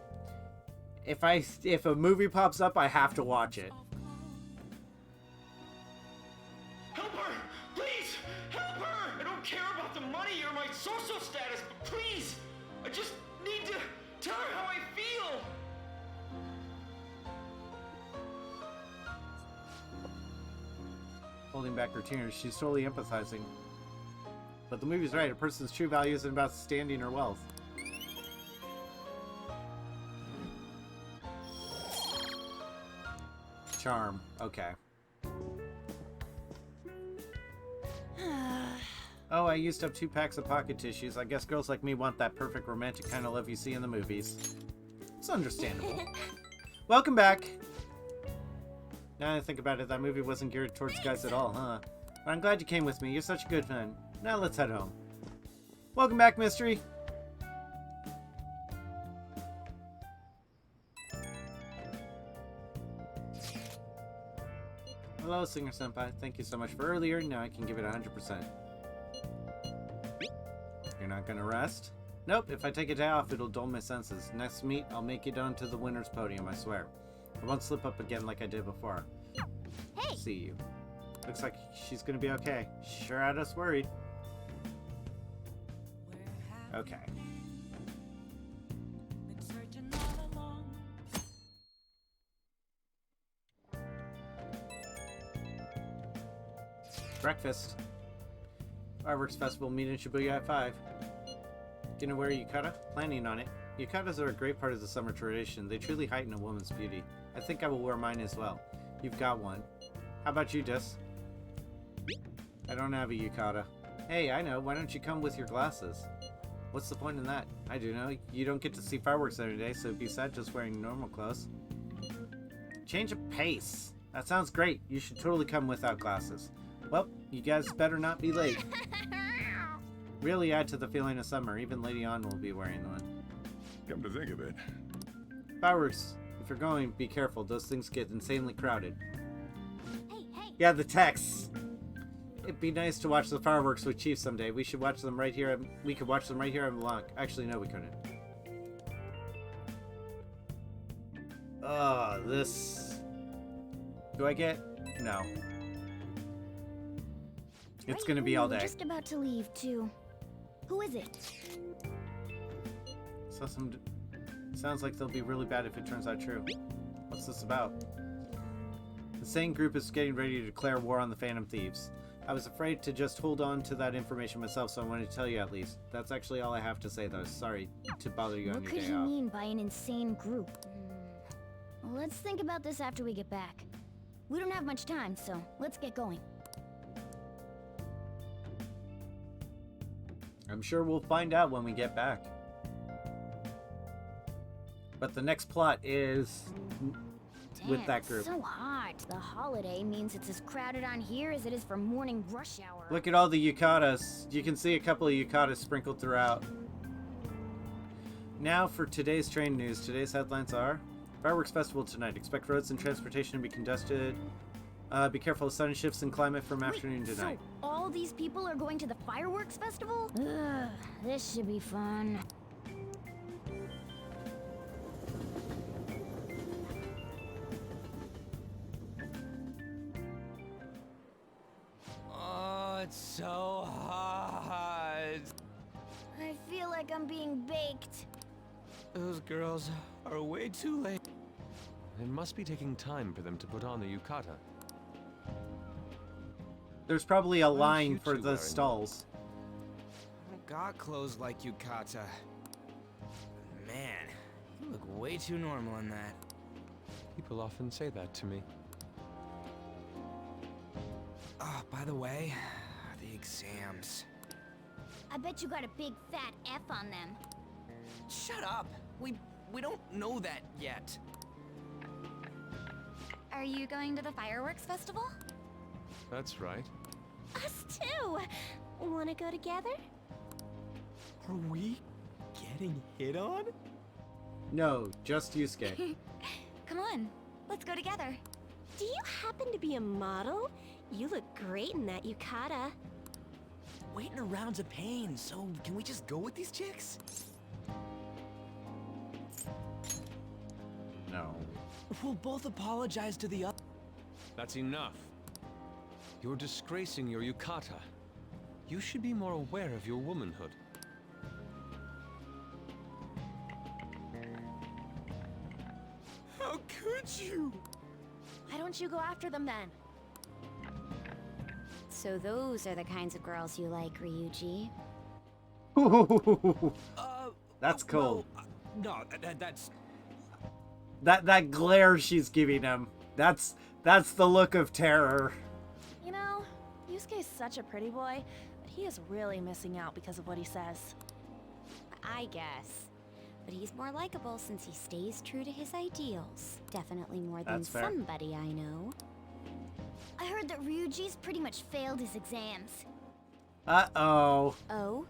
If a movie pops up, I have to watch it. Help her! Please! Help her! I don't care about the money or my social status, but please! I just need to tell her how I feel! Holding back her tears, she's totally empathizing. But the movie's right, a person's true value isn't about standing or wealth. Charm, okay. Oh, I used up 2 packs of pocket tissues. I guess girls like me want that perfect romantic kind of love you see in the movies. It's understandable. Welcome back! Now that I think about it, that movie wasn't geared towards guys at all, huh? But I'm glad you came with me. You're such a good friend. Now let's head home. Welcome back, Mystery! Hello, Singer-senpai. Thank you so much for earlier. Now I can give it 100%. You're not gonna rest? Nope, if I take a day off, it'll dull my senses. Next meet, I'll make it onto the winner's podium, I swear. I won't slip up again like I did before. Hey! See you. Looks like she's gonna be okay. Sure had us worried. Okay. Breakfast. Fireworks Festival meet in Shibuya at 5. Gonna wear a yukata? Planning on it. Yukatas are a great part of the summer tradition. They truly heighten a woman's beauty. I think I will wear mine as well. You've got one. How about you, Dis? I don't have a yukata. Hey, I know. Why don't you come with your glasses? What's the point in that? I do know. You don't get to see fireworks every day, so it'd be sad just wearing normal clothes. Change of pace. That sounds great. You should totally come without glasses. Well, you guys better not be late. Really add to the feeling of summer. Even Lady Ann will be wearing one. Come to think of it. Fireworks. If you're going, be careful. Those things get insanely crowded. Hey, hey! Yeah, the texts. It'd be nice to watch the fireworks with Chief someday. We should watch them right here. We could watch them right here on Blanc. Actually, no, we couldn't. This. Do I get? No. It's gonna be all day. We're just about to leave too. Who is it? So sounds like they'll be really bad if it turns out true. What's this about? The same group is getting ready to declare war on the Phantom Thieves. I was afraid to just hold on to that information myself, so I wanted to tell you at least. That's actually all I have to say, though. Sorry to bother you on your day off. What could he mean by an insane group? Well, let's think about this after we get back. We don't have much time, so let's get going. I'm sure we'll find out when we get back. But the next plot is with that group. It's so hot. The holiday means it's as crowded on here as it is for morning rush hour. Look at all the yukatas. You can see a couple of yukatas sprinkled throughout. Now for today's train news. Today's headlines are: Fireworks Festival tonight. Expect roads and transportation to be congested. Be careful of sudden shifts in climate from afternoon to night. So all these people are going to the fireworks festival? Ugh, this should be fun. Oh, it's so hot. I feel like I'm being baked. Those girls are way too late. It must be taking time for them to put on the yukata. There's probably a line for the stalls. I don't got clothes like yukata. Man, you look way too normal in that. People often say that to me. Oh, by the way, the exams. I bet you got a big fat F on them. Shut up! We don't know that yet. Are you going to the fireworks festival? That's right. Us too! Wanna go together? Are we getting hit on? No, just Yusuke. Come on, let's go together. Do you happen to be a model? You look great in that yukata. Waiting around's a pain, so can we just go with these chicks? No. We'll both apologize to the other. That's enough. You're disgracing your yukata. You should be more aware of your womanhood. How could you? Why don't you go after them then? So those are the kinds of girls you like, Ryuji. That's cool. No, that's... That glare she's giving him. That's the look of terror. You know, Yusuke's such a pretty boy, but he is really missing out because of what he says. I guess. But he's more likable since he stays true to his ideals. Definitely more than That's fair. somebody I know. I heard that Ryuji's pretty much failed his exams. Uh-oh. Oh?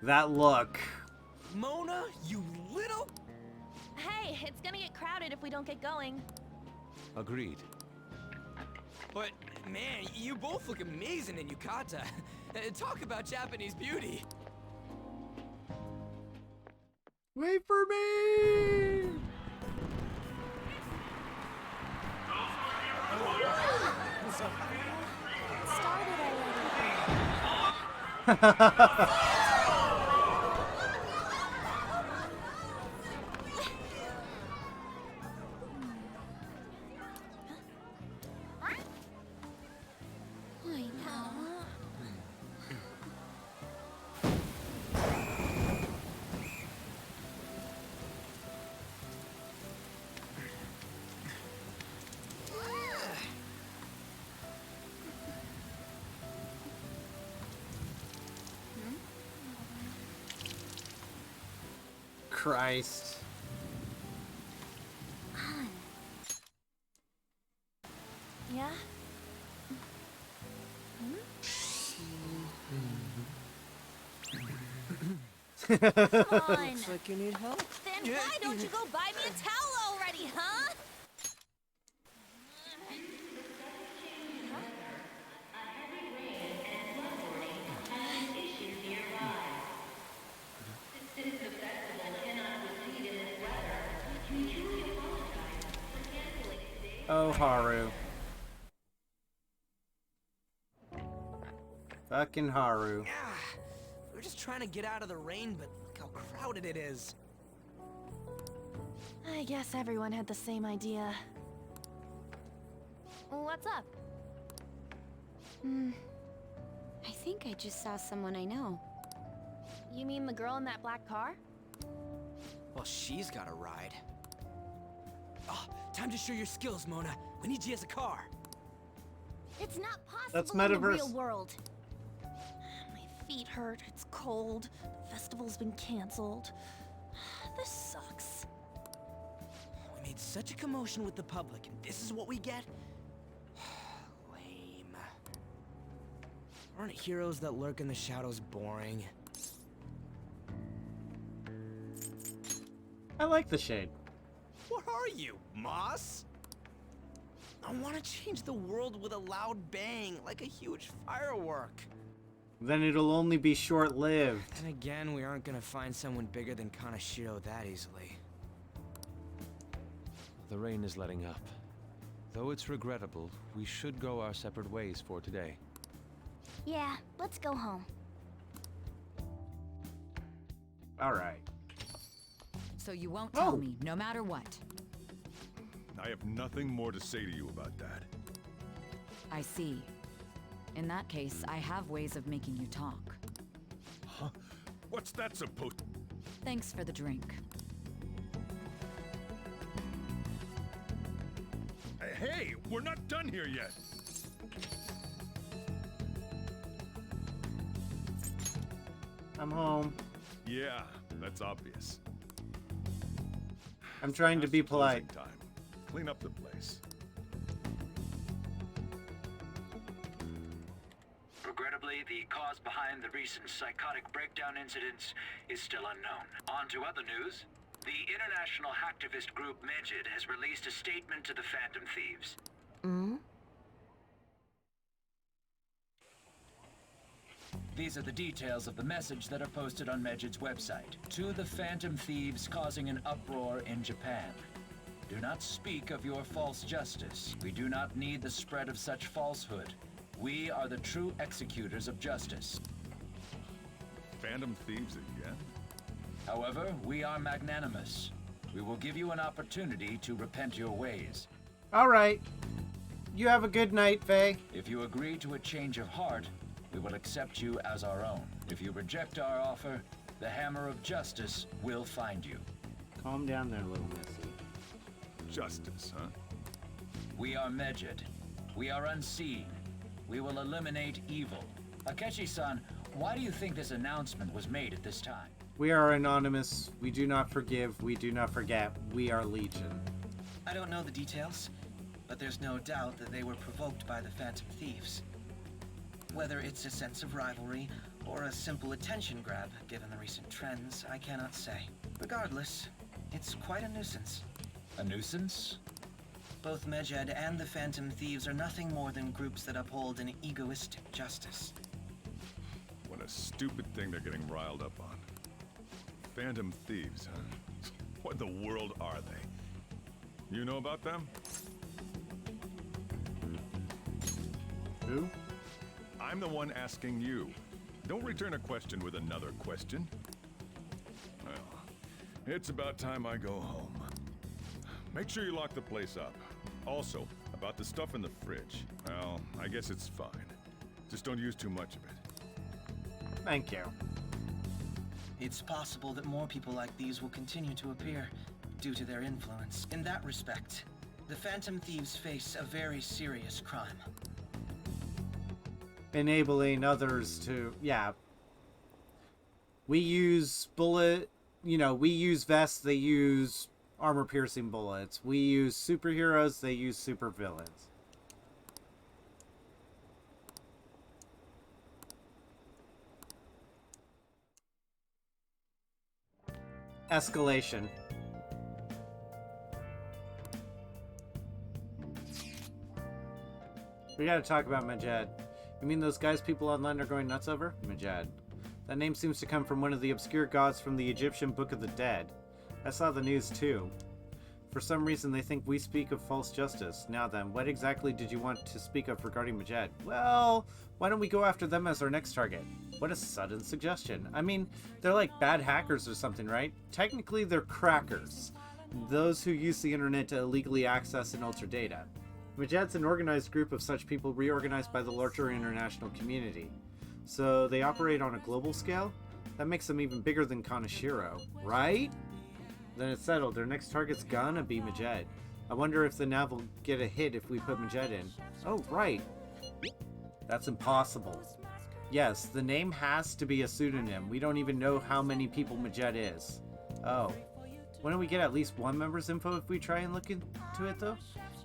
That look. Mona, you little... Hey, it's gonna get crowded if we don't get going. Agreed. But, man, you both look amazing in yukata. Talk about Japanese beauty. Wait for me! I know. Christ. Yeah? Come on. Looks like you need help. Then why don't you go buy me a towel already, huh? Oh, Haru. Fucking Haru. We're just trying to get out of the rain, but look how crowded it is. I guess everyone had the same idea. What's up? I think I just saw someone I know. You mean the girl in that black car? Well, she's got a ride. Oh, time to show your skills, Mona. We need you as a car. It's not possible That's in the metaverse. real world. My feet hurt, it's cold, the festival's been canceled. This sucks. We made such a commotion with the public, and this is what we get? Lame. Aren't heroes that lurk in the shadows boring? I like the shade. What are you, Moss? I want to change the world with a loud bang, like a huge firework. Then it'll only be short-lived. And again, we aren't gonna find someone bigger than Kaneshiro that easily. The rain is letting up. Though it's regrettable, we should go our separate ways for today. Yeah, let's go home. Alright. So you won't tell me, no matter what. I have nothing more to say to you about that. I see. In that case, I have ways of making you talk. Huh? What's that supposed... Thanks for the drink. Hey, we're not done here yet. I'm home. Yeah, that's obvious. I'm trying to be polite. Time. Clean up the place. Regrettably, the cause behind the recent psychotic breakdown incidents is still unknown. On to other news. The international hacktivist group Megid has released a statement to the Phantom Thieves. These are the details of the message that are posted on Medjed's website. To the Phantom Thieves causing an uproar in Japan. Do not speak of your false justice. We do not need the spread of such falsehood. We are the true executors of justice. Phantom Thieves again? However, we are magnanimous. We will give you an opportunity to repent your ways. All right. You have a good night, Faye. If you agree to a change of heart, we will accept you as our own. If you reject our offer, the hammer of justice will find you. Calm down there, little missy. Justice, huh? We are Medjed. We are unseen. We will eliminate evil. Akechi-san, why do you think this announcement was made at this time? We are anonymous. We do not forgive. We do not forget. We are Legion. I don't know the details, but there's no doubt that they were provoked by the Phantom Thieves. Whether it's a sense of rivalry or a simple attention grab, given the recent trends, I cannot say. Regardless, it's quite a nuisance. A nuisance? Both Medjed and the Phantom Thieves are nothing more than groups that uphold an egoistic justice. What a stupid thing they're getting riled up on. Phantom Thieves, huh? What in the world are they? You know about them? Who? I'm the one asking you. Don't return a question with another question. Well, it's about time I go home. Make sure you lock the place up. Also, about the stuff in the fridge. Well, I guess it's fine. Just don't use too much of it. Thank you. It's possible that more people like these will continue to appear due to their influence. In that respect, the Phantom Thieves face a very serious crime. Enabling others to, yeah. We use we use vests, they use armor-piercing bullets. We use superheroes, they use supervillains. Escalation. We gotta talk about Medjed. You mean those guys people online are going nuts over? Medjed. That name seems to come from one of the obscure gods from the Egyptian Book of the Dead. I saw the news too. For some reason they think we speak of false justice. Now then, what exactly did you want to speak of regarding Medjed? Well, why don't we go after them as our next target? What a sudden suggestion. I mean, they're like bad hackers or something, right? Technically, they're crackers. Those who use the internet to illegally access and alter data. Medjed's an organized group of such people reorganized by the larger international community. So they operate on a global scale? That makes them even bigger than Kaneshiro, right? Then it's settled. Their next target's gonna be Medjed. I wonder if the nav will get a hit if we put Medjed in. Oh, right. That's impossible. Yes, the name has to be a pseudonym. We don't even know how many people Medjed is. Oh. Why don't we get at least one member's info if we try and look into it, though?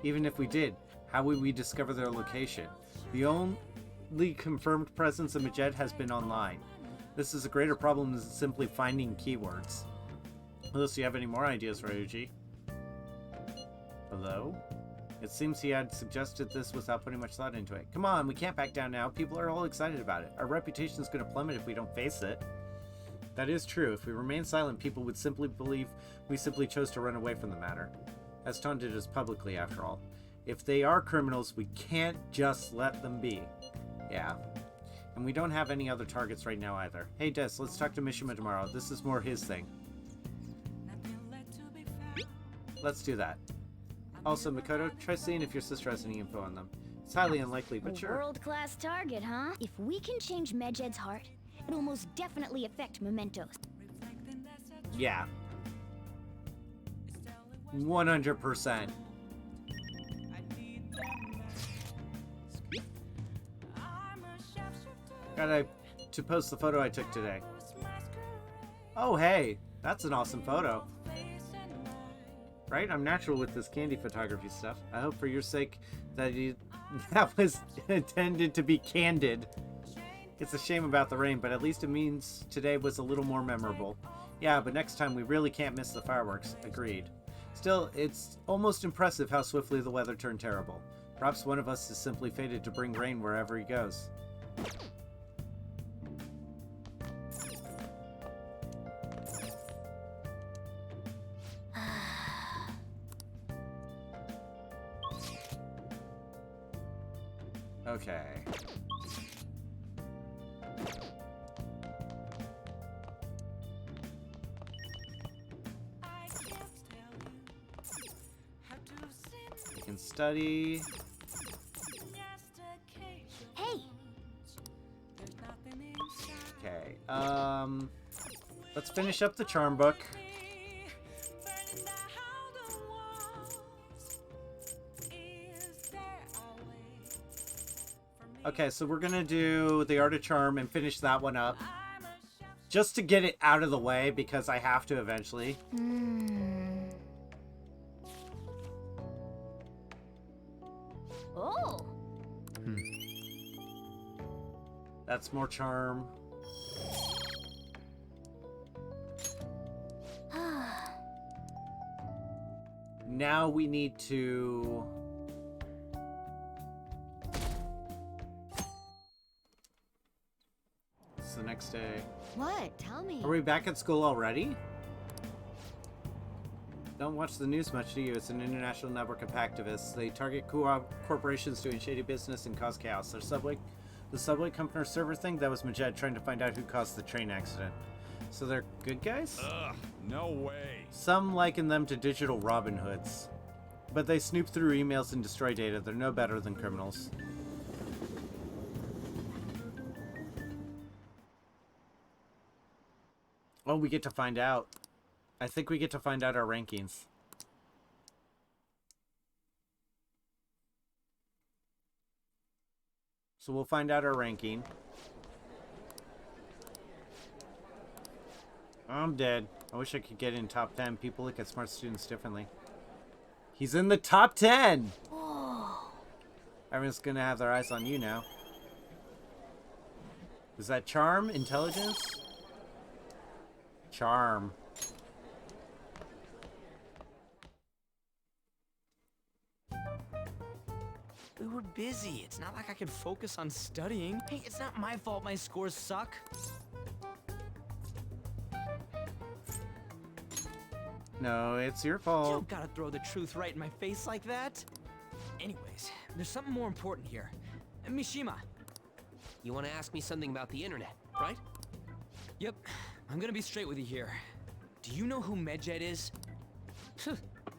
Even if we did, how would we discover their location? The only confirmed presence of Medjed has been online. This is a greater problem than simply finding keywords. Unless you have any more ideas, Ryuji. Hello? It seems he had suggested this without putting much thought into it. Come on, we can't back down now. People are all excited about it. Our reputation is going to plummet if we don't face it. That is true. If we remain silent, people would simply believe we simply chose to run away from the matter. As taunted us publicly, after all. If they are criminals, we can't just let them be. Yeah. And we don't have any other targets right now either. Hey Des, let's talk to Mishima tomorrow. This is more his thing. Let's do that. Also, Makoto, try seeing if your sister has any info on them. It's highly unlikely, but sure. World-class target, huh? If we can change Medjed's heart, it'll most definitely affect Mementos. Yeah. 100%. To post the photo I took today. Oh, hey. That's an awesome photo. Right? I'm natural with this candy photography stuff. I hope for your sake that that was intended to be candid. It's a shame about the rain, but at least it means today was a little more memorable. Yeah, but next time we really can't miss the fireworks. Agreed. Still, it's almost impressive how swiftly the weather turned terrible. Perhaps one of us is simply fated to bring rain wherever he goes. Okay. You can study. Hey! Okay, let's finish up the charm book. Okay, so we're gonna do the Art of Charm and finish that one up. Just to get it out of the way, because I have to eventually. Oh! That's more charm. Now we need to... It's the next day. What? Tell me. Are we back at school already? Don't watch the news much, do you? It's an international network of hacktivists. They target corporations doing shady business and cause chaos. The subway company server thing, that was Majed trying to find out who caused the train accident. So they're good guys? Ugh, no way. Some liken them to digital Robin Hoods. But they snoop through emails and destroy data. They're no better than criminals. Oh, we get to find out. I think we get to find out our rankings. So we'll find out our ranking. I'm dead. I wish I could get in top 10. People look at smart students differently. He's in the top 10! Whoa. Everyone's gonna have their eyes on you now. Is that charm? Intelligence? Charm. We were busy. It's not like I could focus on studying. Hey, it's not my fault my scores suck. No, it's your You fault. don't gotta throw the truth right in my face like that. Anyways, there's something more important here. Mishima. You want to ask me something about the internet, right? Yep. I'm gonna be straight with you here. Do you know who Medjed is?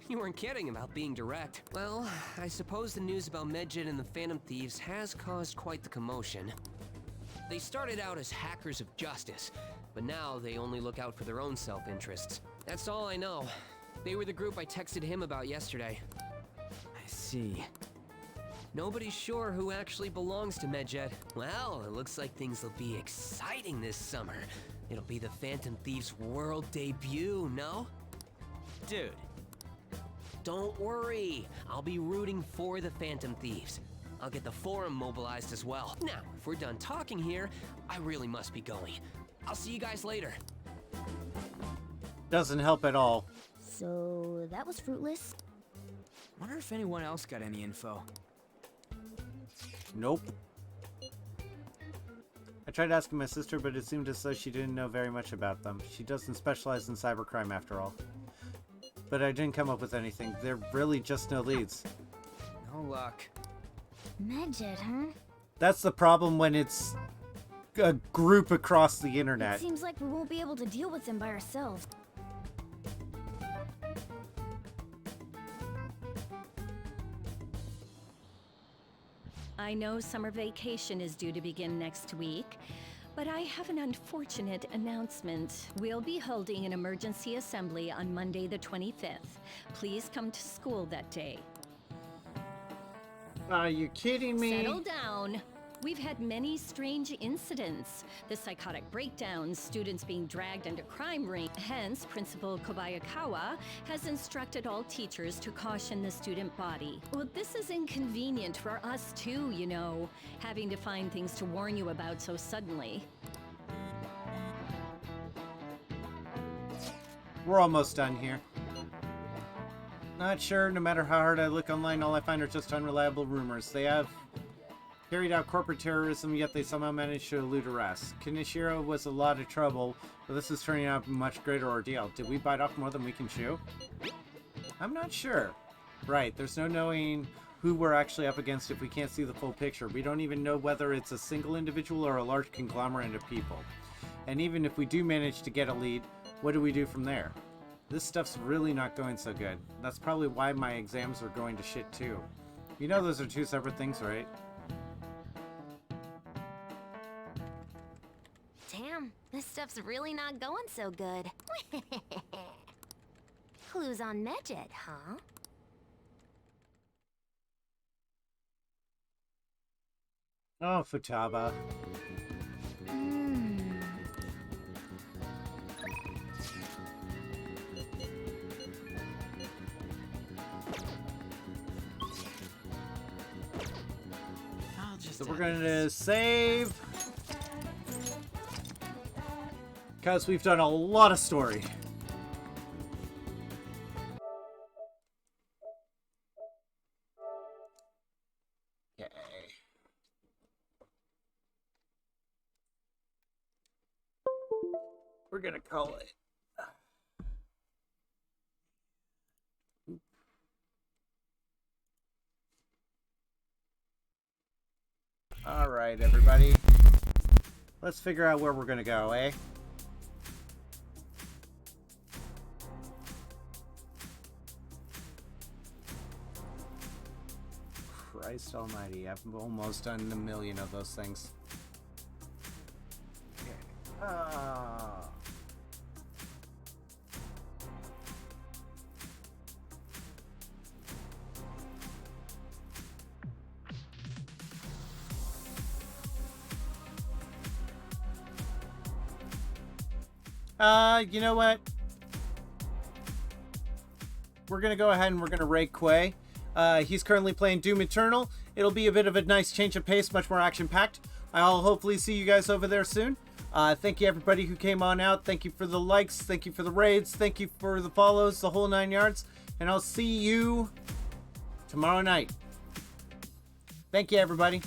You weren't kidding about being direct. Well, I suppose the news about Medjed and the Phantom Thieves has caused quite the commotion. They started out as hackers of justice, but now they only look out for their own self-interests. That's all I know. They were the group I texted him about yesterday. I see. Nobody's sure who actually belongs to Medjed. Well, it looks like things will be exciting this summer. It'll be the Phantom Thieves' world debut, no? Dude. Don't worry. I'll be rooting for the Phantom Thieves. I'll get the forum mobilized as well. Now, if we're done talking here, I really must be going. I'll see you guys later. Doesn't help at all. So that was fruitless. Wonder if anyone else got any info. Nope. I tried asking my sister, but it seemed as though she didn't know very much about them. She doesn't specialize in cybercrime after all. But I didn't come up with anything. They're really just no leads. No luck. Medjed, huh? That's the problem when it's a group across the It internet. seems like we won't be able to deal with them by ourselves. I know summer vacation is due to begin next week, but I have an unfortunate announcement. We'll be holding an emergency assembly on Monday the 25th. Please come to school that day. Are you kidding me? Settle down. We've had many strange incidents. The psychotic breakdowns, students being dragged into crime rings. Hence, Principal Kobayakawa has instructed all teachers to caution the student body. Well, this is inconvenient for us too, you know, having to find things to warn you about so suddenly. We're almost done here. Not sure, no matter how hard I look online, all I find are just unreliable rumors. They have carried out corporate terrorism, yet they somehow managed to elude arrest. Kaneshiro was a lot of trouble, but this is turning out a much greater ordeal. Did we bite off more than we can chew? I'm not sure. Right, there's no knowing who we're actually up against if we can't see the full picture. We don't even know whether it's a single individual or a large conglomerate of people. And even if we do manage to get a lead, what do we do from there? This stuff's really not going so good. That's probably why my exams are going to shit too. You know those are two separate things, right? Damn, this stuff's really not going so good. Clues on Medjed, huh? Oh, Futaba. So we're going to save. Because we've done a lot of story. Okay. We're going to call it. All right, everybody. Let's figure out where we're going to go, eh? Christ almighty, I've almost done a million of those things. Okay. You know what? We're gonna go ahead and we're gonna rake Quay. He's currently playing Doom Eternal. It'll be a bit of a nice change of pace, much more action-packed. I'll hopefully see you guys over there soon. Thank you everybody who came on out. Thank you for the likes. Thank you for the raids. Thank you for the follows, the whole 9 yards. And I'll see you tomorrow night. Thank you, everybody.